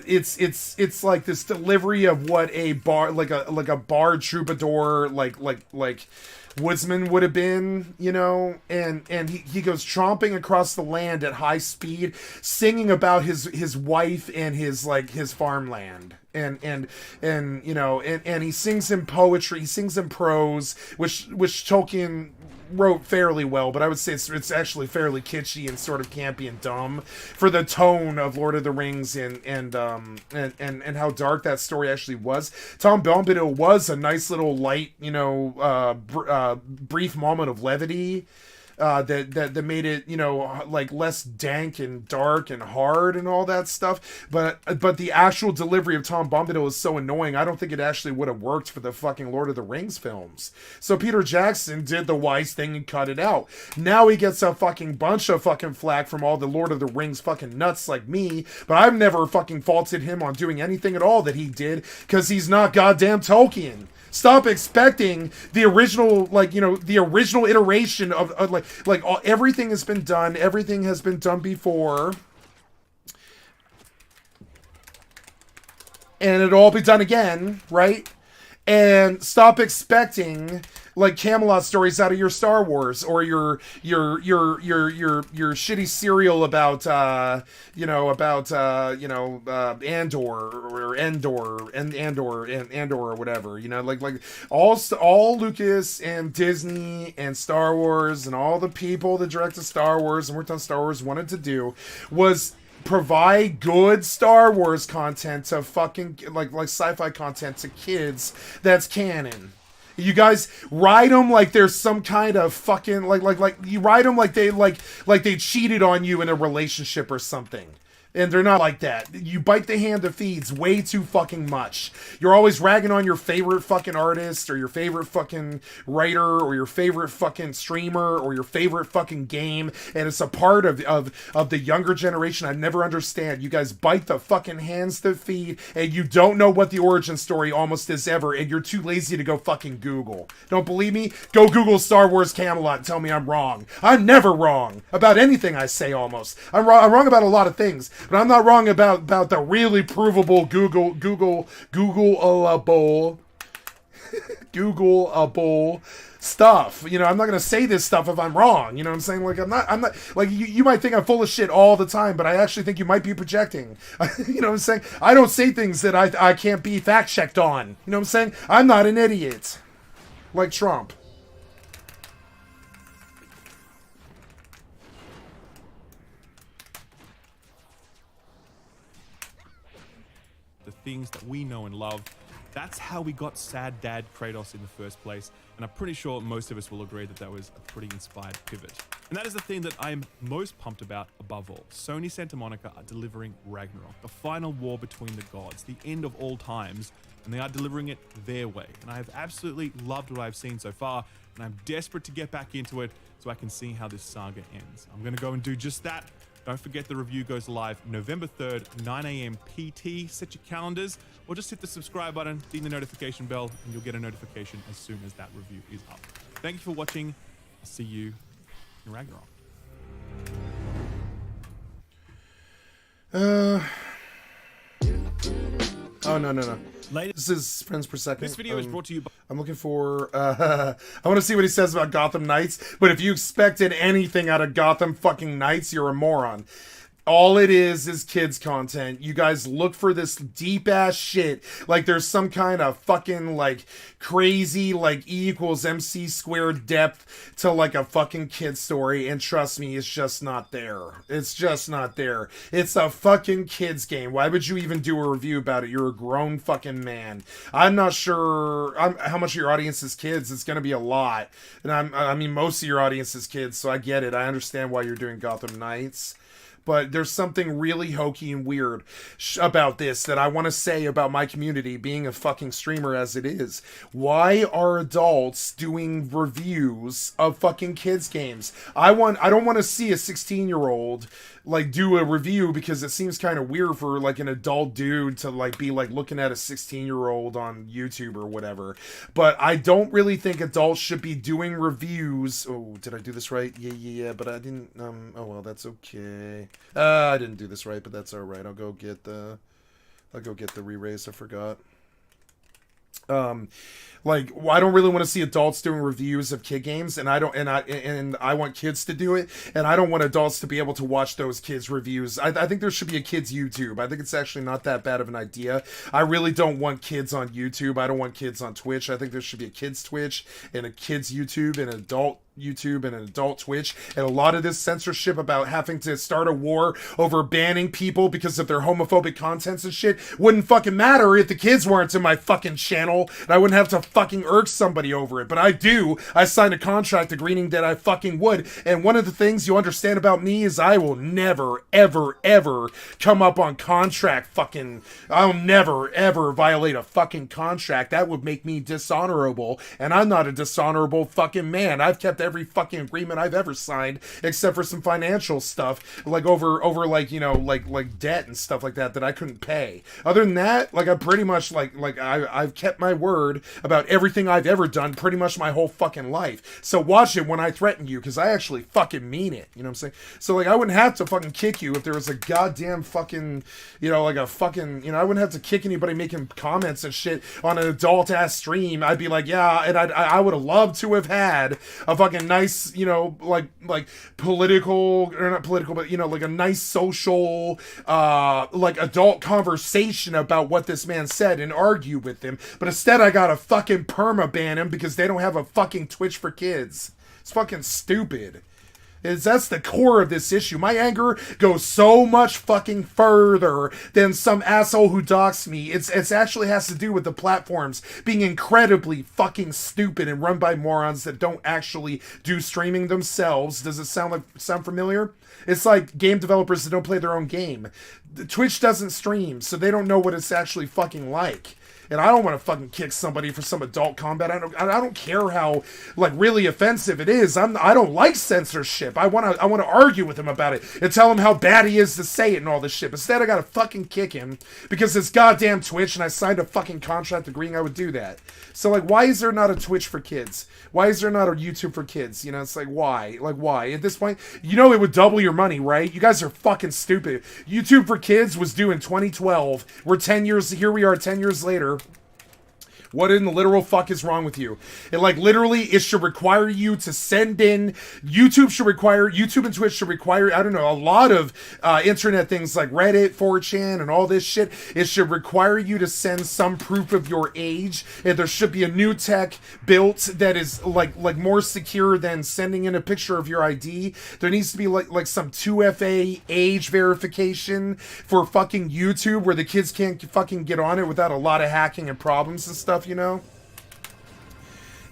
It's like this delivery of what a bard, like a bard troubadour, like woodsman would have been, and he goes tromping across the land at high speed, singing about his wife and his farmland. And he sings in poetry, he sings in prose, which Tolkien wrote fairly well, but I would say it's actually fairly kitschy and sort of campy and dumb for the tone of Lord of the Rings and how dark that story actually was. Tom Bombadil was a nice little light, brief moment of levity. That made it, like less dank and dark and hard and all that stuff. But the actual delivery of Tom Bombadil is so annoying, I don't think it actually would have worked for the fucking Lord of the Rings films. So Peter Jackson did the wise thing and cut it out. Now he gets a fucking bunch of fucking flack from all the Lord of the Rings fucking nuts like me, but I've never fucking faulted him on doing anything at all that he did, because he's not goddamn Tolkien. Stop expecting the original, the original iteration of everything has been done. Everything has been done before. And it'll all be done again, right? And stop expecting like Camelot stories out of your Star Wars or your shitty serial about Andor or whatever, like all Lucas and Disney and Star Wars and all the people that directed Star Wars and worked on Star Wars wanted to do was provide good Star Wars content to fucking like sci-fi content to kids that's canon. You guys ride them like there's some kind of fucking like you ride them like they cheated on you in a relationship or something. And they're not like that. You bite the hand that feeds way too fucking much. You're always ragging on your favorite fucking artist or your favorite fucking writer or your favorite fucking streamer or your favorite fucking game. And it's a part of the younger generation I never understand. You guys bite the fucking hands that feed and you don't know what the origin story almost is ever, and you're too lazy to go fucking Google. Don't believe me? Go Google Star Wars Camelot and tell me I'm wrong. I'm never wrong about anything I say almost. I'm wrong about a lot of things. But I'm not wrong about the really provable Googleable stuff. You know, I'm not gonna say this stuff if I'm wrong. You know what I'm saying? Like I'm not like you might think I'm full of shit all the time, but I actually think you might be projecting. You know what I'm saying? I don't say things that I can't be fact checked on. You know what I'm saying? I'm not an idiot. Like Trump. The things that we know and love. That's how we got Sad Dad Kratos in the first place, and I'm pretty sure most of us will agree that that was a pretty inspired pivot. And that is the thing that I am most pumped about above all. Sony Santa Monica are delivering Ragnarok, the final war between the gods, the end of all times, and they are delivering it their way. And I have absolutely loved what I've seen so far, and I'm desperate to get back into it so I can see how this saga ends. I'm gonna go and do just that. Don't forget the review goes live November 3rd, 9 a.m. PT. Set your calendars, or just hit the subscribe button, ding the notification bell, and you'll get a notification as soon as that review is up. Thank you for watching. I'll see you in Ragnarok. Oh, no. This is Friends Per Second. This video is brought to you by... I'm looking for... I want to see what he says about Gotham Knights, but if you expected anything out of Gotham fucking Knights, you're a moron. All it is kids content. You guys look for this deep ass shit. Like there's some kind of fucking like crazy like E equals MC squared depth to like a fucking kid story. And trust me, it's just not there. It's just not there. It's a fucking kids game. Why would you even do a review about it? You're a grown fucking man. I'm not sure how much of your audience is kids. It's going to be a lot. And I mean, most of your audience is kids. So I get it. I understand why you're doing Gotham Knights. But there's something really hokey and weird about this that I want to say about my community, being a fucking streamer as it is. Why are adults doing reviews of fucking kids games? I don't want to see a 16-year-old like do a review because it seems kind of weird for like an adult dude to like be like looking at a 16-year-old on YouTube or whatever. But I don't really think adults should be doing reviews. Oh, did I do this right? Yeah, but I didn't. Oh well, that's okay. I didn't do this right, but that's all right. I'll go get the re-raise. I forgot. Like, I don't really want to see adults doing reviews of kid games, and I want kids to do it, and I don't want adults to be able to watch those kids' reviews. I think there should be a kids' YouTube. I think it's actually not that bad of an idea. I really don't want kids on YouTube. I don't want kids on Twitch. I think there should be a kids' Twitch and a kids' YouTube and an adult YouTube and an adult Twitch, and a lot of this censorship about having to start a war over banning people because of their homophobic contents and shit wouldn't fucking matter if the kids weren't in my fucking channel, and I wouldn't have to fucking irk somebody over it. But I do. I signed a contract agreeing that I fucking would, and one of the things you understand about me is I will never, ever, ever come up on contract fucking... I'll never, ever violate a fucking contract. That would make me dishonorable, and I'm not a dishonorable fucking man. I've kept every fucking agreement I've ever signed, except for some financial stuff, like over like, you know, like debt and stuff like that I couldn't pay. Other than that, like I'm pretty much like I've kept my word about everything I've ever done pretty much my whole fucking life. So watch it when I threaten you, because I actually fucking mean it. You know what I'm saying? So like I wouldn't have to fucking kick you if there was a goddamn fucking, you know, like a fucking, you know, I wouldn't have to kick anybody making comments and shit on an adult ass stream. I'd be like, yeah, and I would have loved to have had a fucking nice, you know, like political, or not political, but, you know, like a nice social like adult conversation about what this man said and argue with him. But instead I gotta fucking perma ban him because they don't have a fucking Twitch for kids. It's fucking stupid. That's the core of this issue. My anger goes so much fucking further than some asshole who docks me. It's actually has to do with the platforms being incredibly fucking stupid and run by morons that don't actually do streaming themselves. Does it sound familiar? It's like game developers that don't play their own game. Twitch doesn't stream, so they don't know what it's actually fucking like. And I don't want to fucking kick somebody for some adult combat. I don't care how like really offensive it is. I don't like censorship. I want to argue with him about it and tell him how bad he is to say it and all this shit. Instead, I gotta fucking kick him because it's goddamn Twitch, and I signed a fucking contract agreeing I would do that. So like, why is there not a Twitch for kids? Why is there not a YouTube for kids? You know, it's like, why? Like, why? At this point, you know it would double your money, right? You guys are fucking stupid. YouTube for kids was due in 2012. Here we are 10 years later. What in the literal fuck is wrong with you? It like literally, it should require you to send in. YouTube and Twitch should require, I don't know, a lot of internet things like Reddit, 4chan, and all this shit. It should require you to send some proof of your age. And there should be a new tech built that is like more secure than sending in a picture of your ID. There needs to be like some 2FA age verification for fucking YouTube where the kids can't fucking get on it without a lot of hacking and problems and stuff. You know,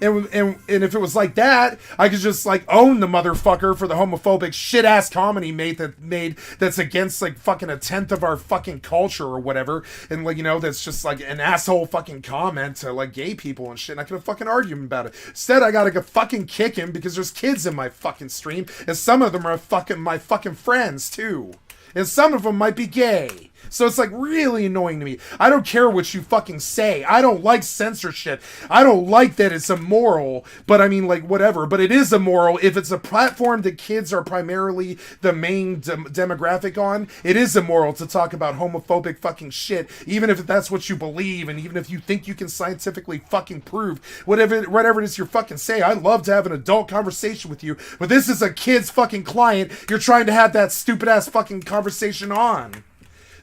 and if it was like that, I could just like own the motherfucker for the homophobic shit ass comedy that's against like fucking 1/10 of our fucking culture or whatever, and like, you know, that's just like an asshole fucking comment to like gay people and shit. And I could have fucking argued about it. Instead, I gotta go fucking kick him because there's kids in my fucking stream, and some of them are fucking my fucking friends too, and some of them might be gay. So it's like really annoying to me. I don't care what you fucking say. I don't like censorship. I don't like that it's immoral, but I mean, like, whatever. But it is immoral if it's a platform that kids are primarily the main demographic on. It is immoral to talk about homophobic fucking shit, even if that's what you believe, and even if you think you can scientifically fucking prove whatever it is you're fucking saying. I'd love to have an adult conversation with you, but this is a kid's fucking client you're trying to have that stupid ass fucking conversation on.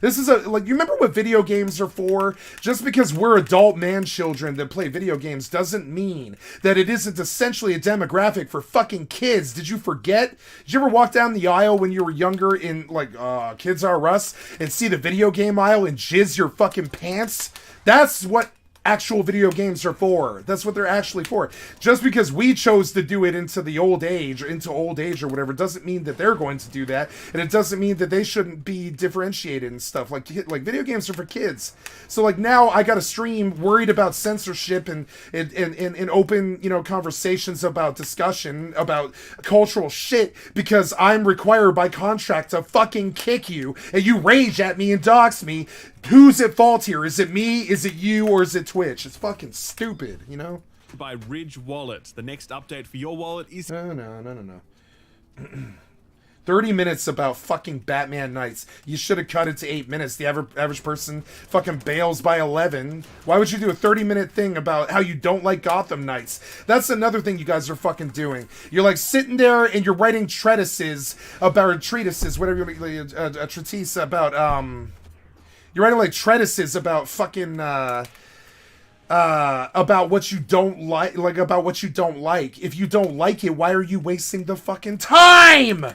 This is you remember what video games are for? Just because we're adult man children that play video games doesn't mean that it isn't essentially a demographic for fucking kids. Did you forget? Did you ever walk down the aisle when you were younger in like Kids R Us and see the video game aisle and jizz your fucking pants? That's what actual video games are for. That's what they're actually for. Just because we chose to do it into old age or whatever doesn't mean that they're going to do that, and it doesn't mean that they shouldn't be differentiated and stuff. Like video games are for kids. So like now I got a stream worried about censorship and open, you know, conversations about discussion about cultural shit because I'm required by contract to fucking kick you, and you rage at me and dox me. Who's at fault here? Is it me? Is it you? Or is it Twitch? It's fucking stupid, you know? By Ridge Wallet. The next update for your wallet is... No. 30 minutes about fucking Batman Knights. You should have cut it to 8 minutes. The average person fucking bails by 11. Why would you do a 30-minute thing about how you don't like Gotham Knights? That's another thing you guys are fucking doing. You're like sitting there and you're writing treatises, whatever you a treatise about, you're writing like treatises about fucking, about what you don't like about what you don't like. If you don't like it, why are you wasting the fucking time?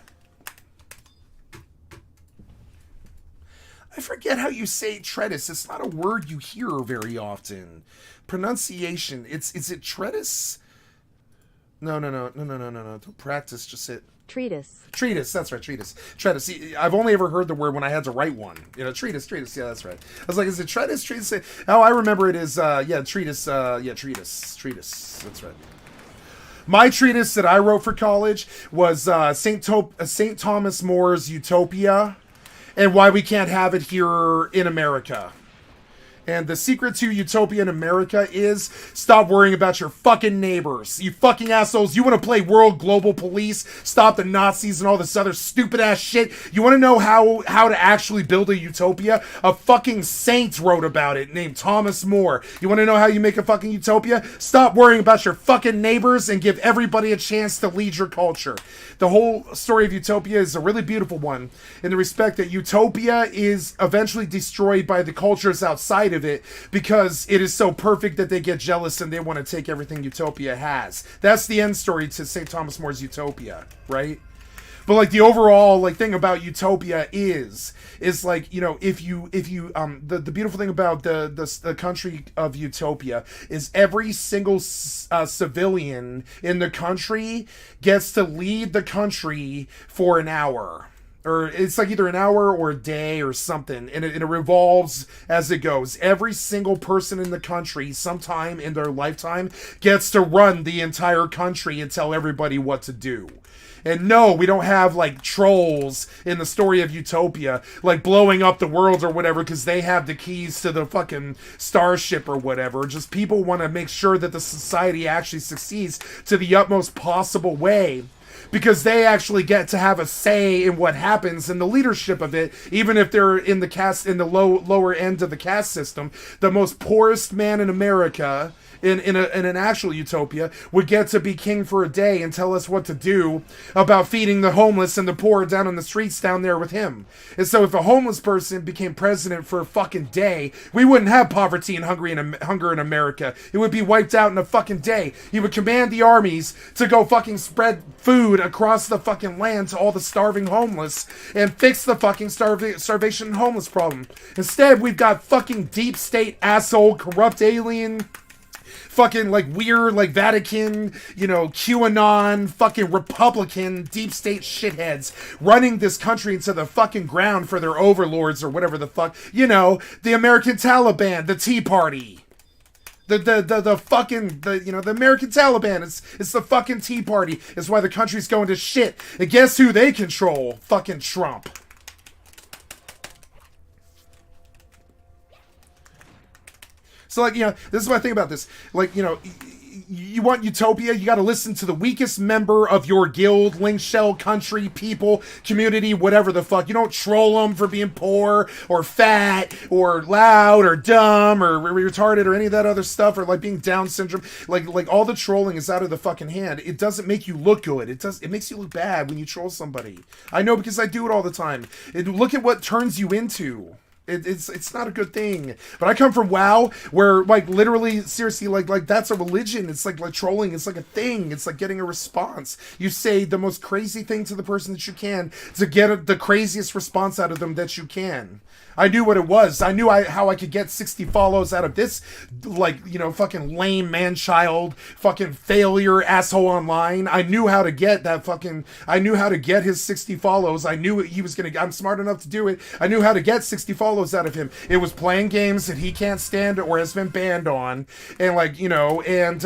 I forget how you say treatise. It's not a word you hear very often. Pronunciation. Is it treatise? No. Don't practice. Just say it. Treatise, that's right, treatise. I've only ever heard the word when I had to write one. You know, treatise, yeah, that's right. I was like, is it treatise? Oh, I remember it is, treatise, treatise, that's right. My treatise that I wrote for college was St. Thomas More's Utopia and why we can't have it here in America. And the secret to utopia in America is stop worrying about your fucking neighbors. You fucking assholes. You want to play world global police, stop the Nazis and all this other stupid ass shit. You want to know how to actually build a utopia? A fucking saint wrote about it named Thomas More. You want to know how you make a fucking utopia? Stop worrying about your fucking neighbors and give everybody a chance to lead your culture. The whole story of utopia is a really beautiful one in the respect that utopia is eventually destroyed by the cultures outside of it because it is so perfect that they get jealous and they want to take everything utopia has. That's the end story to St. Thomas More's Utopia, right? But like the overall like thing about Utopia is like, you know, if you the beautiful thing about the country of Utopia is every single civilian in the country gets to lead the country for an hour. Or it's like either an hour or a day or something, and it revolves as it goes. Every single person in the country, sometime in their lifetime, gets to run the entire country and tell everybody what to do. And no, we don't have, like, trolls in the story of Utopia, like, blowing up the world or whatever because they have the keys to the fucking starship or whatever. Just people want to make sure that the society actually succeeds to the utmost possible way, because they actually get to have a say in what happens and the leadership of it, even if they're in the caste, in the lower end of the caste system. The most poorest man in America, in an actual Utopia, would get to be king for a day and tell us what to do about feeding the homeless and the poor down on the streets down there with him. And so if a homeless person became president for a fucking day, we wouldn't have poverty and hunger in America. It would be wiped out in a fucking day. He would command the armies to go fucking spread food across the fucking land to all the starving homeless and fix the fucking starvation and homeless problem. Instead, we've got fucking deep state asshole corrupt alien fucking like weird like Vatican, you know, QAnon, fucking Republican deep state shitheads running this country into the fucking ground for their overlords or whatever the fuck, you know, the American Taliban, the Tea Party. The fucking, you know, the American Taliban, it's the fucking Tea Party. It's why the country's going to shit. And guess who they control? Fucking Trump. So, like, you know, this is my thing about this. Like, you know, you want Utopia, you got to listen to the weakest member of your guild, link shell, country, people, community, whatever the fuck. You don't troll them for being poor or fat or loud or dumb or retarded or any of that other stuff, or like being Down syndrome. Like all the trolling is out of the fucking hand. It doesn't make you look good. It makes you look bad when you troll somebody. I know, because I do it all the time. Look at what turns you into. It's not a good thing. But I come from WoW, where like literally, seriously, like that's a religion. It's like trolling. It's like a thing. It's like getting a response. You say the most crazy thing to the person that you can to get the craziest response out of them that you can. I knew what it was. I knew how I could get 60 follows out of this, like, you know, fucking lame man-child, fucking failure asshole online. I knew how to get that fucking, I knew how to get his 60 follows. I knew he was gonna, I'm smart enough to do it. I knew how to get 60 follows out of him. It was playing games that he can't stand or has been banned on, and like, you know, and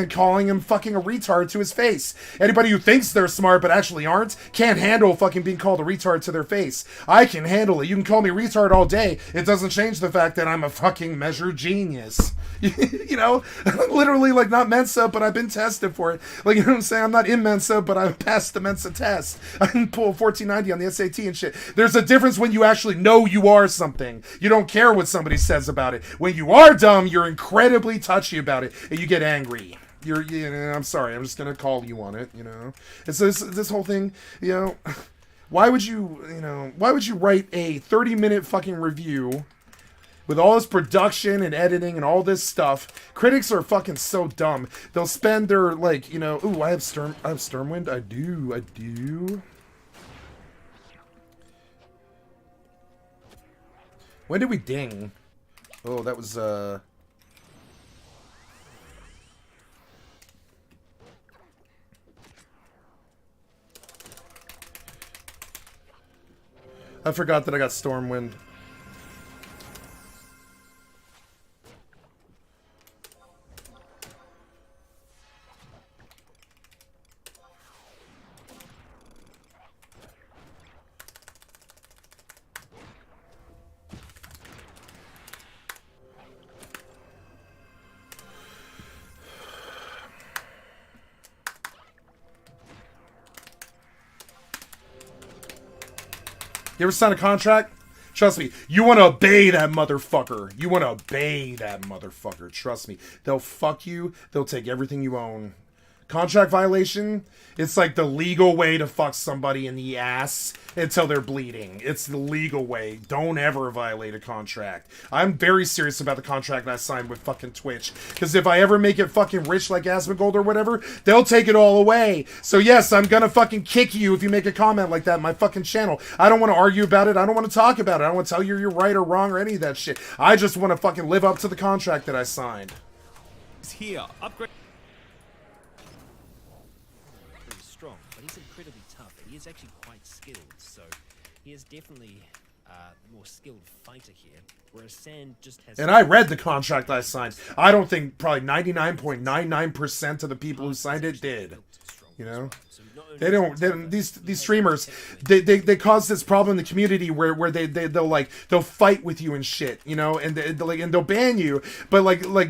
calling him fucking a retard to his face. Anybody who thinks they're smart but actually aren't can't handle fucking being called a retard to their face. I can handle it. You can call me retard all day. It doesn't change the fact that I'm a fucking measured genius. You know, I'm literally like not Mensa, but I've been tested for it. Like, you know what I'm saying? I'm not in Mensa, but I passed the Mensa test. I can pull 1490 on the SAT and shit. There's a difference when you actually know you are something. You don't care what somebody says about it. When you are dumb, you're incredibly touchy about it, and you get angry. You know, I'm sorry, I'm just gonna call you on it, you know. And so this whole thing, you know, why would you write a 30-minute fucking review with all this production and editing and all this stuff? Critics are fucking so dumb. They'll spend their, like, you know, ooh, I have Stormwind. I do. When did we ding? Oh, that was I forgot that I got Stormwind. You ever sign a contract? Trust me, you want to obey that motherfucker. You want to obey that motherfucker. Trust me. They'll fuck you. They'll take everything you own. Contract violation, it's like the legal way to fuck somebody in the ass until they're bleeding. It's the legal way. Don't ever violate a contract. I'm very serious about the contract I signed with fucking Twitch. Because if I ever make it fucking rich like Asmongold or whatever, they'll take it all away. So yes, I'm gonna fucking kick you if you make a comment like that in my fucking channel. I don't want to argue about it. I don't want to talk about it. I don't want to tell you you're right or wrong or any of that shit. I just want to fucking live up to the contract that I signed. It's here. Upgrade. Strong, but he's incredibly tough. He is actually quite skilled, so he is definitely the more skilled fighter here. Whereas Sand just has. And I read the contract I signed. I don't think probably 99.99% of the people who signed it did. You know, they don't. These streamers, they cause this problem in the community where they'll fight with you and shit. You know, and they'll ban you, but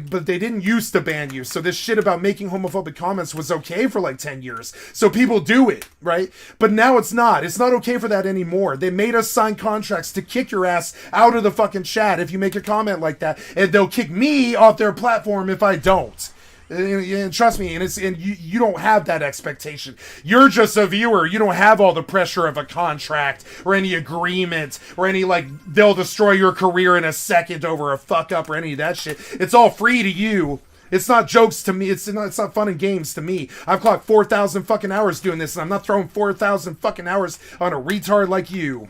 but they didn't used to ban you. So this shit about making homophobic comments was okay for like 10 years. So people do it, right? But now it's not. It's not okay for that anymore. They made us sign contracts to kick your ass out of the fucking chat if you make a comment like that, and they'll kick me off their platform if I don't. And trust me, and you don't have that expectation. You're just a viewer. You don't have all the pressure of a contract or any agreement or any they'll destroy your career in a second over a fuck up or any of that shit. It's all free to you. It's not jokes to me. It's not fun and games to me. I've clocked 4,000 fucking hours doing this, and I'm not throwing 4,000 fucking hours on a retard like you.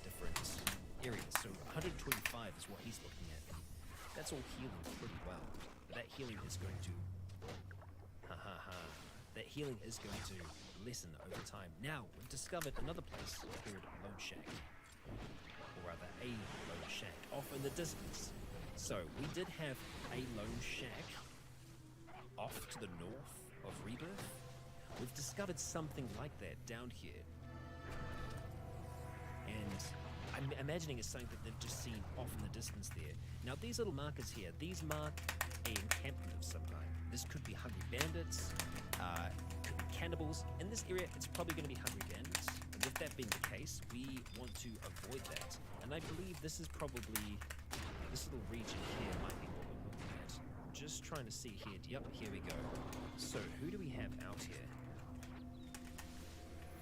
Different areas. So 125 is what he's looking at. That's all healing pretty well. That healing is going to that healing is going to lessen over time. Now we've discovered another place called Lone Shack, or rather a Lone Shack off in the distance. So we did have a Lone Shack off to the north of Rebirth. We've discovered something like that down here, and I'm imagining it's something that they've just seen off in the distance there. Now these little markers here, these mark a encampment of some kind. This could be hungry bandits, could be cannibals. In this area, it's probably going to be hungry bandits. And with that being the case, we want to avoid that. And I believe this is probably, this little region here might be what we're looking at. Just trying to see here. Yep, here we go. So who do we have out here?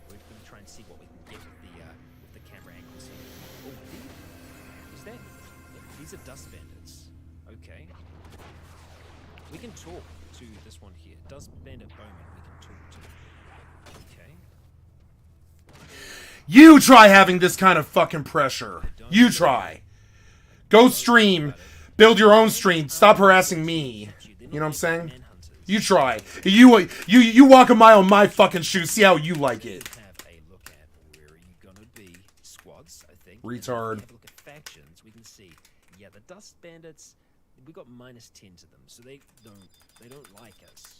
We're going to try and see what we can get with the camera angles here. Oh, is that? These are dust bandits. Okay. We can talk to this one here. Dust bandit Bowman, we can talk to. Okay. You try having this kind of fucking pressure. You try. Go stream. Build your own stream. Stop harassing me. You know what I'm saying? You try. You walk a mile in my fucking shoes. See how you like it. Retard. Have a look at factions. We can see, yeah, the dust bandits. We got -10 to them, so they don't like us.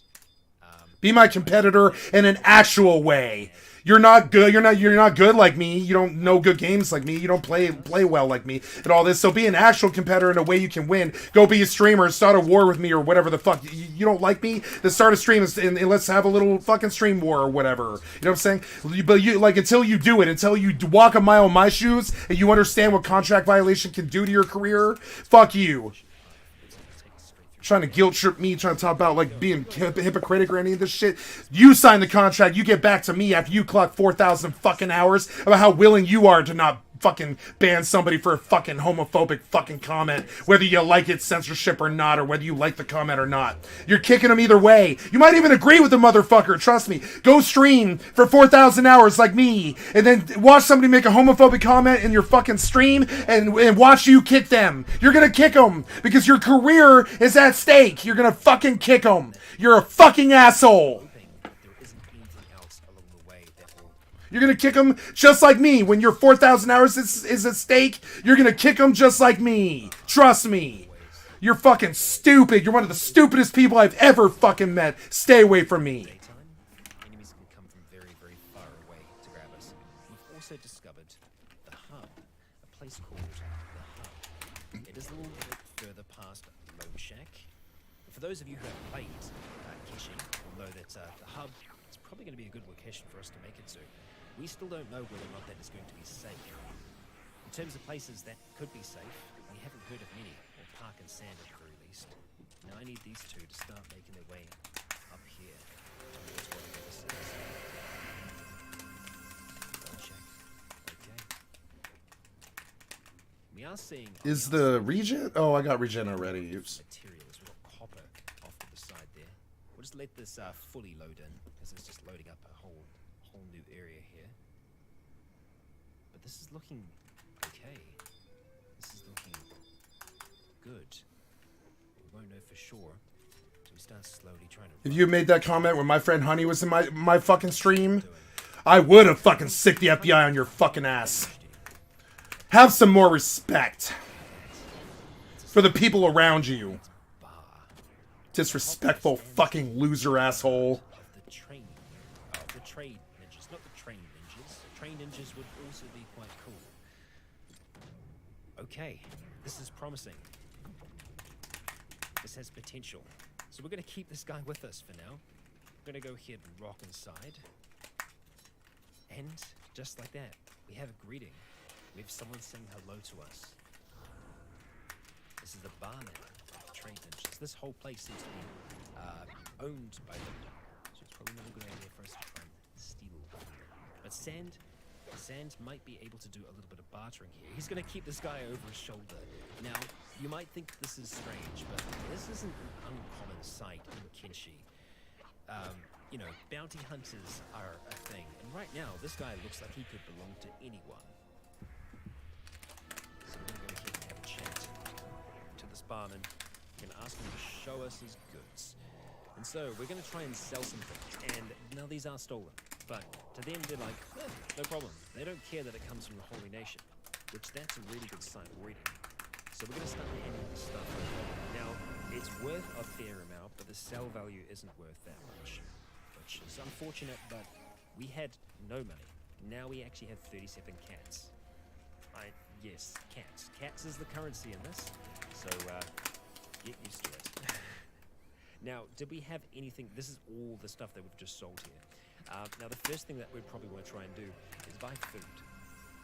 Be my competitor in an actual way. You're not good. You're not good like me. You don't know good games like me. You don't play well like me and all this. So be an actual competitor in a way you can win. Go be a streamer. Start a war with me or whatever the fuck. You don't like me? Then start a stream and let's have a little fucking stream war or whatever. You know what I'm saying? But until you do it, until you walk a mile in my shoes and you understand what contract violation can do to your career, fuck you. Trying to guilt trip me, trying to talk about being hypocritic or any of this shit. You sign the contract, you get back to me after you clock 4,000 fucking hours about how willing you are to not fucking ban somebody for a fucking homophobic fucking comment, whether you like it censorship or not, or whether you like the comment or not. You're kicking them either way. You might even agree with the motherfucker, trust me. Go stream for 4,000 hours like me, and then watch somebody make a homophobic comment in your fucking stream, and watch you kick them. You're gonna kick them, because your career is at stake. You're gonna fucking kick them. You're a fucking asshole. You're going to kick them just like me. When your 4,000 hours is at stake, you're going to kick them just like me. Trust me. You're fucking stupid. You're one of the stupidest people I've ever fucking met. Stay away from me. Enemies can come from very, very far away to grab us. We've also discovered the hub, a place called the hub. It is a little bit further past Lone Shack. For those of you who have played Kishi, will know that the hub is probably going to be a good location for us to make it to. We still don't know whether or not that is going to be safe. In terms of places that could be safe, we haven't heard of many, or Park and Sand at the very least. Now I need these two to start making their way up here. Towards whatever this is. Double check. Okay. We are seeing. Is the regen? Oh, I got regen already. Oops. Materials. We've got copper off to the side there. We'll just let this fully load in because it's just loading up a whole new area here. But this is looking okay. This is looking good. We won't know for sure. So we start slowly trying to. If you made that comment when my friend Honey was in my fucking stream, I would have fucking sicked the FBI on your fucking ass. Have some more respect for the people around you. Disrespectful fucking loser asshole. The trade ninjas, not the train ninjas. Train ninjas would also be quite cool. Okay, this is promising. This has potential. So we're going to keep this guy with us for now. We're going to go ahead and rock inside. And just like that, we have a greeting. We have someone saying hello to us. This is the barman of the train ninjas. This whole place seems to be owned by them. So it's probably not a good idea for us to try and steal. But Sand might be able to do a little bit of bartering here. He's going to keep this guy over his shoulder. Now, you might think this is strange, but this isn't an uncommon sight in Kenshi. You know, bounty hunters are a thing. And right now, this guy looks like he could belong to anyone. So we're going to go ahead and have a chat to this barman. We're going to ask him to show us his goods. And so we're going to try and sell some things. And now these are stolen. But to them, they're like, no problem. They don't care that it comes from the Holy Nation. Which that's a really good sign already. So we're going to start handing this stuff over. Now, it's worth a fair amount, but the sell value isn't worth that much. Which is unfortunate, but we had no money. Now we actually have 37 cats. Yes, cats. Cats is the currency in this. So, get used to it. Now, did we have anything? This is all the stuff that we've just sold here. Now, the first thing that we'd probably want to try and do is buy food.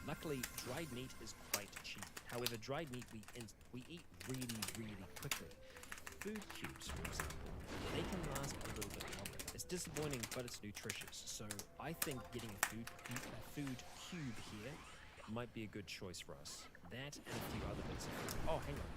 Luckily, dried meat is quite cheap. However, dried meat we eat really, really quickly. Food cubes, for example, they can last a little bit longer. It's disappointing, but it's nutritious. So I think getting a food cube here might be a good choice for us. That and a few other bits of food. Oh, hang on.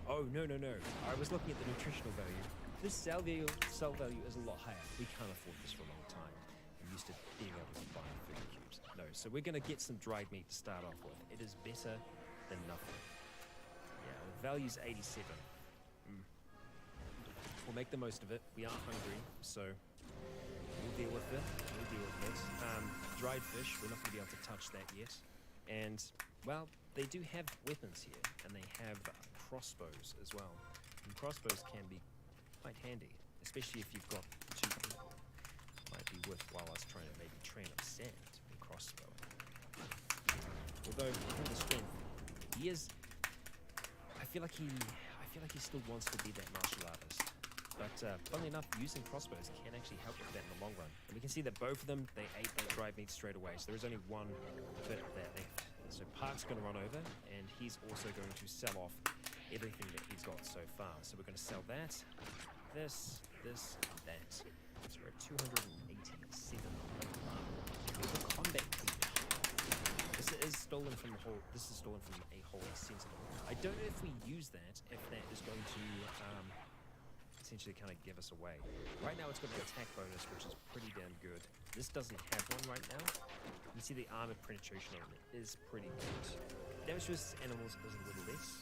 Oh, no. I was looking at the nutritional value. This sell value is a lot higher. We can't afford this for a long time. I'm used to being able to buy food cubes. No, so we're going to get some dried meat to start off with. It is better than nothing. Yeah, the value's 87. We'll make the most of it. We are hungry, so we'll deal with it. Dried fish, we're not going to be able to touch that yet. And, well, they do have weapons here, and they have crossbows as well. And crossbows can be quite handy, especially if you've got two people. Might be worthwhile us trying to maybe train up Sand in crossbowing. Although, in the strength, he is. I feel like he still wants to be that martial artist. But funnily enough, using crossbows can actually help with that in the long run. And we can see that both of them, they ate that dried meat straight away. So there is only one bit of that left. So Park's going to run over, and he's also going to sell off everything that he's got so far. So we're going to sell that, this, and that. So we're at 287. The combat cleavage. This is stolen from a Holy Sentinel. I don't know if we use that, if that is going to essentially kind of give us away. Right now it's got an attack bonus, which is pretty damn good. This doesn't have one right now. You can see the armor penetration on it is pretty good. Damage resist animals is a little less.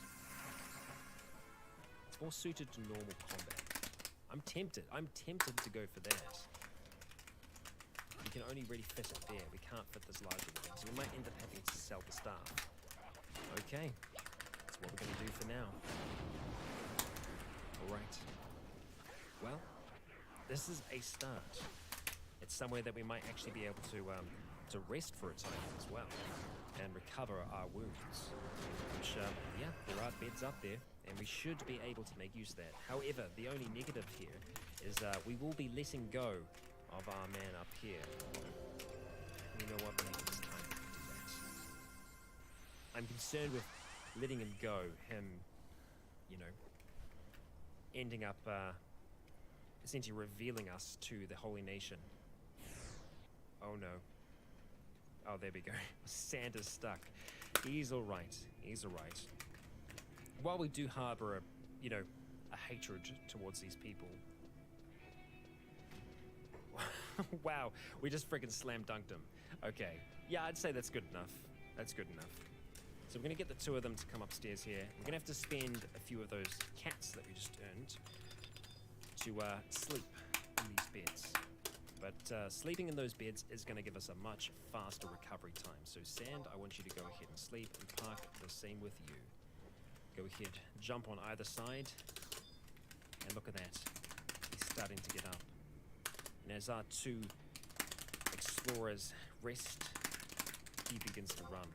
It's more suited to normal combat. I'm tempted to go for that. We can only really fit it there. We can't fit this larger one. So we might end up having to sell the staff. Okay. That's what we're going to do for now. Alright. Well, this is a start. It's somewhere that we might actually be able to rest for a time as well and recover our wounds. Which, yeah, there are beds up there, and we should be able to make use of that. However, the only negative here is we will be letting go of our man up here. You know what? Maybe it's time to do that. I'm concerned with letting him go, him, you know, ending up essentially revealing us to the Holy Nation. Oh no. Oh, there we go. Santa's stuck. He's alright. He's alright. While we do harbor a hatred towards these people. Wow, we just freaking slam dunked him. Okay, yeah, I'd say that's good enough. That's good enough. So we're gonna get the two of them to come upstairs here. We're gonna have to spend a few of those cats that we just earned to sleep in these beds. But sleeping in those beds is gonna give us a much faster recovery time. So Sand, I want you to go ahead and sleep, and Park, the same with you. Go ahead, jump on either side, and look at that. He's starting to get up. And as our two explorers rest, he begins to run.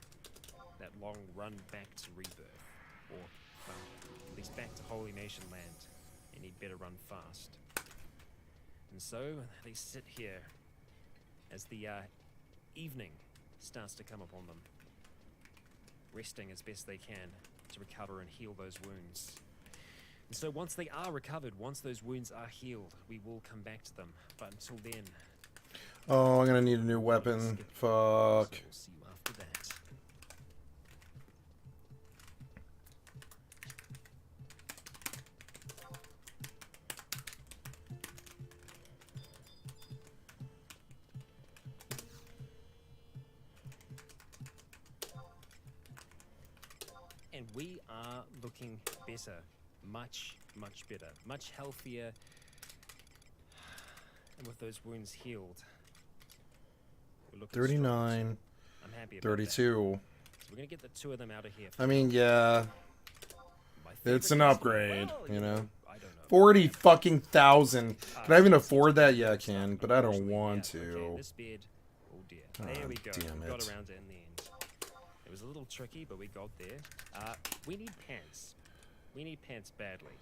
That long run back to Rebirth. Or, well, at least back to Holy Nation land. And he'd better run fast. And so, they sit here as the evening starts to come upon them. Resting as best they can to recover and heal those wounds. And so once they are recovered, once those wounds are healed, we will come back to them. But until then... Oh, I'm gonna need a new weapon. Fuck. So we'll see you after that. And we are looking better. Much, much better. Much healthier. And with those wounds healed. We're looking 39. strong. I'm happy about 32. that. So we're going to get the two of them out of here. I mean, yeah. It's an upgrade, well, you know? I don't know. 40 fucking thousand. Can I even afford that? Yeah, I can, but I don't want to. Okay, this bed. Oh dear. There we go. Damn We got it. around it in the end. It was a little tricky, but we got there. We need pants. We need pants badly.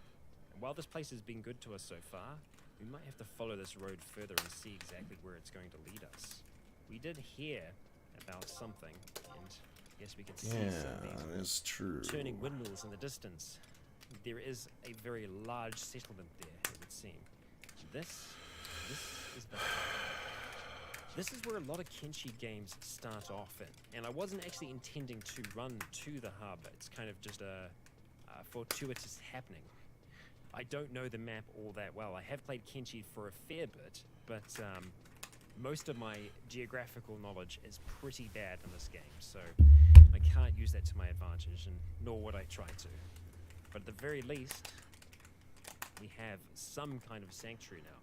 And while this place has been good to us so far, we might have to follow this road further and see exactly where it's going to lead us. We did hear about something, and yes, we can see Yeah, something. that's true. Turning windmills in the distance. There is a very large settlement there, it would seem. This is the This is where a lot of Kenshi games start off in. And I wasn't actually intending to run to the hub. It's kind of just a fortuitous happening. I don't know the map all that well. I have played Kenshi for a fair bit, but most of my geographical knowledge is pretty bad in this game, so I can't use that to my advantage, and nor would I try to. But at the very least, we have some kind of sanctuary now.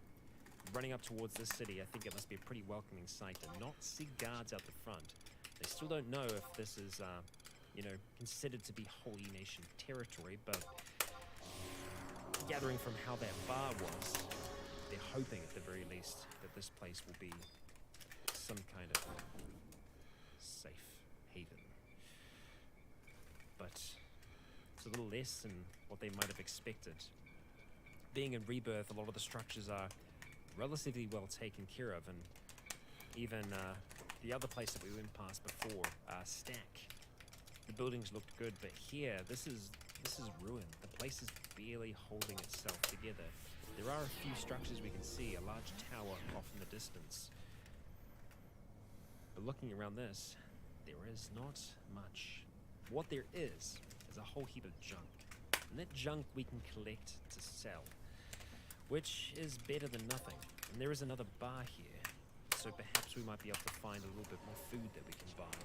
Running up towards this city, I think it must be a pretty welcoming sight to not see guards out the front. They still don't know if this is, considered to be Holy Nation territory, but gathering from how that bar was, they're hoping at the very least that this place will be some kind of safe haven. But it's a little less than what they might have expected. Being in Rebirth, a lot of the structures are relatively well taken care of, and even the other place that we went past before, Stack, the buildings looked good, but here, this is ruined. The place is barely holding itself together. There are a few structures we can see, a large tower off in the distance. But looking around this, there is not much. What there is a whole heap of junk. And that junk we can collect to sell, which is better than nothing. And there is another bar here, so perhaps we might be able to find a little bit more food that we can buy.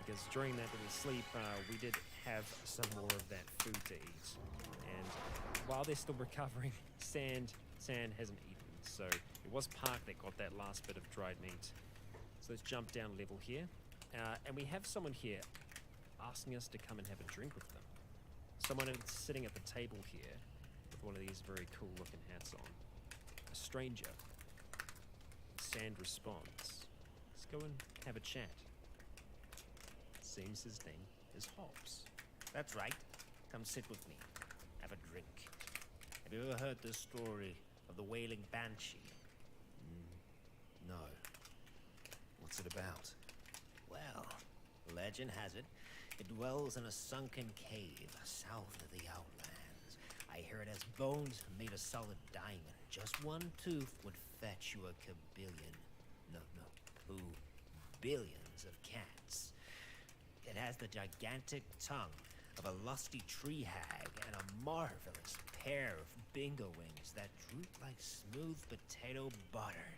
Because during that little sleep, we did have some more of that food to eat. And while they're still recovering, Sand hasn't eaten. So it was Park that got that last bit of dried meat. So let's jump down a level here. And we have someone here asking us to come and have a drink with them. Someone sitting at the table here with one of these very cool looking hats on. A stranger. Sand responds. Let's go and have a chat. Seems his name is Hobbs. That's right. Come sit with me. Have a drink. Have you ever heard this story of the Wailing Banshee? No. What's it about? Well, legend has it, it dwells in a sunken cave south of the Outlands. I hear it has bones made of solid diamond, Just one tooth would fetch you a kabillion. No, billions of cats. It has the gigantic tongue of a lusty tree hag and a marvelous pair of bingo wings that droop like smooth potato butter.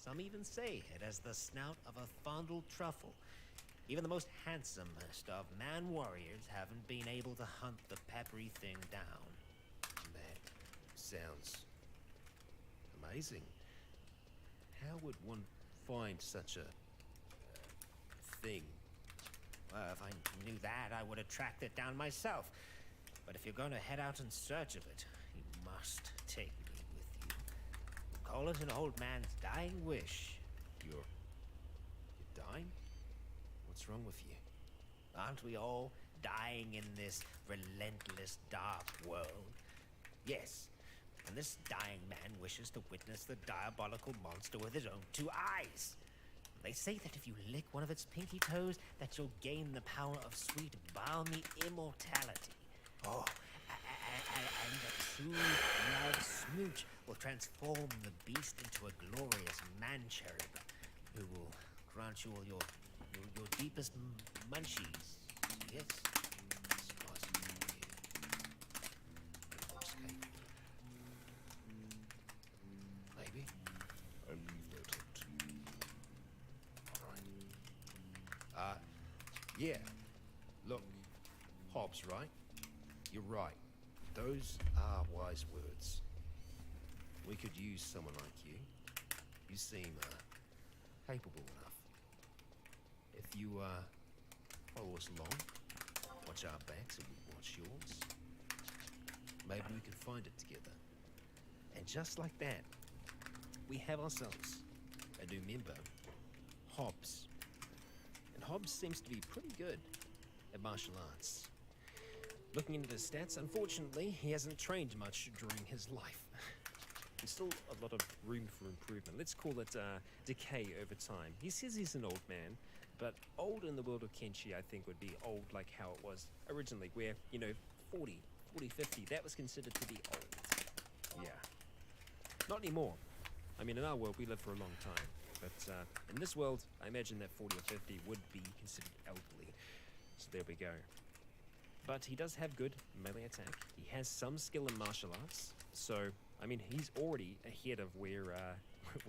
Some even say it has the snout of a fondled truffle. Even the most handsomest of man warriors haven't been able to hunt the peppery thing down. That sounds amazing. How would one find such a thing? Well, if I knew that, I would have tracked it down myself. But if you're going to head out in search of it, you must take me with you. Call it an old man's dying wish. You're dying? What's wrong with you? Aren't we all dying in this relentless dark world? Yes, and this dying man wishes to witness the diabolical monster with his own two eyes. They say that if you lick one of its pinky toes, that you'll gain the power of sweet, balmy immortality. Oh, and the true love smooch will transform the beast into a glorious man-cherub, who will grant you all your deepest munchies. Yes. Maybe. I leave that up to you. Alright. Yeah. Look, Hobbs, right? You're right. Those are wise words. We could use someone like you. You seem, capable enough. If you, follow us along, watch our backs and we watch yours, maybe we can find it together. And just like that, we have ourselves a new member, Hobbs. And Hobbs seems to be pretty good at martial arts. Looking into his stats, unfortunately, he hasn't trained much during his life. There's still a lot of room for improvement. Let's call it decay over time. He says he's an old man, but old in the world of Kenshi, I think, would be old like how it was originally, where, 40, 50, that was considered to be old. Yeah. Not anymore. I mean, in our world, we live for a long time. But in this world, I imagine that 40 or 50 would be considered elderly. So there we go. But he does have good melee attack. He has some skill in martial arts. So, I mean, he's already ahead of where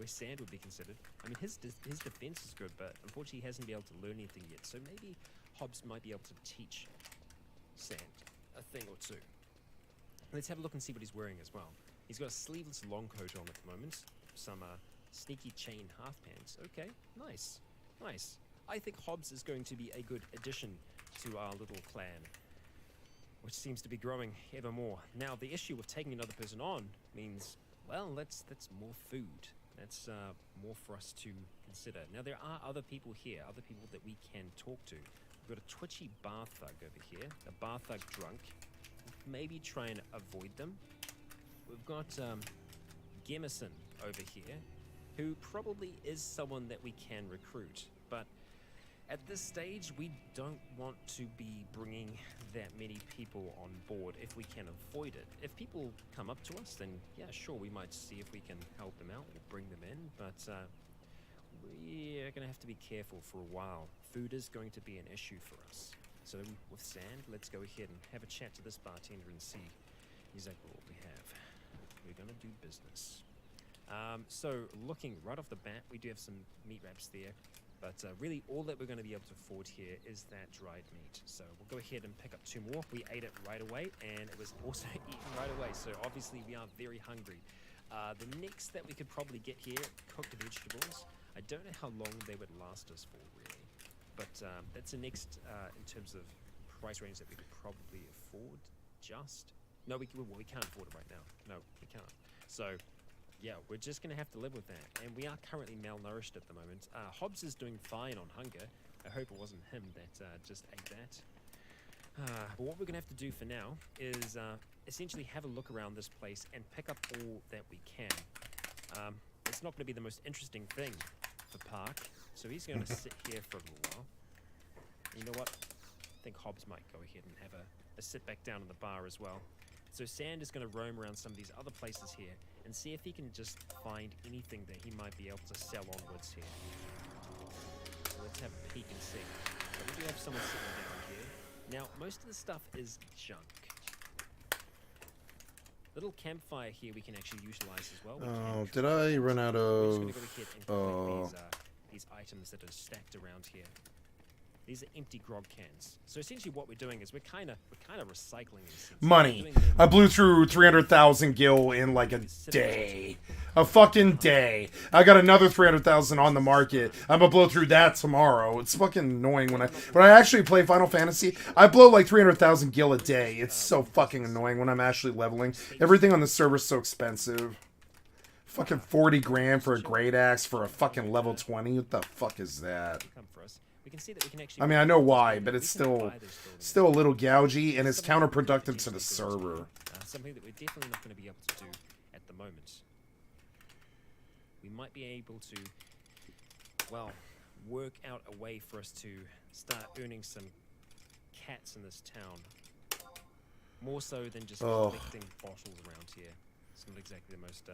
Sand would be considered. I mean, his defense is good, but unfortunately he hasn't been able to learn anything yet. So maybe Hobbs might be able to teach Sand a thing or two. Let's have a look and see what he's wearing as well. He's got a sleeveless long coat on at the moment. Some sneaky chain half pants. Okay, nice. Nice. I think Hobbs is going to be a good addition to our little clan, which seems to be growing ever more. Now, the issue with taking another person on means, well, that's more food. That's more for us to consider. Now, there are other people here, other people that we can talk to. We've got a twitchy bar thug over here, a bar thug drunk. Maybe try and avoid them. We've got Gemison over here, who probably is someone that we can recruit, but at this stage, we don't want to be bringing that many people on board if we can avoid it. If people come up to us, then yeah, sure, we might see if we can help them out or bring them in, but we're going to have to be careful for a while. Food is going to be an issue for us. So with Sand, let's go ahead and have a chat to this bartender and see exactly what we have. We're going to do business. So looking right off the bat, we do have some meat wraps there. But really, all that we're going to be able to afford here is that dried meat. So we'll go ahead and pick up 2 more. We ate it right away, and it was also eaten right away. So obviously, we are very hungry. The next that we could probably get here, cooked vegetables. I don't know how long they would last us for, really. But that's the next in terms of price range that we could probably afford. No, we can't afford it right now. No, we can't. So yeah, we're just going to have to live with that. And we are currently malnourished at the moment. Hobbs is doing fine on hunger. I hope it wasn't him that just ate that. But what we're going to have to do for now is essentially have a look around this place and pick up all that we can. It's not going to be the most interesting thing for Park, so he's going to sit here for a little while. You know what? I think Hobbs might go ahead and have a sit back down in the bar as well. So Sand is going to roam around some of these other places here and see if he can just find anything that he might be able to sell onwards here. So let's have a peek and see. So we do have someone sitting down here. Now, most of the stuff is junk. Little campfire here we can actually utilize as well. Oh, did I run out of... We're just going to go ahead and collect these items that are stacked around here. These are empty grog cans. So essentially what we're doing is we're kind of recycling these things. Money. I blew through 300,000 gil in like a day. A fucking day. I got another 300,000 on the market. I'm gonna blow through that tomorrow. It's fucking annoying when I actually play Final Fantasy. I blow like 300,000 gil a day. It's so fucking annoying when I'm actually leveling. Everything on the server's so expensive. Fucking 40 grand for a great axe for a fucking level 20. What the fuck is that? We can see that we can actually, I mean, I know why, but it's still a little gougy, and it's counterproductive to the server. Something that we're definitely not going to be able to do at the moment. We might be able to, well, work out a way for us to start earning some cats in this town. More so than just collecting bottles around here. It's not exactly the most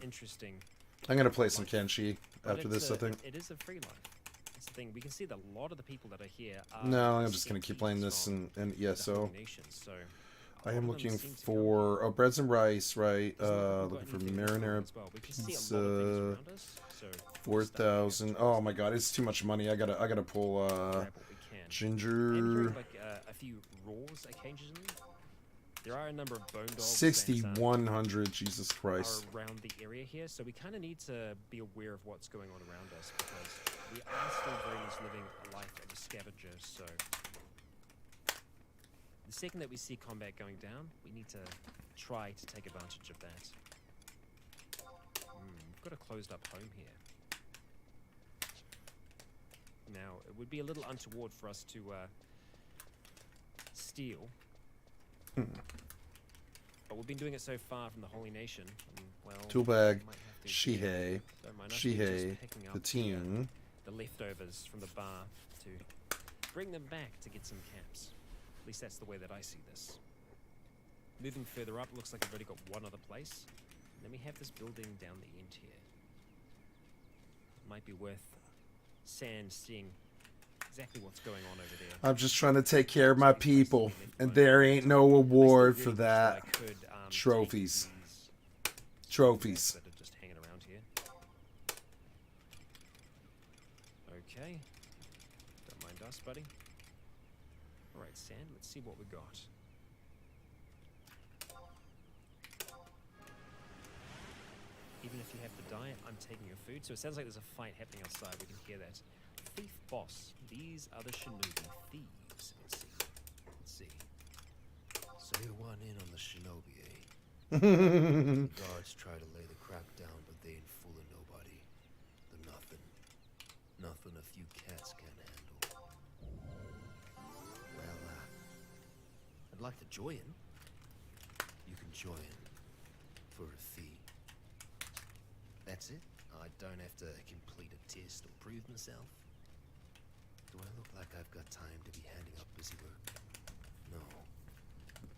interesting. I'm gonna play some Kenshi after this, I think. It is a free life. Thing we can see that a lot of the people that are here are no, I'm just gonna keep playing this and ESO. So I am looking for breads and rice, right? Looking for marinara. It's 4,000. Oh my god, it's too much money. I gotta pull ginger. Like a few raws occasionally. There are a number of bone dogs 6,100, Jesus Christ. Around the area here, so we kind of need to be aware of what's going on around us because we are still very much living a life of a scavenger. So the second that we see combat going down, we need to try to take advantage of that. We've got a closed-up home here. Now, it would be a little untoward for us to steal. But we've been doing it so far from the Holy Nation. And, well, tool bag, Shihei, the team. The leftovers from the bar to bring them back to get some camps. At least that's the way that I see this. Moving further up, looks like I've already got one other place. And then we have this building down the end here. It might be worth Sand seeing exactly what's going on over there. I'm just trying to take care of my people, and there ain't no award for that. Trophies. Trophies. That are just hanging around here. Okay. Don't mind us, buddy. Alright, Sand, let's see what we got. Even if you have to die, I'm taking your food. So it sounds like there's a fight happening outside. We can hear that. Thief boss. These are the shinobi thieves. Let's see. So you're one in on the shinobi, eh? The guards try to lay the crack down, but they ain't fooling nobody. They're nothing. Nothing a few cats can't handle. Well, I'd like to join. You can join for a fee. That's it? I don't have to complete a test or prove myself? Do I look like I've got time to be handing up busy work? No.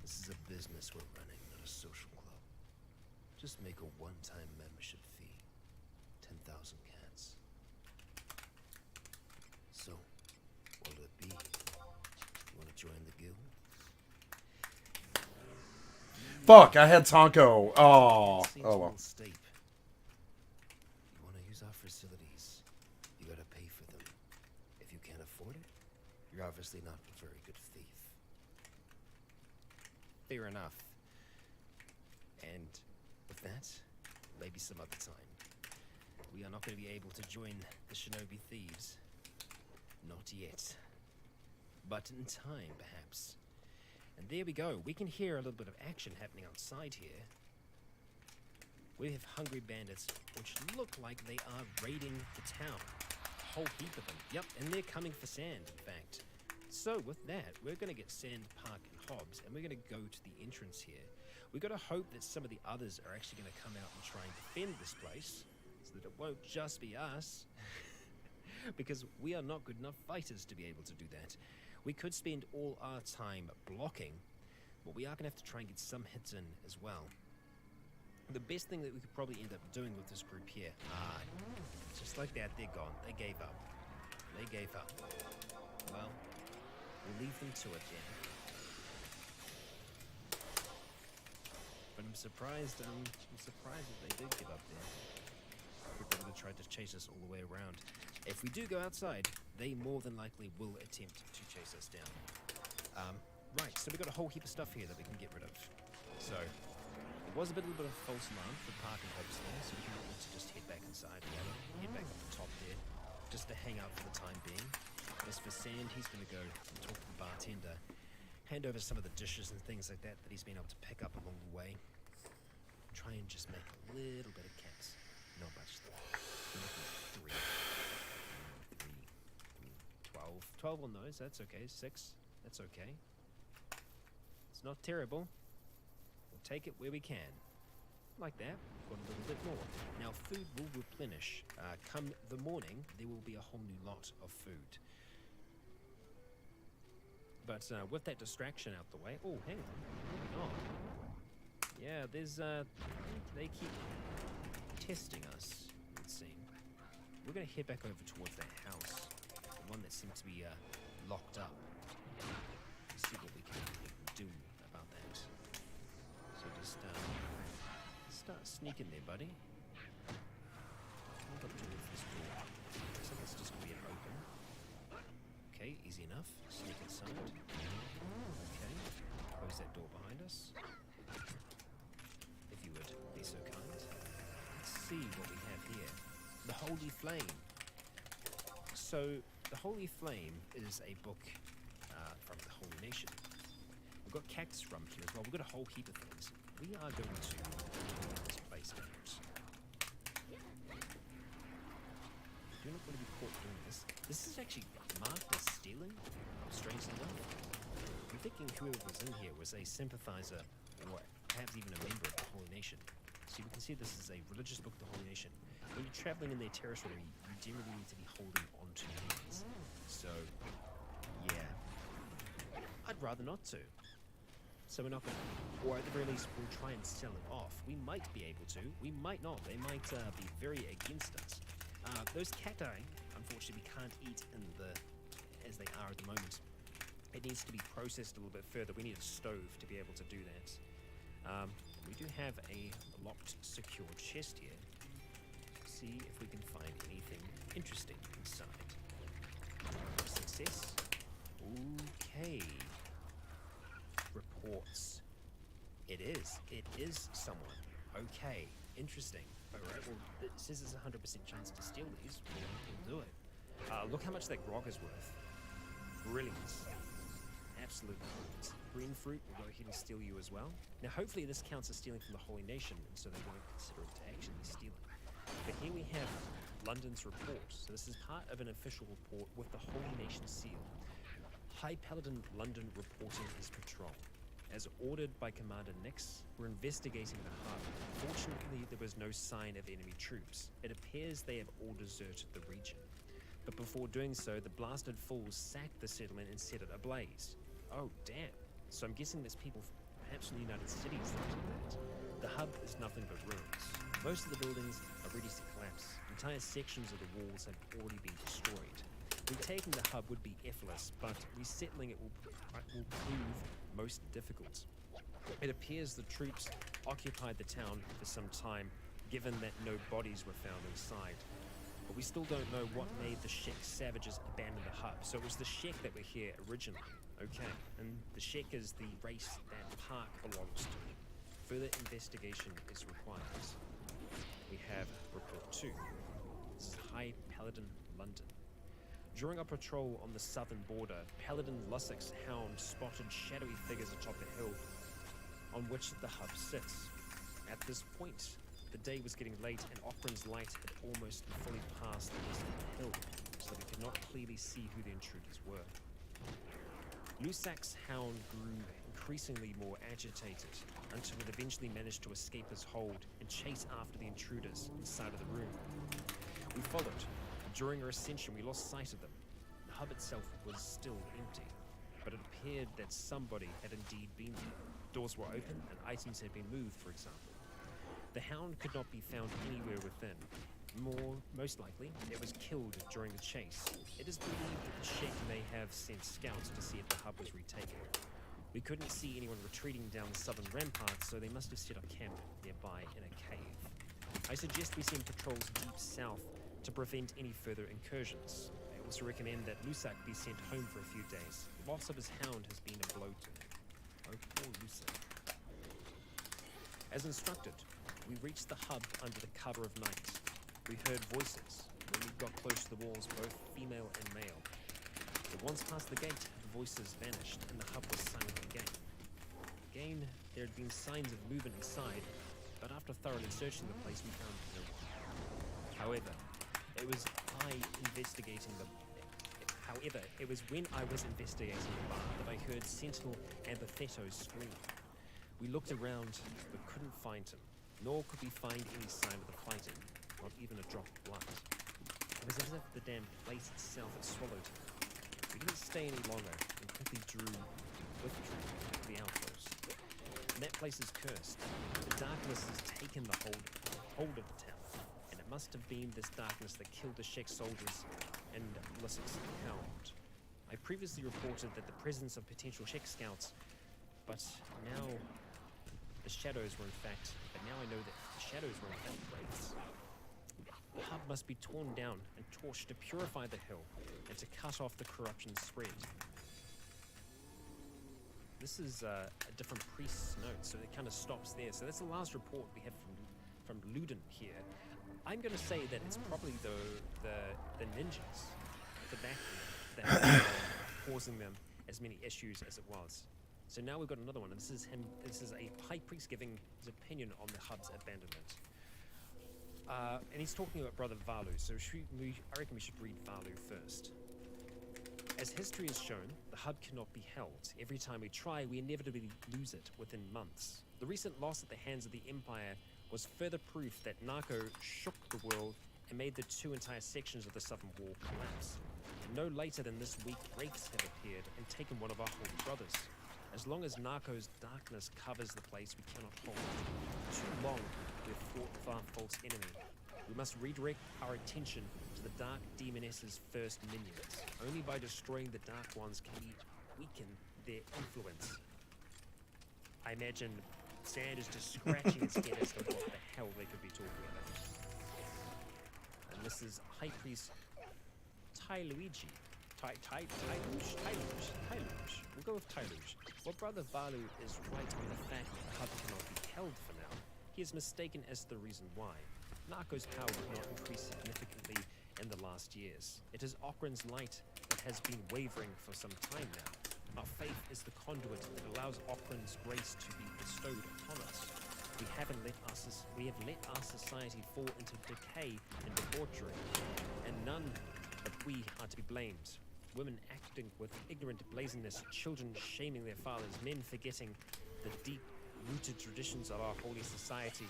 This is a business we're running, not a social club. Just make a one-time membership fee. 10,000 cats. So, what'll it be? You want to join the guild? Fuck, I had Tonko. Oh well. Steep. You want to use our facilities, you gotta pay for them. If you can't afford it, you're obviously not a very good thief. Fair enough. And with that, maybe some other time. We are not going to be able to join the shinobi thieves. Not yet. But in time, perhaps. And there we go. We can hear a little bit of action happening outside here. We have hungry bandits, which look like they are raiding the town. A whole heap of them. Yep, and they're coming for Sand, in fact. So with that, we're going to get Sand, Park, and Hobbs, and we're going to go to the entrance here. We've got to hope that some of the others are actually going to come out and try and defend this place, so that it won't just be us. Because we are not good enough fighters to be able to do that. We could spend all our time blocking, but we are going to have to try and get some hits in as well. The best thing that we could probably end up doing with this group here, just like that, they're gone. They gave up. They gave up. Well, we'll leave them to it then. But I'm surprised that they did give up there. We probably tried to chase us all the way around. If we do go outside, they more than likely will attempt to chase us down. Right, so we've got a whole heap of stuff here that we can get rid of. So, it was a little bit of a false alarm for parking hobs there, so we can need to just head back inside, rather. Head back up the top there, just to hang out for the time being. As for Sand, he's going to go and talk to the bartender, hand over some of the dishes and things like that he's been able to pick up along the way. Try and just make a little bit of caps. Not much though. We're looking at 12. 12 on those, that's okay. 6, that's okay. It's not terrible. We'll take it where we can. Like that, got a little bit more. Now food will replenish. Come the morning, there will be a whole new lot of food. But with that distraction out the way, oh, hang on, moving on. Yeah, there's, they keep testing us, it would seem. We're going to head back over towards that house, the one that seemed to be locked up. See what we can do about that. So just start sneaking there, buddy. Hold up towards this door. Looks like it's just going to be an open. Okay, easy enough. Sneak inside. Okay, close that door behind us. If you would be so kind. Let's see what we have here. The Holy Flame. So, the Holy Flame is a book from the Holy Nation. We've got cactus rum here as well. We've got a whole heap of things. We are going to get this place out. Do not want to be caught doing this. This is actually marked as stealing, strangely enough. I'm thinking whoever was in here was a sympathizer or perhaps even a member of the Holy Nation. So you can see this is a religious book of the Holy Nation. When you're traveling in their territory, you generally need to be holding on to things. So, yeah. I'd rather not to. So we're not going to, or at the very least, we'll try and sell it off. We might be able to, we might not. They might be very against us. Those cacti, unfortunately, we can't eat as they are at the moment. It needs to be processed a little bit further. We need a stove to be able to do that. We do have a locked, secure chest here. See if we can find anything interesting inside. Success. Okay. Reports. It is someone. Okay, interesting. Alright, well, it says there's a 100% chance to steal these. We'll do it. Look how much that grog is worth. Brilliant. Absolute brilliant. Green fruit will go ahead and steal you as well. Now, hopefully this counts as stealing from the Holy Nation, and so they won't consider it to actually be stealing. But here we have London's report. So this is part of an official report with the Holy Nation seal. High Paladin London reporting his patrol. As ordered by Commander Nix, we're investigating the hub. Fortunately, there was no sign of enemy troops. It appears they have all deserted the region. But before doing so, the blasted fools sacked the settlement and set it ablaze. Oh, damn. So I'm guessing there's people, perhaps in the United Cities, that did that. The hub is nothing but ruins. Most of the buildings are ready to collapse. Entire sections of the walls have already been destroyed. Retaking the hub would be effortless, but resettling it will prove most difficult. It appears the troops occupied the town for some time, given that no bodies were found inside. But we still don't know what made the Shek savages abandon the hub. So it was the Shek that were here originally. Okay, and the Shek is the race that Park belongs to. Further investigation is required. We have Report 2. This is High Paladin London. During our patrol on the southern border, Paladin Lussig's hound spotted shadowy figures atop the hill on which the hub sits. At this point, the day was getting late and Operan's light had almost fully passed the east of the hill, so that we could not clearly see who the intruders were. Lusak's hound grew increasingly more agitated until it eventually managed to escape his hold and chase after the intruders inside of the room. We followed. During our ascension, we lost sight of them. The hub itself was still empty, but it appeared that somebody had indeed been there. Doors were open and items had been moved, for example. The hound could not be found anywhere within. Most likely, it was killed during the chase. It is believed that the Sheikh may have sent scouts to see if the hub was retaken. We couldn't see anyone retreating down the southern ramparts, so they must have set up camp nearby in a cave. I suggest we send patrols deep south to prevent any further incursions. I also recommend that Lusak be sent home for a few days. The loss of his hound has been a blow to him. Oh, poor Lusak. As instructed, we reached the hub under the cover of night. We heard voices. When we got close to the walls, both female and male. But once past the gate, the voices vanished and the hub was silent again. Again, there had been signs of movement inside, but after thoroughly searching the place, we found no one. However, it was when I was investigating the bar that I heard Sentinel and Bethesda scream. We looked around, but couldn't find him, nor could we find any sign of the fighting, not even a drop of blood. It was as if the damn place itself had swallowed him. We didn't stay any longer and quickly withdrew to the outpost. And that place is cursed. The darkness has taken the hold of the town, and it must have been this darkness that killed the Sheikh soldiers and Lusik's hound. I previously reported that the presence of potential Sheikh scouts, but now I know that the shadows were in fact wraiths. The hub must be torn down and torched to purify the hill and to cut off the corruption spread. This is a different priest's note, so it kind of stops there. So that's the last report we have from Luden here. I'm going to say that it's probably the ninjas at the back that are causing them as many issues as it was. So now we've got another one, and this is a high priest giving his opinion on the hub's abandonment. And he's talking about Brother Valu, so I reckon we should read Valu first. As history has shown, the hub cannot be held. Every time we try, we inevitably lose it within months. The recent loss at the hands of the Empire was further proof that Narco shook the world and made the two entire sections of the Southern Wall collapse. And no later than this week, wraiths have appeared and taken one of our holy brothers. As long as Narco's darkness covers the place, we cannot hold it. Too long, we have fought with our false enemy. We must redirect our attention to the Dark Demoness's first minions. Only by destroying the Dark Ones can we weaken their influence. I imagine Sand is just scratching his head as to what the hell they could be talking about. And this is High Priest Tyluigi. Tyluge. We'll go with Tyluge. Well, Brother Valu is right on the fact that the hub cannot be held for now. He is mistaken as to the reason why. Narco's power did not increase significantly in the last years. It is Okran's light that has been wavering for some time now. Our faith is the conduit that allows Okran's grace to be bestowed upon us. We have let our society fall into decay and debauchery, and none but we are to be blamed. Women acting with ignorant blazenness, children shaming their fathers, men forgetting the deep-rooted traditions of our holy society.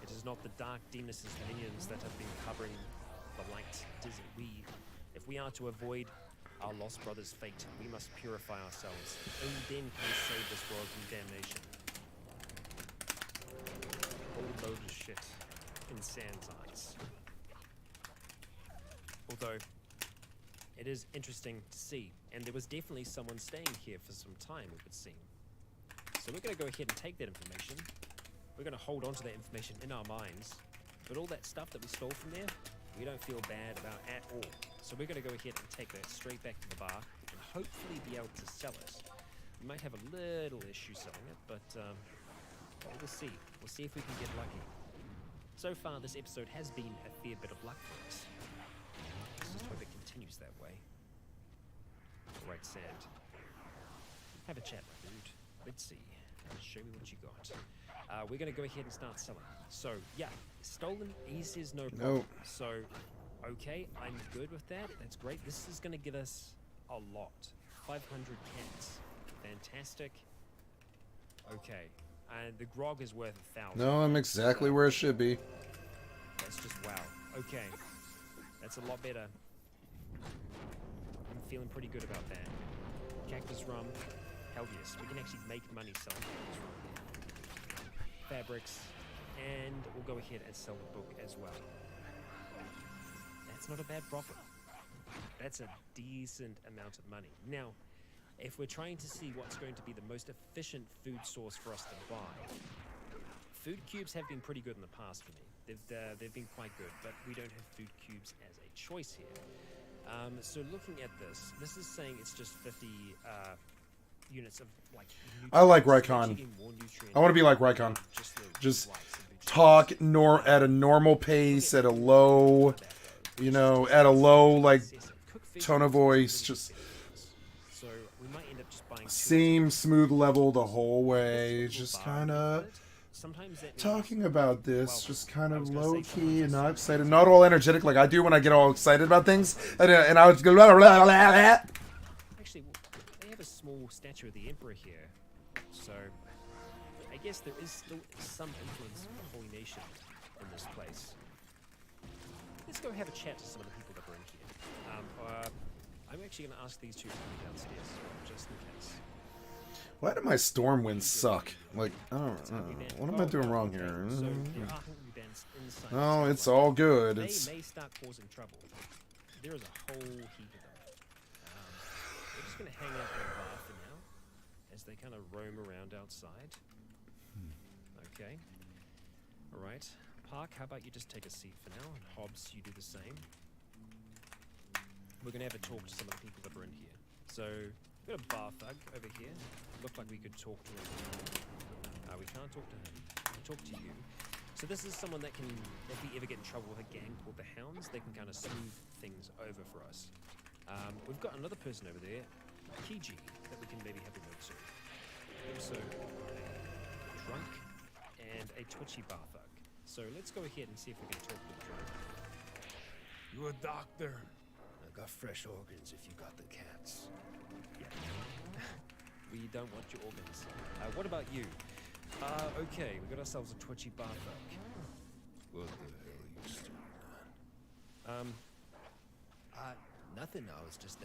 It is not the Dark Demoness's minions that have been covering the light. It is we. If we are to avoid our lost brother's fate, we must purify ourselves. Only then can we save this world from damnation. Whole load of shit in Sand's eyes. Although, it is interesting to see, and there was definitely someone staying here for some time, it would seem. So we're going to go ahead and take that information. We're going to hold on to that information in our minds, but all that stuff that we stole from there, we don't feel bad about at all. So we're going to go ahead and take that straight back to the bar and hopefully be able to sell it. We might have a little issue selling it, but we'll see. We'll see if we can get lucky. So far, this episode has been a fair bit of luck for us. Let's just hope it continues that way. Alright, Sand. Have a chat, my dude. Let's see. Show me what you got. We're going to go ahead and start selling. So, yeah, stolen, he says no problem. Nope. So, okay, I'm good with that. That's great. This is going to give us a lot. 500 cats. Fantastic. Okay. And the grog is worth 1,000. No, I'm exactly where it should be. That's just wow. Okay. That's a lot better. I'm feeling pretty good about that. Cactus rum. Hell yes. We can actually make money selling cactus rum. Fabrics. and we'll go ahead and sell the book as well. That's not a bad profit. That's a decent amount of money. Now, if we're trying to see what's going to be the most efficient food source for us to buy, food cubes have been pretty good in the past for me. They've been quite good, but we don't have food cubes as a choice here. So looking at this is saying it's just 50 units of like. I like Raikon. I want to be like Raikon. Just talk at a normal pace, at a low, you know, at a low like tone of voice. Just so we might end up just buying same smooth level the whole way. Just kind of talking about this, just kind of low key and not excited, not all energetic like I do when I get all excited about things. And I would go. Blah, blah, blah, blah. Actually, they have a small statue of the Emperor here, so I guess there is still some influence of the Holy Nation in this place. Let's go have a chat to some of the people that were in here. I'm actually going to ask these two to come downstairs, just in case. Why do my storm winds suck? Like, I don't know. What am I doing wrong here? Oh, it's all good. They It's may start causing trouble. There is a whole heap of them. We're just going to hang out in the bar for now, as they kind of roam around outside. Okay. All right. Park, how about you just take a seat for now, and Hobbs, you do the same. We're going to have a talk to some of the people that are in here. So, we've got a bar thug over here. Looked like we could talk to him. We can't talk to him. We can talk to you. So this is someone that can, if we ever get in trouble with a gang called the Hounds, they can kind of smooth things over for us. We've got another person over there, Kiji, that we can maybe have a word to. Also, a drunk and a twitchy bar thug. So let's go ahead and see if we can talk to the drunk. You a doctor? I got fresh organs if you got the cats. Yeah. We don't want your organs. What about you? Okay, we got ourselves a twitchy bar thug. What the hell are you staring at? Nothing. I was just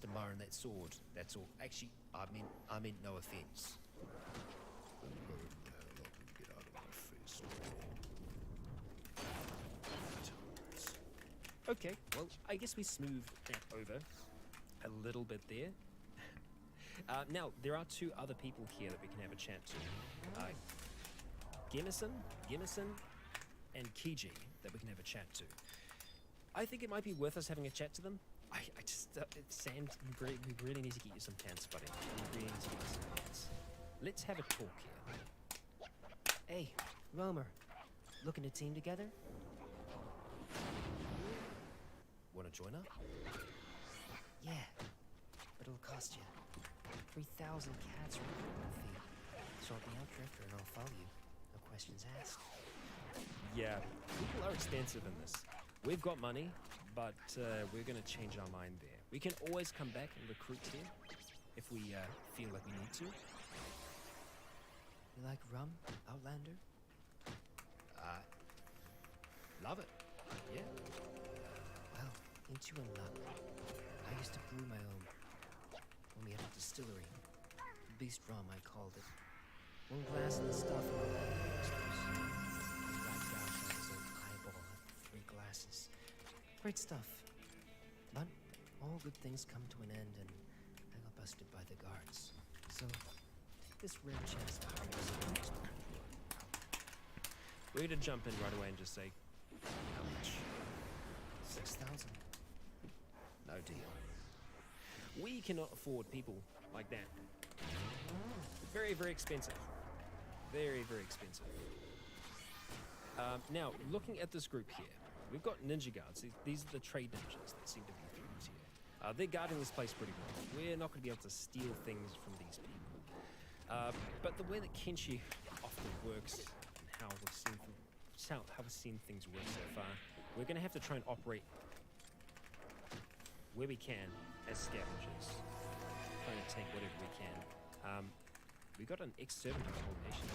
admiring that sword. That's all. Actually, I meant no offense. Get out of my face. Okay, well, I guess we smoothed that over a little bit there. Now, there are two other people here that we can have a chat to. Gemison, and Kiji that we can have a chat to. I think it might be worth us having a chat to them. I just, Sam, we really need to get you some pants, buddy. We really need to get you some pants. Let's have a talk here. Hey, Romer, looking to team together? Want to join up? Yeah, but it'll cost you 3,000 cats recruitment fee. Sort me out, Drifter, and I'll follow you. No questions asked. Yeah, people are expensive in this. We've got money, but we're going to change our mind there. We can always come back and recruit here if we feel like we need to. You like rum, Outlander? Love it. Yeah. Well, ain't you in luck? I used to brew my own. When we had a distillery. Beast rum, I called it. One glass of the stuff and all that extras. Wiped out by his own eyeball at 3 glasses. Great stuff. But all good things come to an end, and I got busted by the guards. So, take this rare chance to hire some expert. We're going to jump in right away and just say, how much? 6,000. No deal. We cannot afford people like that. Very, very expensive. Very, very expensive. Now, looking at this group here, we've got ninja guards. These are the trade ninjas that seem to be through here. They're guarding this place pretty well. We're not going to be able to steal things from these people. But the way that Kenshi often works and how we've seen things work so far, we're going to have to try and operate where we can as scavengers, trying to take whatever we can. We got an ex-servant of the whole nation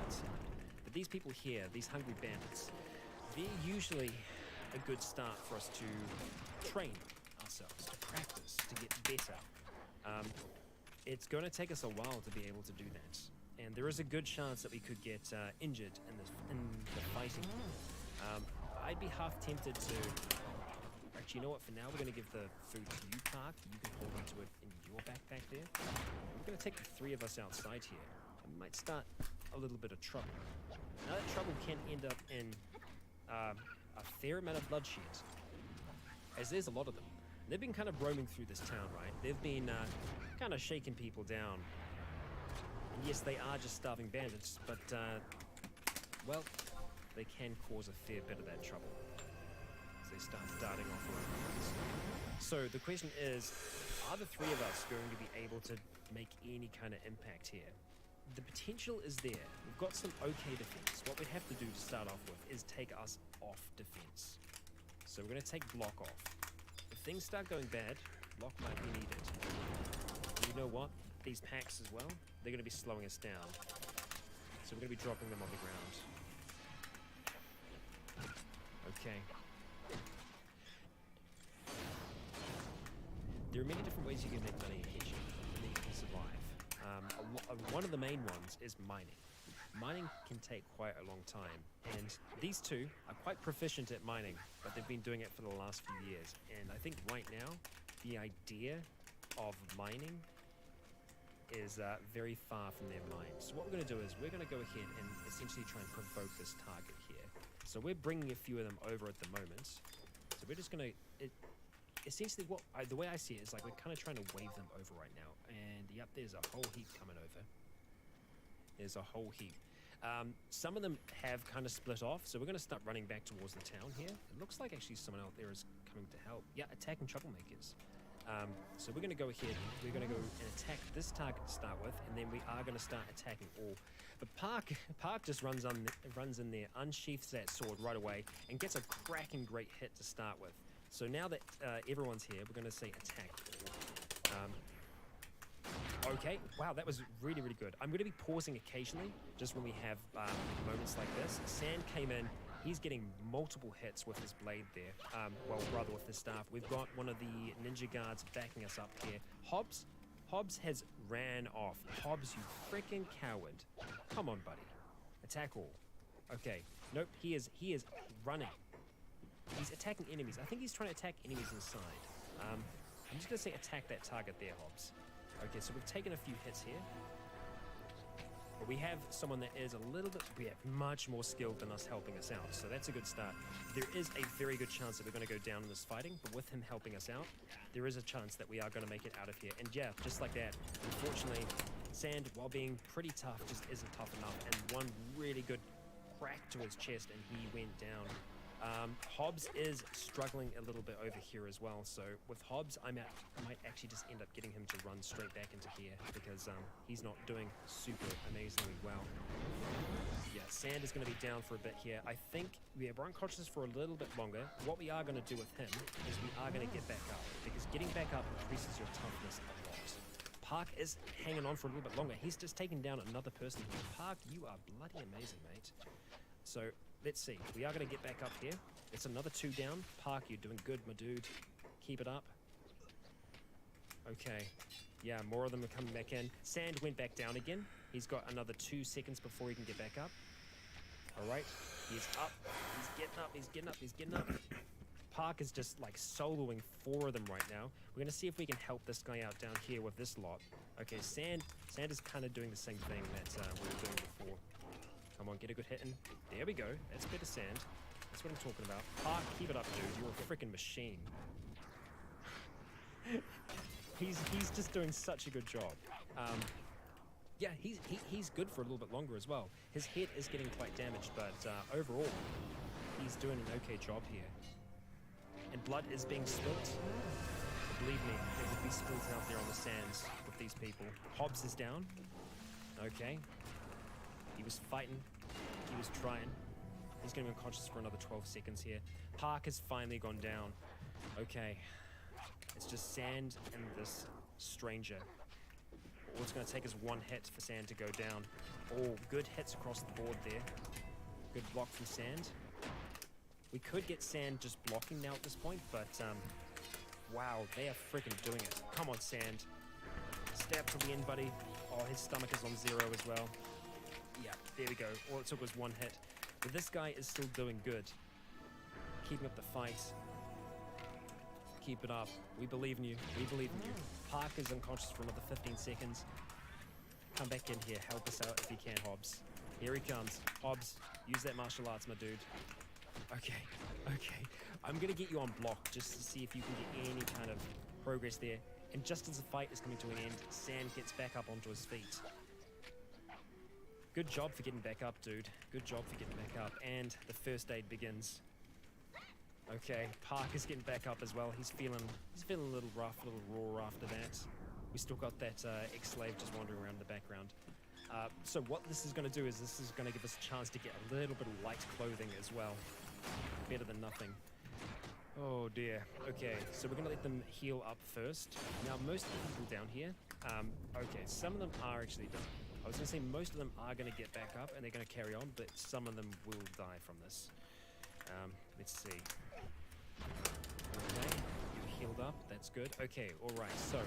outside. But these people here, these hungry bandits, they're usually a good start for us to train ourselves, to practice, to get better. It's going to take us a while to be able to do that. and there is a good chance that we could get injured in the fighting. I'd be half tempted to. Actually, you know what? For now, we're going to give the food to you, Park. You can hold onto it in your backpack there. We're going to take the 3 of us outside here. We might start a little bit of trouble. Now that trouble can end up in a fair amount of bloodshed, as there's a lot of them. They've been kind of roaming through this town, right? They've been kind of shaking people down. And yes, they are just starving bandits, but, well, they can cause a fair bit of that trouble as they start darting off all over the place. So the question is, are the 3 of us going to be able to make any kind of impact here? The potential is there. We've got some okay defense. What we have to do to start off with is take us off defense. So we're going to take block off. If things start going bad, block might be needed. And you know what? These packs as well, they're going to be slowing us down. So we're going to be dropping them on the ground. Okay. There are many different ways you can make money in Kenshi, and you can survive. One of the main ones is mining. Mining can take quite a long time, and these 2 are quite proficient at mining, but they've been doing it for the last few years. And I think right now, the idea of mining is very far from their minds. So what we're going to do is we're going to go ahead and essentially try and provoke this target here. So we're bringing a few of them over at the moment. So we're just going to... essentially, the way I see it is like we're kind of trying to wave them over right now. And yep, there's a whole heap coming over. There's a whole heap. Some of them have kind of split off, so we're going to start running back towards the town here. It looks like actually someone out there is coming to help. Yeah, attacking troublemakers. So we're going to go ahead, we're going to go and attack this target to start with, and then we are going to start attacking all. But Park just runs in there, unsheaths that sword right away, and gets a cracking great hit to start with. So now that everyone's here, we're going to say attack all. Okay, wow, that was really, really good. I'm going to be pausing occasionally, just when we have moments like this. Sand came in. He's getting multiple hits with his blade there. Well, rather with his staff. We've got one of the ninja guards backing us up here. Hobbs has ran off. Hobbs, you freaking coward. Come on, buddy. Attack all. Okay. Nope, he is running. He's attacking enemies. I think he's trying to attack enemies inside. I'm just going to say attack that target there, Hobbs. Okay, so we've taken a few hits here. But we have someone that is a little bit much more skilled than us helping us out, so that's a good start. There is a very good chance that we're going to go down in this fighting, but with him helping us out, there is a chance that we are going to make it out of here. And yeah, just like that, unfortunately, Sand, while being pretty tough, just isn't tough enough, and one really good crack to his chest, and he went down. Hobbs is struggling a little bit over here as well, so with Hobbs, I might actually just end up getting him to run straight back into here, because he's not doing super amazingly well. Yeah, Sand is going to be down for a bit here. I think we're unconscious for a little bit longer. What we are going to do with him is we are going to get back up, because getting back up increases your toughness a lot. Park is hanging on for a little bit longer. He's just taken down another person here. Park, you are bloody amazing, mate. So... let's see. We are going to get back up here. It's another 2 down. Park, you're doing good, my dude. Keep it up. Okay. Yeah, more of them are coming back in. Sand went back down again. He's got another 2 seconds before he can get back up. All right. He's up. He's getting up. He's getting up. He's getting up. Park is just like soloing 4 of them right now. We're going to see if we can help this guy out down here with this lot. Okay, Sand is kind of doing the same thing that we were doing before. Come on, get a good hit in. There we go. That's better Sand. That's what I'm talking about. Park, keep it up, dude. You're a freaking machine. He's just doing such a good job. Yeah, he's good for a little bit longer as well. His head is getting quite damaged, but overall, he's doing an okay job here. And blood is being spilt. Believe me, it would be spilt out there on the sands with these people. Hobbs is down. Okay. He was fighting. He was trying. He's going to be unconscious for another 12 seconds here. Park has finally gone down. Okay. It's just Sand and this stranger. All it's going to take is 1 hit for Sand to go down. Oh, good hits across the board there. Good block from Sand. We could get Sand just blocking now at this point, but wow, they are freaking doing it. Come on, Sand. Stab to the end, buddy. Oh, his stomach is on 0 as well. There we go. All it took was one hit. But this guy is still doing good. Keeping up the fight. Keep it up. We believe in you. We believe in you. Park is unconscious for another 15 seconds. Come back in here. Help us out if you can, Hobbs. Here he comes. Hobbs, use that martial arts, my dude. Okay, okay. I'm gonna get you on block just to see if you can get any kind of progress there. And just as the fight is coming to an end, Sand gets back up onto his feet. Good job for getting back up, dude. Good job for getting back up. And the first aid begins. Okay, Park is getting back up as well. He's feeling a little rough, a little raw after that. We still got that ex-slave just wandering around in the background. So what this is going to do is this is going to give us a chance to get a little bit of light clothing as well. Better than nothing. Oh dear. Okay, so we're going to let them heal up first. Now most of the people down here, okay, some of them are actually done. I was going to say most of them are going to get back up and they're going to carry on, but some of them will die from this. Let's see. Okay, you healed up, that's good. Okay, alright, so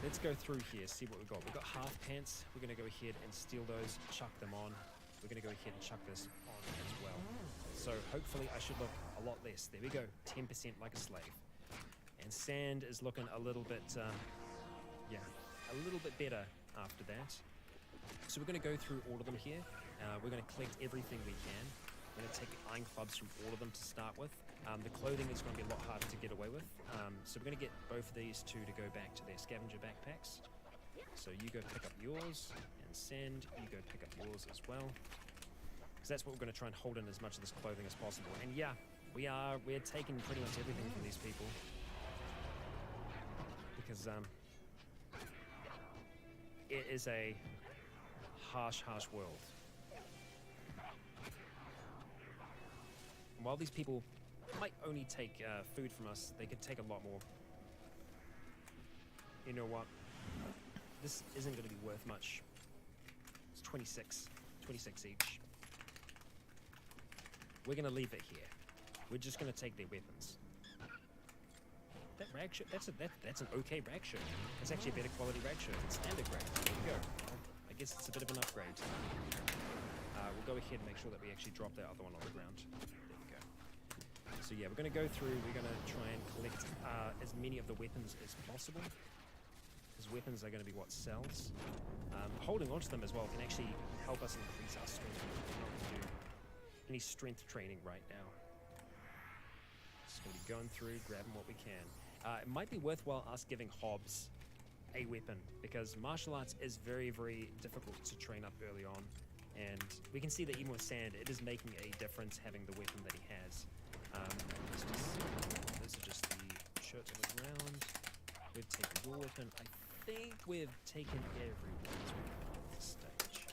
let's go through here, see what we've got. We've got half pants, we're going to go ahead and steal those, chuck them on. We're going to go ahead and chuck this on as well. So hopefully I should look a lot less. There we go, 10% like a slave. And Sand is looking a little bit, yeah, a little bit better after that. So we're going to go through all of them here. We're going to collect everything we can. We're going to take the iron clubs from all of them to start with. The clothing is going to be a lot harder to get away with. So we're going to get both of these two to go back to their scavenger backpacks. So you go pick up yours, and Sand, you go pick up yours as well. Because that's what we're going to try and hold in as much of this clothing as possible. And yeah, we're taking pretty much everything from these people. Because it is a harsh world. While these people might only take food from us, they could take a lot more. You know what? This isn't going to be worth much. It's 26 each. We're going to leave it here. We're just going to take their weapons. That rag shirt, that's an okay rag shirt. It's actually a better quality rag shirt. It's standard grade. There we go. I guess it's a bit of an upgrade. We'll go ahead and make sure that we actually drop that other one on the ground. There we go. So yeah, we're going to go through, we're going to try and collect as many of the weapons as possible. Because weapons are going to be what sells. Holding onto them as well can actually help us increase our strength. We're not going to do any strength training right now. Just going to be going through, grabbing what we can. It might be worthwhile us giving Hobbs a weapon, because martial arts is very difficult to train up early on. And we can see that even with Sand, it is making a difference having the weapon that he has. This is just the shirt that was around. We've taken your weapon. I think we've taken everyone's weapon at this stage.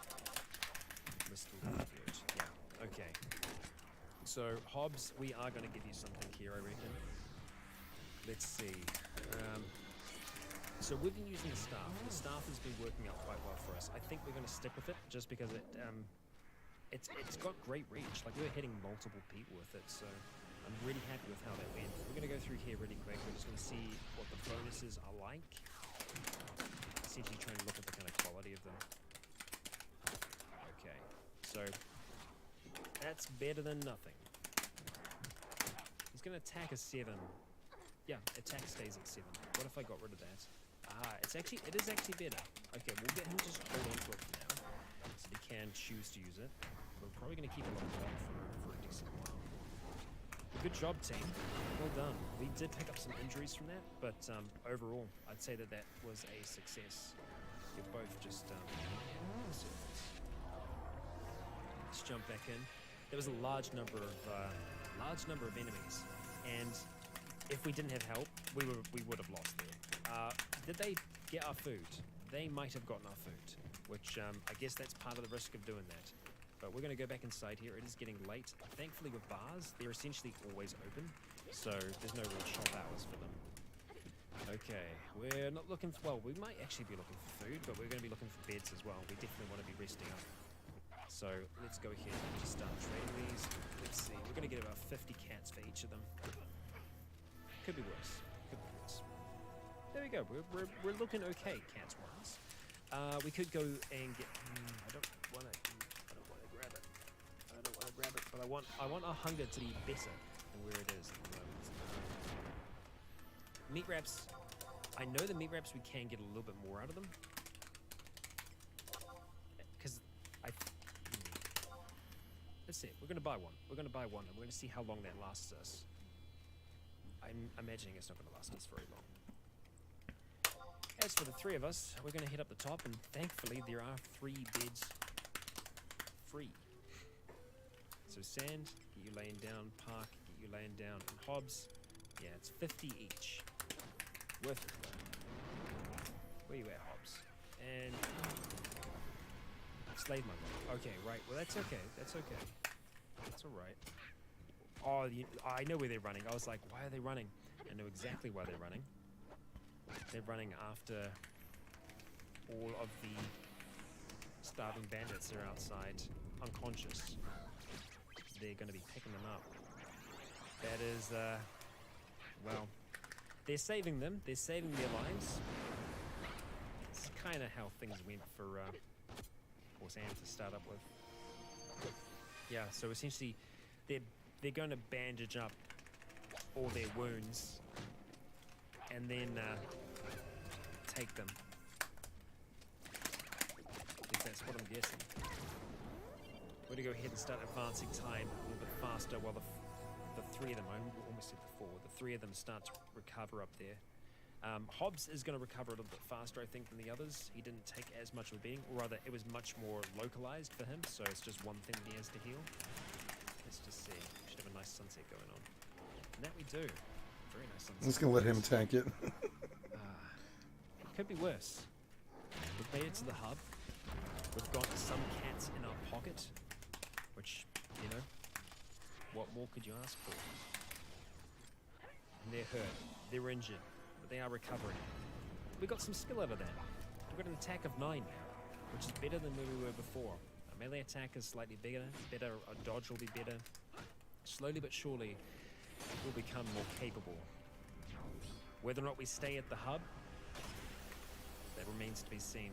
We're still doing good. Yeah, okay. So, Hobbs, we are going to give you something here, I reckon. Let's see. So we've been using the staff. The staff has been working out quite well for us. I think we're going to stick with it just because it's got great reach. Like, we're hitting multiple people with it, so I'm really happy with how that went. We're going to go through here really quick. We're just going to see what the bonuses are like. Essentially trying to look at the kind of quality of them. Okay, so that's better than nothing. He's going to attack a 7. Yeah, attack stays at 7. What if I got rid of that? It is actually better. Okay, we'll get him to just hold on to it for now, so he can choose to use it. We're probably going to keep him on block for a decent while. Good job, team. Well done. We did pick up some injuries from that, but overall, I'd say that was a success. You're both just let's jump back in. There was a large number of enemies, and if we didn't have help, we would have lost there. Did they get our food? They might have gotten our food, which I guess that's part of the risk of doing that. But we're going to go back inside here. It is getting late. Thankfully with bars, they're essentially always open, so there's no real shop hours for them. Okay, we're not looking for, well, we might actually be looking for food, but we're going to be looking for beds as well. We definitely want to be resting up. So let's go ahead and just start trading these. Let's see, we're going to get about 50 cats for each of them. Could be worse. Could be worse. There we go. We're looking okay, cats wise. We could go and get. I don't want grab it, but I want our hunger to be better than where it is at the moment. Meat wraps. I know the meat wraps we can get a little bit more out of them. Because let's see. We're gonna buy one. We're gonna buy one, and we're gonna see how long that lasts us. I'm imagining it's not gonna last us very long. As for the three of us, we're gonna hit up the top, and thankfully there are 3 beds free. So Sand, get you laying down. Park, get you laying down. And Hobbs, yeah, it's 50 each. Worth it. Where you at, Hobbs? And slave mother. Okay, right. Well, that's okay. That's okay. That's all right. Oh, I know where they're running. I was like, why are they running? I know exactly why they're running. They're running after all of the starving bandits that are outside, unconscious. They're going to be picking them up. That is, well, they're saving them. They're saving their lives. It's kind of how things went for Sam to start up with. Yeah, so essentially, they're going to bandage up all their wounds and then take them. At least that's what I'm guessing. We're going to go ahead and start advancing time a little bit faster while the 3 of them, I almost said the 4, the 3 of them start to recover up there. Hobbs is going to recover a little bit faster, I think, than the others. He didn't take as much of a beating, or rather, it was much more localized for him, so it's just one thing that he has to heal. Let's just see. We should have a nice sunset going on. And that we do. Very nice sunset. I'm just going to let him tank it. Could be worse. We've made it to the hub. We've got some cats in our pocket, which, you know, what more could you ask for? And they're hurt. They're injured. But they are recovering. We got some skill out of that. We've got an attack of 9, which is better than where we were before. Our melee attack is slightly bigger. Our dodge will be better. Slowly but surely, we'll become more capable. Whether or not we stay at the hub, that remains to be seen.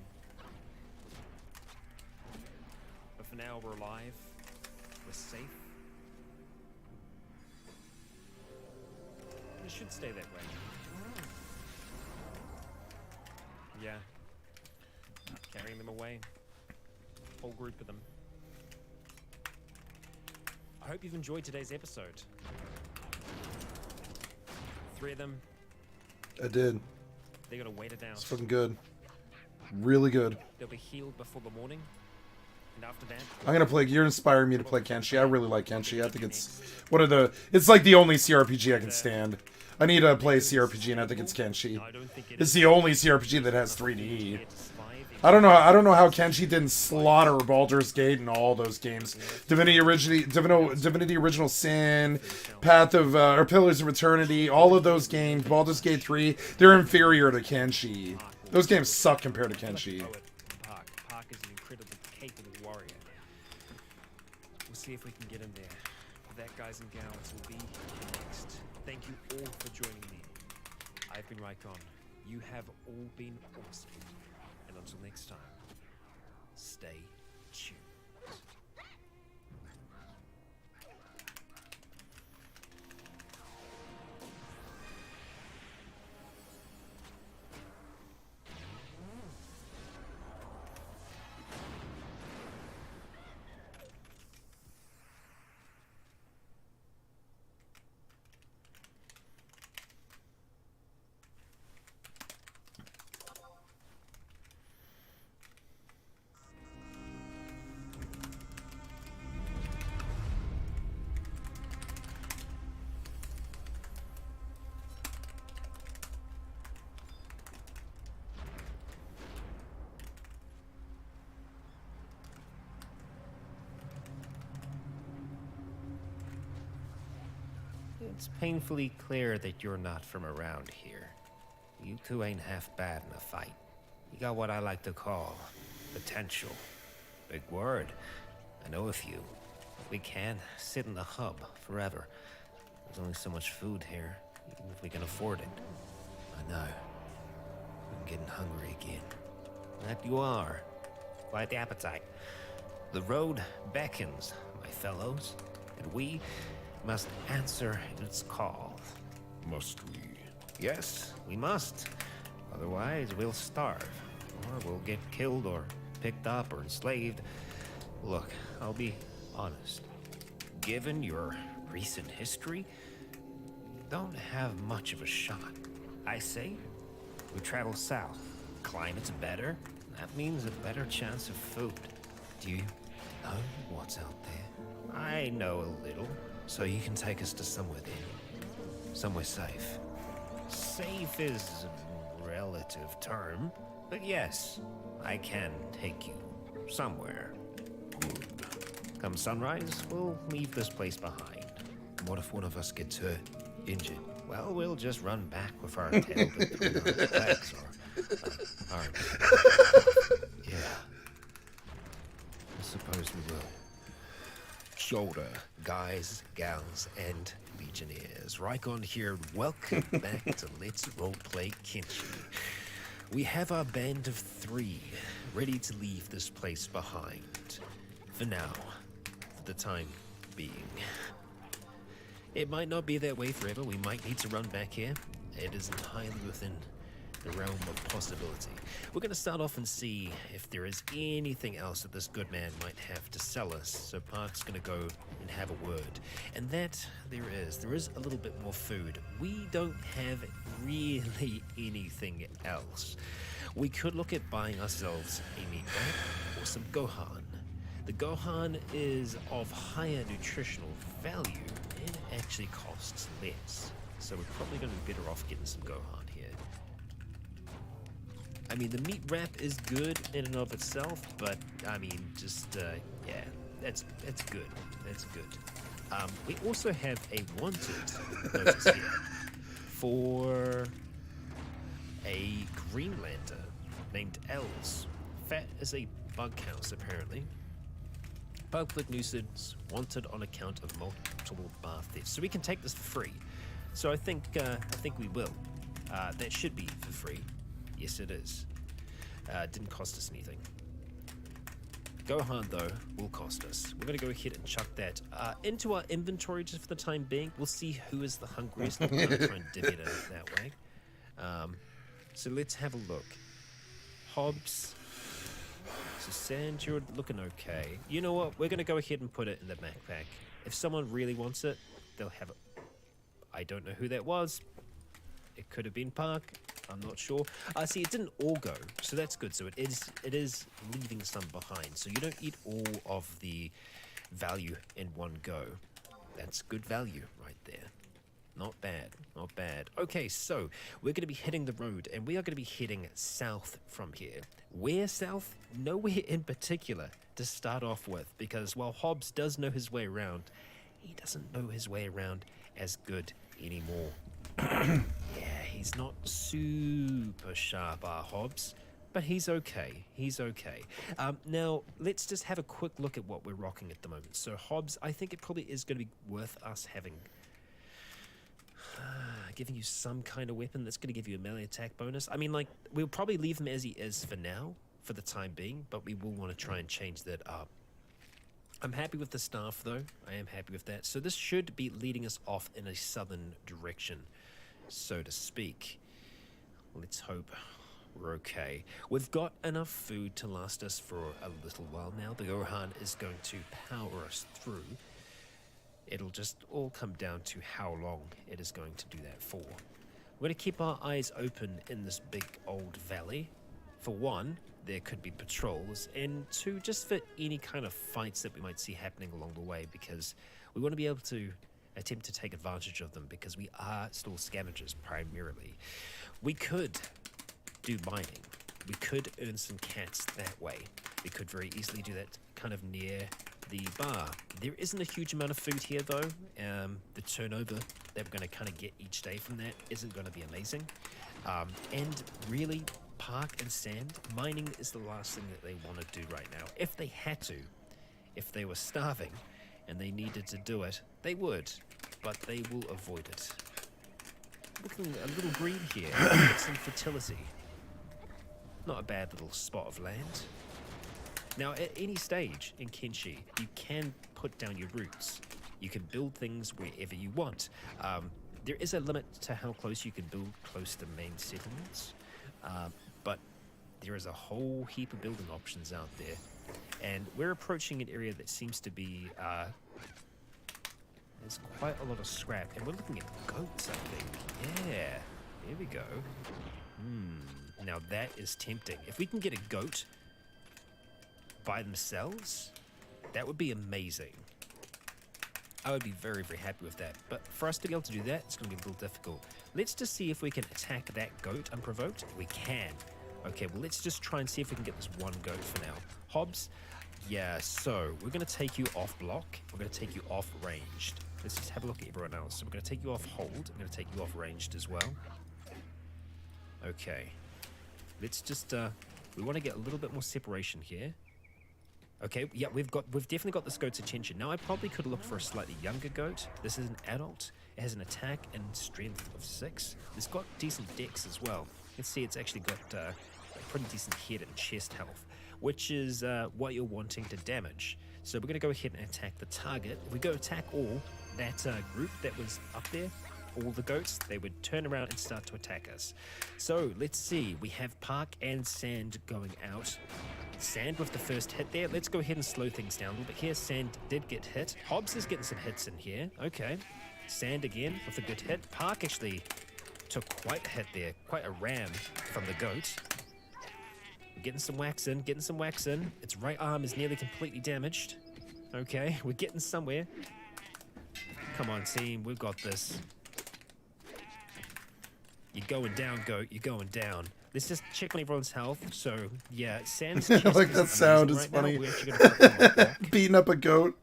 But for now, we're alive. We're safe. It should stay that way. Yeah. Carrying them away. Whole group of them. I hope you've enjoyed today's episode. 3 of them. I did. They're gonna wait it out. It's fucking good. Really good. They'll be healed before the morning. And after that, I'm gonna play. You're inspiring me to play Kenshi. I really like Kenshi. I think it's one of the. It's like the only CRPG I can stand. I need to play CRPG, and I think it's Kenshi. It's the only CRPG that has 3D. I don't know how Kenshi didn't slaughter Baldur's Gate and all those games. Divinity Original Sin, Path of or Pillars of Eternity, all of those games. Baldur's Gate 3, they're inferior to Kenshi. Those games suck compared to Kenshi. Park is an incredibly capable warrior. We'll see if we can get in there. That, guys and gals, will be next. Thank you all for joining me. I've been Raikon. You have all been awesome. And until next time, stay tuned. It's painfully clear that you're not from around here. You two ain't half bad in a fight. You got what I like to call potential. Big word. I know a few. We can't sit in the hub forever. There's only so much food here, even if we can afford it. I know. I'm getting hungry again. That you are. Quite the appetite. The road beckons, my fellows, and we must answer its call. Must we? Yes, we must. Otherwise, we'll starve, or we'll get killed, or picked up, or enslaved. Look, I'll be honest. Given your recent history, don't have much of a shot. I say we travel south. Climate's better. That means a better chance of food. Do you know what's out there? I know a little, so you can take us to somewhere then. Somewhere safe. Safe is a relative term, but yes, I can take you somewhere. Good. Come sunrise, we'll leave this place behind. What if one of us gets hurt, injured? Well, we'll just run back with our tail between our legs, or arms. Yeah. I suppose we will. Shoulder, guys, gals, and legionnaires. Raikon here, welcome back to Let's Roleplay Kenshi. We have our band of 3 ready to leave this place behind. For now, for the time being. It might not be that way forever. We might need to run back here. It is entirely within the realm of possibility. We're going to start off and see if there is anything else that this good man might have to sell us. So Park's going to go and have a word. And that there is a little bit more food. We don't have really anything else. We could look at buying ourselves a meat wrap or some gohan. The gohan is of higher nutritional value and it actually costs less. So we're probably going to be better off getting some gohan here. I mean, the meat wrap is good in and of itself, but I mean, just yeah, that's good. That's good. We also have a wanted notice here for a Greenlander named Els. Fat as a bug house, apparently. Public nuisance, wanted on account of multiple bar thefts. So we can take this for free. So I think we will. That should be for free. Yes, it is. Didn't cost us anything. Gohan, though, will cost us. We're going to go ahead and chuck that into our inventory just for the time being. We'll see who is the hungriest. We're going to try and divvy it out that way. So let's have a look. Hobbs. So Sand, you're looking okay. You know what? We're going to go ahead and put it in the backpack. If someone really wants it, they'll have it. I don't know who that was. It could have been Park. I'm not sure. See, it didn't all go, so that's good. So it is leaving some behind. So you don't eat all of the value in one go. That's good value right there. Not bad, not bad. Okay, so we're going to be hitting the road, and we are going to be heading south from here. Where south? Nowhere in particular to start off with, because while Hobbs does know his way around, he doesn't know his way around as good anymore. Yeah, he's not super sharp, Hobbs, but he's okay. He's okay. Now, let's just have a quick look at what we're rocking at the moment. So, Hobbs, I think it probably is going to be worth us having... giving you some kind of weapon that's going to give you a melee attack bonus. I mean, like, we'll probably leave him as he is for now, for the time being, but we will want to try and change that up. I'm happy with the staff, though. I am happy with that. So this should be leading us off in a southern direction, so to speak. Let's hope we're okay. We've got enough food to last us for a little while now. The Gohan is going to power us through. It'll just all come down to how long it is going to do that for. We're going to keep our eyes open in this big old valley. For one, there could be patrols, and two, just for any kind of fights that we might see happening along the way, because we want to be able to attempt to take advantage of them, because we are still scavengers primarily. We could do mining. We could earn some cats that way. We could very easily do that kind of near the bar. There isn't a huge amount of food here, though. The turnover that we're going to kind of get each day from that isn't going to be amazing. And really, Park and Sand, mining is the last thing that they want to do right now. If they had to, if they were starving and they needed to do it, they would, but they will avoid it. Looking a little green here, get some fertility. Not a bad little spot of land. Now, at any stage in Kenshi, you can put put down your roots. You can build things wherever you want. There is a limit to how close you can build close to main settlements, but there is a whole heap of building options out there. And we're approaching an area that seems to be, there's quite a lot of scrap. And we're looking at goats, I think. Yeah, there we go. Now that is tempting. If we can get a goat by themselves, that would be amazing. I would be very, very happy with that. But for us to be able to do that, it's going to be a little difficult. Let's just see if we can attack that goat unprovoked. We can. Okay, well, let's just try and see if we can get this one goat for now. Hobbs, yeah, so we're going to take you off block. We're going to take you off ranged. Let's just have a look at everyone else. So we're going to take you off hold. I'm going to take you off ranged as well. Okay. Let's just, we want to get a little bit more separation here. Okay, yeah, we've definitely got this goat's attention. Now, I probably could have looked for a slightly younger goat. This is an adult. It has an attack and strength of 6. It's got decent dex as well. Let's see, it's actually got a pretty decent head and chest health, which is what you're wanting to damage. So we're going to go ahead and attack the target. If we go attack all, that group that was up there, all the goats, they would turn around and start to attack us. So let's see, we have Park and Sand going out. Sand with the first hit there. Let's go ahead and slow things down a little bit here. Sand did get hit. Hobbs is getting some hits in here. Okay. Sand again with a good hit. Park actually took quite a hit there. Quite a ram from the goat. We're getting some wax in. Getting some wax in. Its right arm is nearly completely damaged. Okay. We're getting somewhere. Come on, team. We've got this. You're going down, goat. You're going down. Let's just check on everyone's health. So, yeah, Sand's I like that sound. It's funny. Beating up a goat.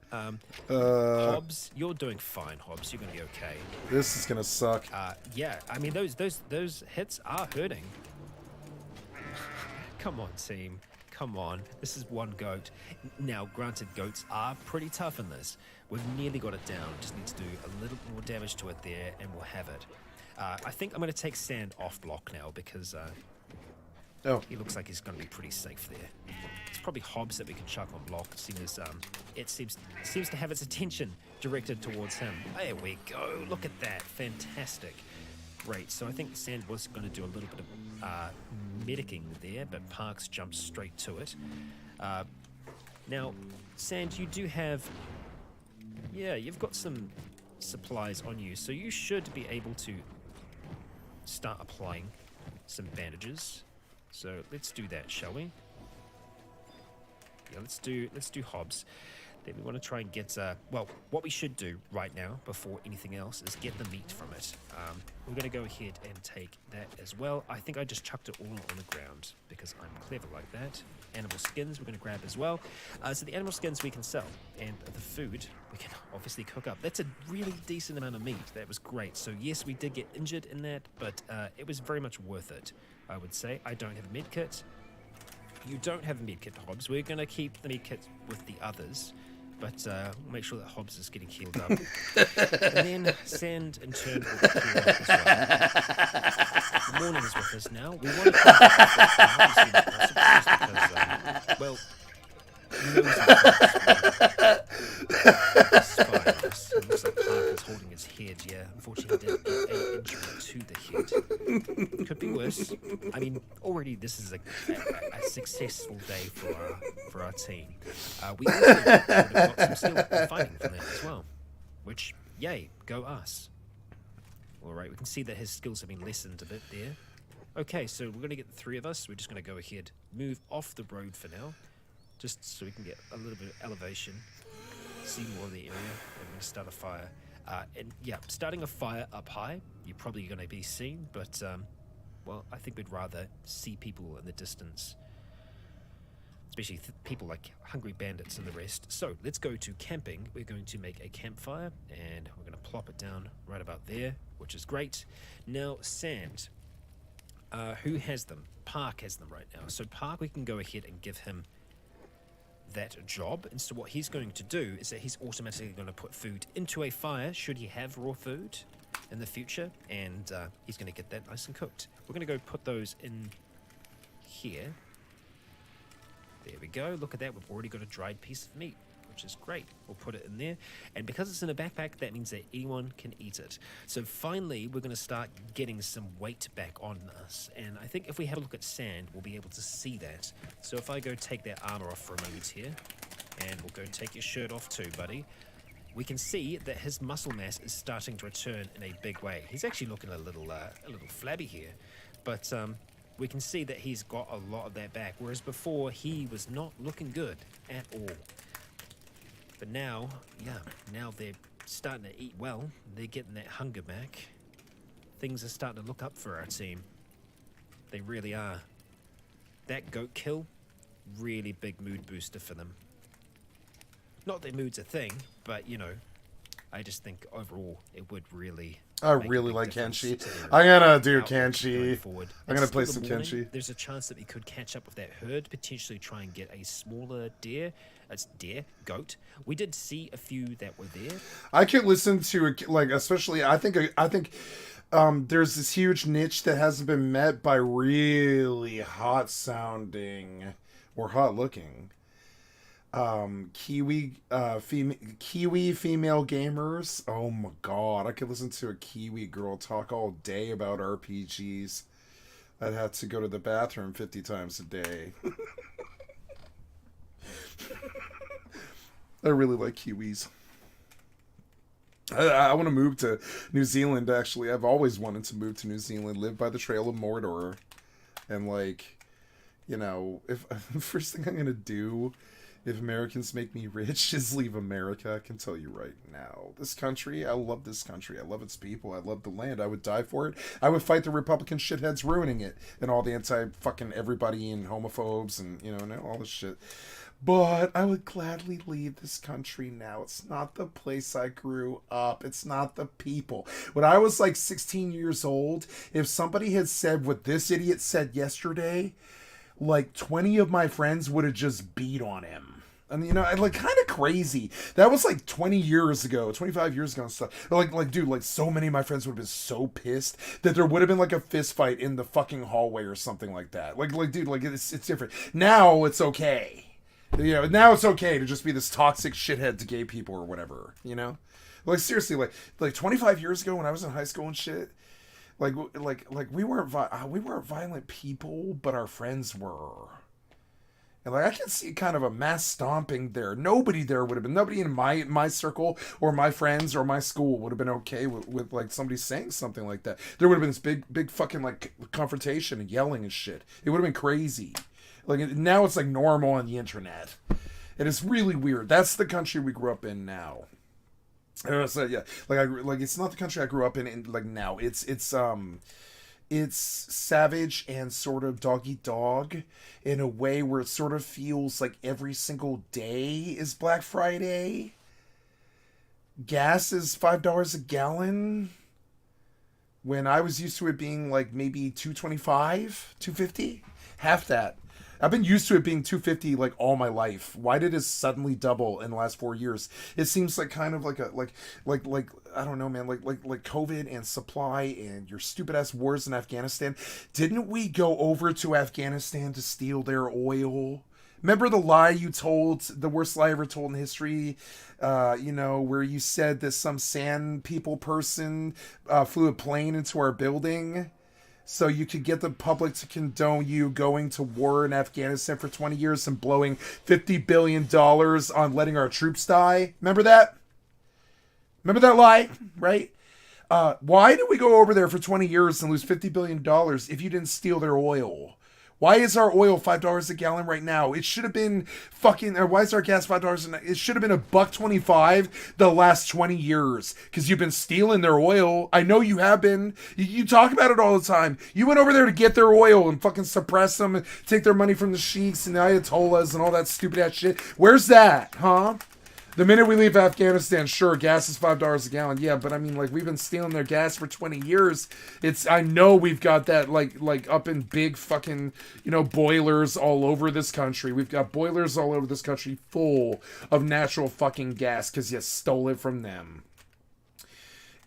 Hobbs, you're doing fine, Hobbs. You're going to be okay. This is going to suck. Yeah, I mean, those hits are hurting. Come on, team. Come on. This is one goat. Now, granted, goats are pretty tough in this. We've nearly got it down. Just need to do a little more damage to it there, and we'll have it. I think I'm going to take Sand off block now because he looks like he's going to be pretty safe there. It's probably Hobbs that we can chuck on block, seeing as it seems to have its attention directed towards him. There we go. Look at that. Fantastic. Great. So I think Sand was going to do a little bit of medicing there, but Parks jumped straight to it. Now, Sand, you do have... Yeah, you've got some supplies on you, so you should be able to start applying some bandages. So let's do that, shall we? Yeah, let's do Hobbs. Then we want to try and get well, what we should do right now before anything else is get the meat from it. We're going to go ahead and take that as well. I think I just chucked it all on the ground because I'm clever like that. Animal skins we're going to grab as well. So the animal skins we can sell, and the food we can obviously cook up. That's a really decent amount of meat. That was great. So yes, we did get injured in that, but it was very much worth it, I would say. I don't have a med kit. You don't have a med kit, Hobbs. We're going to keep the med kit with the others, but we'll make sure that Hobbs is getting healed up. And then Sand in turn will be healed up as well. Morning is with us now. We want to keep because, well, it looks like Park is holding his head, yeah. Unfortunately, he did get an injury to the head. Could be worse. I mean, already this is a successful day for our team. We also would have got some skill fighting from that as well, which, yay, go us. Alright, we can see that his skills have been lessened a bit there. Okay, so we're going to get the three of us. We're just going to go ahead, move off the road for now, just so we can get a little bit of elevation, see more of the area, and we're going to start a fire. And yeah, starting a fire up high, you're probably going to be seen, but, well, I think we'd rather see people in the distance, especially people like hungry bandits and the rest. So let's go to camping. We're going to make a campfire, and we're going to plop it down right about there, which is great. Now, Sand. Who has them? Park has them right now. So Park, we can go ahead and give him that job. And so what he's going to do is that he's automatically going to put food into a fire, should he have raw food in the future. And he's going to get that nice and cooked. We're going to go put those in here. There we go. Look at that. We've already got a dried piece of meat. which is great. We'll put it in there. And because it's in a backpack, that means that anyone can eat it. So finally, we're going to start getting some weight back on us. And I think if we have a look at Sand, we'll be able to see that. So if I go take that armor off for a moment here, and we'll go take your shirt off too, buddy. We can see that his muscle mass is starting to return in a big way. He's actually looking a little flabby here, but we can see that he's got a lot of that back, whereas before he was not looking good at all. But now, yeah, now they're starting to eat well. They're getting that hunger back. Things are starting to look up for our team. They really are. That goat kill, really big mood booster for them. Not that mood's a thing, but, you know, I just think overall it would really... I really like Kenshi. I'm gonna do Kenshi. I'm gonna play some Kenshi. There's a chance that we could catch up with that herd, potentially try and get a smaller goat. We did see a few that were there. I could listen to, like, especially, I think there's this huge niche that hasn't been met by really hot sounding or hot looking Kiwi female gamers. Oh my god, I could listen to a Kiwi girl talk all day about RPGs. I'd have to go to the bathroom 50 times a day. I really like Kiwis. I want to move to New Zealand, actually. I've always wanted to move to New Zealand, live by the Trail of Mordor. And, like, you know, if first thing I'm going to do if Americans make me rich is leave America. I can tell you right now. This country, I love this country. I love its people. I love the land. I would die for it. I would fight the Republican shitheads ruining it. And all the anti-fucking everybody and homophobes and, you know, all this shit. But I would gladly leave this country now. It's not the place I grew up. It's not the people. When I was like 16 years old, if somebody had said what this idiot said yesterday, like 20 of my friends would have just beat on him. And, you know, like, kind of crazy. That was like 20 years ago, 25 years ago and stuff. Like, dude, like, so many of my friends would have been so pissed that there would have been like a fist fight in the fucking hallway or something like that. Like, dude, like, it's different. Now it's okay. You know, now it's okay to just be this toxic shithead to gay people or whatever, you know? Like, seriously, like 25 years ago when I was in high school and shit, like we weren't violent people, but our friends were. And, like, I can see kind of a mass stomping there. Nobody in my circle or my friends or my school would have been okay with like, somebody saying something like that. There would have been this big fucking, like, confrontation and yelling and shit. It would have been crazy. Like, now it's, like, normal on the internet. And it's really weird. That's the country we grew up in now. So, yeah, like it's not the country I grew up in like, now. It's savage and sort of dog eat dog in a way where it sort of feels like every single day is Black Friday. Gas is $5 a gallon when I was used to it being like maybe $2.25, $2.50, half that. I've been used to it being $2.50 like all my life. Why did it suddenly double in the last 4 years? It seems like kind of like a like I don't know, man, like COVID and supply and your stupid ass wars in Afghanistan. Didn't we go over to Afghanistan to steal their oil? Remember the lie you told, the worst lie ever told in history, you know, where you said that some sand people person flew a plane into our building? So you could get the public to condone you going to war in Afghanistan for 20 years and blowing $50 billion on letting our troops die. Remember that? Remember that lie, right? Why did we go over there for 20 years and lose $50 billion if you didn't steal their oil? Why is our oil $5 a gallon right now? It should have been fucking, or why is our gas $5 it should have been $1.25 the last 20 years. Because you've been stealing their oil. I know you have been. You talk about it all the time. You went over there to get their oil and fucking suppress them and take their money from the sheiks and the ayatollahs and all that stupid ass shit. Where's that, huh? The minute we leave Afghanistan, sure, gas is $5 a gallon. Yeah, but I mean, like, we've been stealing their gas for 20 years. I know we've got that, like up in big fucking, you know, boilers all over this country. We've got boilers all over this country full of natural fucking gas because you stole it from them.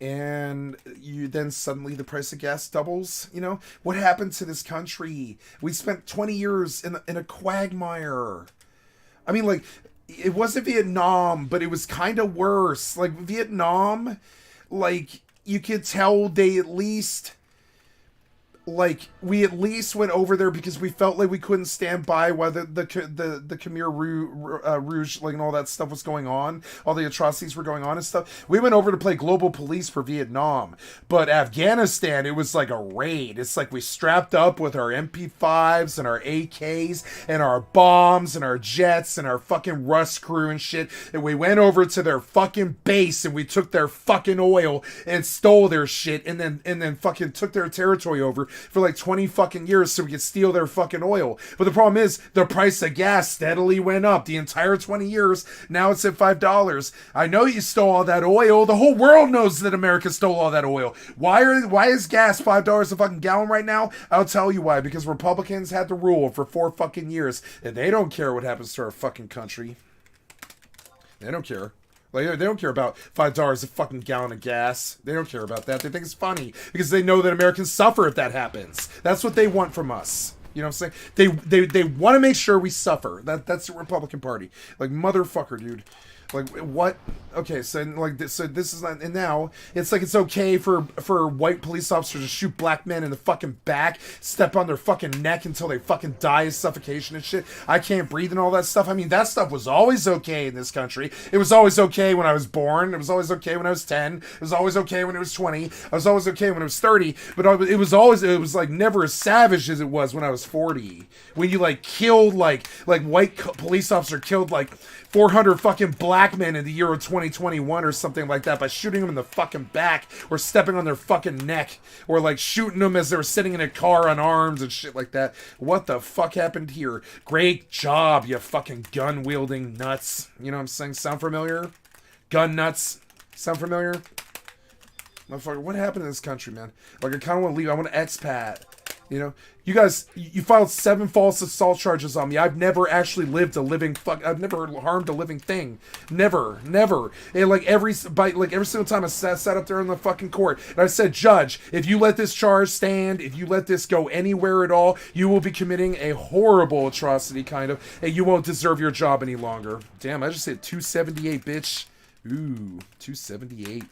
And you then suddenly the price of gas doubles. You know, what happened to this country? We spent 20 years in a quagmire. I mean, like, it wasn't Vietnam, but it was kind of worse. Like Vietnam, like you could tell they at least, like, we at least went over there because we felt like we couldn't stand by while the Khmer Rouge, like, and all that stuff was going on, all the atrocities were going on and stuff. We went over to play global police for Vietnam, but Afghanistan, it was like a raid. It's like we strapped up with our MP5s and our AKs and our bombs and our jets and our fucking Rust crew and shit, and we went over to their fucking base and we took their fucking oil and stole their shit and then fucking took their territory over for like 20 fucking years so we could steal their fucking oil. But the problem is the price of gas steadily went up the entire 20 years. Now it's at $5. I know you stole all that oil. The whole world knows that America stole all that oil. Why is gas $5 a fucking gallon right now? I'll tell you why. Because Republicans had to rule for 4 fucking years and they don't care what happens to our fucking country. They don't care. Like, they don't care about $5 a fucking gallon of gas. They don't care about that. They think it's funny because they know that Americans suffer if that happens. That's what they want from us. You know what I'm saying? They want to make sure we suffer. That's the Republican Party. Like, motherfucker, dude. Like, what? Okay, so like this is not, and now it's like it's okay for white police officers to shoot black men in the fucking back, step on their fucking neck until they fucking die of suffocation and shit. I can't breathe and all that stuff. I mean, that stuff was always okay in this country. It was always okay when I was born. It was always okay when I was 10. It was always okay when it was 20. I was always okay when it was 30. But it was like never as savage as it was when I was 40. When you like killed like white police officer killed like 400 fucking black men in the year of 2021 or something like that by shooting them in the fucking back or stepping on their fucking neck or like shooting them as they were sitting in a car unarmed and shit like that. What the fuck happened here? Great job, you fucking gun-wielding nuts. You know what I'm saying? Sound familiar? Gun nuts. Sound familiar? Motherfucker, what happened in this country, man? Like, I kind of want to leave. I want to expat. You know, you guys, you filed 7 false assault charges on me. I've never actually lived a living I've never harmed a living thing. Never. And like every single time I sat up there in the fucking court and I said, Judge, if you let this charge stand, if you let this go anywhere at all, you will be committing a horrible atrocity, kind of, and you won't deserve your job any longer. Damn, I just hit 278, bitch. Ooh, 278.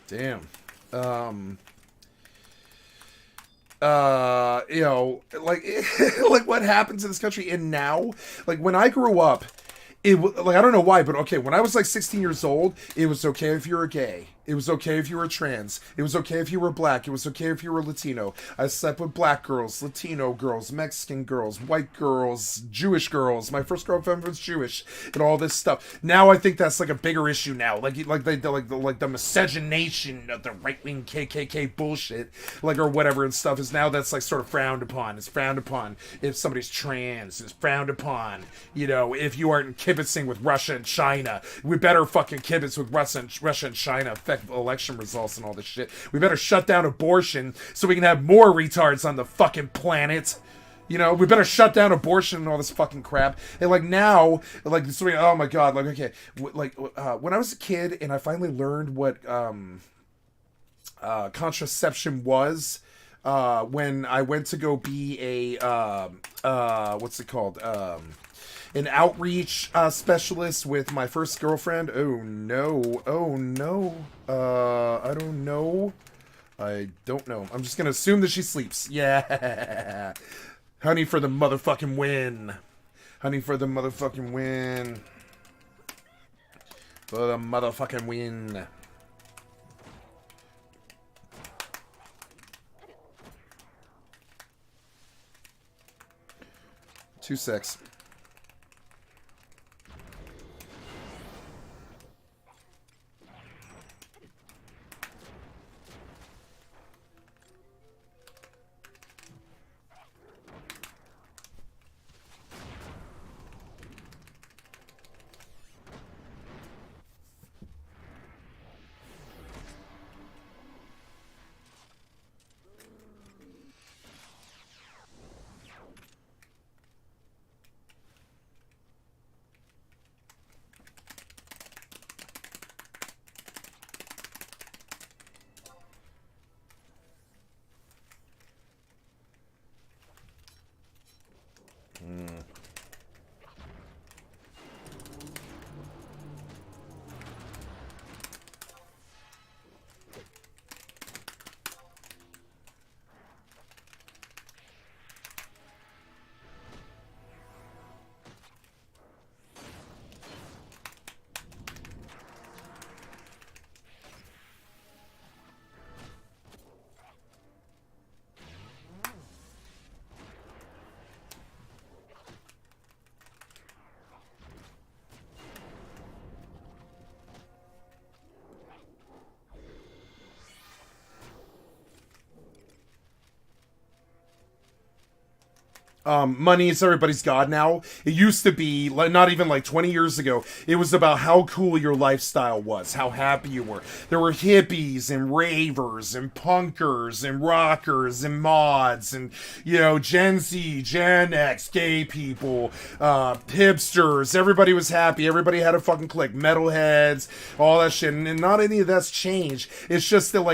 Damn. You know, like, like what happens in this country. And now, like, when I grew up, it like, I don't know why, but okay, when I was like 16 years old, it was okay if you were gay. It was okay if you were trans. It was okay if you were black. It was okay if you were Latino. I slept with black girls, Latino girls, Mexican girls, white girls, Jewish girls. My first girlfriend was Jewish, and all this stuff. Now I think that's like a bigger issue now. Like the miscegenation of the right wing KKK bullshit, like, or whatever and stuff, is now that's like sort of frowned upon. It's frowned upon if somebody's trans. It's frowned upon, you know, if you aren't kibitzing with Russia and China. We better fucking kibitz with Russia and China. Election results and all this shit. We better shut down abortion so we can have more retards on the fucking planet. You know, we better shut down abortion and all this fucking crap. And like now, like, oh my god, like, okay, like when I was a kid and I finally learned what contraception was, when I went to go be a what's it called, an outreach specialist with my first girlfriend. Oh no. I don't know. I'm just gonna assume that she sleeps. Yeah. Honey for the motherfucking win. Honey for the motherfucking win. For the motherfucking win. Two secs. money is everybody's god now. It used to be, like, not even like 20 years ago, it was about how cool your lifestyle was, how happy you were. There were hippies and ravers and punkers and rockers and mods and, you know, Gen Z, Gen X, gay people, hipsters. Everybody was happy. Everybody had a fucking clique. Metalheads, all that shit. And not any of that's changed. It's just that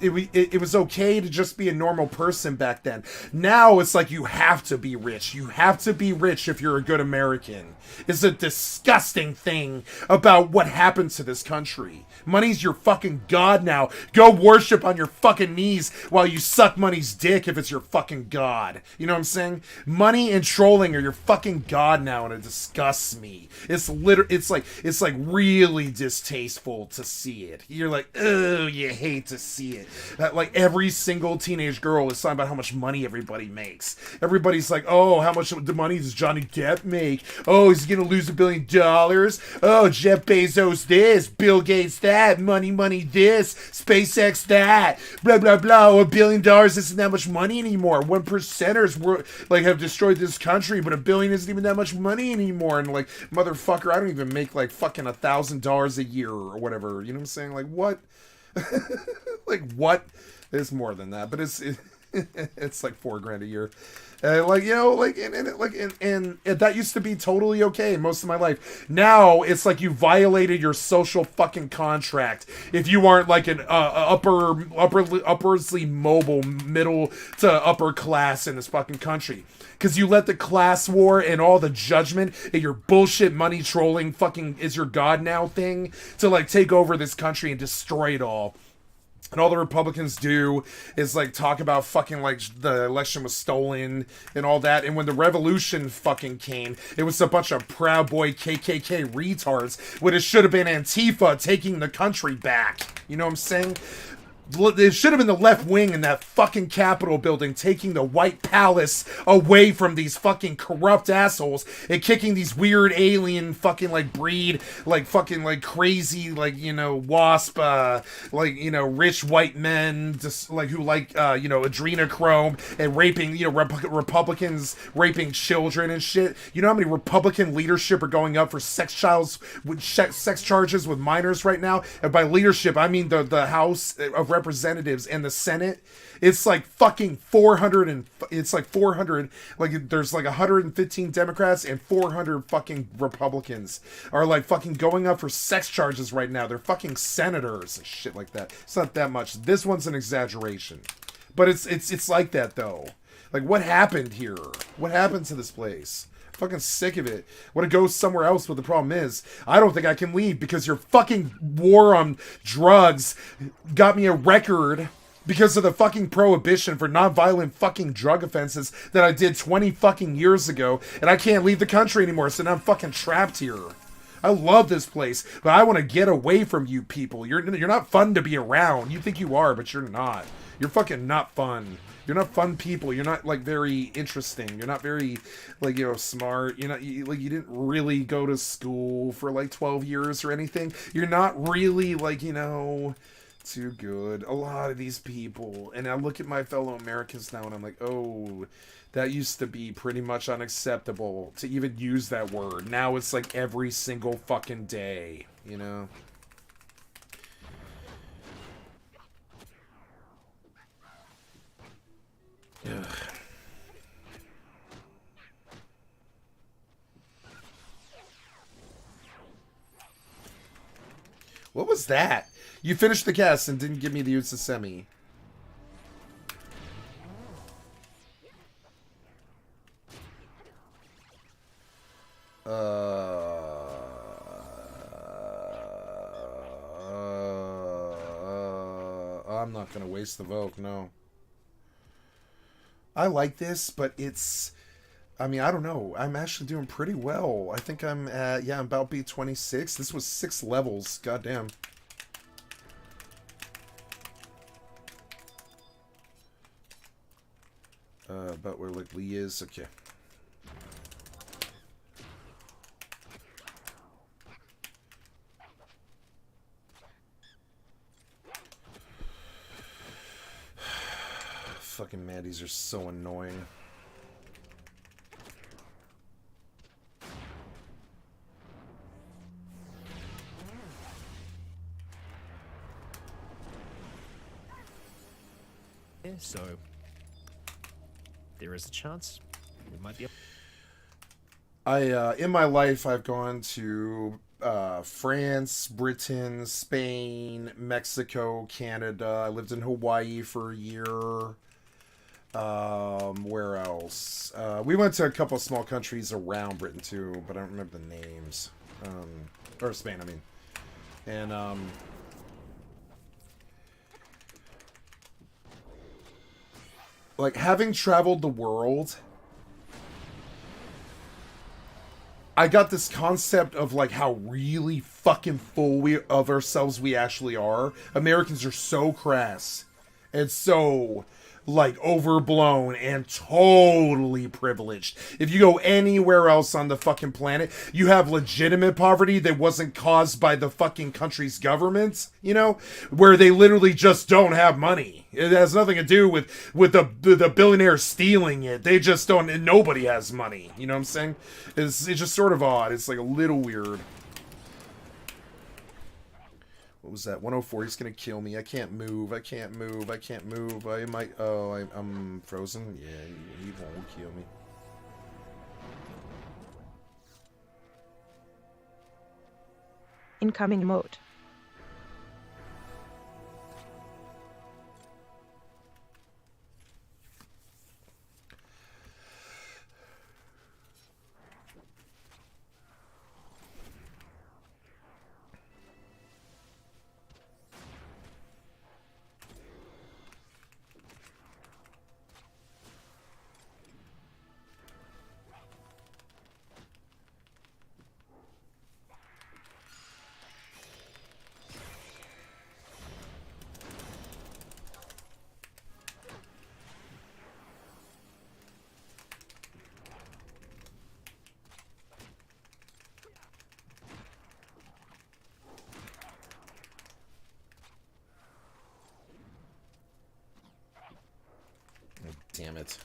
it was okay to just be a normal person back then. Now it's like you have to be rich. You have to be rich if you're a good American. It's a disgusting thing about what happened to this country. Money's your fucking god now. Go worship on your fucking knees while you suck money's dick if it's your fucking god. You know what I'm saying? Money and trolling are your fucking god now, and it disgusts me. It's like really distasteful to see it. You're like, oh, you hate to see it. Like every single teenage girl is talking about how much money everybody makes. Everybody's like, oh, how much money does Johnny Depp make? Oh, he's gonna lose $1 billion. Oh, Jeff Bezos this, Bill Gates that, money this, SpaceX that, blah blah blah. $1 billion isn't that much money anymore. 1%ers were like have destroyed this country, but $1 billion isn't even that much money anymore. And like, motherfucker, I don't even make like fucking $1,000 a year or whatever. You know what I'm saying? Like what? Like what? It's more than that, but it's like $4,000 a year. Like, you know, like, and that used to be totally okay most of my life. Now it's like you violated your social fucking contract if you aren't like an uppersly mobile middle to upper class in this fucking country. Because you let the class war and all the judgment and your bullshit money trolling fucking is your god now thing to like take over this country and destroy it all. And all the Republicans do is like talk about fucking like the election was stolen and all that. And when the revolution fucking came, it was a bunch of Proud Boy KKK retards when it should have been Antifa taking the country back. You know what I'm saying? It should have been the left wing in that fucking Capitol building taking the White Palace away from these fucking corrupt assholes and kicking these weird alien fucking like breed, like fucking like crazy, like, you know, wasp, like, you know, rich white men just like who like, you know, adrenochrome and raping, you know, Republicans raping children and shit. You know how many Republican leadership are going up for sex charges with minors right now? And by leadership, I mean the House of Representatives and the Senate. It's like fucking 400 and it's like 400, like there's like 115 Democrats and 400 fucking Republicans are like fucking going up for sex charges right now. They're fucking senators and shit like that. It's not that much. This one's an exaggeration, but it's like that though. Like, what happened here? What happened to this place? Fucking sick of it. Want to go somewhere else, but the problem is I don't think I can leave because your fucking war on drugs got me a record because of the fucking prohibition for non-violent fucking drug offenses that I did 20 fucking years ago, and I can't leave the country anymore, so now I'm fucking trapped here. I love this place, but I want to get away from you people. You're not fun to be around. You think you are, but you're not. You're fucking not fun. You're not fun people. You're not like very interesting. You're not very like, you know, smart. You're not like, you didn't really go to school for like 12 years or anything. You're not really like, you know, too good. A lot of these people. And I look at my fellow Americans now and I'm like, oh, that used to be pretty much unacceptable to even use that word. Now it's like every single fucking day, you know? Ugh. What was that? You finished the cast and didn't give me the Usasemi. I'm not gonna waste the vote, no. I like this, but it's, I mean, I don't know. I'm actually doing pretty well. I think I'm at, yeah, I'm about B26. This was 6 levels. Goddamn. But where like Lee is, okay. Fucking Maddies are so annoying. so there is a chance we might be. In my life, I've gone to France, Britain, Spain, Mexico, Canada. I lived in Hawaii for a year. Where else? We went to a couple of small countries around Britain too, but I don't remember the names. Or Spain, I mean. And like having traveled the world, I got this concept of like how really fucking full of ourselves we actually are. Americans are so crass and so like overblown and totally privileged. If you go anywhere else on the fucking planet, you have legitimate poverty that wasn't caused by the fucking country's government, you know, where they literally just don't have money. It has nothing to do with the billionaires stealing it. They just don't, and nobody has money. You know what I'm saying? It's just sort of odd. It's like a little weird. What was that? 104. He's gonna kill me. I can't move. I can't move. I can't move. I might. Oh, I'm frozen. Yeah, he won't kill me. Incoming mode. Damn it.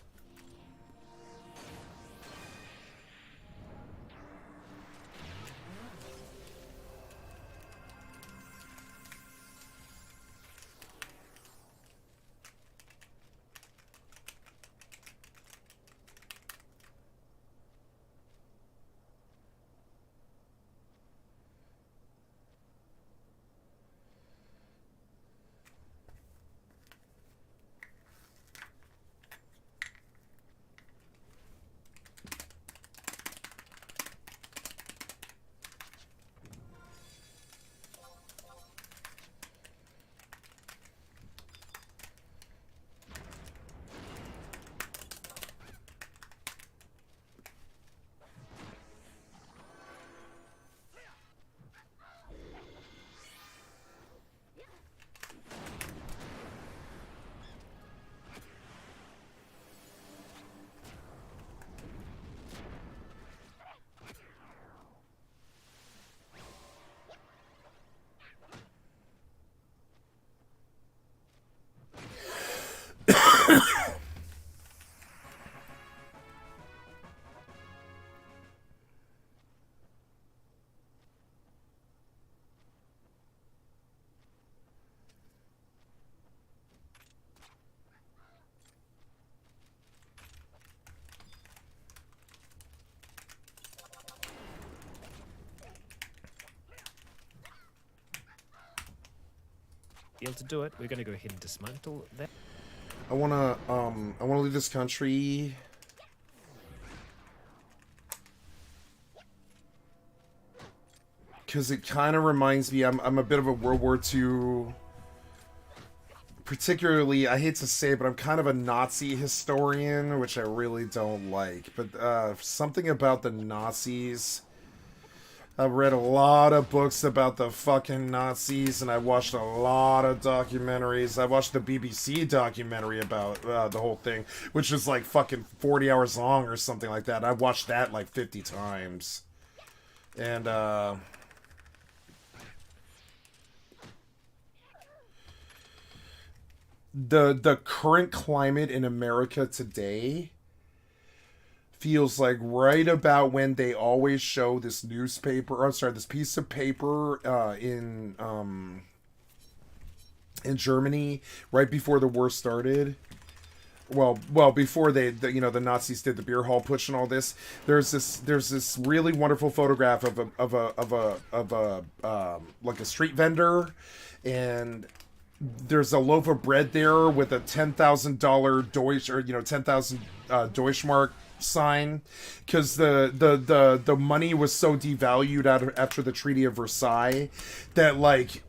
Be able to do it. We're going to go ahead and dismantle that. I wanna leave this country. Because it kind of reminds me, I'm a bit of a World War II, particularly, I hate to say it, but I'm kind of a Nazi historian, which I really don't like. But something about the Nazis, I've read a lot of books about the fucking Nazis, and I watched a lot of documentaries. I watched the BBC documentary about the whole thing, which is like fucking 40 hours long or something like that. I watched that like 50 times. And, the current climate in America today feels like right about when they always show this newspaper, this piece of paper in Germany right before the war started. well before the Nazis did the beer hall push and all this, there's this really wonderful photograph of a like a street vendor, and there's a loaf of bread there with a $10,000 Deutsch, or 10,000 Deutschmark sign, because the money was so devalued after the Treaty of Versailles that like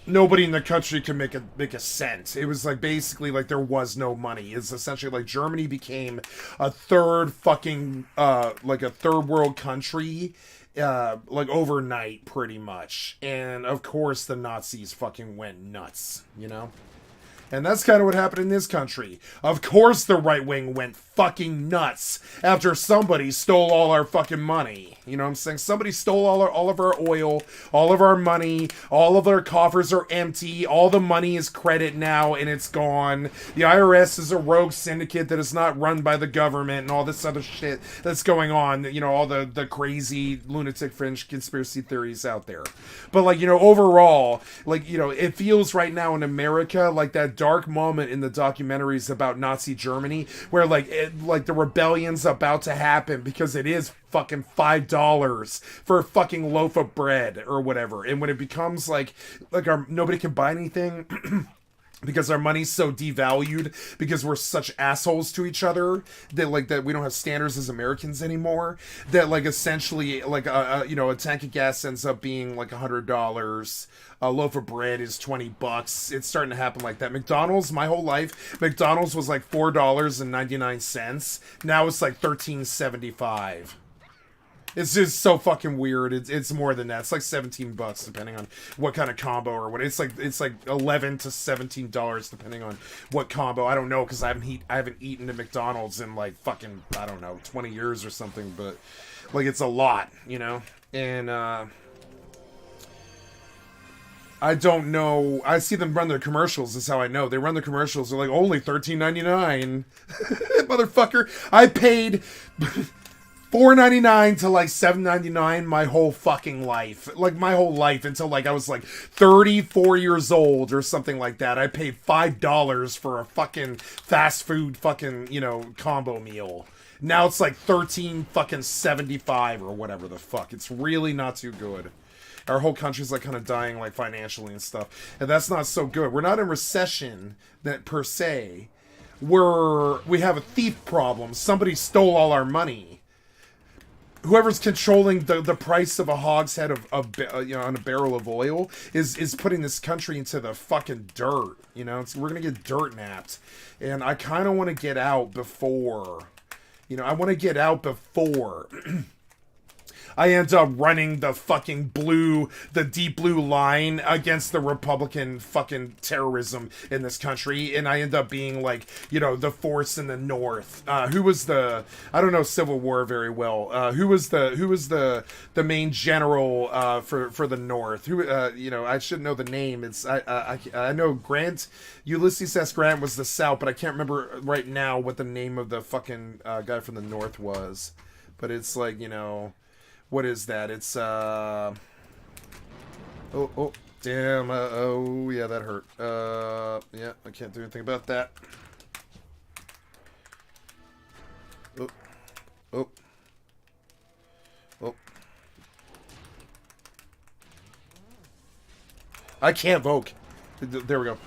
nobody in the country could make a cent. It was like basically like there was no money. It's essentially like Germany became a third fucking like a third world country like overnight pretty much. And of course the Nazis fucking went nuts, you know? And that's kind of what happened in this country. Of course the right wing went fucking nuts after somebody stole all our fucking money. You know what I'm saying? Somebody stole all of our oil, all of our money, all of our coffers are empty, all the money is credit now and it's gone. The IRS is a rogue syndicate that is not run by the government and all this other shit that's going on. You know, all the crazy lunatic fringe conspiracy theories out there. But like, overall, like, it feels right now in America like that dark moment in the documentaries about Nazi Germany where like the rebellion's about to happen because it is fucking $5 for a fucking loaf of bread or whatever. And when it becomes like nobody can buy anything because our money's so devalued because we're such assholes to each other that we don't have standards as Americans anymore, that like essentially like a tank of gas ends up being like $100. A loaf of bread is $20. It's starting to happen like that. McDonald's, my whole life, McDonald's was like $4.99. Now it's like $13.75. It's just so fucking weird. It's more than that. It's like $17 depending on what kind of combo or what. It's like $11 to $17 depending on what combo. I don't know because I haven't eaten at McDonald's in like fucking, I don't know, 20 years or something. But like it's a lot, and I don't know. I see them run their commercials. That's how I know. They run their commercials. They're like, only $13.99. Motherfucker. I paid $4.99 to like $7.99 my whole fucking life. Like my whole life until like I was like 34 years old or something like that. I paid $5 for a fucking fast food fucking, combo meal. Now it's like 13 fucking 75 or whatever the fuck. It's really not too good. Our whole country's like kind of dying like financially and stuff. And that's not so good. We're not in recession that per se. We have a thief problem. Somebody stole all our money. Whoever's controlling the price of a hogshead of on a barrel of oil is putting this country into the fucking dirt. We're gonna get dirt napped. And I kind of want to get out before. I want to get out before I end up running the deep blue line against the Republican fucking terrorism in this country, and I end up being like, the force in the North. Who was I don't know Civil War very well. Who was the main general for the North? Who I should know the name. It's I know Grant, Ulysses S. Grant was the South, but I can't remember right now what the name of the fucking guy from the North was. But it's like, what is that? It's, oh, damn, oh, yeah, that hurt. Yeah, I can't do anything about that. Oh, oh, oh. I can't vote. There we go.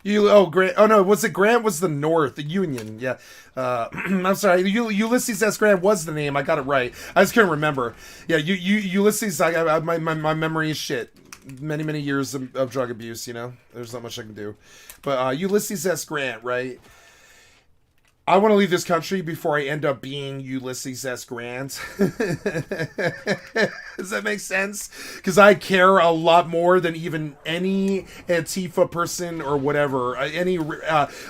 Grant. Oh no, was it Grant? Was the North, the Union? Yeah. I'm sorry. Ulysses S. Grant was the name. I got it right. I just couldn't remember. Yeah. Ulysses. My memory is shit. Many years of drug abuse. You know, there's not much I can do. But Ulysses S. Grant, right? I want to leave this country before I end up being Ulysses S. Grant. Does that make sense? Because I care a lot more than even any Antifa person or whatever, any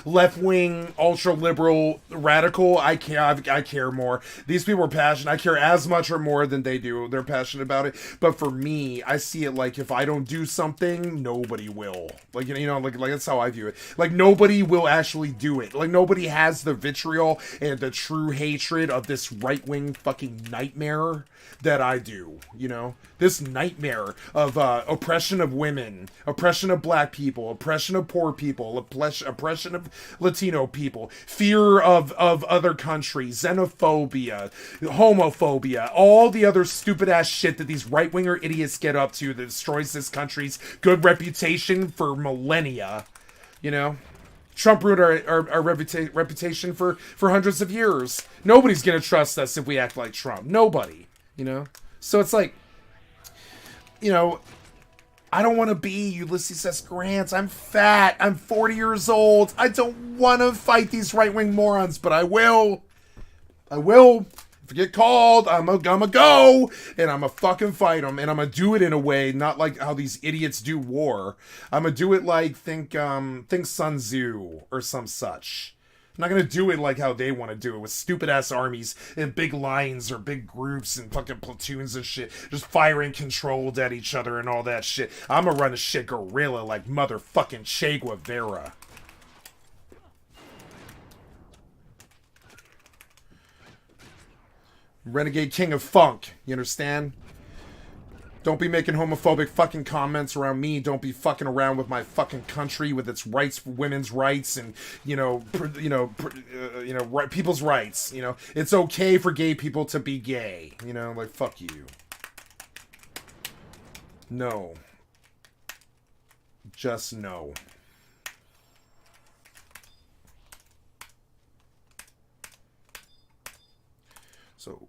left-wing, ultra-liberal radical. I care more. These people are passionate. I care as much or more than they do. They're passionate about it. But for me, I see it like if I don't do something, nobody will. Like, you know, like that's how I view it. Like, nobody will actually do it. Like, nobody has the vitriol and the true hatred of this right-wing fucking nightmare that I do, you know? This nightmare of oppression of women, oppression of black people, oppression of poor people, oppression of Latino people, fear of other countries, xenophobia, homophobia, all the other stupid-ass shit that these right-winger idiots get up to that destroys this country's good reputation for millennia, you know? Trump ruined our reputation for hundreds of years. Nobody's going to trust us if we act like Trump. Nobody, you know? So it's like, you know, I don't want to be Ulysses S. Grant. I'm fat. I'm 40 years old. I don't want to fight these right-wing morons, but I will. I will. If I get called, I'm gonna go, and I'm gonna fucking fight them, and I'm gonna do it in a way, not like how these idiots do war. I'm gonna do it like, think Sun Tzu, or some such. I'm not gonna do it like how they want to do it, with stupid-ass armies, and big lines, or big groups, and fucking platoons and shit, just firing controlled at each other and all that shit. I'm gonna run a shit guerrilla like motherfucking Che Guevara. Renegade King of Funk, you understand? Don't be making homophobic fucking comments around me. Don't be fucking around with my fucking country with its rights, women's rights, and people's rights. You know, it's okay for gay people to be gay. You know, like fuck you. No. Just no. So.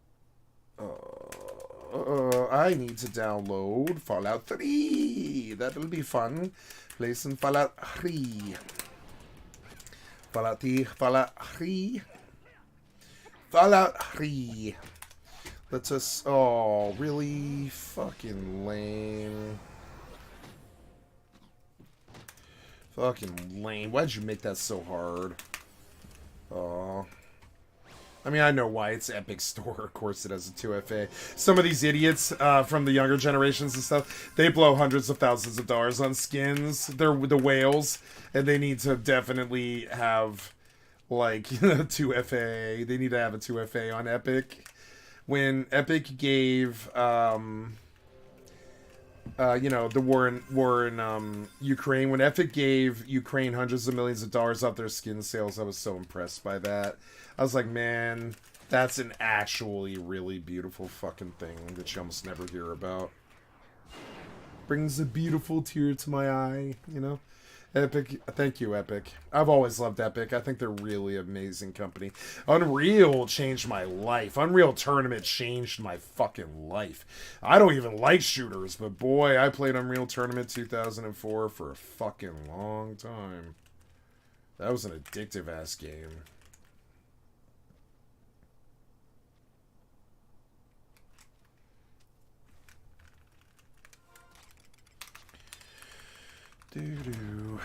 I need to download Fallout 3. That'll be fun. Play some Fallout 3. Fallout 3. Fallout 3. Fallout 3. Let's just... Oh, really? Fucking lame. Fucking lame. Why'd you make that so hard? Oh. I mean, I know why. It's Epic Store. Of course it has a 2FA. Some of these idiots from the younger generations and stuff, they blow hundreds of thousands of dollars on skins. They're the whales, and they need to definitely have, like, 2FA. They need to have a 2FA on Epic. When Epic gave, the war in Ukraine, when Epic gave Ukraine hundreds of millions of dollars off their skin sales, I was so impressed by that. I was like, man, that's an actually really beautiful fucking thing that you almost never hear about. Brings a beautiful tear to my eye, you know? Epic, thank you, Epic. I've always loved Epic. I think they're really amazing company. Unreal changed my life. Unreal Tournament changed my fucking life. I don't even like shooters, but boy, I played Unreal Tournament 2004 for a fucking long time. That was an addictive-ass game. Doo-doo.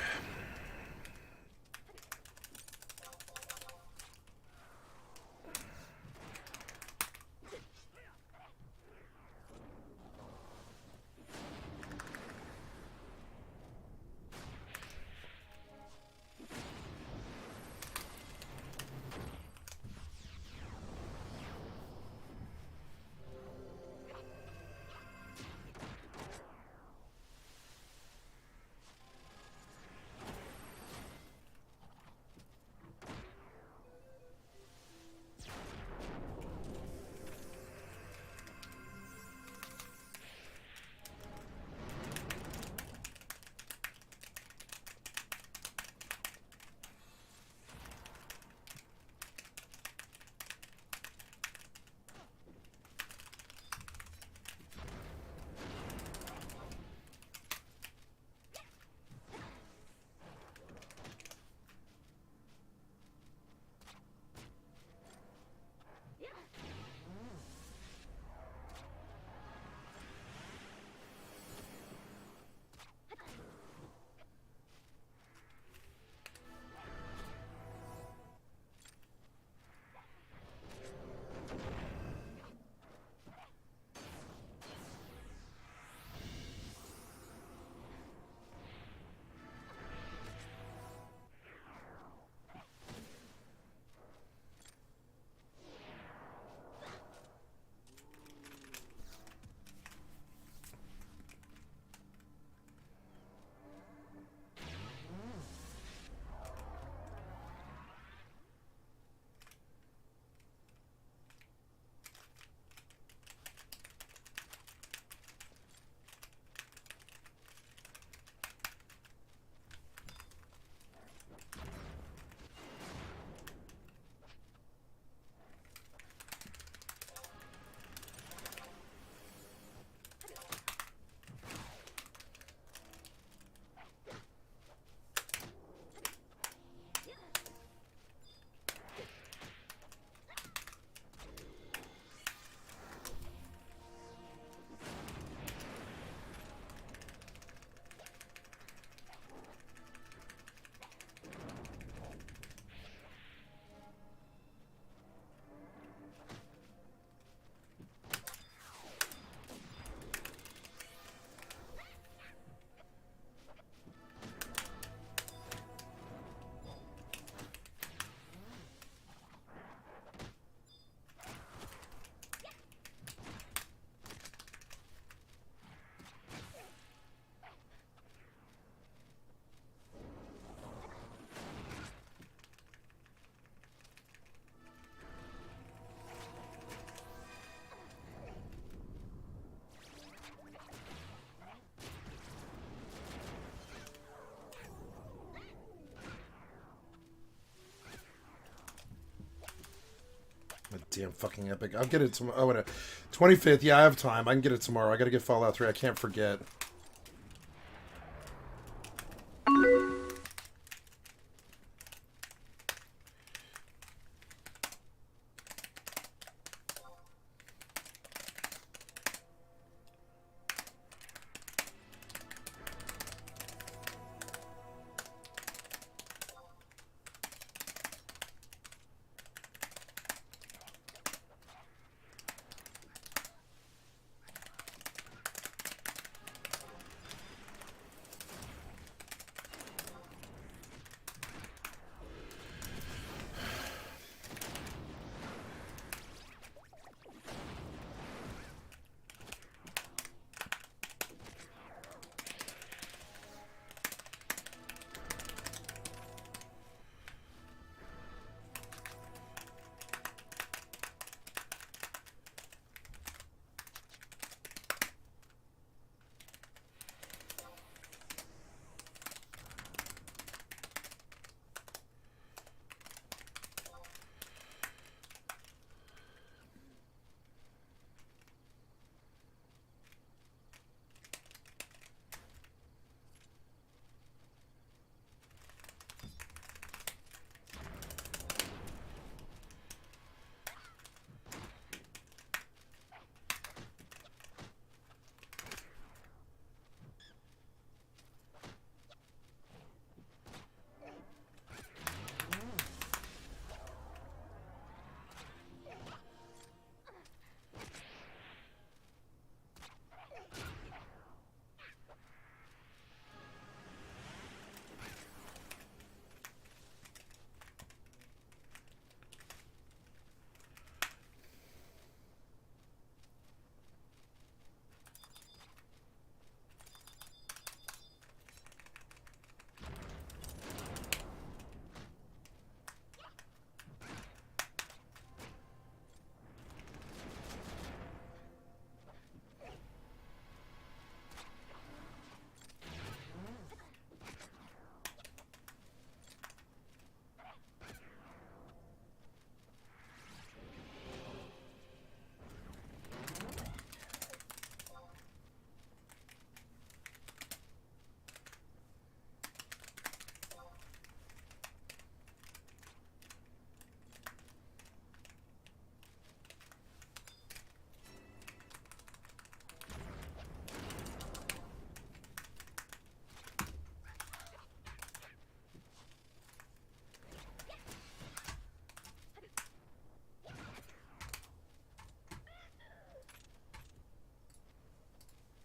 Damn fucking epic. I'll get it tomorrow. Oh, wait, 25th. Yeah, I have time. I can get it tomorrow. I gotta get Fallout 3. I can't forget.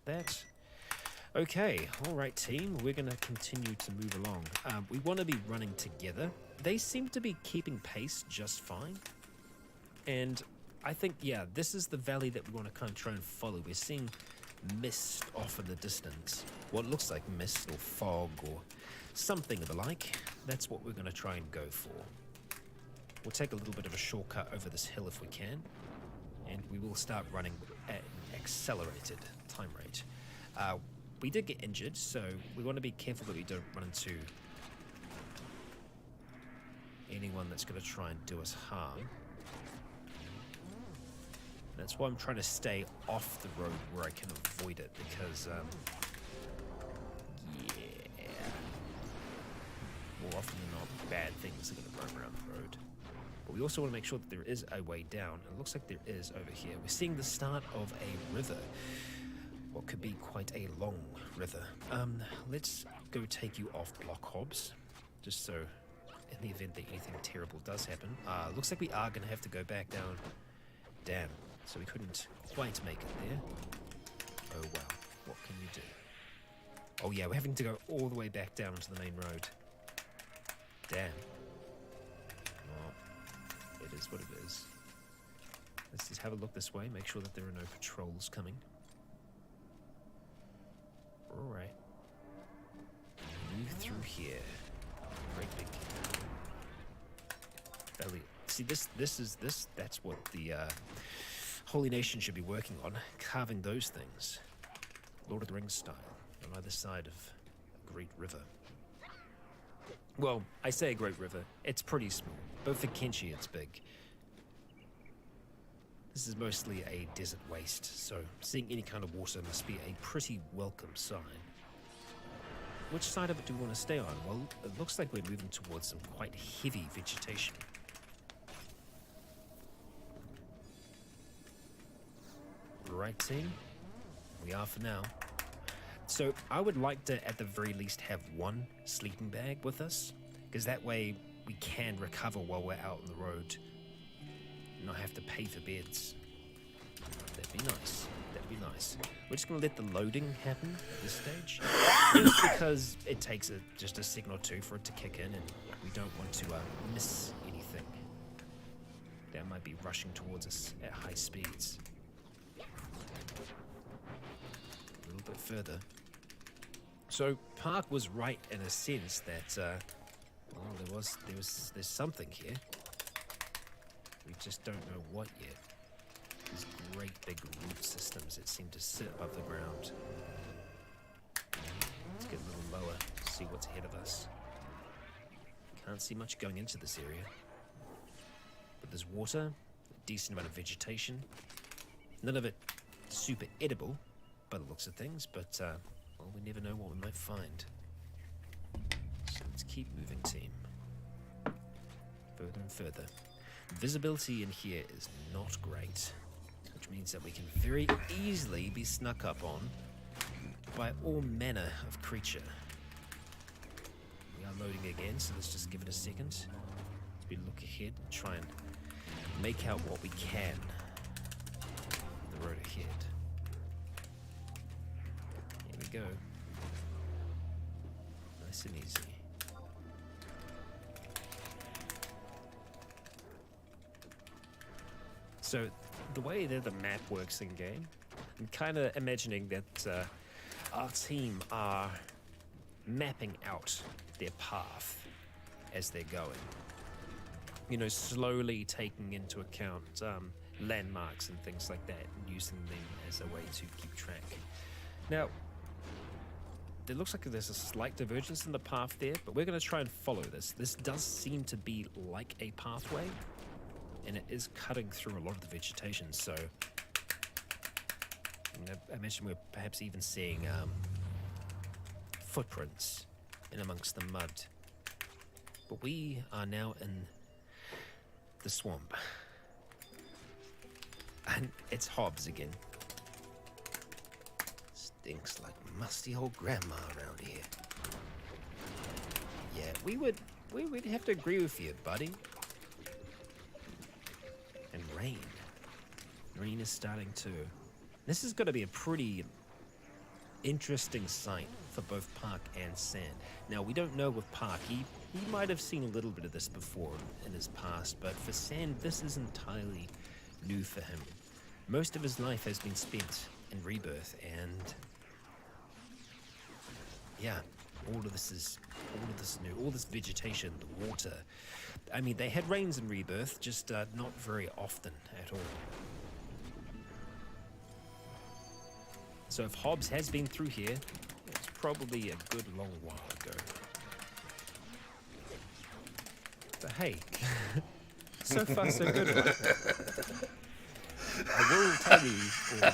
That. Okay, alright team, we're going to continue to move along. We want to be running together. They seem to be keeping pace just fine. And I think, yeah, this is the valley that we want to kind of try and follow. We're seeing mist off in the distance. What looks like mist or fog or something of the like. That's what we're going to try and go for. We'll take a little bit of a shortcut over this hill if we can. And we will start running at an accelerated time rate. We did get injured, so we want to be careful that we don't run into anyone that's going to try and do us harm. That's why I'm trying to stay off the road where I can avoid it, because, yeah, more often than not, bad things are going to roam around the road. But we also want to make sure that there is a way down. It looks like there is over here. We're seeing the start of a river. What could be quite a long river. Let's go take you off block hobs, just so in the event that anything terrible does happen. Looks like we are going to have to go back down. Damn. So we couldn't quite make it there. Oh well, what can you do? Oh yeah, we're having to go all the way back down to the main road. Damn. Well, it is what it is. Let's just have a look this way, make sure that there are no patrols coming. Alright. Move through here. Great big valley. See, that's what the Holy Nation should be working on, carving those things, Lord of the Rings style, on either side of a great river. Well, I say a great river, it's pretty small, but for Kenshi it's big. This is mostly a desert waste, so seeing any kind of water must be a pretty welcome sign. Which side of it do we want to stay on? Well, it looks like we're moving towards some quite heavy vegetation. Right, team? We are for now. So I would like to, at the very least, have one sleeping bag with us, because that way we can recover while we're out on the road. Not have to pay for beds. That'd be nice. That'd be nice. We're just gonna let the loading happen at this stage, just because it takes just a second or two for it to kick in, and we don't want to miss anything that might be rushing towards us at high speeds. A little bit further. So Park was right in a sense that well, there's something here. We just don't know what yet. These great big root systems that seem to sit above the ground. Let's get a little lower, see what's ahead of us. Can't see much going into this area. But there's water, a decent amount of vegetation. None of it super edible by the looks of things, but well, we never know what we might find. So let's keep moving, team. Further and further. Visibility in here is not great, which means that we can very easily be snuck up on by all manner of creature. We are loading again, so let's just give it a second as we look ahead and try and make out what we can on the road ahead. Here we go. Nice and easy. So the way that the map works in game, I'm kind of imagining that our team are mapping out their path as they're going. You know, slowly taking into account landmarks and things like that, and using them as a way to keep track. Now, it looks like there's a slight divergence in the path there, but we're going to try and follow this. This does seem to be like a pathway, and it is cutting through a lot of the vegetation, so I imagine we're perhaps even seeing footprints in amongst the mud. But we are now in the swamp. And it's Hobbs again. Stinks like musty old grandma around here. Yeah, we would have to agree with you, buddy. And rain. Rain is starting too. This is going to be a pretty interesting sight for both Park and Sand. Now, we don't know with Park. He might have seen a little bit of this before in his past, but for Sand, this is entirely new for him. Most of his life has been spent in Rebirth, and yeah, all of this is new. All this vegetation, the water. I mean, they had rains in Rebirth, just not very often at all. So if Hobbs has been through here, it's probably a good long while ago. But hey, so far so good. Right? I will tell you all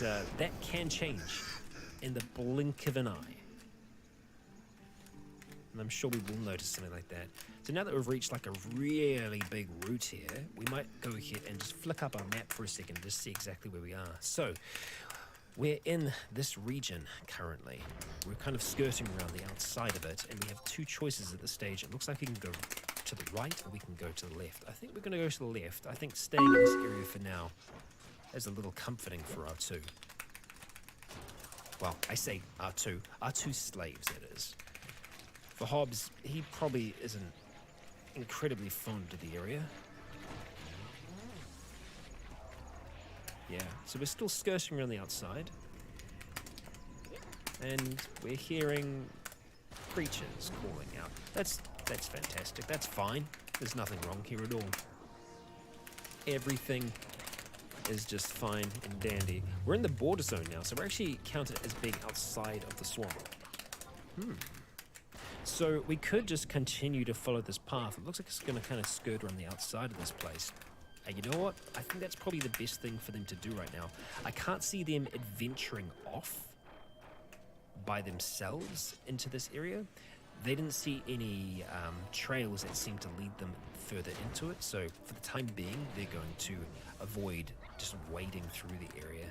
that that can change in the blink of an eye. And I'm sure we will notice something like that. So now that we've reached like a really big route here, we might go ahead and just flick up our map for a second to see exactly where we are. So we're in this region currently. We're kind of skirting around the outside of it, and we have two choices at this stage. It looks like we can go to the right or we can go to the left. I think we're going to go to the left. I think staying in this area for now is a little comforting for R2. Well, I say R2. R2 slaves, it is. For Hobbs, he probably isn't incredibly fond of the area. Yeah, so we're still skirting around the outside. And we're hearing creatures calling out. That's fantastic. That's fine. There's nothing wrong here at all. Everything is just fine and dandy. We're in the border zone now, so we're actually counted as being outside of the swamp. So we could just continue to follow this path. It looks like it's going to kind of skirt around the outside of this place. And you know what? I think that's probably the best thing for them to do right now. I can't see them adventuring off by themselves into this area. They didn't see any trails that seemed to lead them further into it, so for the time being, they're going to avoid just wading through the area.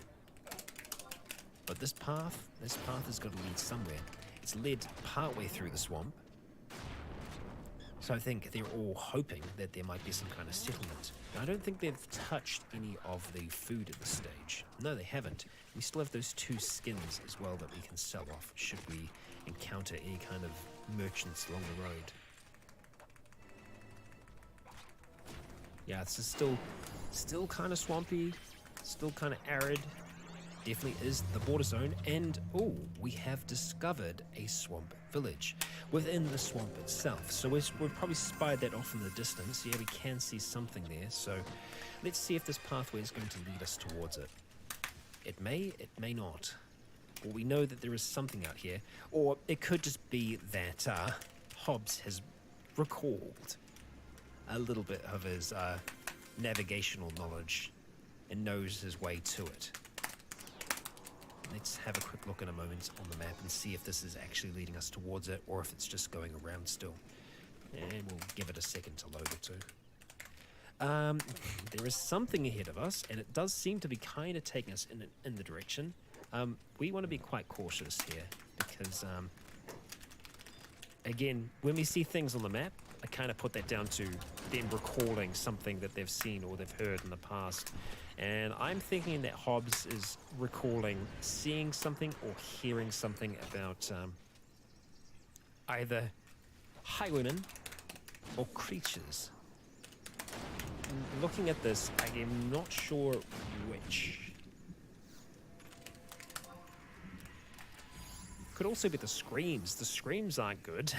But this path has got to lead somewhere. It's led partway through the swamp, so I think they're all hoping that there might be some kind of settlement. Now, I don't think they've touched any of the food at this stage. No, they haven't. We still have those 2 skins as well that we can sell off should we encounter any kind of merchants along the road. Yeah, this is still kind of swampy, still kind of arid. Definitely is the border zone, and oh, we have discovered a swamp village within the swamp itself. So we've probably spied that off in the distance. Yeah, we can see something there. So let's see if this pathway is going to lead us towards it. It may not. Well, we know that there is something out here, or it could just be that Hobbs has recalled a little bit of his navigational knowledge and knows his way to it. Let's have a quick look in a moment on the map and see if this is actually leading us towards it or if it's just going around still. And we'll give it a second to load or two. There is something ahead of us, and it does seem to be kind of taking us in the direction. We want to be quite cautious here because, again, when we see things on the map, I kind of put that down to them recalling something that they've seen or they've heard in the past. And I'm thinking that Hobbs is recalling seeing something or hearing something about either highwaymen or creatures. Looking at this, I am not sure which. Could also be the screams. The screams aren't good.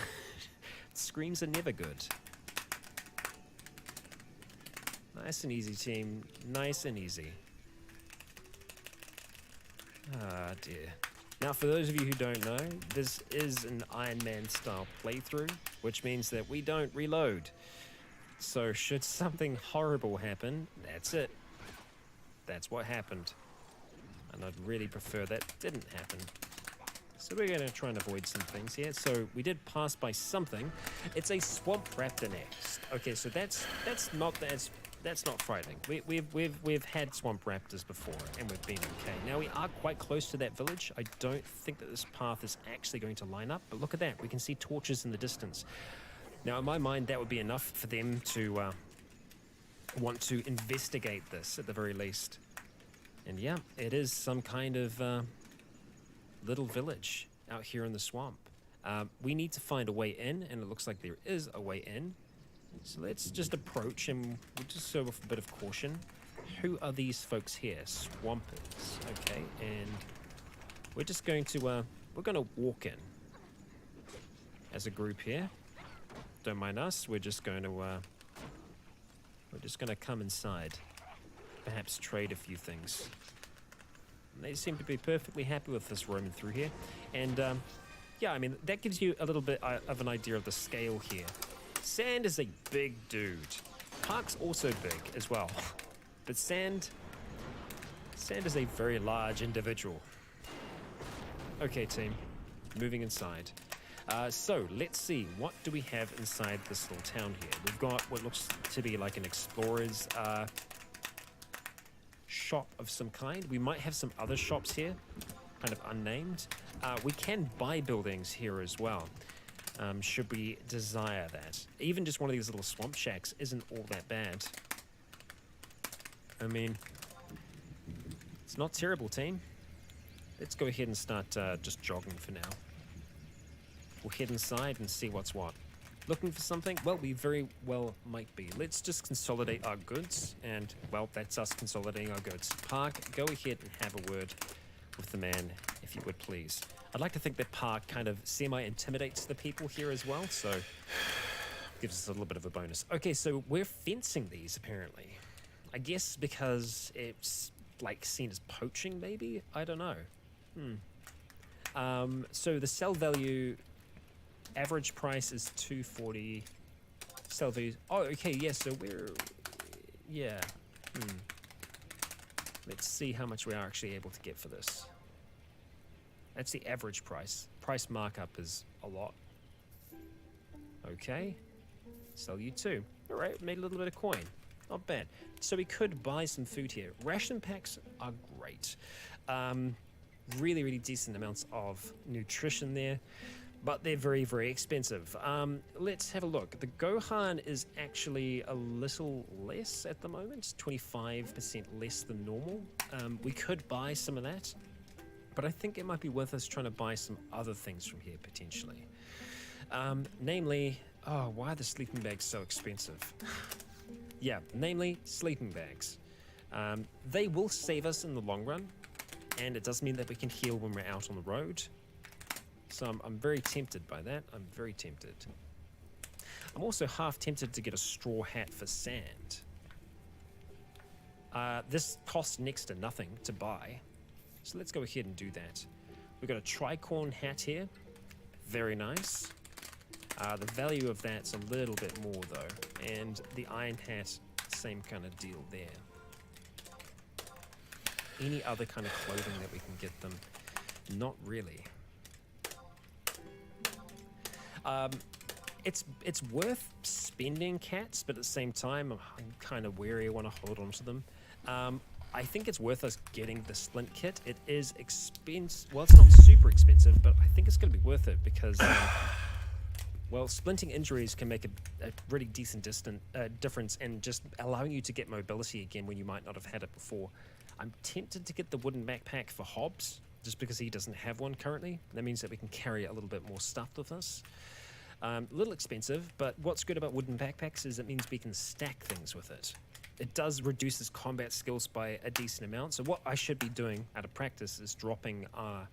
Screams are never good. Nice and easy, team. Nice and easy. Ah, dear. Now, for those of you who don't know, this is an Iron Man style playthrough, which means that we don't reload. So, should something horrible happen, that's it. That's what happened. And I'd really prefer that didn't happen. So we're going to try and avoid some things here. So we did pass by something. It's a swamp raptor next. Okay, so that's not frightening. We've had swamp raptors before, and we've been okay. Now we are quite close to that village. I don't think that this path is actually going to line up, but look at that. We can see torches in the distance. Now, in my mind, that would be enough for them to want to investigate this at the very least. And yeah, it is some kind of little village out here in the swamp. We need to find a way in, and it looks like there is a way in. So let's just approach, and we'll just show with a bit of caution. Who are these folks here? Swampers. Okay, and we're just going to we're going to walk in as a group here. Don't mind us. We're just going to come inside. Perhaps trade a few things. They seem to be perfectly happy with this roaming through here. And, yeah, I mean, that gives you a little bit of an idea of the scale here. Sand is a big dude. Park's also big as well. But Sand is a very large individual. Okay, team. Moving inside. So, let's see. What do we have inside this little town here? We've got what looks to be like an explorer's shop of some kind. We might have some other shops here, kind of unnamed. We can buy buildings here as well, should we desire that. Even just one of these little swamp shacks isn't all that bad. I mean, it's not terrible, team. Let's go ahead and start just jogging for now. We'll head inside and see what's what. Looking for something? Well, we very well might be. Let's just consolidate our goods, and, well, that's us consolidating our goods. Park, go ahead and have a word with the man, if you would please. I'd like to think that Park kind of semi-intimidates the people here as well, so gives us a little bit of a bonus. Okay, so we're fencing these, apparently. I guess because it's, like, seen as poaching, maybe? I don't know. So the sell value... Average price is $240. Sell value. Oh, okay, yeah, so we're... Yeah. Let's see how much we are actually able to get for this. That's the average price. Price markup is a lot. Okay. Sell you 2. Alright, made a little bit of coin. Not bad. So we could buy some food here. Ration packs are great. Really, really decent amounts of nutrition there. But they're very, very expensive. Let's have a look. The Gohan is actually a little less at the moment. 25% less than normal. We could buy some of that. But I think it might be worth us trying to buy some other things from here, potentially. Namely... Oh, why are the sleeping bags so expensive? Yeah, namely, sleeping bags. They will save us in the long run. And it does mean that we can heal when we're out on the road. So I'm very tempted by that. I'm very tempted. I'm also half tempted to get a straw hat for sand. This costs next to nothing to buy. So let's go ahead and do that. We've got a tricorn hat here. Very nice. The value of that's a little bit more though. And the iron hat, same kind of deal there. Any other kind of clothing that we can get them? Not really. It's worth spending cats, but at the same time, I'm kind of wary. I want to hold on to them. I think it's worth us getting the splint kit. It is expensive. Well, it's not super expensive, but I think it's going to be worth it because, well, splinting injuries can make a really decent difference in just allowing you to get mobility again when you might not have had it before. I'm tempted to get the wooden backpack for Hobbs, just because he doesn't have one currently. That means that we can carry a little bit more stuff with us. A little expensive, but what's good about wooden backpacks is it means we can stack things with it. It does reduce his combat skills by a decent amount, so what I should be doing out of practice is dropping our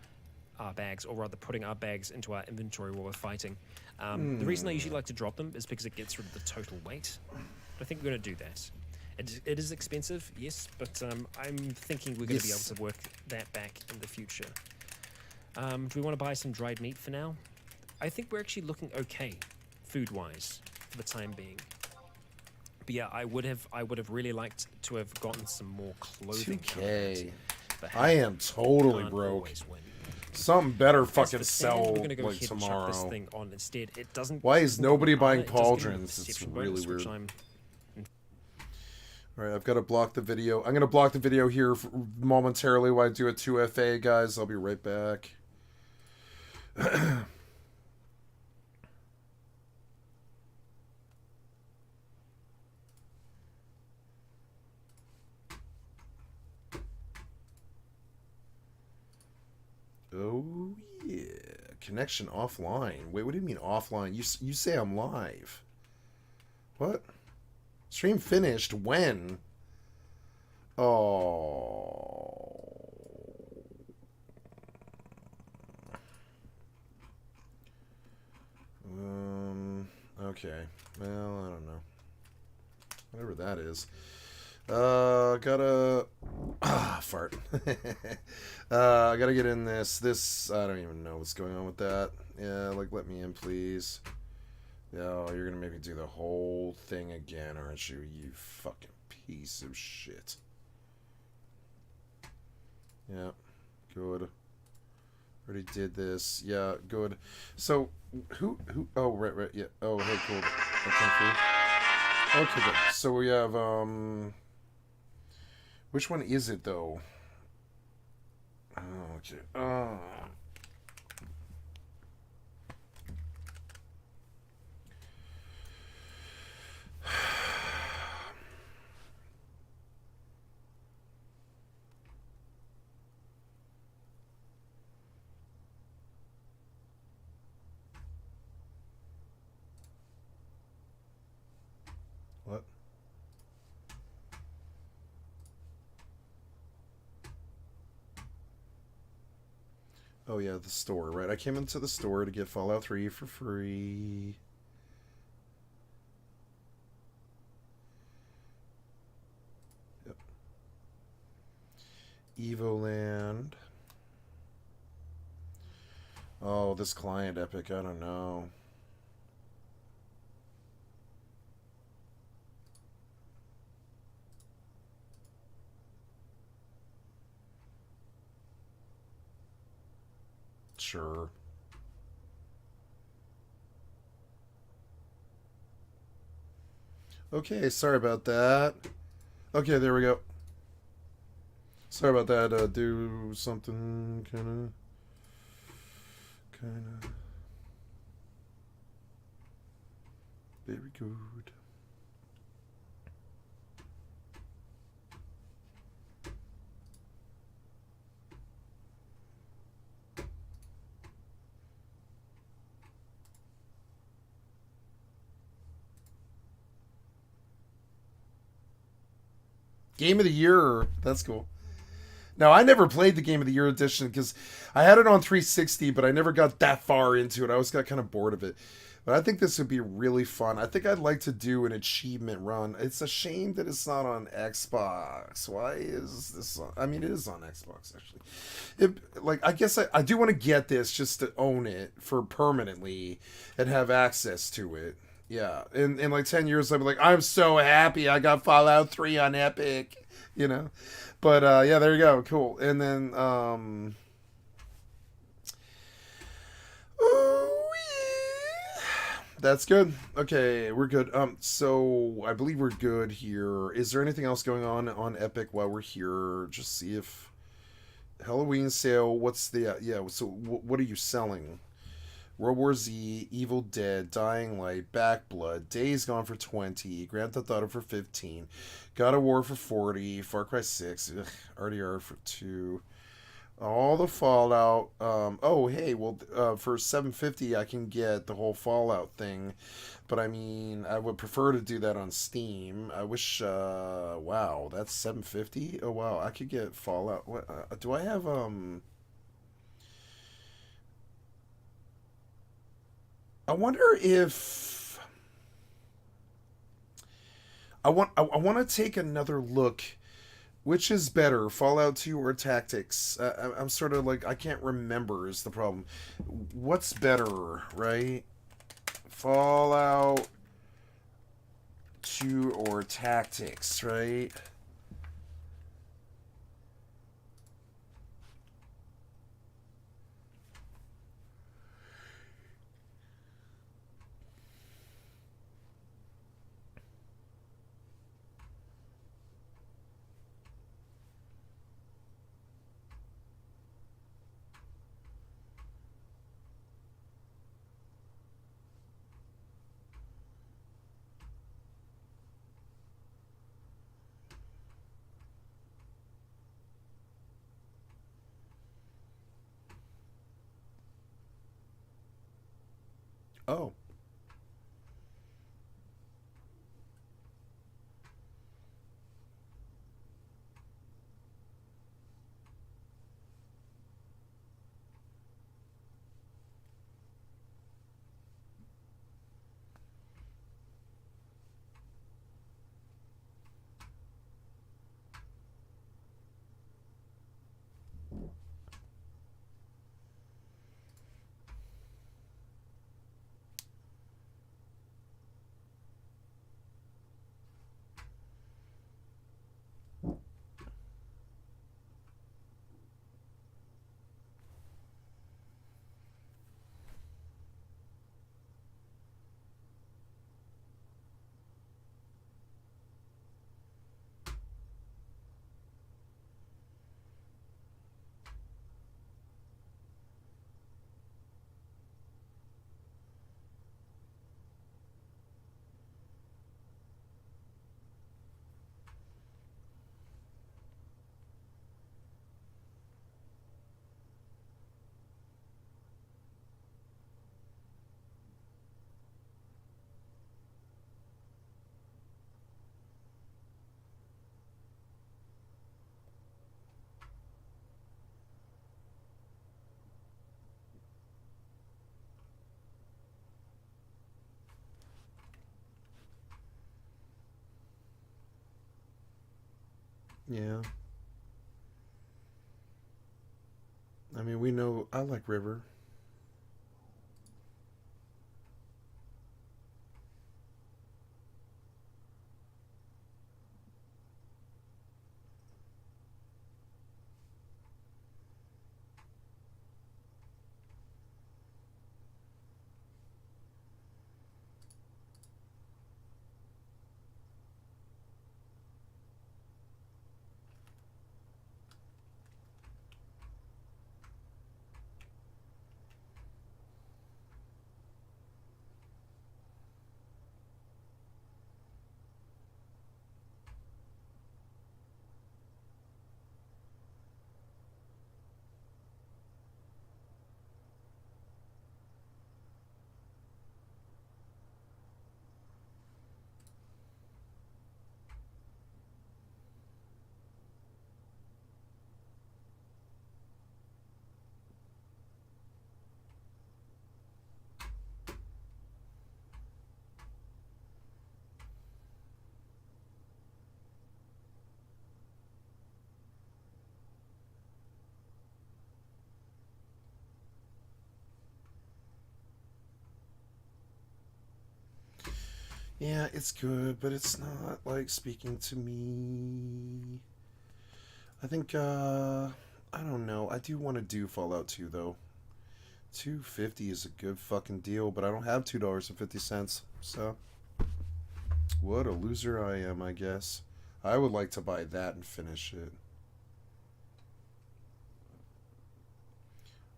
bags, or rather putting our bags into our inventory while we're fighting. The reason I usually like to drop them is because it gets rid of the total weight. But I think we're going to do that. It is expensive, yes, but I'm thinking we're going to be able to work that back in the future. Do we want to buy some dried meat for now? I think we're actually looking okay, food-wise, for the time being. But yeah, I would have really liked to have gotten some more clothing. 2K. I am totally broke. Something better fucking sell like tomorrow. This thing on instead. It doesn't. Why is nobody buying pauldrons? It's really weird. Alright, I've got to block the video. I'm going to block the video here momentarily while I do a 2FA, guys. I'll be right back. Oh, yeah. Connection offline. Wait, what do you mean offline? You say I'm live. What? Stream finished when? Oh. Okay. Well, I don't know. Whatever that is. Gotta... fart. I gotta get in this... I don't even know what's going on with that. Yeah, like, let me in, please. Oh, you're gonna make me do the whole thing again, aren't you? You fucking piece of shit. Yeah, good. Already did this. Yeah, good. So, who... Oh, right, yeah. Oh, hey, cool. Okay, good. So we have, which one is it, though? Oh, okay. What? Oh yeah, the store, right? I came into the store to get Fallout 3 for free. Yep. Evoland. Oh, this client epic, I don't know. sure. Okay, sorry about that. Okay, there we go. Sorry about that. Do something kind of. Very good. Game of the Year. That's cool. Now, I never played the Game of the Year edition because I had it on 360, but I never got that far into it. I always got kind of bored of it. But I think this would be really fun. I think I'd like to do an achievement run. It's a shame that it's not on Xbox. Why is this on? I mean, it is on Xbox, actually. I guess I do want to get this just to own it for permanently and have access to it. Yeah. In like 10 years, I'll be like, I'm so happy I got Fallout 3 on Epic. You know? But yeah, there you go. Cool. And then that's good. Okay, we're good. So I believe we're good here. Is there anything else going on Epic while we're here? Just see if Halloween sale. What's the yeah? So what are you selling? World War Z, Evil Dead, Dying Light, Backblood, Days Gone for 20, Grand Theft Auto for 15, God of War for 40, Far Cry 6, RDR for 2, all the Fallout. Oh, hey, well, for 750 I can get the whole Fallout thing, but I mean, I would prefer to do that on Steam. I wish, wow, that's 750? Oh, wow, I could get Fallout. What, do I have, I wonder if I want to take another look. Which is better, Fallout 2 or Tactics? I'm sort of like, I can't remember is the problem. What's better, right? Fallout 2 or Tactics, right? Oh. Yeah. I mean, we know I like River. Yeah, it's good, but it's not, like, speaking to me. I think, I don't know. I do want to do Fallout 2, though. $2.50 is a good fucking deal, but I don't have $2.50, so... What a loser I am, I guess. I would like to buy that and finish it.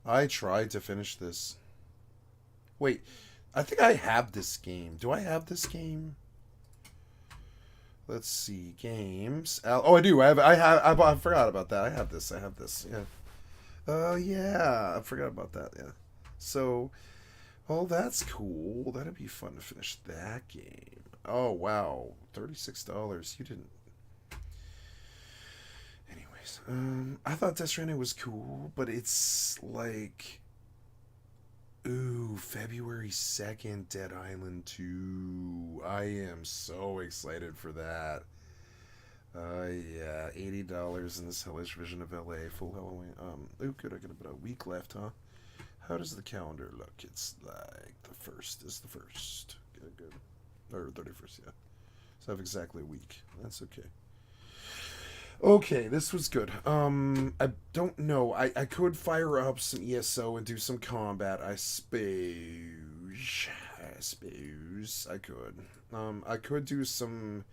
I tried to finish this. Wait, I think I have this game. Do I have this game? Let's see, games. Oh, I do. I forgot about that. I have this. Yeah. Oh, yeah. I forgot about that. Yeah. So, oh, that's cool. That'd be fun to finish that game. Oh, wow. $36. You didn't. Anyways, I thought Death Stranding was cool, but it's like, ooh, February 2nd, Dead Island 2. I am so excited for that. Yeah, $80 in this hellish vision of LA, full Halloween. Oh, good, I got about a week left, huh? How does the calendar look? It's like the 1st is the 1st. Good. Or 31st, yeah. So I have exactly a week. That's okay. Okay, this was good. I don't know. I could fire up some ESO and do some combat, I suppose. I could. I could do some...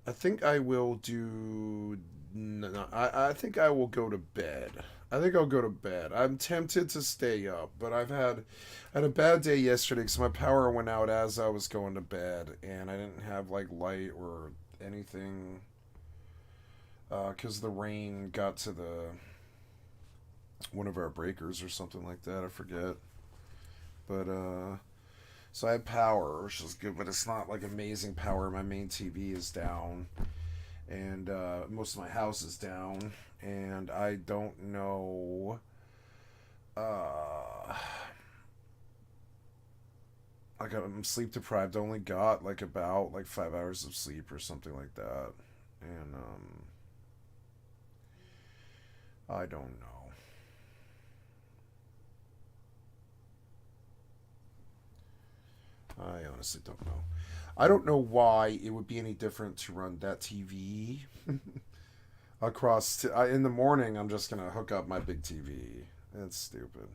I think I will do... No, I think I will go to bed. I think I'll go to bed. I'm tempted to stay up, but I had a bad day yesterday because my power went out as I was going to bed, and I didn't have, like, light or anything, because the rain got to one of our breakers or something like that. I forget. But, so I have power, which is good, but it's not, like, amazing power. My main TV is down, and most of my house is down, and I don't know... like, I'm sleep deprived. I only got, like, about, like, 5 hours of sleep or something like that. And, I don't know. I honestly don't know. I don't know why it would be any different to run that TV across... in the morning, I'm just going to hook up my big TV. That's stupid.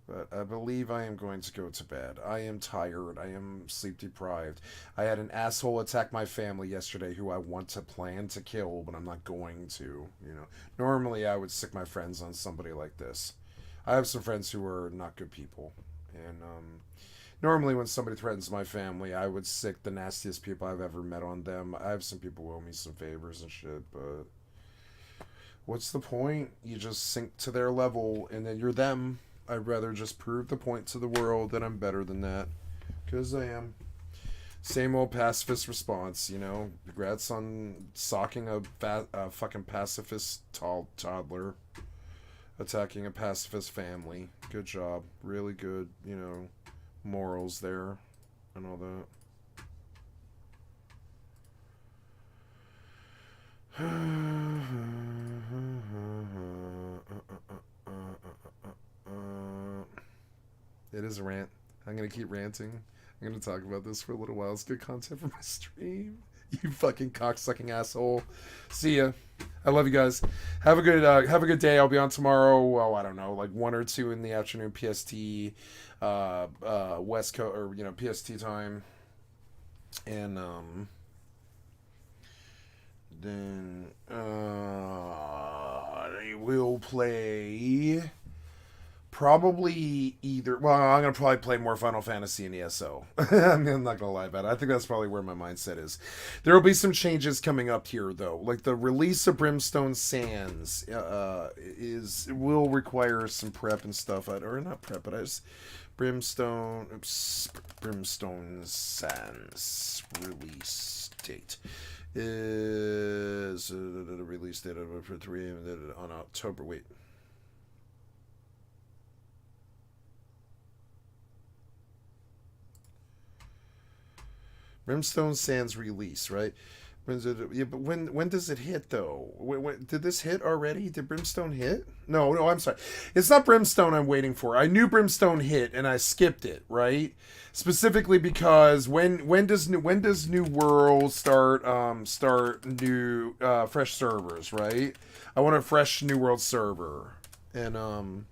But I believe I am going to go to bed. I am tired. I am sleep deprived. I had an asshole attack my family yesterday who I want to plan to kill, but I'm not going to. You know, normally I would sick my friends on somebody like this. I have some friends who are not good people, and normally when somebody threatens my family, I would sick the nastiest people I've ever met on them. I have some people who owe me some favors and shit, but what's the point? You just sink to their level, and then you're them. I'd rather just prove the point to the world that I'm better than that. Because I am. Same old pacifist response, you know. Congrats on socking a fucking pacifist toddler. Attacking a pacifist family. Good job. Really good, you know, morals there. And all that. It is a rant. I'm going to keep ranting. I'm going to talk about this for a little while. It's good content for my stream. You fucking cocksucking asshole. See ya. I love you guys. Have a good day. I'll be on tomorrow. Oh, I don't know, like 1 or 2 in the afternoon PST, West Coast, or, you know, PST time. And, then, I will play... Probably either... Well, I'm going to probably play more Final Fantasy and ESO. I'm not going to lie about it. I think that's probably where my mindset is. There will be some changes coming up here, though. Like, the release of Brimstone Sands will require some prep and stuff. Or not prep, but I just... Brimstone Sands release date is... the release date for 3 on October... Wait... Brimstone Sands release, right? When's it? Yeah, but when does it hit though? Did this hit already? Did Brimstone hit? No, I'm sorry. It's not Brimstone I'm waiting for. I knew Brimstone hit and I skipped it, right? Specifically because when does New World start new fresh servers, right? I want a fresh New World server. And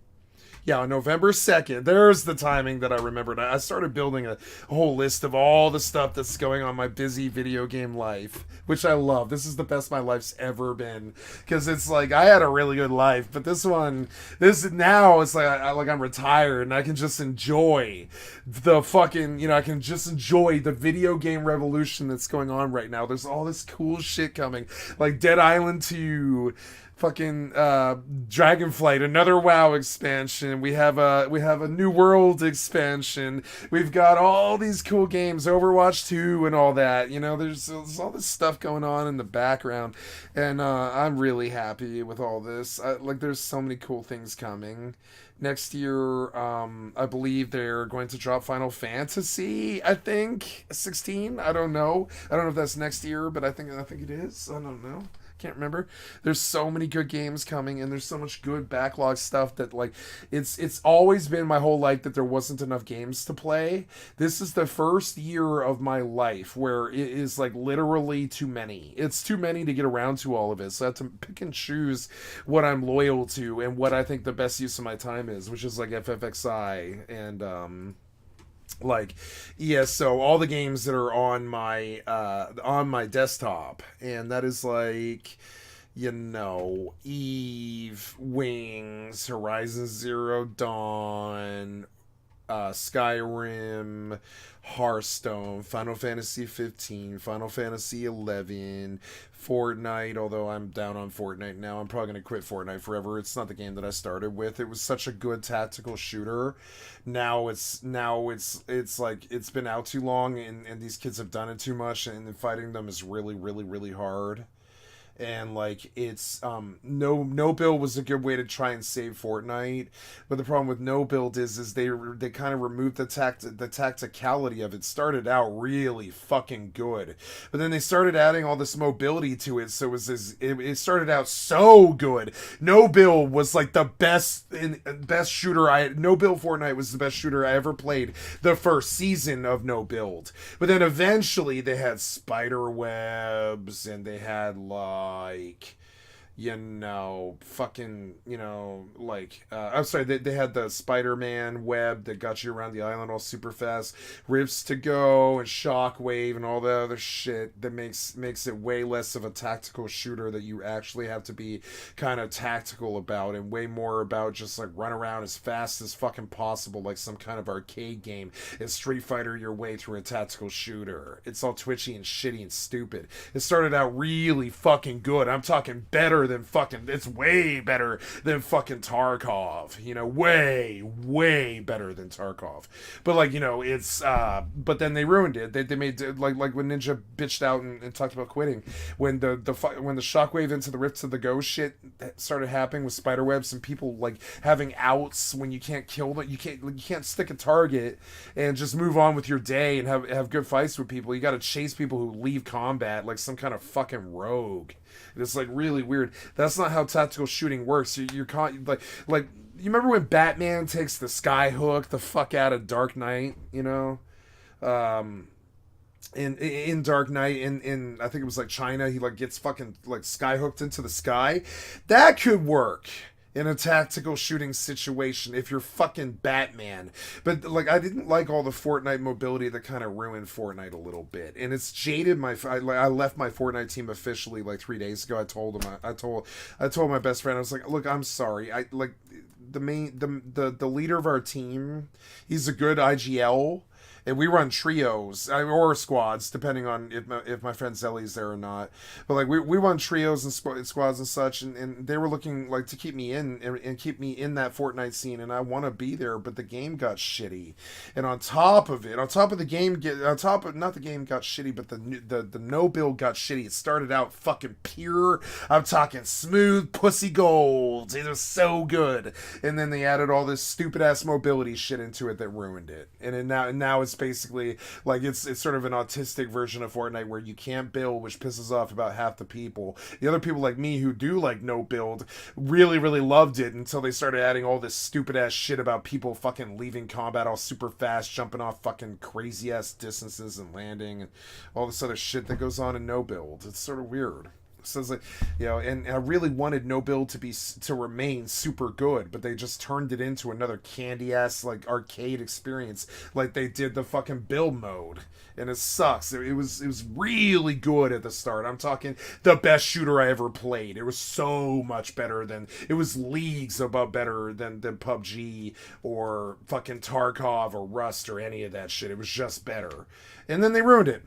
yeah, on November 2nd, there's the timing that I remembered. I started building a whole list of all the stuff that's going on in my busy video game life, which I love. This is the best my life's ever been, because it's like I had a really good life, but this now it's like I'm retired and I can just enjoy the fucking, I can just enjoy the video game revolution that's going on right now. There's all this cool shit coming, like Dead Island 2, fucking Dragonflight, another WoW expansion. We have a New World expansion. We've got all these cool games, Overwatch 2 and all that. There's all this stuff going on in the background, and I'm really happy with all this. There's so many cool things coming. Next year, I believe they're going to drop Final Fantasy, I think, 16. I don't know if that's next year, but I think it is. I don't know. Can't remember. There's so many good games coming, and there's so much good backlog stuff that it's always been my whole life that there wasn't enough games to play. This is the first year of my life where it is literally too many. It's too many to get around to all of it. So I have to pick and choose what I'm loyal to and what I think the best use of my time is, which is FFXI and ESO, all the games that are on my desktop, and that is Eve, Wings, Horizon Zero Dawn, Skyrim, Hearthstone, Final Fantasy 15, Final Fantasy 11, Fortnite, although I'm down on Fortnite now. I'm probably going to quit Fortnite forever. It's not the game that I started with. It was such a good tactical shooter. Now it's been out too long, and these kids have done it too much, and fighting them is really, really, really hard. And it's no build was a good way to try and save Fortnite, but the problem with no build is they kind of removed the tacticality of it. Started out really fucking good, but then they started adding all this mobility to it, so it started out so good. No build was the best shooter No build Fortnite was the best shooter I ever played the first season of No build, but then eventually they had spider webs and they had I'm sorry, they had the Spider-Man web that got you around the island all super fast, Rifts to Go and Shockwave and all the other shit that makes it way less of a tactical shooter that you actually have to be kind of tactical about, and way more about just run around as fast as fucking possible like some kind of arcade game and Street Fighter your way through a tactical shooter. It's all twitchy and shitty and stupid. It started out really fucking good. I'm talking better than it's way better than fucking Tarkov, way better than Tarkov. But it's but then they ruined it. They made like when Ninja bitched out and talked about quitting when the Shockwave into the Rifts of the Go shit started happening with spiderwebs and people having outs when you can't kill them. You can't stick a target and just move on with your day and have good fights with people. You got to chase people who leave combat like some kind of fucking rogue. It's really weird. That's not how tactical shooting works. You're you remember when Batman takes the skyhook the fuck out of Dark Knight, in Dark Knight in I think it was China, he gets fucking skyhooked into the sky. That could work in a tactical shooting situation if you're fucking Batman. But I didn't like all the Fortnite mobility that kind of ruined Fortnite a little bit, and it's jaded I left my Fortnite team officially 3 days ago. I told him I told my best friend, I was look, I'm sorry, the leader of our team, he's a good IGL, and we run trios or squads depending on if my friend Zelly's there or not. But we run trios and squads and such, and they were looking to keep me in and keep me in that Fortnite scene, and I want to be there, but the game got shitty. And not the game got shitty, but the no build got shitty. It started out fucking pure. I'm talking smooth pussy gold. It was so good, and then they added all this stupid ass mobility shit into it that ruined it. And now it's it's basically like it's sort of an autistic version of Fortnite where you can't build, which pisses off about half the people. The other people like me who do like no build really, really loved it until they started adding all this stupid ass shit about people fucking leaving combat all super fast, jumping off fucking crazy ass distances and landing, and all this other shit that goes on in no build. It's sort of weird. So it's like, you know, and I really wanted no build to remain super good, but they just turned it into another candy ass like arcade experience, like they did the fucking build mode, and it sucks. It was really good at the start. I'm talking the best shooter I ever played. It was so much better than, it was leagues above better than PUBG or fucking Tarkov or Rust or any of that shit. It was just better, and then they ruined it.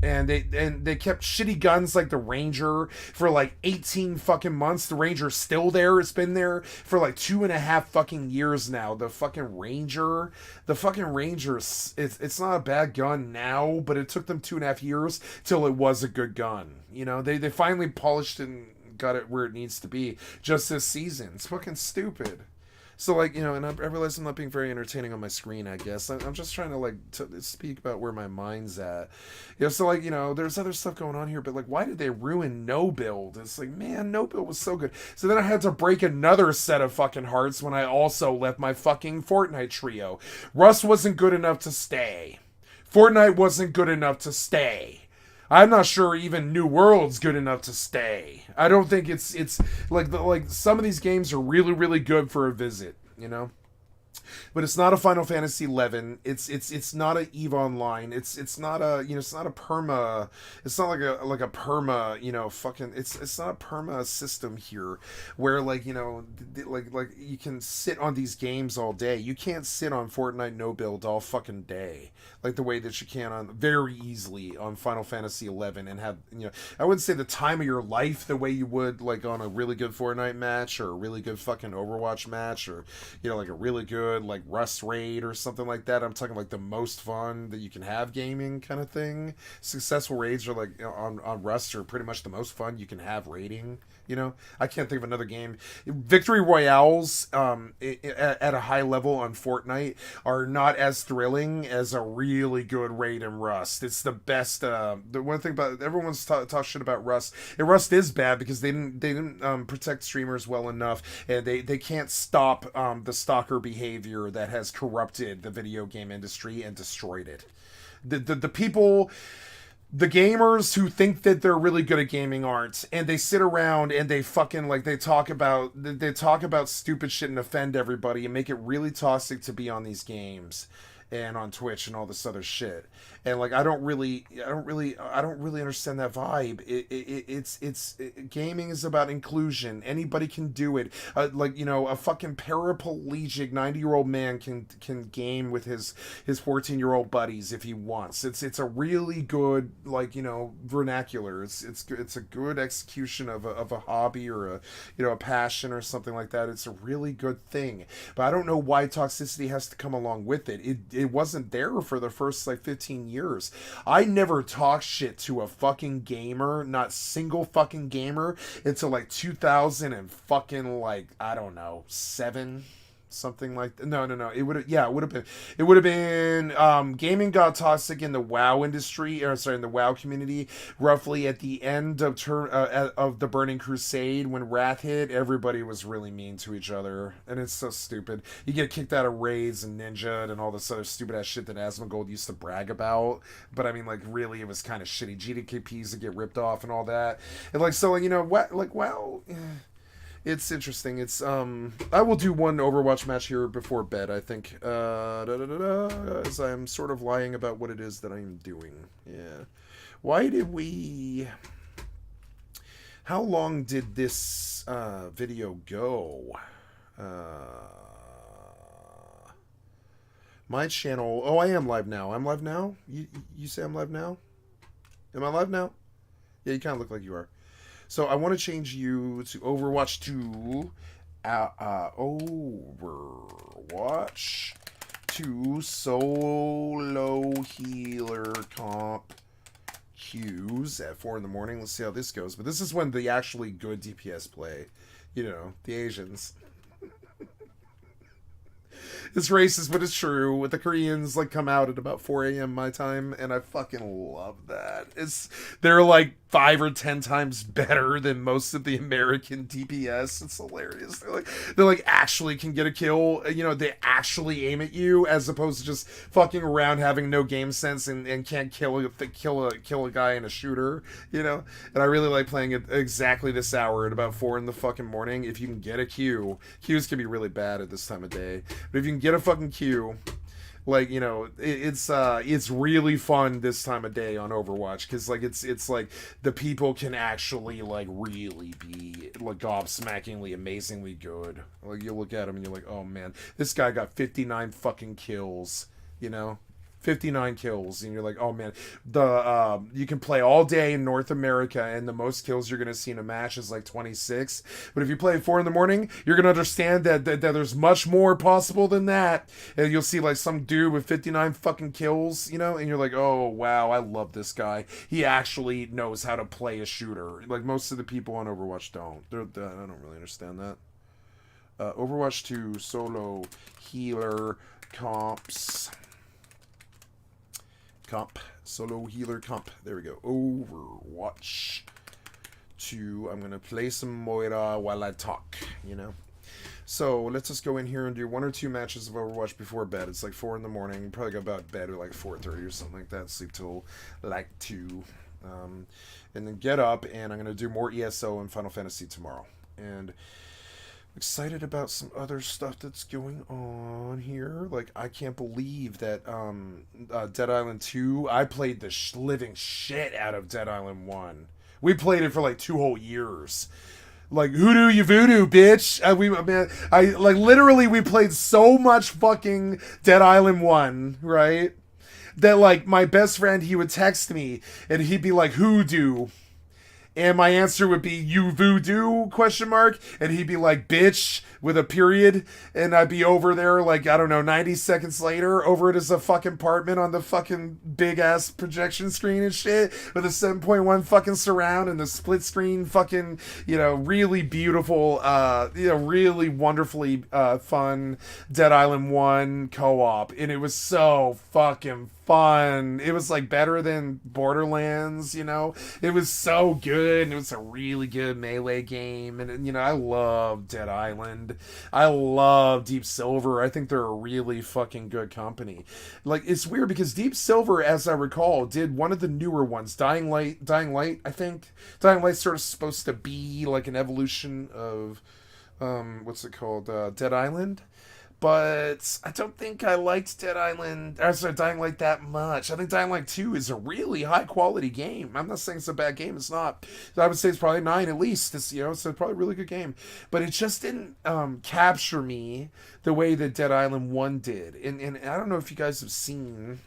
And they kept shitty guns like the Ranger for like 18 fucking months. The Ranger's still there. It's been there for like 2.5 fucking years now. The fucking Ranger, it's not a bad gun now, but it took them 2.5 years till it was a good gun. You know, they finally polished it and got it where it needs to be just this season. It's fucking stupid. So, like, you know, and I realize I'm not being very entertaining on my screen, I guess. I'm just trying to, like, speak about where my mind's at. You know, so, like, you know, there's other stuff going on here, but, like, why did they ruin no build? It's like, man, no build was so good. So then I had to break another set of fucking hearts when I also left my fucking Fortnite trio. Rust wasn't good enough to stay. Fortnite wasn't good enough to stay. I'm not sure even New World's good enough to stay. I don't think it's like some of these games are really, really good for a visit, you know? But it's not a Final Fantasy 11. It's not a EVE Online. It's not a, you know, it's not a perma. It's not like a perma, you know, fucking. It's not a perma system here, where like, you know, like you can sit on these games all day. You can't sit on Fortnite no build all fucking day, like the way that you can on very easily on Final Fantasy 11 and have, you know, I wouldn't say the time of your life the way you would like on a really good Fortnite match or a really good fucking Overwatch match or, you know, like a really good like Rust raid or something like that. I'm talking like the most fun that you can have gaming kind of thing. Successful raids are like, you know, on Rust are pretty much the most fun you can have raiding. You know, I can't think of another game. Victory Royales at a high level on Fortnite are not as thrilling as a really good raid in Rust. It's the best. The one thing about everyone's talk shit about Rust. And Rust is bad because they didn't protect streamers well enough, and they can't stop the stalker behavior that has corrupted the video game industry and destroyed it. The people. The gamers who think that they're really good at gaming aren't, and they sit around and they fucking like they talk about stupid shit and offend everybody and make it really toxic to be on these games and on Twitch and all this other shit. And like I don't really understand that vibe. It's gaming is about inclusion. Anybody can do it. Like, you know, a fucking paraplegic 90-year-old man can game with his 14-year-old buddies if he wants. It's a really good, like, you know, vernacular. It's a good execution of a hobby or a, you know, a passion or something like that. It's a really good thing. But I don't know why toxicity has to come along with it. It wasn't there for the first like 15 years. I never talked shit to a fucking gamer, not single fucking gamer, until like 2000 and fucking like, I don't know, 7, something like that. No. It would have been gaming got toxic in the WoW industry, or sorry, in the WoW community, roughly at the end of the Burning Crusade. When Wrath hit, everybody was really mean to each other, and it's so stupid. You get kicked out of raids and ninja'd and all this other stupid ass shit that Asmongold used to brag about, but I mean, like, really, it was kind of shitty. GDKPs that get ripped off and all that, and like, so, you know, what, like, WoW. It's interesting. It's I will do one Overwatch match here before bed, I think. As I'm sort of lying about what it is that I'm doing. Yeah. Why did we... How long did this video go? My channel... Oh, I am live now. I'm live now? You say I'm live now? Am I live now? Yeah, you kind of look like you are. So I want to change you to Overwatch 2. Overwatch 2 solo healer comp queues at 4 in the morning. Let's see how this goes. But this is when the actually good DPS play. You know, the Asians. It's racist, but it's true. The Koreans like come out at about 4 a.m. my time, and I fucking love that. They're like 5 or 10 times better than most of the American DPS. It's hilarious. They're like actually can get a kill. You know, they actually aim at you as opposed to just fucking around having no game sense and can't kill a guy in a shooter. You know, and I really like playing it exactly this hour at about 4 in the fucking morning. If you can get a Q, Qs can be really bad at this time of day, but if you can get a fucking Q, like, you know, it's really fun this time of day on Overwatch, because like it's like the people can actually like really be like gobsmackingly amazingly good. Like you look at them and you're like, oh man, this guy got 59 fucking kills, you know, 59 kills, and you're like, oh man, you can play all day in North America, and the most kills you're gonna see in a match is like 26. But if you play at 4 in the morning, you're gonna understand that there's much more possible than that, and you'll see like some dude with 59 fucking kills, you know, and you're like, oh wow, I love this guy. He actually knows how to play a shooter. Like most of the people on Overwatch don't. I don't really understand that. Overwatch 2 solo healer comps. Solo healer comp. There we go. Overwatch 2. I'm gonna play some Moira while I talk, you know. So let's just go in here and do 1 or 2 matches of Overwatch before bed. It's like 4 in the morning. Probably go about bed at like 4:30 or something like that. Sleep till like 2. And then get up, and I'm gonna do more ESO and Final Fantasy tomorrow. And excited about some other stuff that's going on here. Like, I can't believe that Dead Island 2, I played the living shit out of Dead Island 1. We played it for like 2 whole years. Like, hoodoo you voodoo, bitch. Literally we played so much fucking Dead Island 1, right? That like my best friend, he would text me and he'd be like, hoodoo. And my answer would be, you voodoo, ? And he'd be like, bitch, with a period. And I'd be over there, like, I don't know, 90 seconds later, over at his fucking apartment on the fucking big-ass projection screen and shit, with a 7.1 fucking surround and the split screen fucking, you know, really beautiful, really wonderfully fun Dead Island 1 co-op. And it was so fucking fun. It was like better than Borderlands, you know. It was so good, and it was a really good melee game. And you know, I love Dead Island. I love Deep Silver. I think they're a really fucking good company. Like, it's weird because Deep Silver, as I recall, did one of the newer ones, Dying Light, I think. Dying Light's sort of supposed to be like an evolution of what's it called? Dead Island. But I don't think I liked Dying Light that much. I think Dying Light 2 is a really high quality game. I'm not saying it's a bad game. It's not. I would say it's probably 9 at least. It's, you know, it's probably a really good game. But it just didn't capture me the way that Dead Island 1 did. And I don't know if you guys have seen...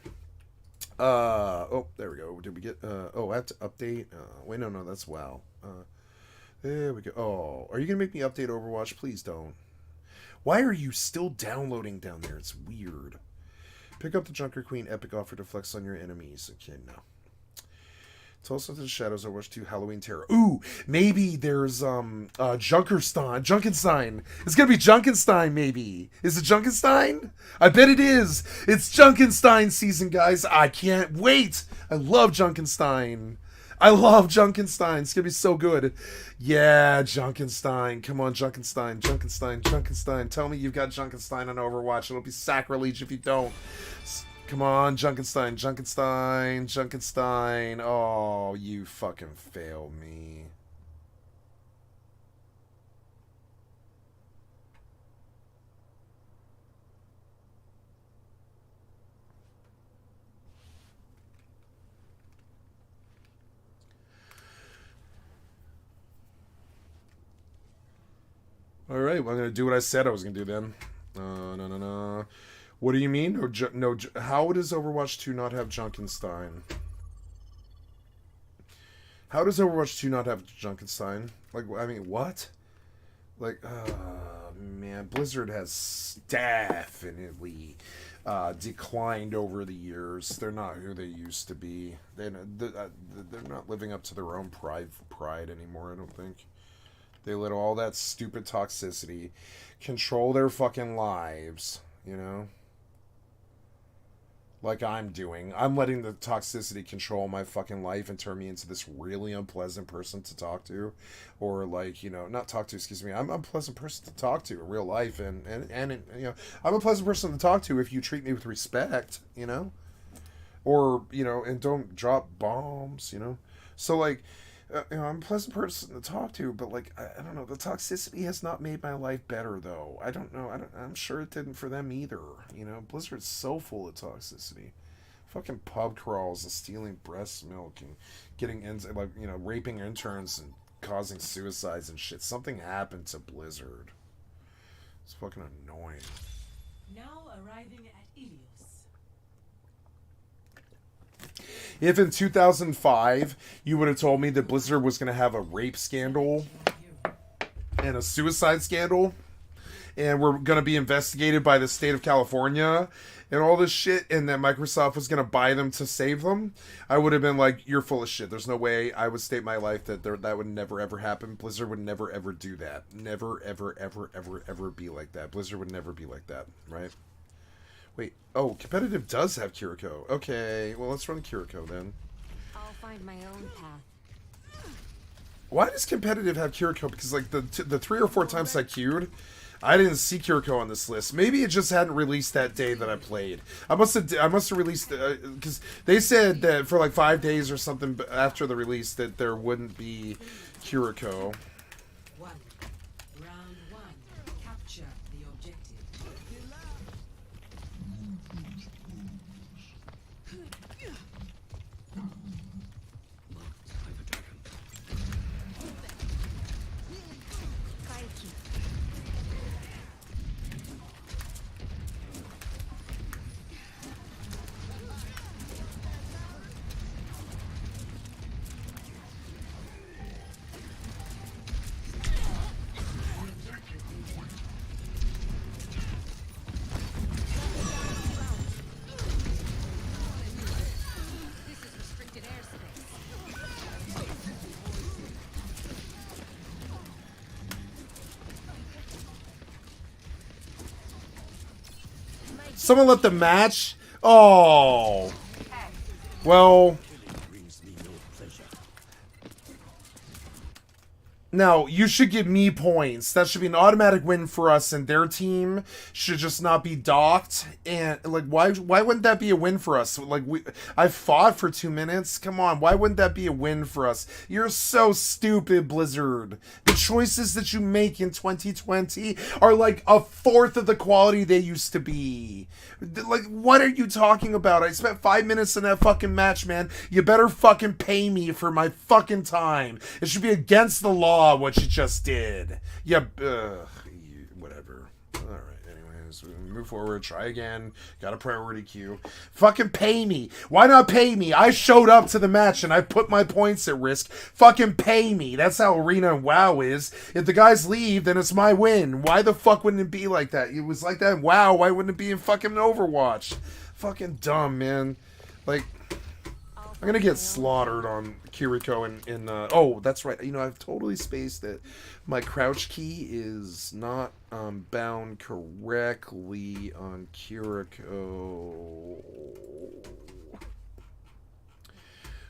oh, there we go. Did we get... I have to update. Wait, no, that's WoW. There we go. Oh, are you going to make me update Overwatch? Please don't. Why are you still downloading down there? It's weird. Pick up the Junker Queen epic offer to flex on your enemies. Okay, no. Tell us into the shadows. Overwatch 2 Halloween Terror. Ooh, maybe there's Junkenstein. It's gonna be Junkenstein, maybe. Is it Junkenstein? I bet it is. It's Junkenstein season, guys. I can't wait. I love Junkenstein. It's gonna be so good. Yeah, Junkenstein. Come on, Junkenstein. Tell me you've got Junkenstein on Overwatch. It'll be sacrilege if you don't. Come on, Junkenstein. Oh, you fucking failed me. Alright, well, I'm going to do what I said I was going to do then. No. What do you mean? No, how does Overwatch 2 not have Junkenstein? How does Overwatch 2 not have Junkenstein? Like, I mean, what? Like, man, Blizzard has definitely declined over the years. They're not who they used to be. They're not living up to their own pride anymore, I don't think. They let all that stupid toxicity control their fucking lives, you know? Like I'm doing. I'm letting the toxicity control my fucking life and turn me into this really unpleasant person to talk to. Or like, you know, not talk to, excuse me. I'm a pleasant person to talk to in real life. And you know, I'm a pleasant person to talk to if you treat me with respect, you know? Or, you know, and don't drop bombs, you know? So like, you know, I'm a pleasant person to talk to, but like, I don't know, the toxicity has not made my life better though. I don't know. I'm sure it didn't for them either. You know, Blizzard's so full of toxicity. Fucking pub crawls and stealing breast milk and getting into, like, you know, raping interns and causing suicides and shit. Something happened to Blizzard. It's fucking annoying. Now arriving at Ilios. If in 2005 you would have told me that Blizzard was going to have a rape scandal and a suicide scandal and we're going to be investigated by the state of California and all this shit and that Microsoft was going to buy them to save them, I would have been like, you're full of shit. There's no way I would state my life that that would never ever happen. Blizzard would never ever do that. Never ever ever ever ever be like that. Blizzard would never be like that, right? Wait, oh, competitive does have Kiriko. Okay, well, let's run Kiriko then. I'll find my own path. Why does competitive have Kiriko? Because, like, the 3 or 4 times I queued, I didn't see Kiriko on this list. Maybe it just hadn't released that day that I played. I must have released, because they said that for, like, 5 days or something after the release that there wouldn't be Kiriko. Round 1. Capture the objective. Someone let the match? Oh. Well. Now, you should give me points. That should be an automatic win for us, and their team should just not be docked. And, like, why wouldn't that be a win for us? Like, I fought for 2 minutes. Come on, why wouldn't that be a win for us? You're so stupid, Blizzard. The choices that you make in 2020 are, like, a fourth of the quality they used to be. Like, what are you talking about? I spent 5 minutes in that fucking match, man. You better fucking pay me for my fucking time. It should be against the law what you just did. Yeah, whatever. Alright, anyways, we move forward, try again. Got a priority queue. Fucking pay me. Why not pay me? I showed up to the match and I put my points at risk. Fucking pay me. That's how Arena and WoW is. If the guys leave, then it's my win. Why the fuck wouldn't it be like that? It was like that in WoW. Why wouldn't it be in fucking Overwatch? Fucking dumb, man. Like, I'm gonna get slaughtered on Kiriko in oh, that's right. You know, I've totally spaced that my crouch key is not bound correctly on Kiriko.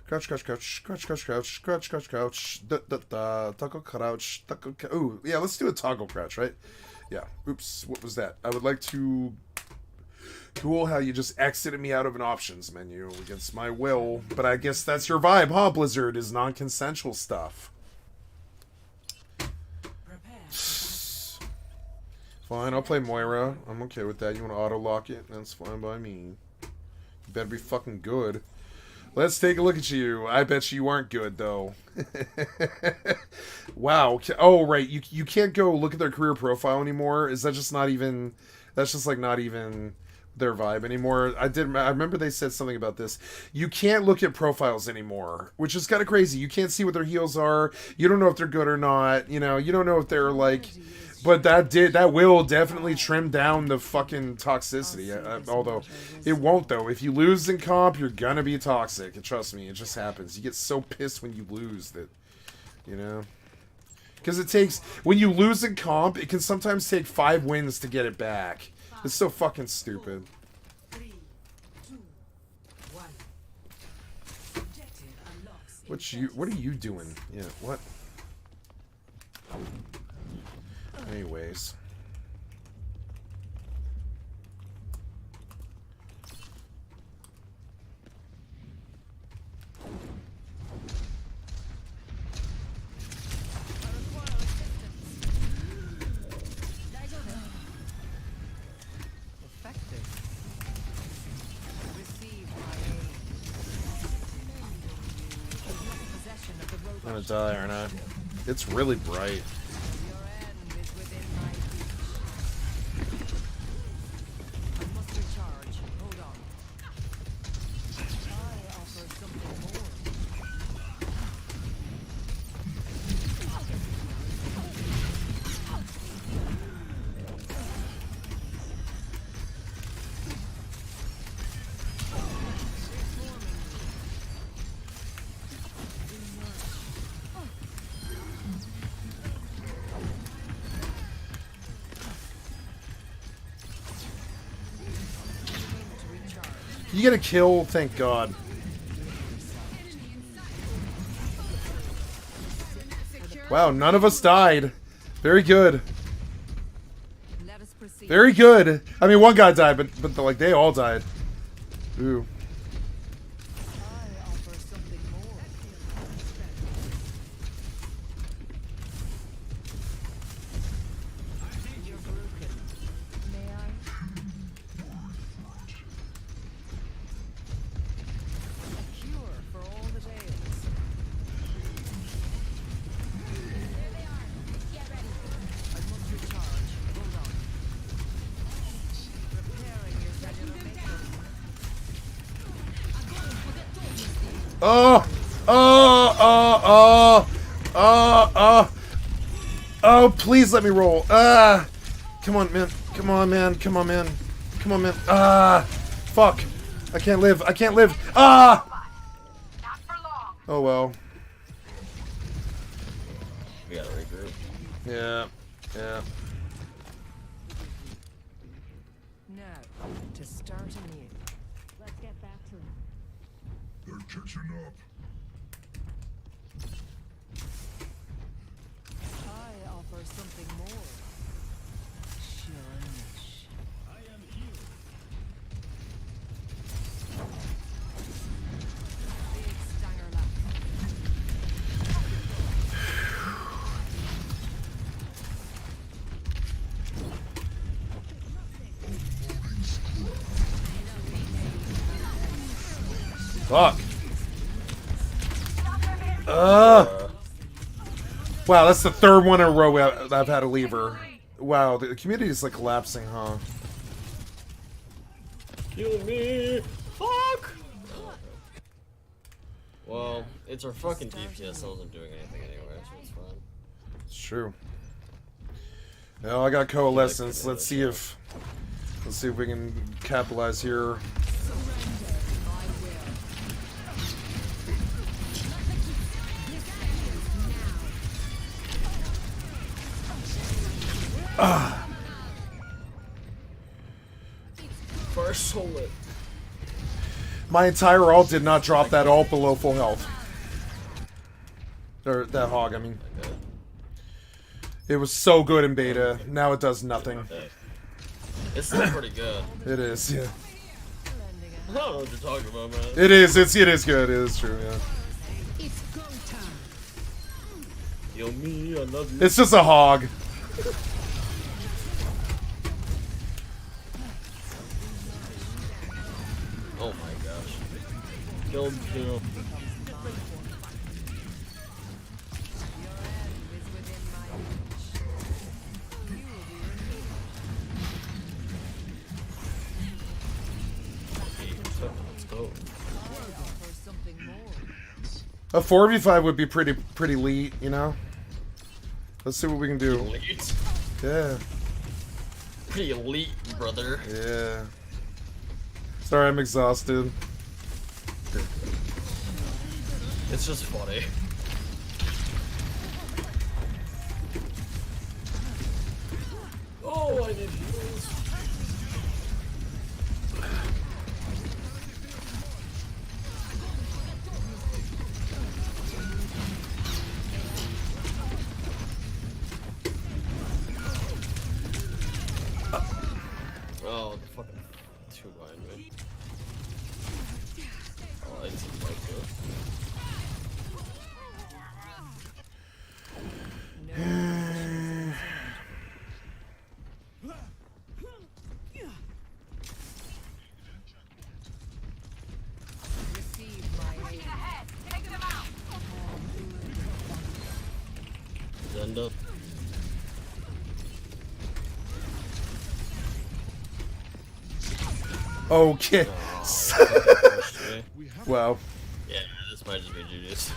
Crouch, crouch, crouch, crouch, crouch, crouch, crouch, crouch, crouch, toggle crouch, ooh, yeah, let's do a toggle crouch, right? Yeah, oops, what was that? I would like to... Cool how you just exited me out of an options menu against my will. But I guess that's your vibe, huh, Blizzard? Is non-consensual stuff. Fine, I'll play Moira. I'm okay with that. You want to auto-lock it? That's fine by me. You better be fucking good. Let's take a look at you. I bet you aren't good, though. Wow. Oh, right. You can't go look at their career profile anymore? Is that just not even... That's just, like, not even... their vibe anymore. I remember they said something about this. You can't look at profiles anymore, which is kind of crazy. You can't see what their heals are. You don't know if they're good or not. You know, you don't know if they're like, but that will definitely trim down the fucking toxicity. Although it won't though. If you lose in comp, you're gonna be toxic. Trust me, it just happens. You get so pissed when you lose that, you know. Because it takes, when you lose in comp, it can sometimes take 5 wins to get it back. It's so fucking stupid. 3, 2, 1. Objective unlocks. What are you doing? Yeah, what? Anyways. I'm gonna die, aren't I? It's really bright. You get a kill, thank God. Wow, none of us died. Very good. Very good. I mean, one guy died, but like they all died. Ooh. Oh, please let me roll. Come on, man. Come on, man. Come on, man. Come on, man. Fuck. I can't live. I can't live. Oh, well. We gotta regroup. Yeah. Yeah. Now, to start anew. Let's get back to it. They're catching up. I offer something more. Shunish. I am here. Big stanger lap. Fuck. Wow, that's the third one in a row I've had a lever. Wow, the community is like collapsing, huh? Kill me! Fuck! Well, it's our fucking DPS that wasn't doing anything anyway, so it's fine. It's true. Now I got coalescence. Let's see if we can capitalize here. First soul it. My entire ult did not drop that ult below full health. Or that hog, I mean. It was so good in beta. Now it does nothing. It's still pretty good. It is, yeah. I don't know what you're talking about, man. It is. It is good. It is true. Yeah. It's go time. Kill me, I love you. It's just a hog. Oh my gosh. Kill him too. Let's go. A 4v5 would be pretty elite, you know? Let's see what we can do. Elite? Yeah. Pretty elite, brother. Yeah. Sorry, I'm exhausted. It's just funny. Oh, I need heals. Oh, the fucking two behind me. Oh, I just like this. End up. Okay. Oh, Wow. Yeah, this might just be Judas.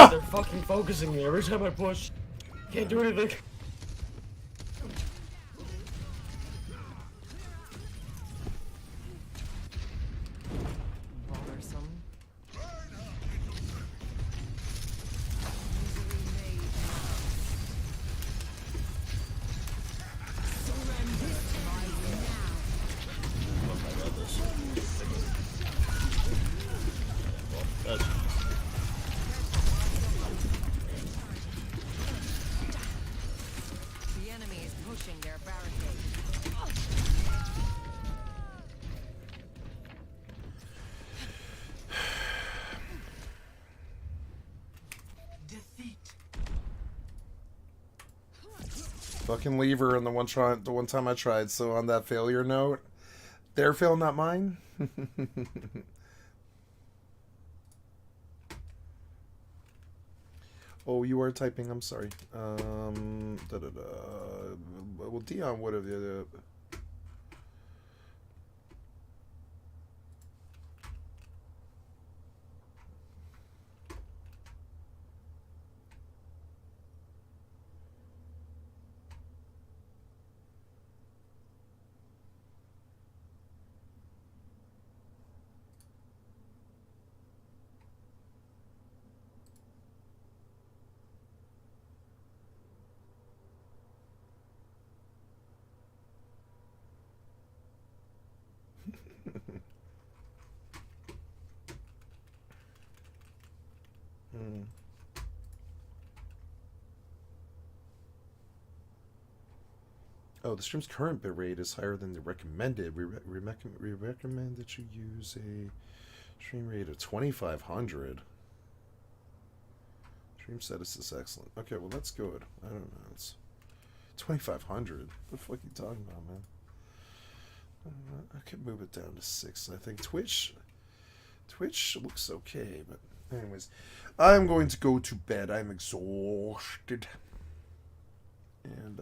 They're fucking focusing me every time I push. Can't do anything. Bothersome. The enemy is pushing their barricade. Fucking lever on the one time I tried. So on that failure note, their fail, not mine. Oh, you are typing. I'm sorry. Well, Dion would have. Oh, the stream's current bitrate is higher than the recommended. We recommend that you use a stream rate of 2500. Stream status is excellent. Okay, well that's good. I don't know. It's 2500. What the fuck are you talking about, man? I could move it down to 6. I think Twitch looks okay, but anyways, I'm going to go to bed. I'm exhausted. And